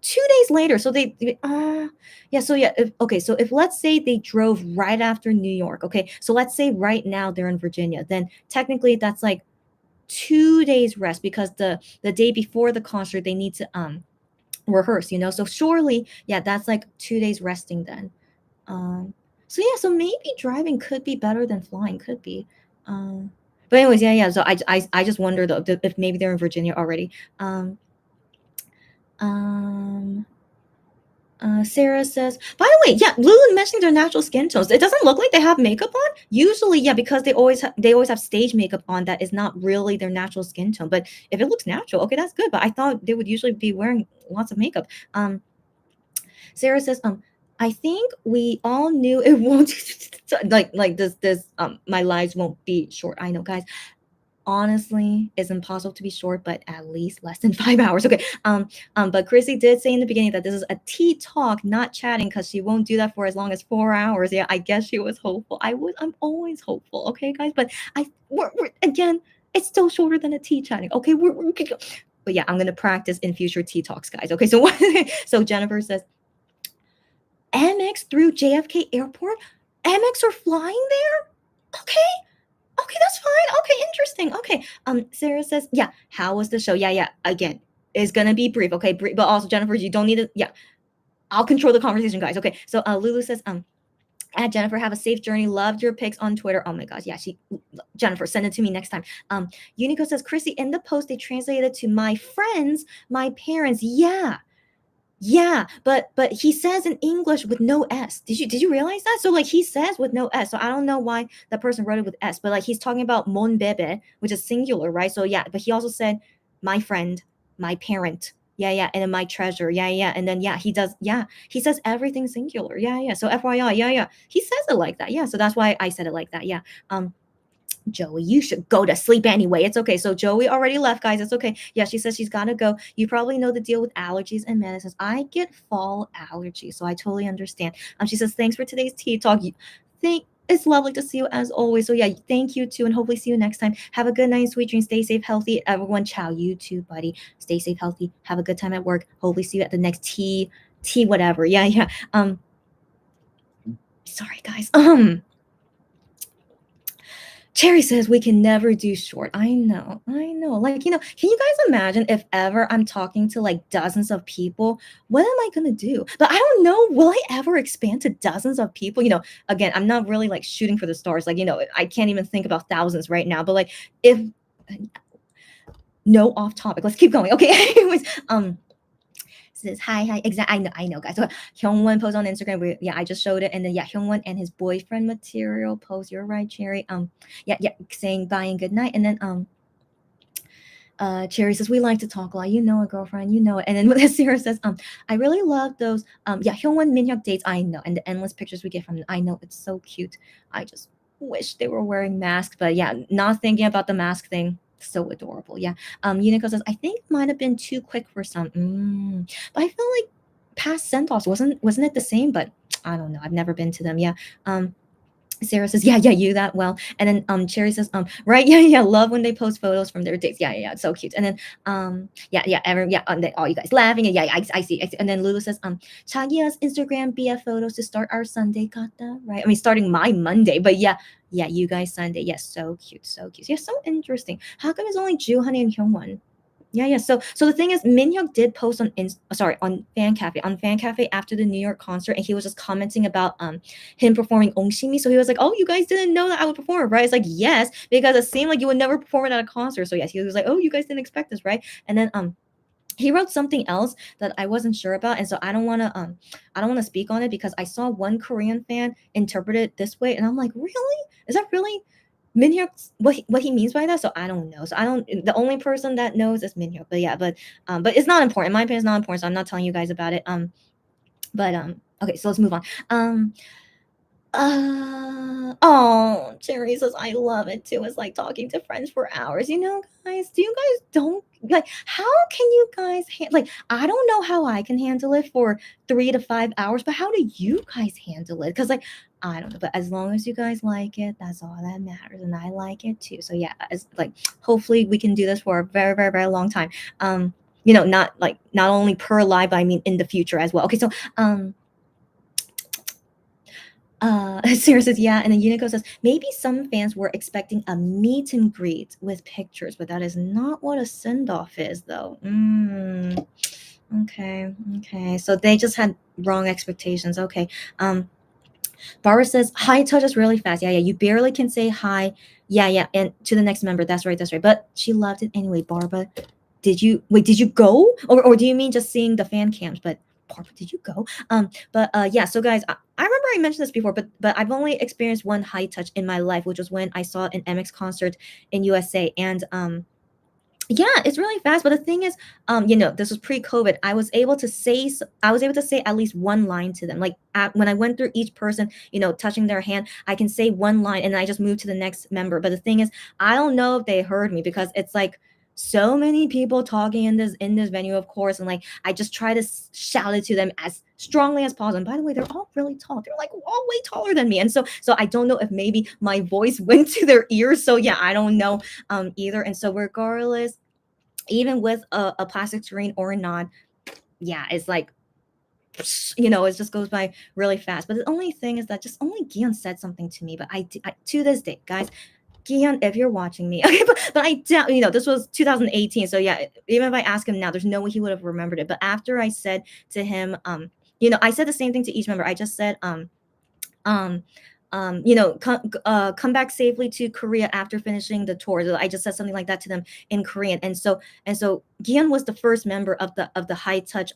days later. So yeah, so yeah, so if let's say they drove right after New York, okay, so let's say right now they're in Virginia, then technically that's like 2 days rest, because the day before the concert they need to rehearse, so surely, yeah, that's like 2 days resting then. So yeah, so maybe driving could be better than flying, could be. But anyways, yeah. So I just wonder though if maybe they're in Virginia already. Um, Sarah says, by the way, yeah, Lulu mentioning their natural skin tones. It doesn't look like they have makeup on. Usually, yeah, because they always have stage makeup on that is not really their natural skin tone. But if it looks natural, okay, that's good. But I thought they would usually be wearing lots of makeup. Sarah says, I think we all knew it won't like this my lives won't be short. I know, guys. Honestly, it's impossible to be short, but at least less than 5 hours. Okay. But Chrissy did say in the beginning that this is a tea talk, not chatting, because she won't do that for as long as 4 hours. Yeah, I guess she was hopeful. I'm always hopeful. Okay, guys. But we're again, it's still shorter than a tea chatting. Okay, but yeah, I'm gonna practice in future tea talks, guys. Okay, so so Jennifer says, MX through JFK Airport. MX are flying there. Okay. Okay, that's fine. Okay, interesting. Okay. Sarah says, yeah, how was the show? Yeah, yeah. Again, it's gonna be brief. Okay, brief, but also Jennifer, you don't need to. Yeah, I'll control the conversation, guys. Okay. So Lulu says, at Jennifer, have a safe journey. Loved your pics on Twitter. Oh my gosh, yeah. Jennifer, send it to me next time. Unico says, Chrissy, in the post they translated to my friends, my parents. Yeah. Yeah, but he says in English with no S. Did you realize that? So like he says with no S. So I don't know why that person wrote it with S, but like he's talking about mon bebe, which is singular, right? So yeah, but he also said my friend, my parent. Yeah, yeah, and then my treasure. Yeah, yeah. And then yeah, he does, yeah. He says everything singular. Yeah, yeah. So FYI, yeah, yeah. He says it like that. Yeah. So that's why I said it like that. Yeah. Joey, you should go to sleep anyway. It's okay. So Joey already left, guys. It's okay. Yeah, she says she's gotta go. You probably know the deal with allergies and medicines. I get fall allergies, so I totally understand. She says, thanks for today's tea talk. It's lovely to see you as always. So yeah, thank you too, and hopefully see you next time. Have a good night, sweet dreams. Stay safe, healthy. Everyone, ciao. You too, buddy. Stay safe, healthy. Have a good time at work. Hopefully see you at the next tea whatever. Yeah, yeah. Sorry, guys. Cherry says we can never do short. I know. Like, can you guys imagine if ever I'm talking to like dozens of people? What am I going to do? But I don't know. Will I ever expand to dozens of people? Again, I'm not really like shooting for the stars. Like, I can't even think about thousands right now. But like, no off topic. Let's keep going. Okay. Anyways, Says hi. Exactly. I know, guys. So Hyungwon post on Instagram. Yeah, I just showed it, and then yeah, Hyungwon and his boyfriend material post. You're right, Cherry. Yeah, saying bye and good night, and then Cherry says, we like to talk a lot. You know it, girlfriend. You know it. And then Sarah says, I really love those, yeah, Hyungwon Minhyuk dates. I know. And the endless pictures we get from them. I know. It's so cute. I just wish they were wearing masks. But yeah, not thinking about the mask thing. So adorable. Yeah. Unico says, I think it might have been too quick for some. But I feel like past send-offs wasn't it the same? But I don't know. I've never been to them. Yeah. Sarah says, yeah, you that well. And then Cherry says, right, yeah, love when they post photos from their dates. Yeah, it's so cute. And then then all you guys laughing. And yeah, I see. And then Lulu says, Chagia's Instagram BF photos to start our Sunday, got that right? I mean, starting my Monday, but yeah, you guys Sunday. Yes, so cute, so cute. Yeah, so interesting. How come it's only Honey, and Hyungwon? Yeah. So the thing is, Minhyuk did post on Fan Cafe after the New York concert, and he was just commenting about him performing Ongshimi. So he was like, "Oh, you guys didn't know that I would perform, right?" It's like, yes, because it seemed like you would never perform it at a concert. So yes, he was like, "Oh, you guys didn't expect this, right?" And then he wrote something else that I wasn't sure about, and so I don't want to speak on it because I saw one Korean fan interpret it this way, and I'm like, really? Is that really Minhyuk what he means by that? So I don't know. So I don't. The only person that knows is Minhyuk. But yeah, but it's not important. In my opinion, it's not important. So I'm not telling you guys about it. But okay. So let's move on. Oh, Cherry says I love it too. It's like talking to friends for hours. You know, guys, do you guys don't like how can you guys like I don't know how I can handle it for 3 to 5 hours, but how do you guys handle it? Because like I don't know, but as long as you guys like it, that's all that matters. And I like it too. So yeah, as like hopefully we can do this for a very, very, very long time. Not only per live, but I mean in the future as well. Okay, so Sarah says, yeah. And then Unico says, maybe some fans were expecting a meet and greet with pictures, but that is not what a send off is, though. Okay. So they just had wrong expectations. Okay. Barbara says, hi touch us really fast. Yeah. You barely can say hi. Yeah. And to the next member. That's right. But she loved it anyway, Barbara. Did you go? Or do you mean just seeing the fan cams? But Barbara, did you go? Yeah, so guys, I remember I mentioned this before, but I've only experienced one high touch in my life, which was when I saw an MX concert in USA. And yeah, it's really fast. But the thing is, this was pre-COVID. I was able to say at least one line to them. Like when I went through each person, touching their hand, I can say one line and I just move to the next member. But the thing is, I don't know if they heard me because it's like so many people talking in this venue, of course, and like I just try to shout it to them as strongly as possible. And by the way, they're all really tall. They're like all way taller than me, and so I don't know if maybe my voice went to their ears. So yeah, I don't know either. And so regardless, even with a plastic screen or not, yeah, it's like it just goes by really fast. But the only thing is that just only Gian said something to me. But I to this day, guys, Gian, if you're watching me, okay, but I doubt, this was 2018. So yeah, even if I ask him now, there's no way he would have remembered it. But after I said to him, I said the same thing to each member. I just said, um, come back safely to Korea after finishing the tour. So I just said something like that to them in Korean. And so Gian was the first member of the high touch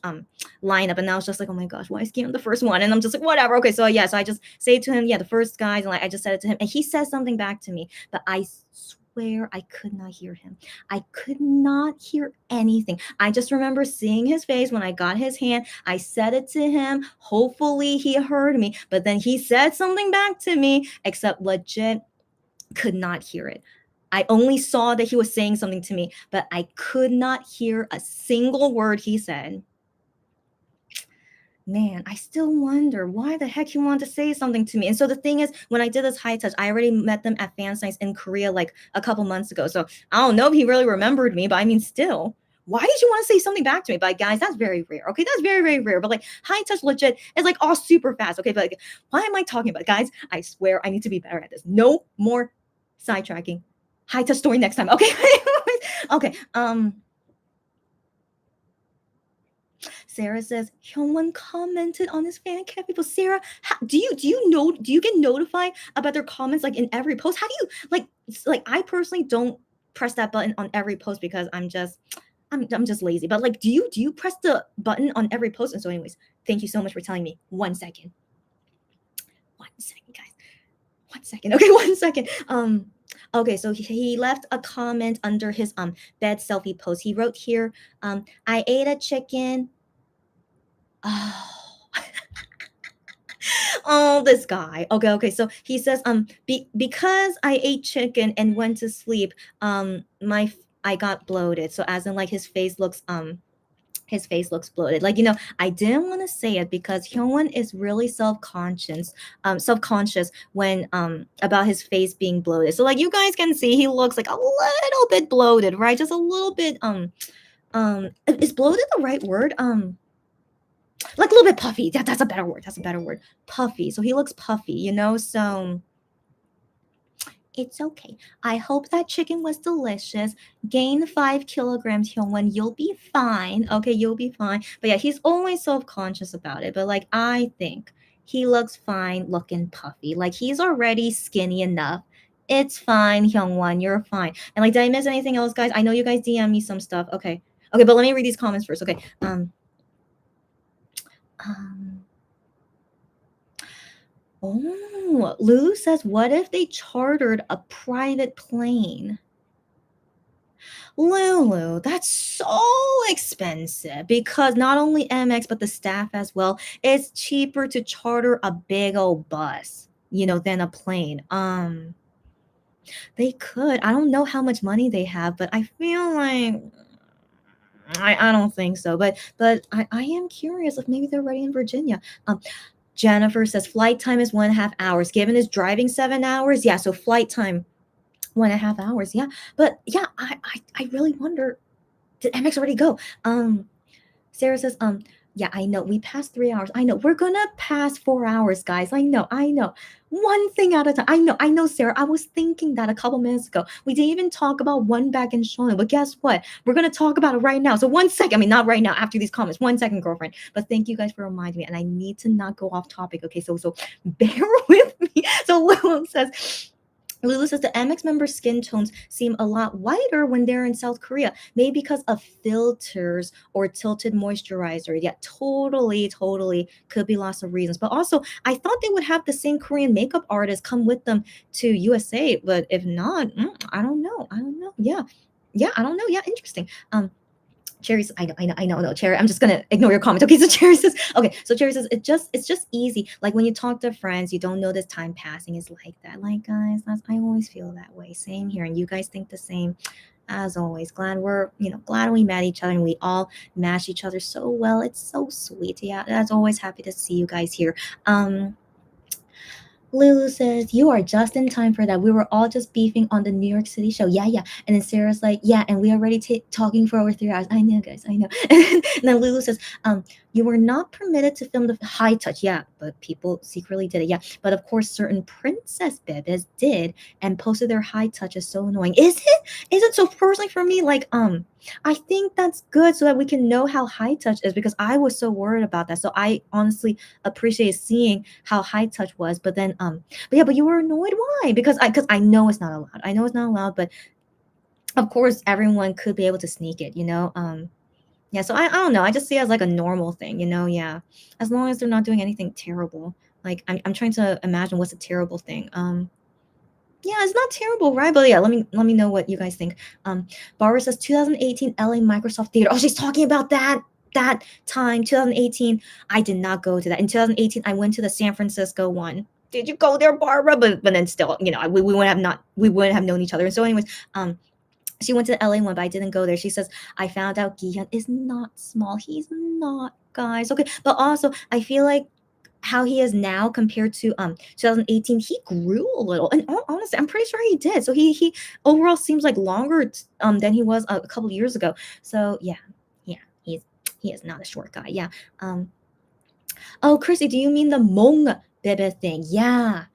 lineup. And I was just like, oh my gosh, why is Gian the first one? And I'm just like, whatever. Okay. So yeah, so I just say to him, yeah, the first guys, and like I just said it to him, and he says something back to me, but I swear I could not hear him. I could not hear anything. I just remember seeing his face when I got his hand. I said it to him. Hopefully he heard me, but then he said something back to me, except legit could not hear it. I only saw that he was saying something to me, but I could not hear a single word he said. Man, I still wonder why the heck he wanted to say something to me. And so the thing is, when I did this high touch, I already met them at fan sites in Korea like a couple months ago. So I don't know if he really remembered me, but I mean, still, why did you want to say something back to me? But guys, that's very rare. Okay, that's very, very rare. But like high touch legit is like all super fast. Okay, but like, why am I talking about it? Guys? I swear I need to be better at this. No more sidetracking. High touch story next time. Okay. Okay. Sarah says Hyungwon commented on his fan cam. People, Sarah, do you get notified about their comments like in every post? How do you like I personally don't press that button on every post because I'm just I'm just lazy. But like, do you press the button on every post? And so, anyways, thank you so much for telling me. 1 second. 1 second, guys. 1 second. Okay, 1 second. Okay, so he left a comment under his bed selfie post. He wrote here, I ate a chicken. Oh, oh, this guy. Okay. So he says, because I ate chicken and went to sleep, I got bloated. So as in like his face looks bloated. Like, I didn't want to say it because Hyungwon is really self-conscious when about his face being bloated. So like you guys can see he looks like a little bit bloated, right? Just a little bit is bloated the right word? Like a little bit puffy. That's a better word. That's a better word. Puffy. So he looks puffy. So it's okay. I hope that chicken was delicious. Gain 5 kilograms, Hyungwon. You'll be fine. Okay, you'll be fine. But yeah, he's always self-conscious about it. But like, I think he looks fine looking puffy. Like he's already skinny enough. It's fine, Hyungwon. You're fine. And like, did I miss anything else, guys? I know you guys DM me some stuff. Okay. Okay, but let me read these comments first. Okay. Oh, Lulu says, what if they chartered a private plane? Lulu, that's so expensive because not only MX, but the staff as well. It's cheaper to charter a big old bus, than a plane. They could. I don't know how much money they have, but I feel like I don't think so. But I am curious if maybe they're already in Virginia. Jennifer says flight time is 1.5 hours. Given his driving 7 hours, yeah. So flight time 1.5 hours, yeah. But yeah, I really wonder, did MX already go? Sarah says, yeah, I know we passed 3 hours. I know we're gonna pass 4 hours, guys. I know. One thing at a time. I know, Sarah. I was thinking that a couple minutes ago. We didn't even talk about WonBack and Shonen, but guess what? We're gonna talk about it right now. So 1 second. I mean, not right now. After these comments, 1 second, girlfriend. But thank you guys for reminding me, and I need to not go off topic. Okay, so bear with me. So Lulu says the MX members' skin tones seem a lot whiter when they're in South Korea, maybe because of filters or tilted moisturizer. Yeah, totally could be lots of reasons. But also, I thought they would have the same Korean makeup artist come with them to USA, but if not, I don't know. Yeah, I don't know. Yeah, interesting. Cherry says, I know, no, Cherry. I'm just gonna ignore your comment. Okay, so Cherry says, it's just easy. Like when you talk to friends, you don't notice time passing is like that. Like guys, I always feel that way. Same here, and you guys think the same. As always, glad we met each other and we all match each other so well. It's so sweet. Yeah, as always, happy to see you guys here. Lulu says, you are just in time for that. We were all just beefing on the New York City show. Yeah. And then Sarah's like, yeah, and we already talking for over 3 hours. I know, guys, I know. And then Lulu says, you were not permitted to film the high touch. Yeah, but people secretly did it. Yeah, but of course, certain princess bebes did and posted their high touch. Is so annoying. Is it? Is it? So personally for me, like, I think that's good so that we can know how high touch is because I was so worried about that. So I honestly appreciate seeing how high touch was. But then, but you were annoyed. Why? Because I know it's not allowed. I know it's not allowed, but of course everyone could be able to sneak it. Yeah. So I don't know. I just see it as like a normal thing. Yeah. As long as they're not doing anything terrible. Like I'm trying to imagine what's a terrible thing. Yeah, it's not terrible, right? But yeah, let me know what you guys think. Barbara says 2018 LA Microsoft Theater. Oh, she's talking about that time, 2018. I did not go to that. In 2018, I went to the San Francisco one. Did you go there, Barbara? But then still, we wouldn't have known each other. And so, anyways, she went to the LA one, but I didn't go there. She says, I found out Gihyun is not small. He's not, guys. Okay, but also I feel like how he is now compared to 2018, he grew a little. And honestly, I'm pretty sure he did. So he overall seems like longer than he was a couple years ago. So yeah, he is not a short guy. Yeah. Oh, Chrissy, do you mean the Mong Bebe thing? Yeah.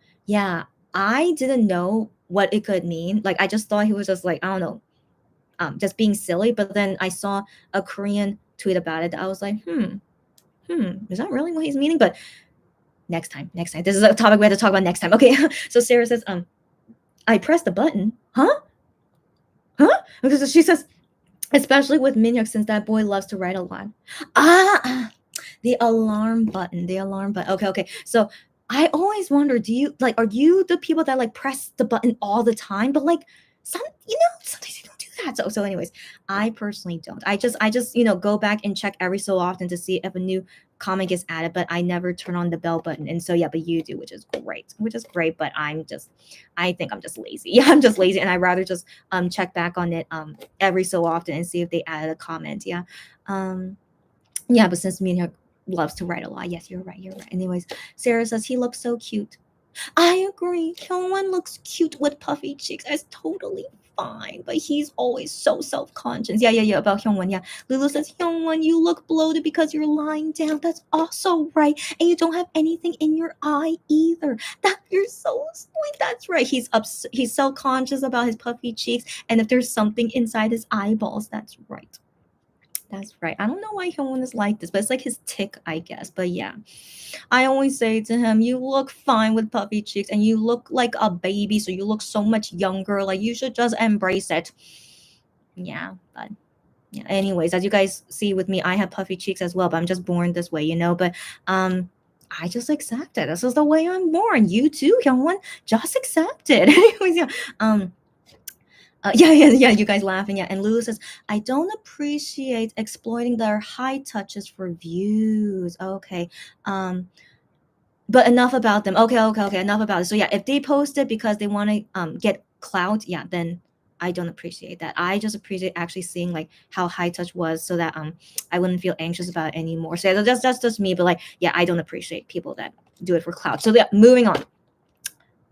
I didn't know what it could mean. Like I just thought he was just like, I don't know, just being silly. But then I saw a Korean tweet about it. I was like, is that really what he's meaning? But next time. This is a topic we have to talk about next time. Okay. So Sarah says, I pressed the button. Huh? Because she says, especially with Minhyuk since that boy loves to write a lot. Ah, the alarm button. The alarm button. Okay, okay. So I always wonder, do you like are you the people that like press the button all the time? But like sometimes you don't do that. So anyways, I personally don't. I just go back and check every so often to see if a new comment gets added, but I never turn on the bell button. And so yeah, but you do, which is great. Which is great, but I think I'm just lazy. Yeah, I'm just lazy and I'd rather just check back on it every so often and see if they added a comment. Yeah. Um yeah, but since me and her loves to write a lot. Yes, you're right. You're right. Anyways, Sarah says he looks so cute. I agree. Hyungwon looks cute with puffy cheeks. That's totally fine, but he's always so self-conscious. Yeah. About Hyungwon. Yeah, Lulu says Hyungwon, you look bloated because you're lying down. That's also right, and you don't have anything in your eye either. That you're so sweet. That's right. He's self-conscious about his puffy cheeks, and if there's something inside his eyeballs, that's right. That's right. I don't know why Hyungwon is like this, but it's like his tick, I guess. But yeah, I always say to him, "You look fine with puffy cheeks, and you look like a baby, so you look so much younger. Like you should just embrace it." Yeah, but yeah. Anyways, as you guys see with me, I have puffy cheeks as well, but I'm just born this way. But um, I just accept it. This is the way I'm born. You too, Hyungwon. Just accept it. Anyways, yeah. Yeah. You guys laughing, yeah. And Lulu says, "I don't appreciate exploiting their high touches for views." Okay, but enough about them. Okay. Enough about it. So yeah, if they post it because they want to get clout, yeah, then I don't appreciate that. I just appreciate actually seeing like how high touch was, so that I wouldn't feel anxious about it anymore. So yeah, that's just me. But like, yeah, I don't appreciate people that do it for clout. So yeah, moving on.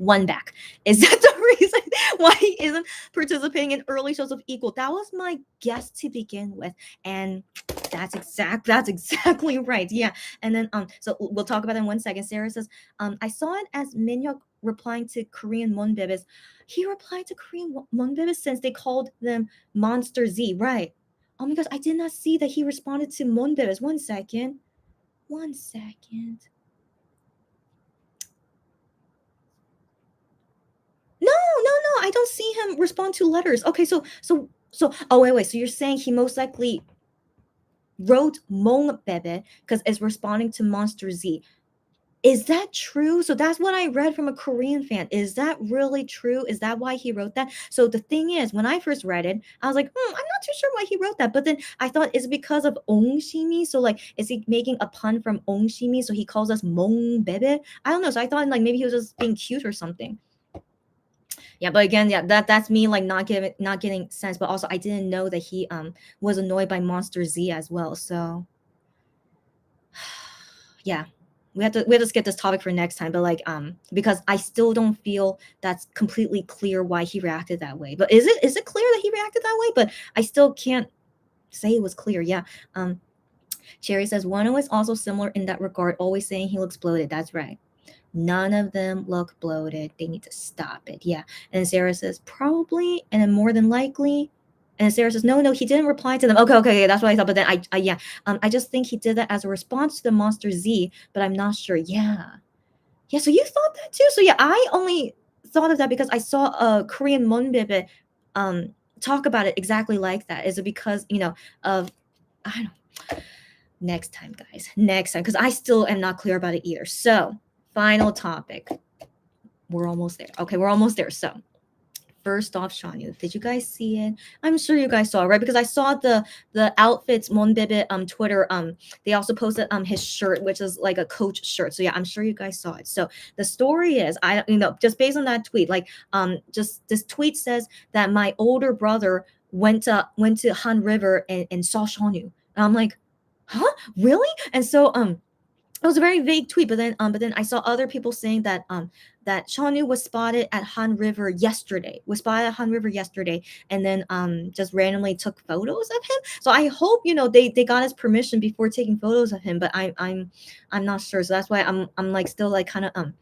WonBack. Is that the reason why he isn't participating in early shows of Equal? That was my guess to begin with, and that's exactly right. Yeah, and then so we'll talk about it in 1 second. Sarah says, I saw it as Minhyuk replying to Korean Monbibis. He replied to Korean Monbibis since they called them Monster Z, right? Oh my gosh, I did not see that he responded to Monbibis. 1 second. 1 second. No, I don't see him respond to letters. Okay, so oh wait. So you're saying he most likely wrote Mong Bebe because it's responding to Monster Z. Is that true? So that's what I read from a Korean fan. Is that really true? Is that why he wrote that? So the thing is, when I first read it, I was like, I'm not too sure why he wrote that. But then I thought, is it because of Ong Shimi? So like, is he making a pun from Ong Shimi? So he calls us Mong Bebe? I don't know. So I thought like maybe he was just being cute or something. Yeah, but again, yeah, that's me like not getting sense. But also, I didn't know that he was annoyed by Monster Z as well. So yeah, we have to skip this topic for next time. But like because I still don't feel that's completely clear why he reacted that way. But is it clear that he reacted that way? But I still can't say it was clear. Yeah. Cherry says Wano is also similar in that regard, always saying he looks bloated. That's right. None of them look bloated. They need to stop it. Yeah. And Sarah says, probably, and then more than likely. And Sarah says, no, he didn't reply to them. Okay, that's what I thought. But then yeah, I just think he did that as a response to the Monster Z, but I'm not sure. Yeah. So you thought that too. So yeah, I only thought of that because I saw a Korean Monbibe talk about it exactly like that. Is it because, of, I don't next time, guys. Next time, because I still am not clear about it either. So, final topic. We're almost there. Okay, we're almost there. So, first off, Shanu, did you guys see it? I'm sure you guys saw it, right? Because I saw the outfits Monbebe Twitter. They also posted his shirt, which is like a coach shirt. So yeah, I'm sure you guys saw it. So the story is, just based on that tweet, like just this tweet says that my older brother went to Han River and saw Shanu, and I'm like, huh, really? And so it was a very vague tweet, but then I saw other people saying that Shanu was spotted at Han River yesterday. And then just randomly took photos of him. So I hope they got his permission before taking photos of him, but I'm not sure. So that's why I'm like still like kind of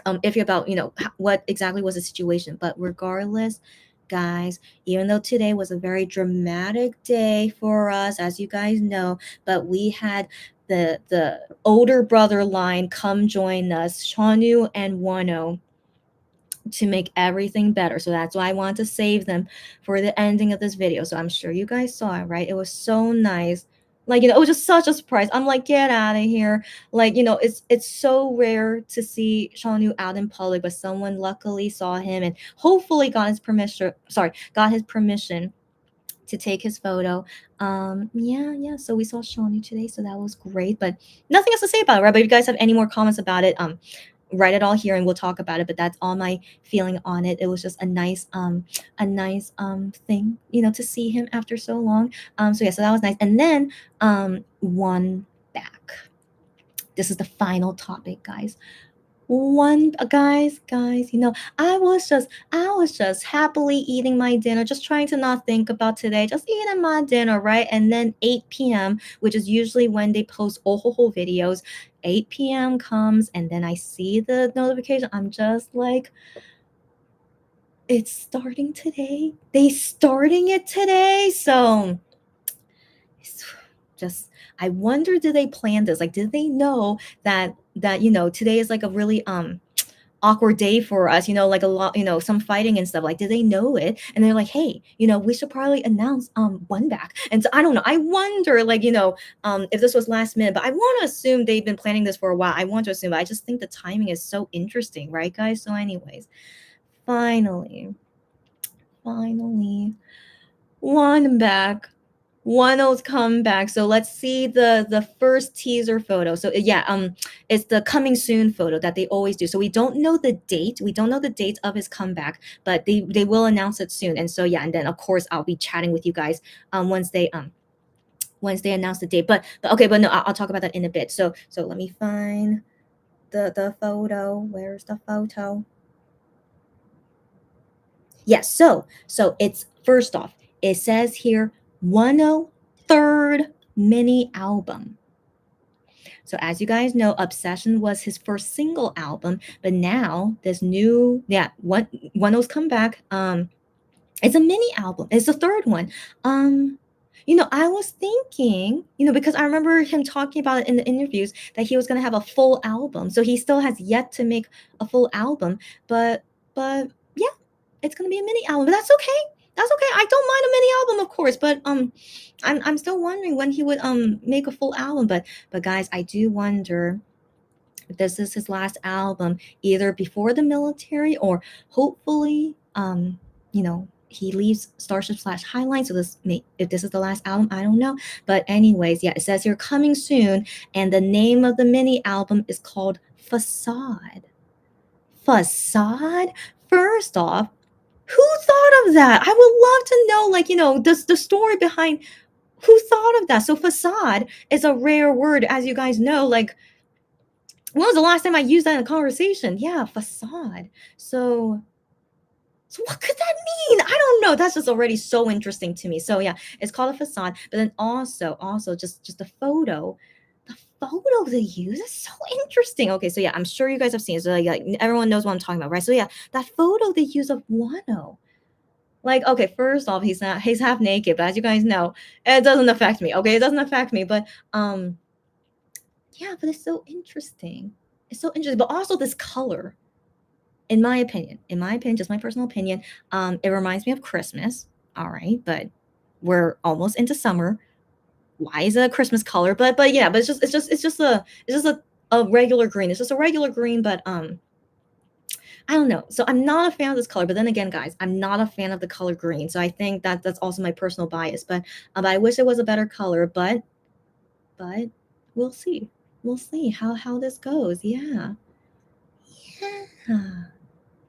iffy about what exactly was the situation. But regardless, guys, even though today was a very dramatic day for us, as you guys know, but we had the older brother line come join us, Shanu and Wano. to make everything better. So that's why I want to save them for the ending of this video. So I'm sure you guys saw it, right? It was so nice. Like, it was just such a surprise. I'm like, get out of here. Like, it's so rare to see Shawnu out in public, but someone luckily saw him and hopefully got his permission to take his photo. Yeah. So we saw Shawnu today, so that was great. But nothing else to say about it, right? But if you guys have any more comments about it, write it all here and we'll talk about it. But that's all my feeling on it. It was just a nice thing, to see him after so long. So yeah, so that was nice. And then one back. This is the final topic, guys. Guys, I was just happily eating my dinner, just trying to not think about today, just eating my dinner, right? And then 8 p.m., which is usually when they post Ohoho videos, 8 p.m. comes, and then I see the notification. I'm just like, it's starting today. They starting it today. So it's just, I wonder, did they plan this? Like, did they know that today is like a really awkward day for us, like a lot, some fighting and stuff. Like, did they know it? And they're like, hey, we should probably announce WonBack. And so I don't know. I wonder, like, if this was last minute, but I want to assume they've been planning this for a while. I want to assume, but I just think the timing is so interesting, right, guys? So, anyways, finally, WonBack. One's come back. So let's see the first teaser photo. So yeah, it's the coming soon photo that they always do. So we don't know the date. We don't know the date of his comeback, but they will announce it soon. And so yeah, and then of course I'll be chatting with you guys once they announce the date. But okay, but no, I'll talk about that in a bit. So let me find the photo. Where's the photo? Yes, so it's first off, it says here 103rd mini album. So as you guys know, Obsession was his first single album, but now this new, One's come back. It's a mini album. It's the third one. I was thinking, because I remember him talking about it in the interviews that he was gonna have a full album. So he still has yet to make a full album, but yeah, it's gonna be a mini album. But that's okay. That's okay. I don't mind a mini album, of course, but I'm still wondering when he would make a full album. But guys, I do wonder if this is his last album, either before the military or hopefully he leaves Starship slash Highline. So if this is the last album, I don't know. But anyways, yeah, it says here coming soon, and the name of the mini album is called Facade. Facade. First off, who thought of that? I would love to know, like, the story behind who thought of that. So facade is a rare word, as you guys know. Like, when was the last time I used that in a conversation? Yeah, facade. So what could that mean? I don't know. That's just already so interesting to me. So yeah, it's called a facade. But then also just a photo. The photo they use is so interesting. Okay, so yeah, I'm sure you guys have seen it. So like everyone knows what I'm talking about, right? So yeah, that photo they use of Wano. Like, okay, first off, he's half naked, but as you guys know, it doesn't affect me. Okay, it doesn't affect me. But yeah, but it's so interesting. It's so interesting. But also this color, in my opinion, just my personal opinion, it reminds me of Christmas. All right, but we're almost into summer. Why is it a Christmas color? But yeah, but it's just a regular green. It's just a regular green, but I don't know. So I'm not a fan of this color, but then again, guys, I'm not a fan of the color green. So I think that's also my personal bias. But I wish it was a better color. But we'll see. We'll see how this goes. Yeah.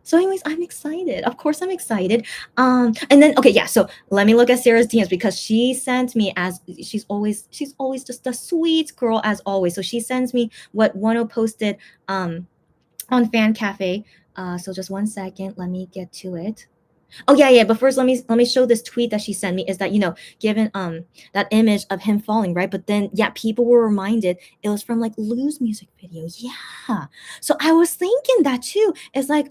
So, anyways, I'm excited. Of course, I'm excited. And then okay, yeah. So let me look at Sarah's DMs because she sent me, as she's always just a sweet girl as always. So she sends me what Wano posted on Fan Cafe. So just one second, let me get to it. Oh yeah. But first, let me show this tweet that she sent me. Is that given that image of him falling, right? But then yeah, people were reminded it was from like Lou's music video. Yeah. So I was thinking that too. It's like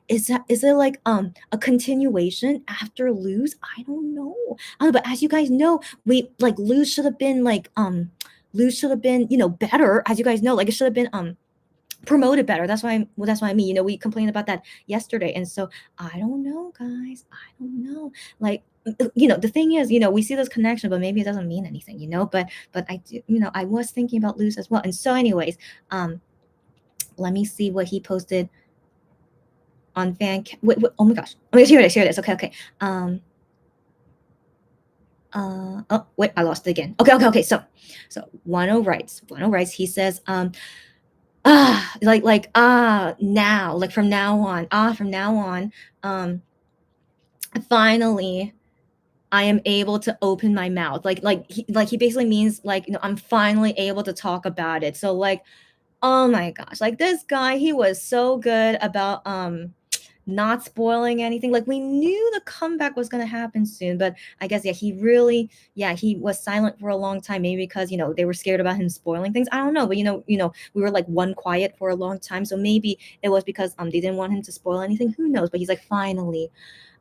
is it like a continuation after Lou's? I don't know. But as you guys know, we like Lou should have been better. As you guys know, like it should have been promote it better. That's why I mean, we complained about that yesterday. And so I don't know, guys. I don't know. Like, the thing is, we see this connection, but maybe it doesn't mean anything, but I do, I was thinking about Luz as well. And so anyways, let me see what he posted on wait, oh my gosh. Oh my gosh, here it is. Okay. Oh wait, I lost it again. Okay. So 10 writes, he says, now, like from now on, finally I am able to open my mouth. He basically means, like, I'm finally able to talk about it. So, like, oh my gosh, like, this guy, he was so good about not spoiling anything. Like, we knew the comeback was going to happen soon, but I guess, yeah, he was silent for a long time, maybe because, they were scared about him spoiling things. I don't know, but we were like one quiet for a long time, so maybe it was because they didn't want him to spoil anything. Who knows? But he's like, finally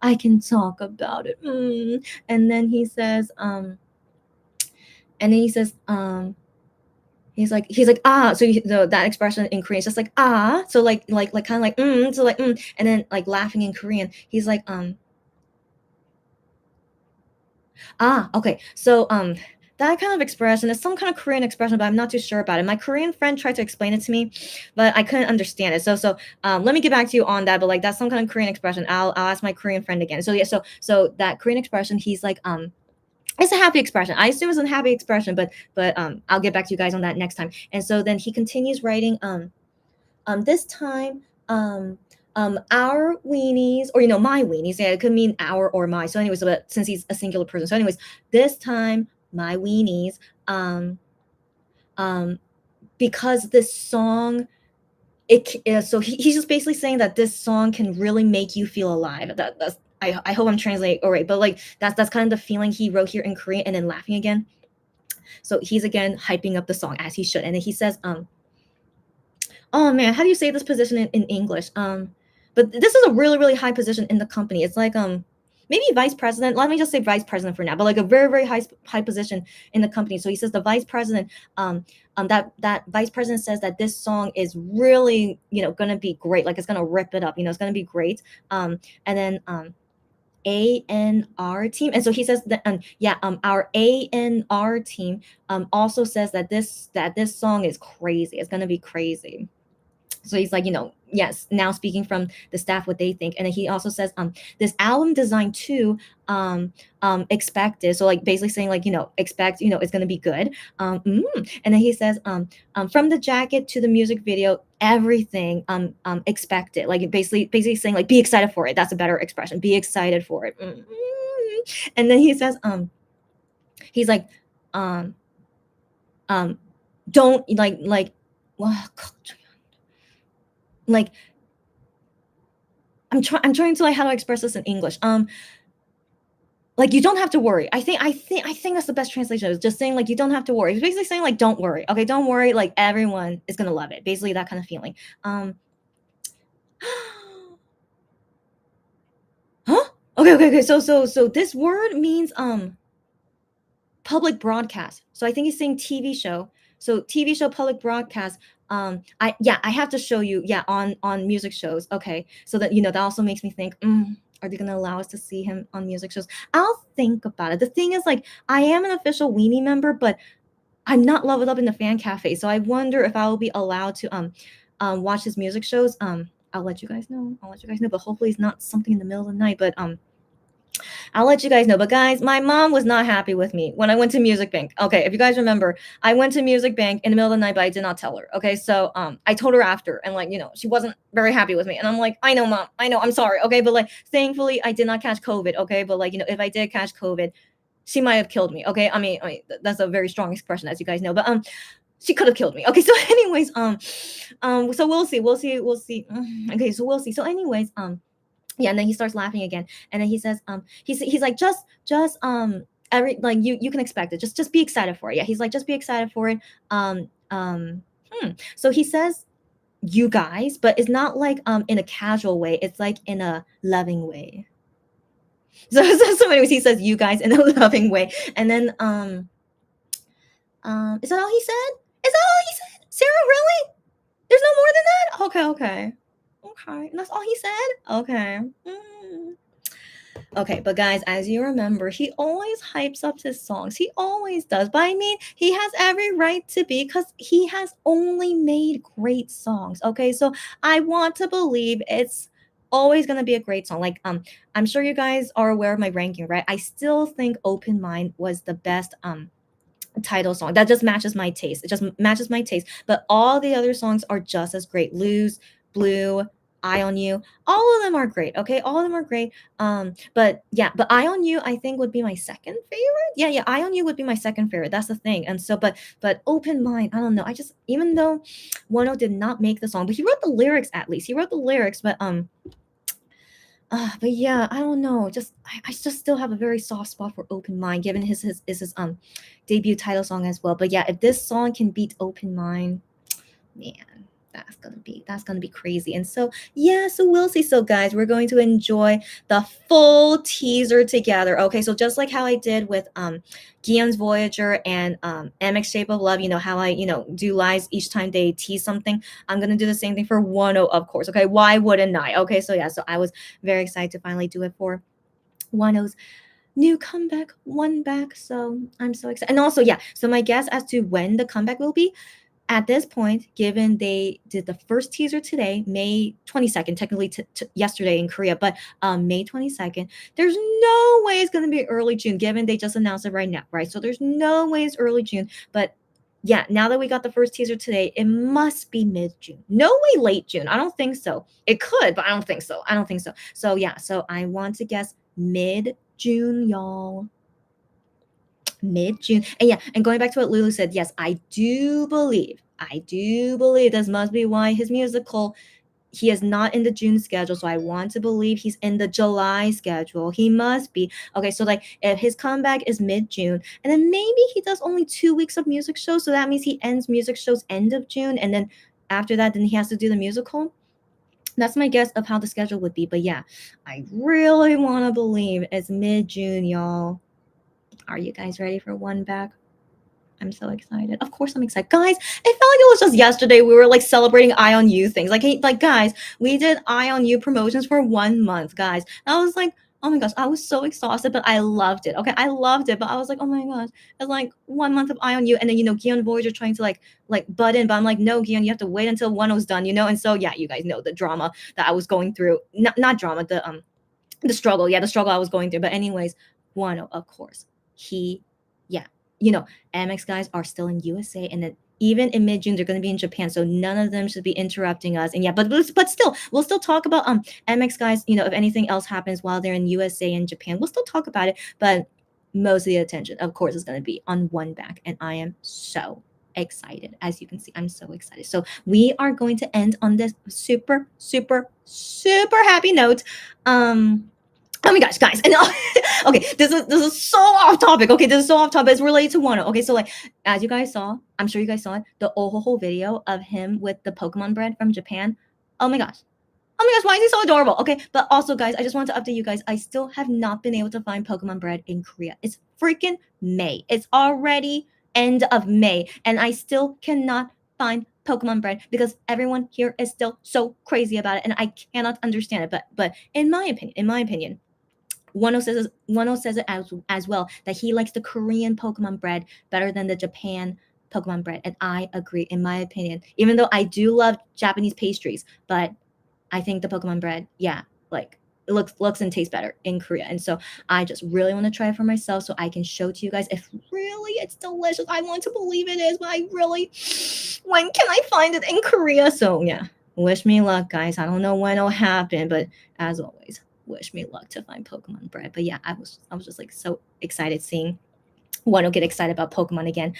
I can talk about it. And then he says, he's like, ah. So that expression in Korean is just like, ah. So like kind of like so like and then like laughing in Korean, he's like, ah, okay. So that kind of expression is some kind of Korean expression, but I'm not too sure about it. My Korean friend tried to explain it to me, but I couldn't understand it. So let me get back to you on that. But like, that's some kind of Korean expression. I'll ask my Korean friend again. So yeah, so that Korean expression, he's like, it's a happy expression. I assume it's a happy expression, but I'll get back to you guys on that next time. And so then he continues writing, this time, our weenies, or my weenies. Yeah, it could mean our or my. So anyways, but since he's a singular person, so anyways, this time my weenies, because this song, so he's just basically saying that this song can really make you feel alive. That's I hope I'm translating all right, but like that's kind of the feeling he wrote here in Korean, and then laughing again. So he's again hyping up the song, as he should, and then he says, oh man, how do you say this position in English? But this is a really, really high position in the company. It's like maybe vice president. Let me just say vice president for now, but like a very, very high position in the company. So he says the vice president, that vice president says that this song is really, gonna be great. Like, it's gonna rip it up. It's gonna be great. And then ANR team, and so he says that our ANR team also says that this song is crazy. It's gonna be crazy. So he's like, yes, now speaking from the staff, what they think. And then he also says, this album design too, expected. So like basically saying, like, expect, it's going to be good. And then he says, from the jacket to the music video, everything, expected. Like basically saying, like, be excited for it. That's a better expression. Be excited for it. And then he says, he's like, don't well, like, I'm trying to, like, how to express this in English. Like, you don't have to worry. I think that's the best translation. It's just saying, like, you don't have to worry. It's basically saying, like, don't worry. Okay, don't worry. Like, everyone is gonna love it. Basically, that kind of feeling. Huh? Okay. So this word means public broadcast. So I think he's saying TV show. So TV show, public broadcast. I have to show you, on music shows. Okay, so that that also makes me think, are they gonna allow us to see him on music shows? I'll think about it. The thing is, like, I am an official weenie member, but I'm not leveled up in the fan cafe, so I wonder if I will be allowed to watch his music shows. I'll let you guys know. But hopefully it's not something in the middle of the night. But I'll let you guys know. But guys, my mom was not happy with me when I went to Music Bank. Okay, if you guys remember, I went to Music Bank in the middle of the night, but I did not tell her. Okay, so I told her after, and like, she wasn't very happy with me. And I'm like, I know, Mom, I know, I'm sorry. Okay, but like, thankfully I did not catch COVID. Okay, but like, if I did catch COVID, she might have killed me. Okay, I mean that's a very strong expression, as you guys know, but she could have killed me. Okay, so anyways, so we'll see. Okay, so we'll see. So anyways, yeah, and then he starts laughing again, and then he says, he's like, just like, you can expect it. Just be excited for it. Yeah, he's like, just be excited for it. So he says, you guys, but it's not like in a casual way. It's like in a loving way. So anyways, he says you guys in a loving way, and then is that all he said? Is that all he said? Sarah, really? There's no more than that? Okay, okay. Okay. And that's all he said? Okay. Okay, but guys, as you remember, he always hypes up his songs. He always does. But I mean, he has every right to be because he has only made great songs. Okay, so I want to believe it's always gonna be a great song. Like, I'm sure you guys are aware of my ranking, right? I still think Open Mind was the best title song. That just matches my taste. It just matches my taste. But all the other songs are just as great. Lose, Blue, Eye on You, all of them are great. Okay, all of them are great. But yeah, but Eye on You, I think would be my second favorite. Yeah, Eye on You would be my second favorite. That's the thing. And so, but Open Mind, I don't know. I just even though Wano did not make the song, but he wrote the lyrics at least. He wrote the lyrics, but yeah, I don't know. I just still have a very soft spot for Open Mind, given his debut title song as well. But yeah, if this song can beat Open Mind, man, that's gonna be crazy. And so yeah, so we'll see. So guys, we're going to enjoy the full teaser together. Okay, so just like how I did with Gion's Voyager and MX Shape of Love, you know how I do lies each time they tease something. I'm gonna do the same thing for Wano, of course. Okay, why wouldn't I? Okay, so yeah, so I was very excited to finally do it for Wano's new comeback, WonBack. So I'm so excited. And also, yeah, so my guess as to when the comeback will be, at this point, given they did the first teaser today, May 22nd, technically yesterday in Korea, but May 22nd, there's no way it's going to be early June, given they just announced it right now, right? So there's no way it's early June. But yeah, now that we got the first teaser today, it must be mid-June. No way late June. I don't think so. It could, but I don't think so. I don't think so. So yeah, so I want to guess mid-June, y'all. Mid-June. And yeah, and going back to what Lulu said, yes, I do believe this must be why his musical, he is not in the June schedule. So I want to believe he's in the July schedule. He must be. Okay, so like if his comeback is mid-June, and then maybe he does only 2 weeks of music shows. So that means he ends music shows end of June, and then after that, then he has to do the musical. That's my guess of how the schedule would be. But yeah, I really want to believe it's mid-June, y'all. Are you guys ready for WonBack? I'm so excited. Of course I'm excited. Guys, it felt like it was just yesterday we were like celebrating Eye on You things. Like guys, we did Eye on You promotions for 1 month, guys. And I was like, oh my gosh, I was so exhausted, but I loved it. Okay, I loved it, but I was like, oh my gosh, it's like 1 month of Eye on You, and then Gion Voyager trying to like butt in, but I'm like, no, Gion, you have to wait until one was done, And so yeah, you guys know the drama that I was going through. Not drama, the struggle. Yeah, the struggle I was going through. But anyways, Wano, of course, he, yeah, MX guys are still in USA, and then even in mid June they're going to be in Japan. So none of them should be interrupting us. And yeah, but still, we'll still talk about MX guys. If anything else happens while they're in USA and Japan, we'll still talk about it. But most of the attention, of course, is going to be on WonBack, and I am so excited. As you can see, I'm so excited. So we are going to end on this super, super, super happy note. Oh my gosh, guys! And okay, this is so off topic. Okay, this is so off topic. It's related to Wano. Okay, so like as you guys saw, I'm sure you guys saw it, the Ohoho video of him with the Pokemon bread from Japan. Oh my gosh. Oh my gosh, why is he so adorable? Okay, but also guys, I just want to update you guys. I still have not been able to find Pokemon bread in Korea. It's freaking May. It's already end of May, and I still cannot find Pokemon bread because everyone here is still so crazy about it, and I cannot understand it. But in my opinion, Wano says it as well that he likes the Korean Pokemon bread better than the Japan Pokemon bread, and I agree. In my opinion, even though I do love Japanese pastries, but I think the Pokemon bread, yeah, like it looks and tastes better in Korea. And so I just really want to try it for myself so I can show to you guys if really it's delicious. I want to believe it is, but I really, when can I find it in Korea? So yeah, wish me luck, guys. I don't know when it'll happen, but as always, wish me luck to find Pokemon bread. But yeah, I was just like so excited seeing Wano get excited about Pokemon again.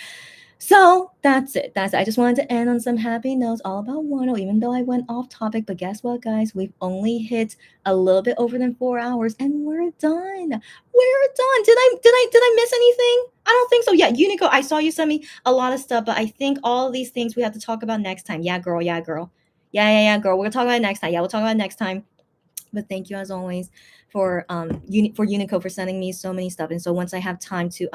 So that's it. I just wanted to end on some happy notes all about Wano, even though I went off topic. But guess what, guys? We've only hit a little bit over than 4 hours, and we're done. We're done. Did I miss anything? I don't think so. Yeah, Unico, I saw you send me a lot of stuff, but I think all of these things we have to talk about next time. Yeah, girl. Yeah, girl. Yeah, girl. We're gonna talk about it next time. Yeah, we'll talk about it next time. But thank you as always for Unico for sending me so many stuff. And so once I have time to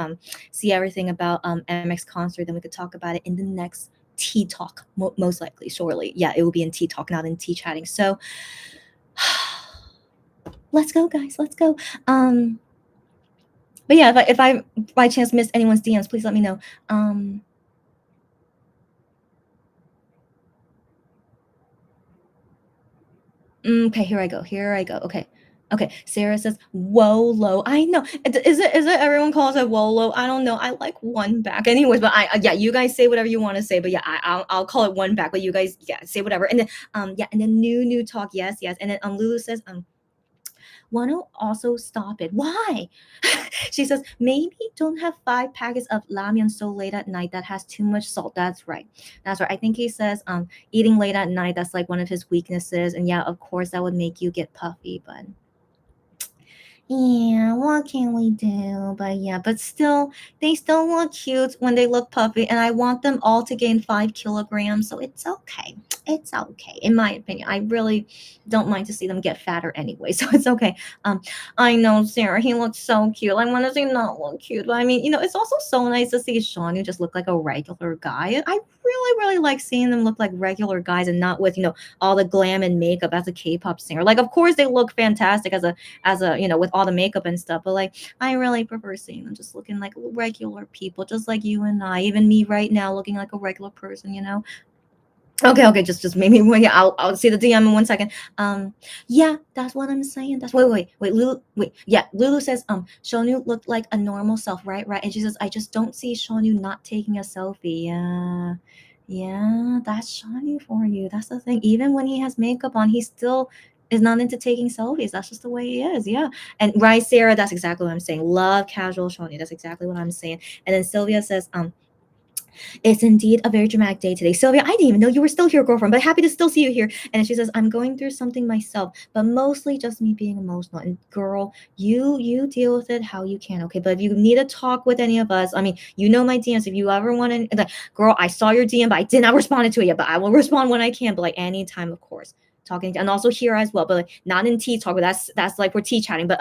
see everything about MX concert, then we could talk about it in the next tea talk, most likely, surely. Yeah, it will be in tea talk, not in tea chatting. So let's go, guys. Let's go. But yeah, if I by chance missed anyone's DMs, please let me know. Okay, here I go. Here I go. Okay. Okay. Sarah says Wolo. I know. Is it everyone calls it Wolo? I don't know. I like WonBack. Anyways, but I yeah, you guys say whatever you want to say. But yeah, I'll call it WonBack. But you guys, yeah, say whatever. And then yeah, and then new talk. Yes, yes. And then Lulu says wanna also stop it. Why? She says, maybe don't have 5 packets of ramyun so late at night that has too much salt. That's right. That's right. I think he says eating late at night, that's like one of his weaknesses. And yeah, of course that would make you get puffy, but yeah, what can we do? But yeah, but still, they still look cute when they look puffy, and I want them all to gain 5 kilograms, so it's okay. It's okay, in my opinion. I really don't mind to see them get fatter anyway, so it's okay. I know, Sarah, he looks so cute. I want to say not look cute, but I mean, it's also so nice to see Sean who just look like a regular guy. I really, really like seeing them look like regular guys and not with all the glam and makeup as a K-pop singer. Like, of course, they look fantastic as a with all the makeup and stuff, but like I really prefer seeing them just looking like regular people, just like you and I, even me right now looking like a regular person. Okay, just maybe wait. I'll see the DM in 1 second. Yeah, that's what I'm saying. That's wait, Lulu, wait, yeah, Lulu says Shonu looked like a normal self, right, and she says I just don't see Shonu not taking a selfie. Yeah, that's Shonu for you. That's the thing. Even when he has makeup on, he still is not into taking selfies. That's just the way he is. Yeah, and right, Sarah, that's exactly what I'm saying. Love casual Shonu. That's exactly what I'm saying. And then Sylvia says it's indeed a very dramatic day today. Sylvia, I didn't even know you were still here, girlfriend, but happy to still see you here. And she says, I'm going through something myself, but mostly just me being emotional. And girl, you deal with it how you can, okay? But if you need to talk with any of us, I mean, my DMs. If you ever want to, like, girl, I saw your DM, but I did not respond to it yet. But I will respond when I can. But like anytime, of course. Talking and also here as well, but like not in tea talk, but that's like we're tea chatting. But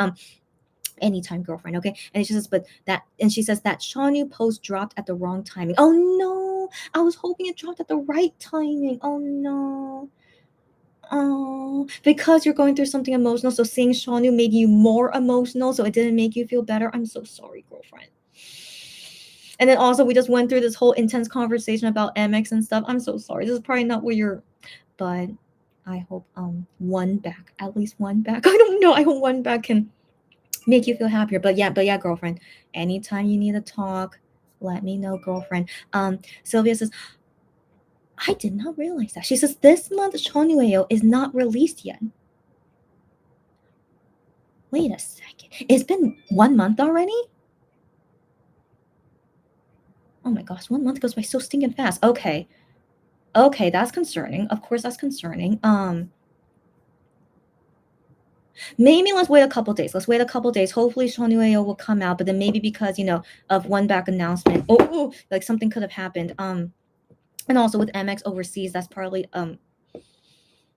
anytime, girlfriend, okay? And she says that Shanu post dropped at the wrong timing. Oh no, I was hoping it dropped at the right timing. Oh no. Oh, because you're going through something emotional, so seeing Shanu made you more emotional, so it didn't make you feel better. I'm so sorry, girlfriend. And then also we just went through this whole intense conversation about MX and stuff. I'm so sorry. This is probably not what you're, but I hope WonBack, at least WonBack. I don't know. I hope WonBack can make you feel happier. But yeah, girlfriend, anytime you need to talk, let me know, girlfriend. Sylvia says, I did not realize that. She says this month Shonueo is not released yet. Wait a second. It's been 1 month already? Oh my gosh, 1 month goes by so stinking fast. Okay. Okay, that's concerning. Of course that's concerning. Maybe let's wait a couple days. Let's wait a couple days. Hopefully Shonueo will come out, but then maybe because of WonBack announcement. Oh, like something could have happened. And also with MX overseas, that's probably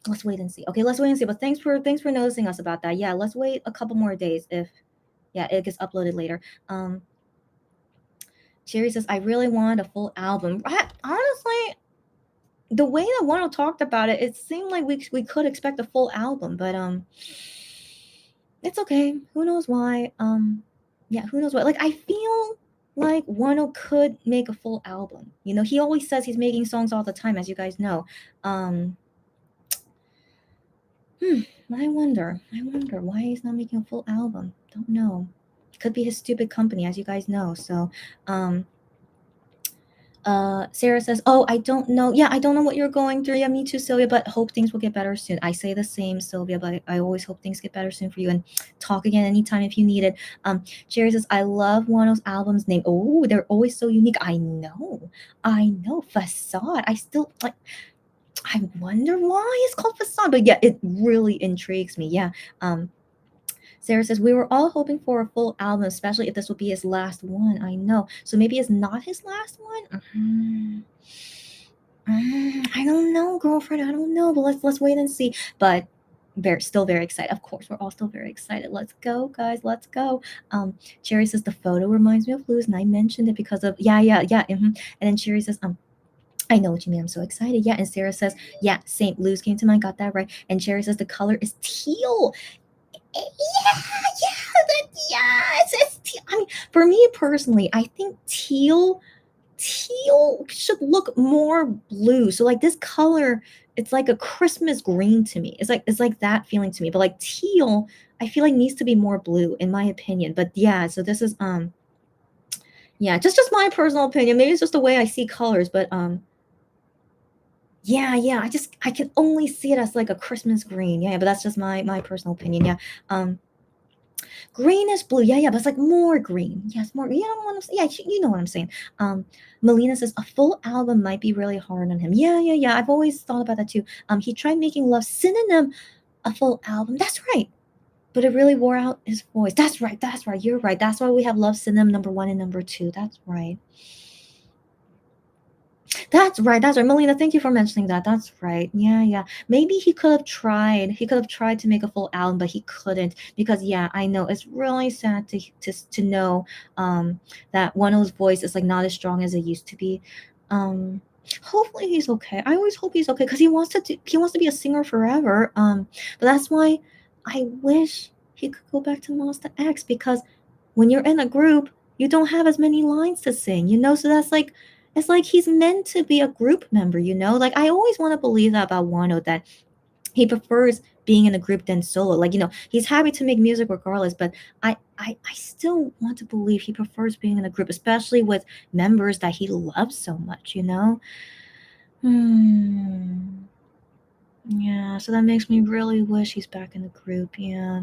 let's wait and see. Okay, let's wait and see. But thanks for noticing us about that. Yeah, let's wait a couple more days if it gets uploaded later. Jerry says I really wanted a full album. Honestly, the way that Wano talked about it, it seemed like we could expect a full album, but it's okay. Who knows why? Yeah, who knows what? Like I feel like Wano could make a full album. He always says he's making songs all the time, as you guys know. I wonder why he's not making a full album. Don't know. Could be his stupid company, as you guys know. So, Sarah says, "Oh, I don't know. Yeah, I don't know what you're going through. Yeah, me too, Sylvia. But hope things will get better soon. I say the same, Sylvia. But I always hope things get better soon for you. And talk again anytime if you need it." Jerry says, "I love Wano's album's name. Oh, they're always so unique. I know. Facade. I still like." I wonder why it's called Facade, but yeah, it really intrigues me. Yeah. Sarah says we were all hoping for a full album, especially if this will be his last one. I know. So maybe it's not his last one. I don't know, girlfriend. I don't know, but let's wait and see. But still very excited. Of course, we're all still very excited. Let's go, guys. Let's go. Cherry says the photo reminds me of Luz, and I mentioned it because of yeah. And then Cherry says I know what you mean. I'm so excited. Yeah. And Sarah says, yeah, St. Louis came to mind. Got that right. And Cherry says the color is teal. Yeah, yes, it's teal. I mean, for me personally, I think teal should look more blue. So like this color, it's like a Christmas green to me. It's like that feeling to me. But like teal, I feel like needs to be more blue in my opinion. But yeah, so this is yeah, just my personal opinion. Maybe it's just the way I see colors, but yeah, I can only see it as like a Christmas green. Yeah, but that's just my personal opinion. Yeah. Um Green is blue. Yeah, but it's like more green. Yes, more. You know what I'm saying? Yeah, you know what I'm saying. Melina says a full album might be really hard on him. Yeah. I've always thought about that too. He tried making Love Synonym a full album. That's right. But it really wore out his voice. That's right. That's right. You're right. That's why we have Love Synonym number one and number two. That's right. That's right. That's right. Melina, thank you for mentioning that. That's right. Yeah. Maybe he could have tried. He could have tried to make a full album, but he couldn't because yeah, I know it's really sad to know that Wano's voice is like not as strong as it used to be. Um Hopefully he's okay. I always hope he's okay because he wants to be a singer forever. But that's why I wish he could go back to Monster X because when you're in a group, you don't have as many lines to sing, so that's like it's like he's meant to be a group member. Like I always want to believe that about Wano that he prefers being in a group than solo. Like, he's happy to make music regardless, but I still want to believe he prefers being in a group, especially with members that he loves so much. Hmm. Yeah, so that makes me really wish he's back in the group. Yeah.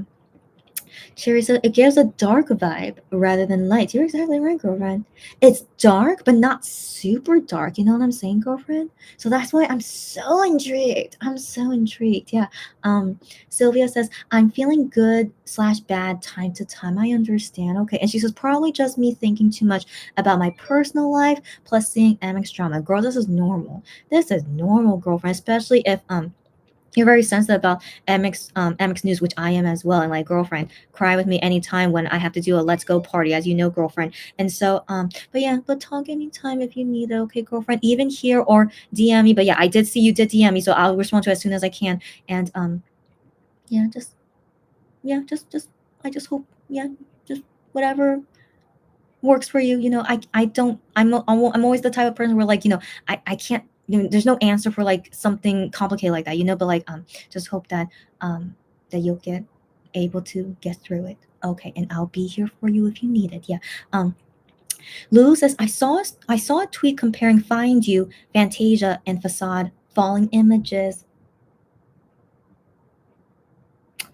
Cherry said it gives a dark vibe rather than light. You're exactly right, girlfriend. It's dark, but not super dark. You know what I'm saying, girlfriend? So that's why I'm so intrigued. I'm so intrigued. Yeah. Um, Sylvia says, I'm feeling good slash bad time to time. I understand. Okay. And she says, probably just me thinking too much about my personal life plus seeing MX drama. Girl, this is normal. This is normal, girlfriend, especially if you're very sensitive about MX news, which I am as well. And like, girlfriend, cry with me anytime when I have to do a let's go party, as you know, girlfriend. And so, but yeah, but talk anytime if you need it, okay, girlfriend, even here or DM me. But yeah, I did see you did DM me, so I'll respond to it as soon as I can. And yeah, just I just hope, yeah, just whatever works for you. I don't, I'm always the type of person where like, I can't, there's no answer for like something complicated like that, but like, just hope that, that you'll get able to get through it. Okay. And I'll be here for you if you need it. Yeah. Um, Lulu says, I saw a tweet comparing Find You, Fantasia, and Facade falling images.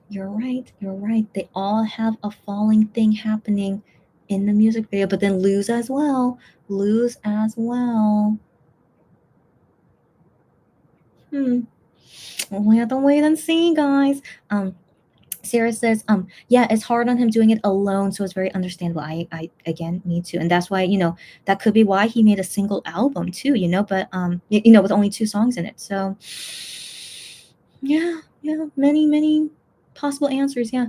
You're right. You're right. They all have a falling thing happening in the music video, but then lose as well. Lose as well. Hmm. We have to wait and see, guys. Sarah says, yeah, it's hard on him doing it alone, so it's very understandable. I again, me too, and that's why that could be why he made a single album too. But with only two songs in it. So, yeah, many possible answers. Yeah.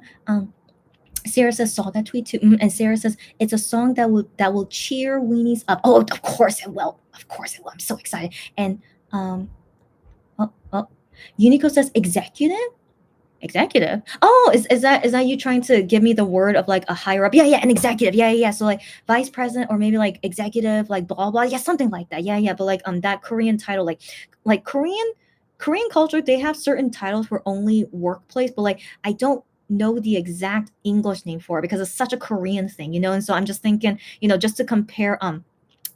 Sarah says saw that tweet too, and Sarah says it's a song that will cheer weenies up. Oh, of course it will. Of course it will. I'm so excited. And oh, Unico says executive. Executive. Oh, is that you trying to give me the word of like a higher up? Yeah, an executive. Yeah. So like vice president or maybe like executive, like blah blah. Yeah, something like that. Yeah. But like that Korean title, like Korean culture, they have certain titles for only workplace, but like I don't know the exact English name for it because it's such a Korean thing. And so I'm just thinking, just to compare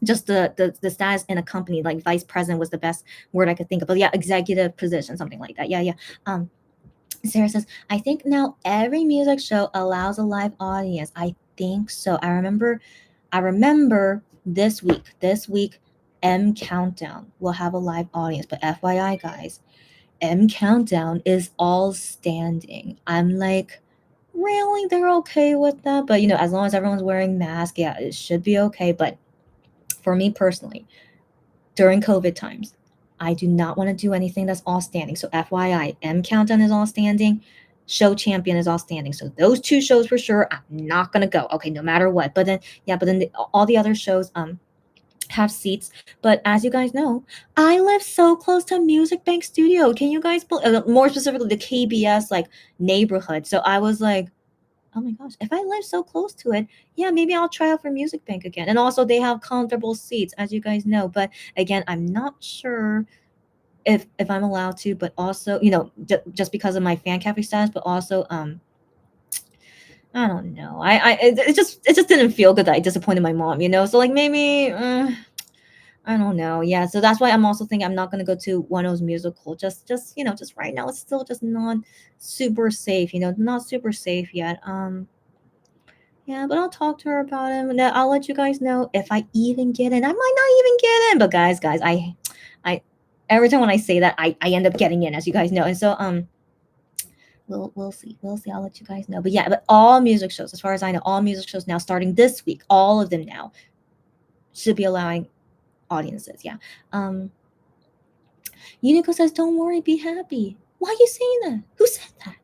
just the status in a company, like vice president was the best word I could think of. But yeah, executive position, something like that. Yeah. Um Sarah says, I think now every music show allows a live audience. I think so. I remember this week, M Countdown will have a live audience. But FYI, guys, M Countdown is all standing. I'm like, really? They're okay with that? But as long as everyone's wearing masks, yeah, it should be okay. But for me personally, during COVID times, I do not want to do anything that's all standing. So FYI, M Countdown is all standing. Show Champion is all standing. So those two shows for sure, I'm not gonna go. Okay, no matter what. But then all the other shows, have seats. But as you guys know, I live so close to Music Bank Studio. Can you guys, more specifically, the KBS like neighborhood? So I was like, oh my gosh, if I live so close to it, yeah, maybe I'll try out for Music Bank again. And also, they have comfortable seats, as you guys know. But again, I'm not sure if I'm allowed to. But also, just because of my fan cafe status, but also, I don't know. It just didn't feel good that I disappointed my mom. So like maybe. I don't know. Yeah, so that's why I'm also thinking I'm not gonna go to one of those musical. Just right now, it's still just not super safe. Not super safe yet. Yeah, but I'll talk to her about it, and then I'll let you guys know if I even get in. I might not even get in, but guys, I, every time when I say that, I end up getting in, as you guys know, and so we'll see, we'll see. I'll let you guys know. But yeah, but all music shows, as far as I know, all music shows now starting this week, all of them now should be allowing audiences. Yeah. Um, Unico says, "Don't worry, be happy." Why are you saying that? Who said that?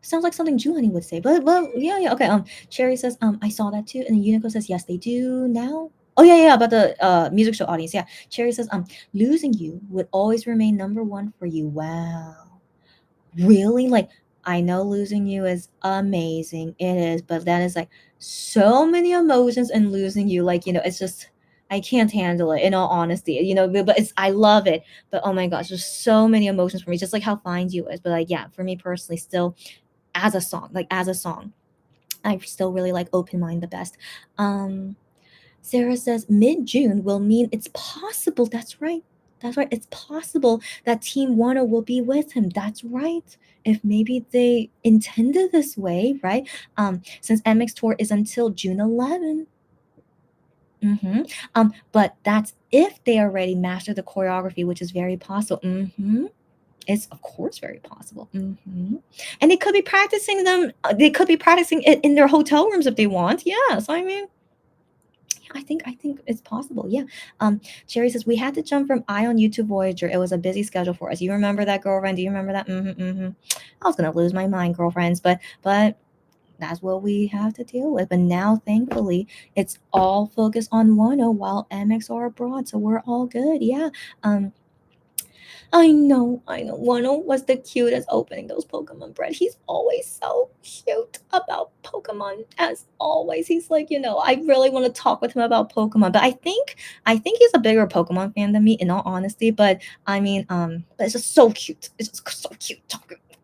Sounds like something Julian would say. But yeah. Okay. Cherry says, I saw that too. And then Unico says, yes, they do now. Oh yeah, about the music show audience. Yeah. Cherry says, losing you would always remain number one for you. Wow. Really? Like, I know losing you is amazing. It is, but that is like so many emotions and losing you. Like, it's just I can't handle it in all honesty. But it's I love it. But oh my gosh, there's so many emotions for me, just like how Find You is. But like, yeah, for me personally, still as a song, I still really like Open Mind the best. Um Sarah says mid-June will mean it's possible. That's right. That's right. It's possible that Team Wano will be with him. That's right. If maybe they intended this way, right? Since MX tour is until June 11th. But that's if they already master the choreography, which is very possible. It's of course very possible. And they could be practicing them. They could be practicing it in their hotel rooms if they want. Yes, I mean, I think it's possible. Yeah. Cherry says we had to jump from Ion U to Voyager. It was a busy schedule for us. You remember that, girlfriend? Do you remember that? I was gonna lose my mind, girlfriends, but that's what we have to deal with. But now, thankfully, it's all focused on Wano while MX are abroad, so we're all good. Yeah. Um, I know. Wano was the cutest opening those Pokemon bread. He's always so cute about Pokemon, as always. He's like, I really want to talk with him about Pokemon. But I think he's a bigger Pokemon fan than me, in all honesty. But I mean, but it's just so cute. It's just so cute.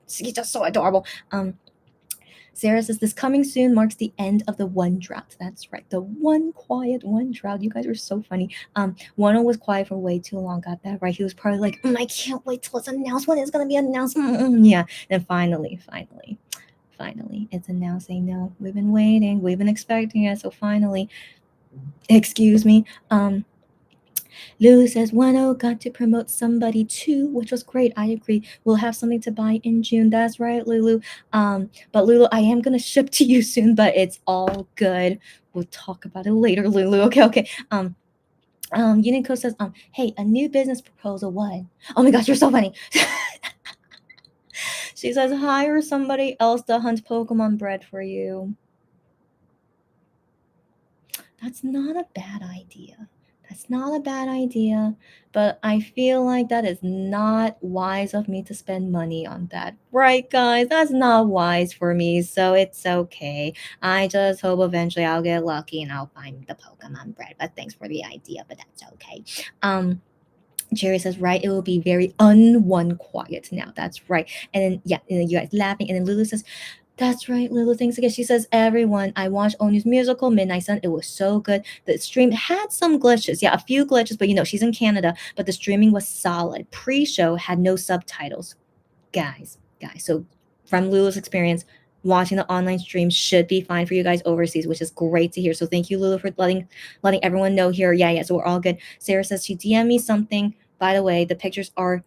He's just so adorable. Sarah says this coming soon marks the end of the one drought. That's right, the one quiet one drought. You guys are so funny. Wano was quiet for way too long. Got that right. He was probably like, I can't wait till it's announced. When it's gonna be announced? Yeah. And finally, it's announcing. No, we've been waiting. We've been expecting it. So finally, excuse me. Lulu says, Wano got to promote somebody too, which was great. I agree. We'll have something to buy in June. That's right, Lulu. But Lulu, I am gonna ship to you soon, but it's all good. We'll talk about it later, Lulu. Okay. Unico says, hey, a new business proposal. What? Oh my gosh, you're so funny. She says, hire somebody else to hunt Pokemon bread for you. That's not a bad idea. That's not a bad idea, but I feel like that is not wise of me to spend money on that. Right, guys? That's not wise for me, so it's okay. I just hope eventually I'll get lucky and I'll find the Pokemon bread. But thanks for the idea, but that's okay. Jerry says, right, it will be very one quiet now. That's right. And then, yeah, and then you guys laughing. And then Lulu says, that's right, Lulu. Thanks again. She says, everyone, I watched Onu's musical, Midnight Sun. It was so good. The stream had some glitches. Yeah, a few glitches, but she's in Canada, but the streaming was solid. Pre-show had no subtitles. Guys. So from Lulu's experience, watching the online stream should be fine for you guys overseas, which is great to hear. So thank you, Lulu, for letting everyone know here. Yeah. So we're all good. Sarah says she DM me something. By the way, the pictures are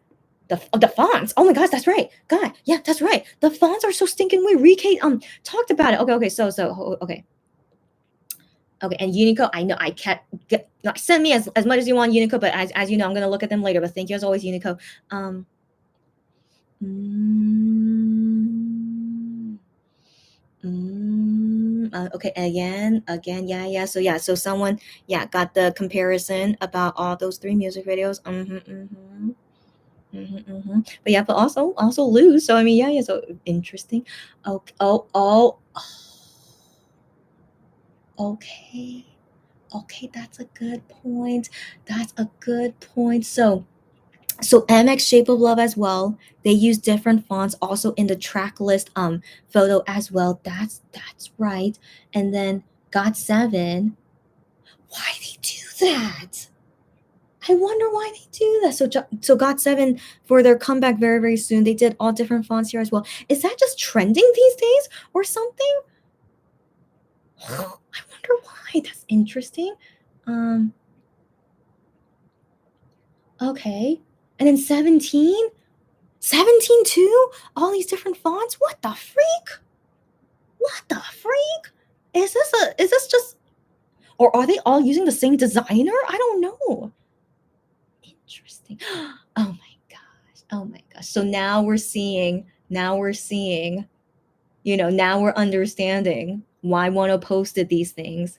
the fonts. Oh my gosh, that's right. God, yeah, that's right. The fonts are so stinking weird. Rekate talked about it. Okay. So okay. Okay, and Unico, I know I can't send me as much as you want, Unico, but as you know, I'm gonna look at them later. But thank you as always, Unico. Mm, mm, Okay, again, yeah. So someone, yeah, got the comparison about all those three music videos. But yeah, but also lose. So I mean, yeah. So interesting. Okay. Okay. Okay, that's a good point. That's a good point. So MX Shape of Love as well. They use different fonts also in the track list photo as well. That's right. And then Got Seven. Why they do that? I wonder why they do that. So Got Seven for their comeback very soon. They did all different fonts here as well. Is that just trending these days or something? I wonder why. That's interesting. Um okay. And then 17? 17 too? All these different fonts? What the freak? What the freak? Is this just, or are they all using the same designer? I don't know. Interesting. Oh my gosh. Oh my gosh. So now we're seeing, now we're understanding why Wano posted these things.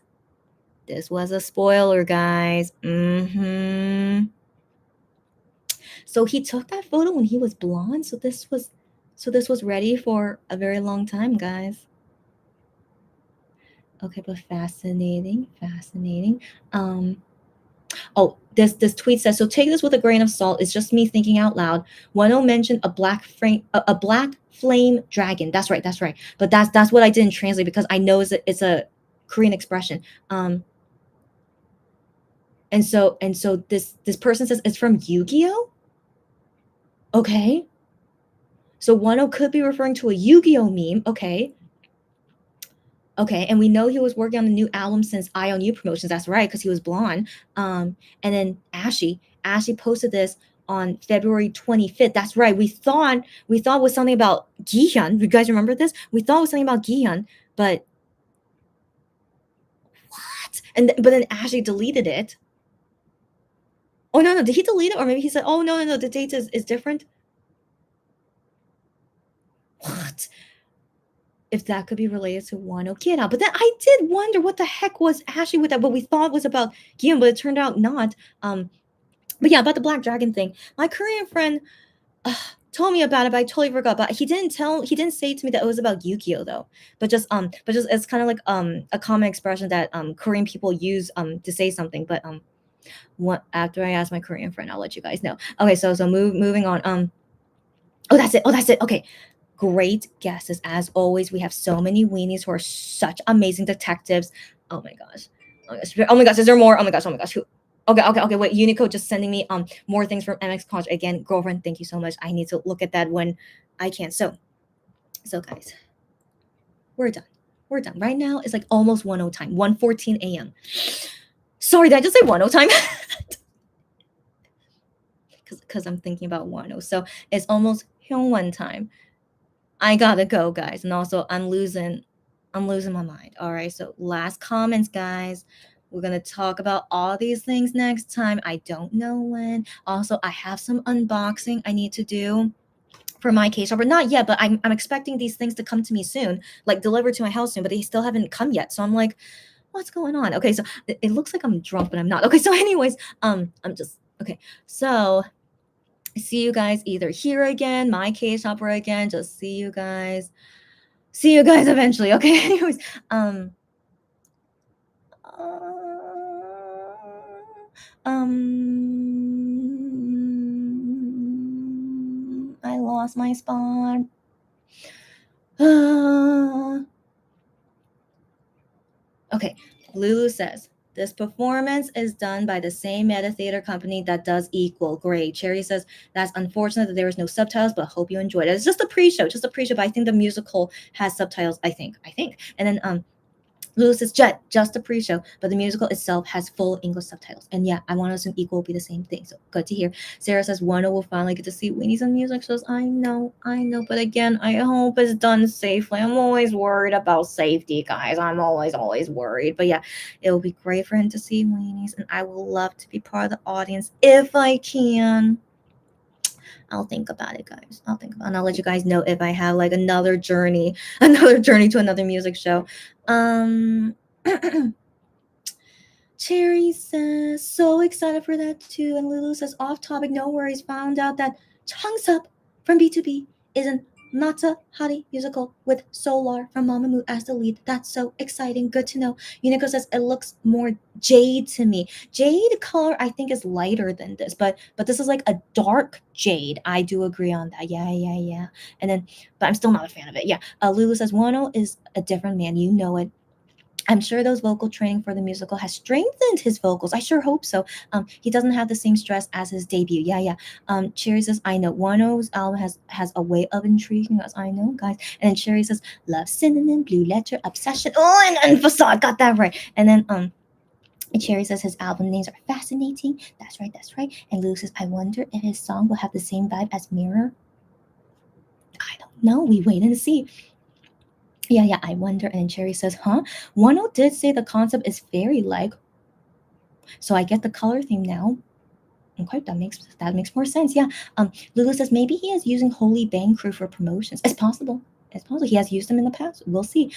This was a spoiler, guys. So he took that photo when he was blonde. So this was ready for a very long time, guys. Okay, but fascinating. Um, oh, this tweet says, so take this with a grain of salt. It's just me thinking out loud. Wano mentioned a black flame dragon. That's right. But that's what I didn't translate because I know it's a Korean expression. And so this person says it's from Yu-Gi-Oh. Okay, so Wano could be referring to a Yu-Gi-Oh meme. Okay, and we know he was working on the new album since Eye on You promotions. That's right, because he was blonde. And then Ashley posted this on February 25th. That's right. We thought it was something about Gihyun. You guys remember this? We thought it was something about Gihyun, but what? But then Ashley deleted it. Oh no, did he delete it? Or maybe he said, oh no, the date is different. What? If that could be related to Wano Kira. But then I did wonder what the heck was Ashley with that, what we thought was about Gion, but it turned out not. But yeah, about the Black Dragon thing. My Korean friend told me about it, but I totally forgot. But he didn't say to me that it was about Yu-Gi-Oh though. But just it's kind of like a common expression that Korean people use to say something. But what after I ask my Korean friend, I'll let you guys know. Okay, so moving on. Oh, that's it. Okay. Great guesses. As always, we have so many weenies who are such amazing detectives. Oh my gosh. Oh my gosh. Is there more? Oh my gosh. Who? Okay. Wait, Unico just sending me more things from MX College. Again, girlfriend, thank you so much. I need to look at that when I can. So guys, we're done. Right now it's like almost 1:00 time, 1:14 a.m. Sorry, did I just say 1:00 time? Because I'm thinking about 1:00. So it's almost Hyungwon time. I gotta go, guys. And also I'm losing my mind. All right. So last comments, guys. We're gonna talk about all these things next time. I don't know when. Also, I have some unboxing I need to do for my case shopper. Not yet, but I'm expecting these things to come to me soon, like delivered to my house soon, but they still haven't come yet. So I'm like, what's going on? Okay, so it looks like I'm drunk, but I'm not. Okay, so anyways, I'm just okay. So see you guys either here again, my case shopper again. Just see you guys eventually. Okay. Anyways, I lost my spot. Okay, Lulu says this performance is done by the same meta theater company that does Equal. Great. Cherry says that's unfortunate that there was no subtitles, but hope you enjoyed it. It's just a pre-show, but I think the musical has subtitles. I think. And then Lulu says, just a pre-show, but the musical itself has full English subtitles. And yeah, I want to assume Equal will be the same thing. So good to hear. Sarah says, Wano will finally get to see Winnie's on music shows. I know. But again, I hope it's done safely. I'm always worried about safety, guys. I'm always worried. But yeah, it will be great for him to see Winnie's. And I will love to be part of the audience if I can. I'll think about it, guys. I'll think about it, and I'll let you guys know if I have like another journey, another journey to another music show. Um Cherry says, so excited for that too. And Lulu says, off topic, no worries. Found out that Changsup from B2B is an Nata Hari musical with Solar from Mamamoo as the lead. That's so exciting. Good to know. Unico says it looks more jade to me. Jade color I think is lighter than this, but this is like a dark jade. I do agree on that. Yeah. And then, but I'm still not a fan of it. Yeah. Lulu says Wano is a different man. You know it. I'm sure those vocal training for the musical has strengthened his vocals. I sure hope so. He doesn't have the same stress as his debut. Yeah. Cherry says, I know. Wano's album has a way of intriguing us. I know, guys. And then Cherry says, love, synonym, blue letter, obsession. Oh, and facade, got that right. And then Cherry says his album names are fascinating. That's right. And Lou says, I wonder if his song will have the same vibe as Mirror. I don't know. We wait and see. Yeah, I wonder. And Cherry says, huh? Wano did say the concept is fairy-like. So I get the color theme now. Okay, that makes more sense. Yeah. Lulu says maybe he is using Holy Bang Crew for promotions. It's possible. It's possible. He has used them in the past. We'll see.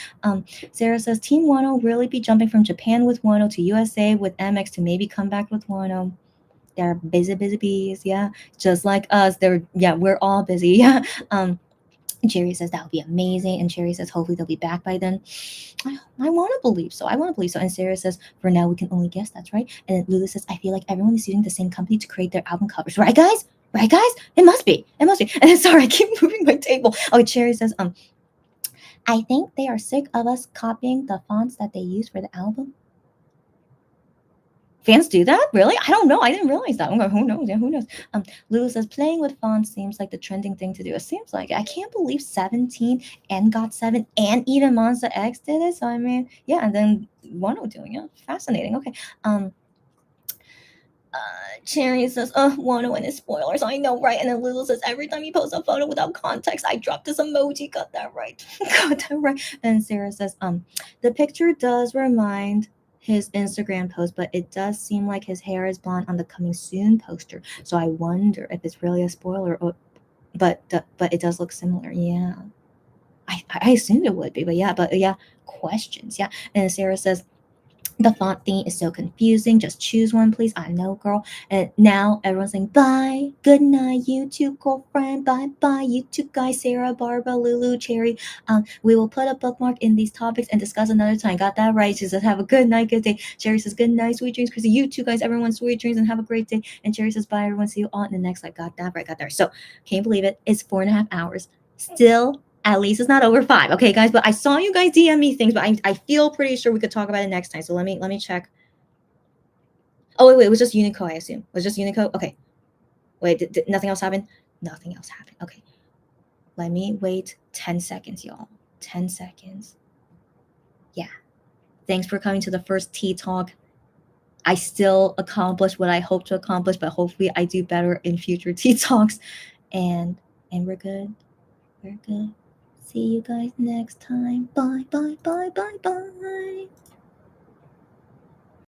Sarah says Team Wano really be jumping from Japan with Wano to USA with MX to maybe come back with Wano. They're busy bees. Yeah. Just like us. We're all busy. Yeah. Cherry says that would be amazing, and Cherry says hopefully they'll be back by then. I want to believe so. And Sarah says for now we can only guess. That's right. And then Lulu says I feel like everyone is using the same company to create their album covers. Right, guys? It must be. And then, sorry, I keep moving my table. Oh, Cherry says I think they are sick of us copying the fonts that they use for the album. Fans do that? Really? I don't know. I didn't realize that. Okay, who knows? Yeah, who knows? Lulu says playing with fonts seems like the trending thing to do. It seems like it. I can't believe 17 and Got7 and even Monster X did it. So I mean, yeah, and then Wano doing it. Fascinating. Okay. Cherry says, Wano and his spoilers. I know, right? And then Lulu says, every time you post a photo without context, I drop this emoji. Got that right. And Sarah says, the picture does remind his Instagram post, but it does seem like his hair is blonde on the coming soon poster. So I wonder if it's really a spoiler, but it does look similar. Yeah. I assumed it would be, but yeah, questions. Yeah. And Sarah says, the font theme is so confusing. Just choose one, please. I know, girl. And now everyone's saying bye, good night, you two, girlfriend. Bye, you two guys, Sarah, Barbara, Lulu, Cherry. We will put a bookmark in these topics and discuss another time. Got that right? She says, have a good night, good day. Cherry says, good night, sweet dreams, Chrissy. You two guys, everyone, sweet dreams and have a great day. And Cherry says, bye, everyone. See you all in the next live. Got that right? Got that right. So can't believe it. It's 4.5 hours. Still at least it's not over 5, okay, guys? But I saw you guys DM me things, but I feel pretty sure we could talk about it next time. So let me check. Oh wait, it was just Unico, I assume. It was just Unico. Okay. Wait, did nothing else happen? Nothing else happened. Okay. Let me wait 10 seconds, y'all. 10 seconds. Yeah. Thanks for coming to the first tea talk. I still accomplished what I hoped to accomplish, but hopefully I do better in future tea talks. And we're good. We're good. See you guys next time. Bye.